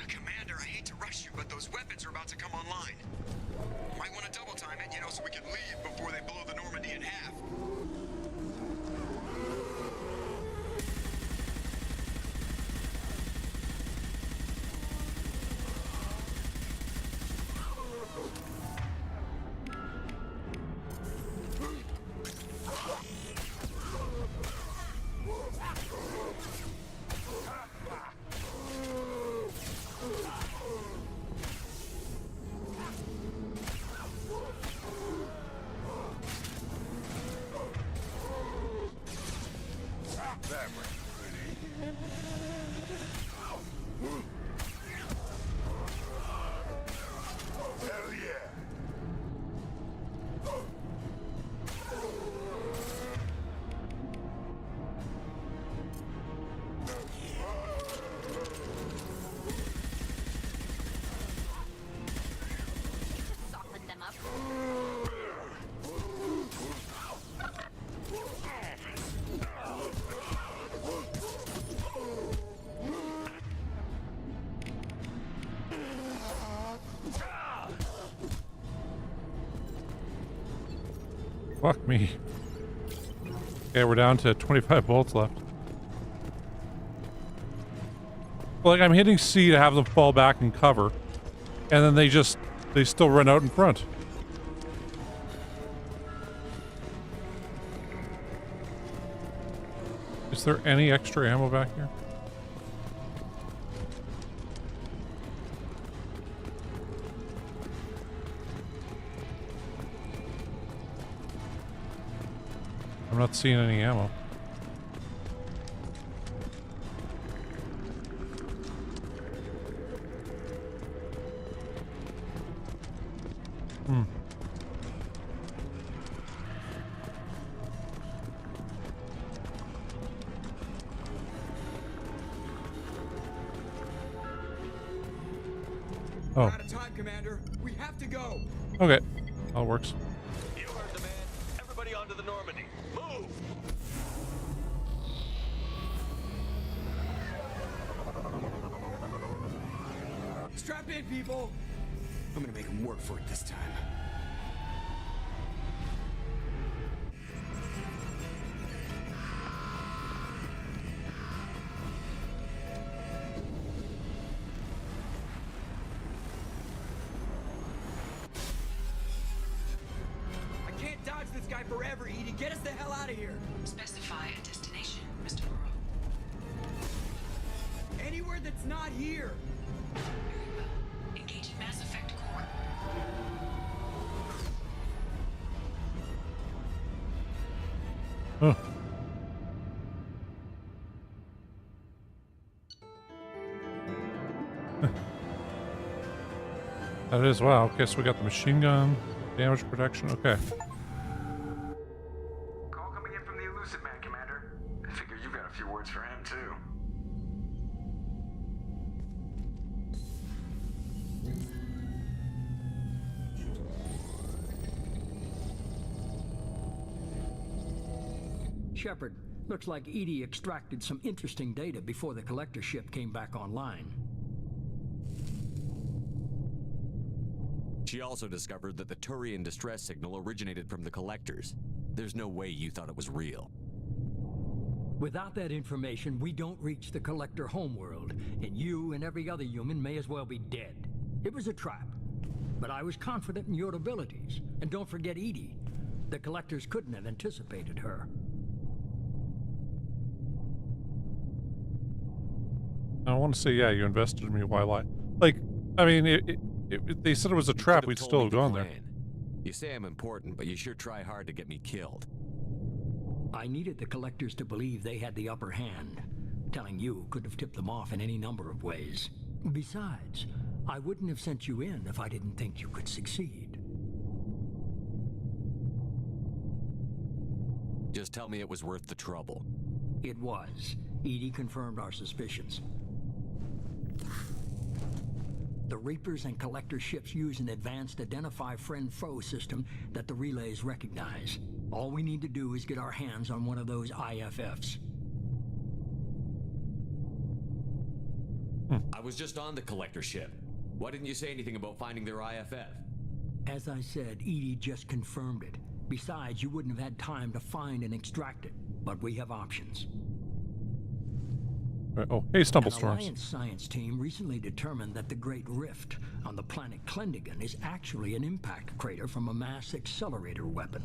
Commander, I hate to rush you, but those weapons are about to come online. Might want to double time it, you know, so we can leave before they blow the Normandy in half. That was pretty. Hell yeah. Soften them up. Fuck me. Okay, we're down to 25 bullets left. Like, I'm hitting C to have them fall back and cover. And then they still run out in front. Is there any extra ammo back here? I'm not seeing any ammo. We're out of time, Commander. We have to go. Okay, that works. You heard the man. Everybody onto the Normandy. Move! Strap in, people. I'm gonna make them work for it this time. I can't dodge this guy forever, Edie. Get us the hell out of here. Specify a destination, Mr. Burrow. Anywhere that's not here. Engage Mass Effect Core. Huh. That is, wow. Okay, so we got the machine gun, damage protection, okay. Call coming in from the Elusive Man, Commander. I figure you've got a few words for him, too. Shepard, looks like Edie extracted some interesting data before the collector ship came back online. She also discovered that the Turian distress signal originated from the collectors. There's no way you thought it was real. Without that information, we don't reach the collector homeworld, and you and every other human may as well be dead. It was a trap, but I was confident in your abilities. And don't forget Edie. The collectors couldn't have anticipated her. I want to say, yeah, you invested in me while I mean, they said it was a trap, we'd still have gone there. You say I'm important, but you sure try hard to get me killed. I needed the collectors to believe they had the upper hand. Telling you could have tipped them off in any number of ways. Besides, I wouldn't have sent you in if I didn't think you could succeed. Just tell me it was worth the trouble. It was. Edie confirmed our suspicions. The Reapers and Collector ships use an advanced identify friend-foe system that the relays recognize. All we need to do is get our hands on one of those IFFs. I was just on the Collector ship. Why didn't you say anything about finding their IFF? As I said, Edie just confirmed it. Besides, you wouldn't have had time to find and extract it. But we have options. Oh, hey, Stumblestorms. An Alliance science team recently determined that the Great Rift on the planet Klendagon is actually an impact crater from a mass accelerator weapon.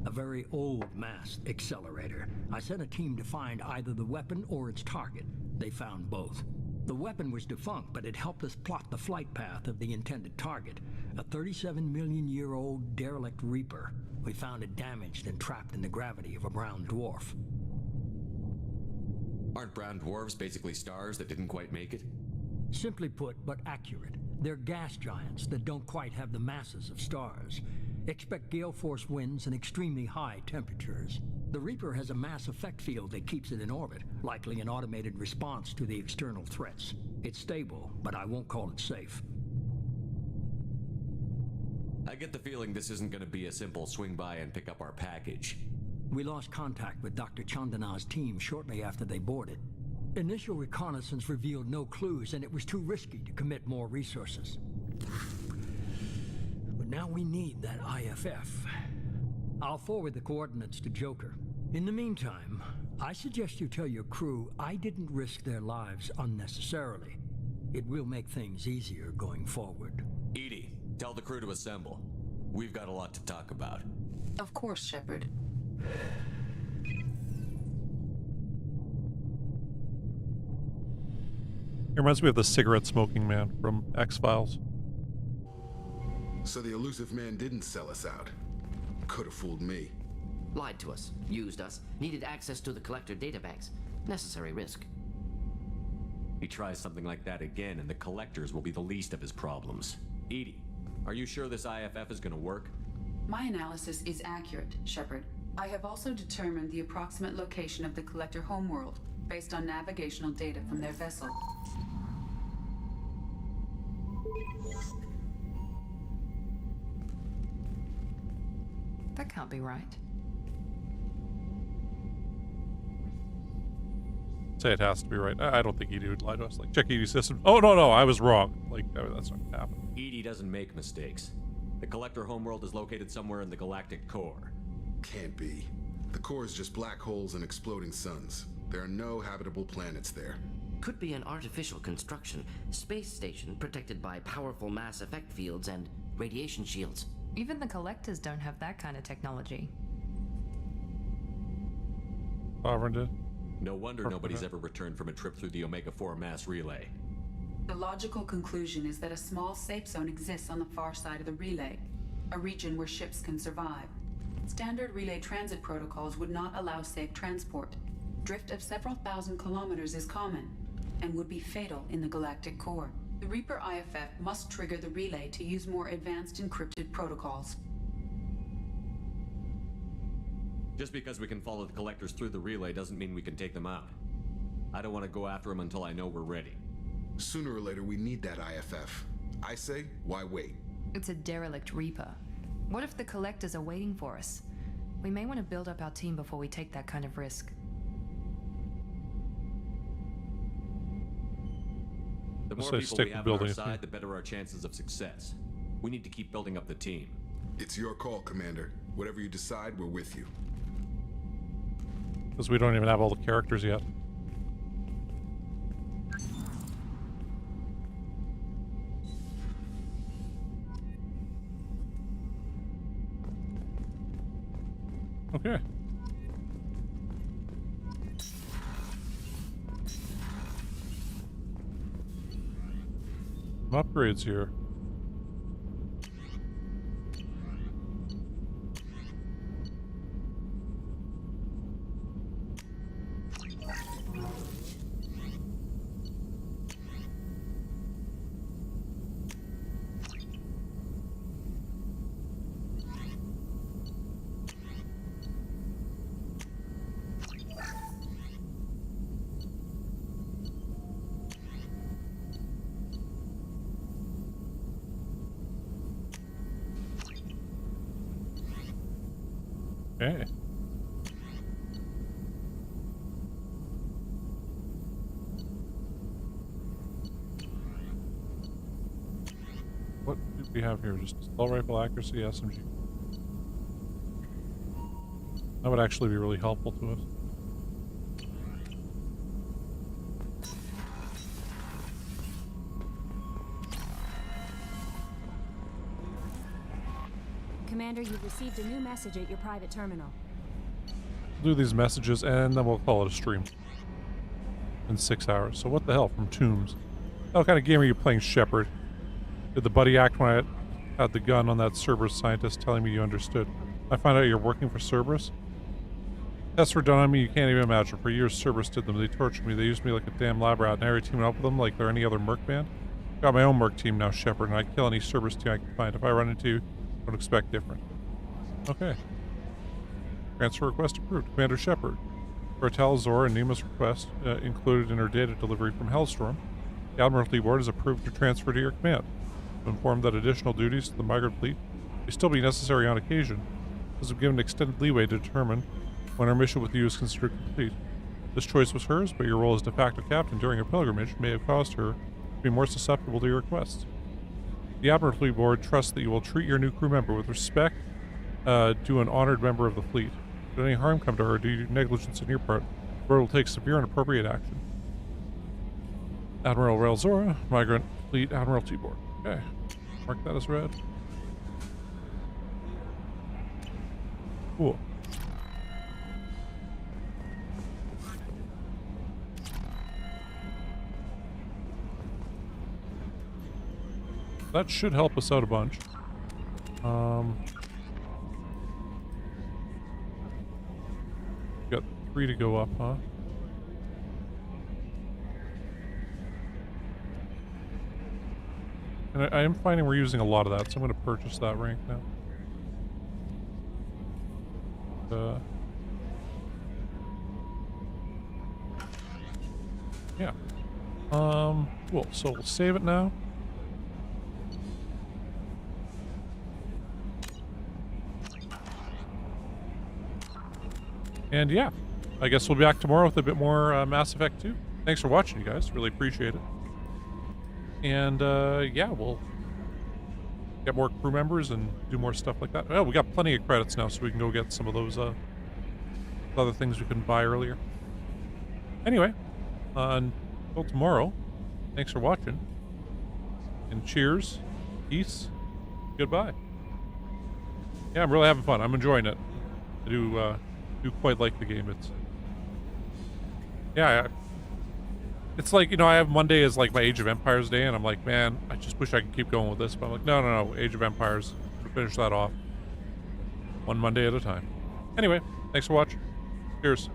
A very old mass accelerator. I sent a team to find either the weapon or its target. They found both. The weapon was defunct, but it helped us plot the flight path of the intended target, a 37-million-year-old derelict Reaper. We found it damaged and trapped in the gravity of a brown dwarf. Aren't brown dwarves basically stars that didn't quite make it? Simply put, but accurate. They're gas giants that don't quite have the masses of stars. Expect gale force winds and extremely high temperatures. The Reaper has a mass effect field that keeps it in orbit, likely an automated response to the external threats. It's stable, but I won't call it safe. I get the feeling this isn't going to be a simple swing by and pick up our package. We lost contact with Dr. Chandana's team shortly after they boarded. Initial reconnaissance revealed no clues, and it was too risky to commit more resources. Now we need that IFF. I'll forward the coordinates to Joker. In the meantime, I suggest you tell your crew I didn't risk their lives unnecessarily. It will make things easier going forward. Edie, tell the crew to assemble. We've got a lot to talk about. Of course, Shepard. It reminds me of the cigarette smoking man from X-Files. So the elusive man didn't sell us out. Could have fooled me. Lied to us, used us, needed access to the collector databanks. Necessary risk. He tries something like that again, and the collectors will be the least of his problems. Edie, are you sure this IFF is gonna work? My analysis is accurate, Shepard. I have also determined the approximate location of the collector homeworld, based on navigational data from their vessel. That can't be right. Say it has to be right. I don't think Edie would lie to us. Like, check Edie's system. Oh, no, I was wrong. Like, that's not gonna happen. Edie doesn't make mistakes. The collector homeworld is located somewhere in the galactic core. Can't be. The core is just black holes and exploding suns. There are no habitable planets there. Could be an artificial construction. Space station protected by powerful mass effect fields and radiation shields. Even the collectors don't have that kind of technology. Sovereign did. No wonder nobody's ever returned from a trip through the Omega-4 mass relay. The logical conclusion is that a small safe zone exists on the far side of the relay, a region where ships can survive. Standard relay transit protocols would not allow safe transport. Drift of several thousand kilometers is common, and would be fatal in the galactic core. The Reaper IFF must trigger the relay to use more advanced encrypted protocols. Just because we can follow the collectors through the relay doesn't mean we can take them out. I don't want to go after them until I know we're ready. Sooner or later, we need that IFF. I say, why wait? It's a derelict Reaper. What if the collectors are waiting for us? We may want to build up our team before we take that kind of risk. The more people we have on our side, the better our chances of success. We need to keep building up the team. It's your call, Commander. Whatever you decide, we're with you. Because we don't even have all the characters yet. Okay. Some upgrades here. Okay. What do we have here? Just assault rifle accuracy, SMG. That would actually be really helpful to us. Commander, you've received a new message at your private terminal. Do these messages and then we'll call it a stream. In 6 hours. So what the hell from Tombs? What kind of game are you playing, Shepard? Did the buddy act when I had the gun on that Cerberus scientist telling me you understood? I find out you're working for Cerberus? Tests were done on me you can't even imagine. For years Cerberus did them. They tortured me. They used me like a damn lab rat. And I teaming up with them like they're any other merc band. Got my own merc team now, Shepard, and I kill any Cerberus team I can find. If I run into you, don't expect different. Okay. Transfer request approved. Commander Shepard. For Talazor and Nima's request included in her data delivery from Hellstorm, the Admiralty Board has approved your transfer to your command. I'm informed that additional duties to the migrant fleet may still be necessary on occasion, as we've given extended leeway to determine when our mission with you is considered complete. This choice was hers, but your role as de facto captain during a pilgrimage may have caused her to be more susceptible to your requests. The Admiralty Board trusts that you will treat your new crew member with respect to an honored member of the fleet. Should any harm come to her due to negligence on your part, the board will take severe and appropriate action. Admiral Relzora, Migrant Fleet Admiralty Board. Okay. Mark that as red. Cool. That should help us out a bunch. Got 3 to go up, huh? And I am finding we're using a lot of that, so I'm going to purchase that rank now. Yeah. Cool. So we'll save it now. And yeah, I guess we'll be back tomorrow with a bit more Mass Effect 2. Thanks for watching, you guys. Really appreciate it. And yeah, we'll get more crew members and do more stuff like that. Oh, we got plenty of credits now, so we can go get some of those other things we couldn't buy earlier. Anyway, until tomorrow, thanks for watching. And cheers, peace, goodbye. Yeah, I'm really having fun. I'm enjoying it. I do quite like the game. It's yeah, it's like, you know, I have Monday as like my Age of Empires day, and I'm like, man, I just wish I could keep going with this, but I'm like, no, Age of Empires, we'll finish that off one Monday at a time. Anyway, thanks for watching. Cheers.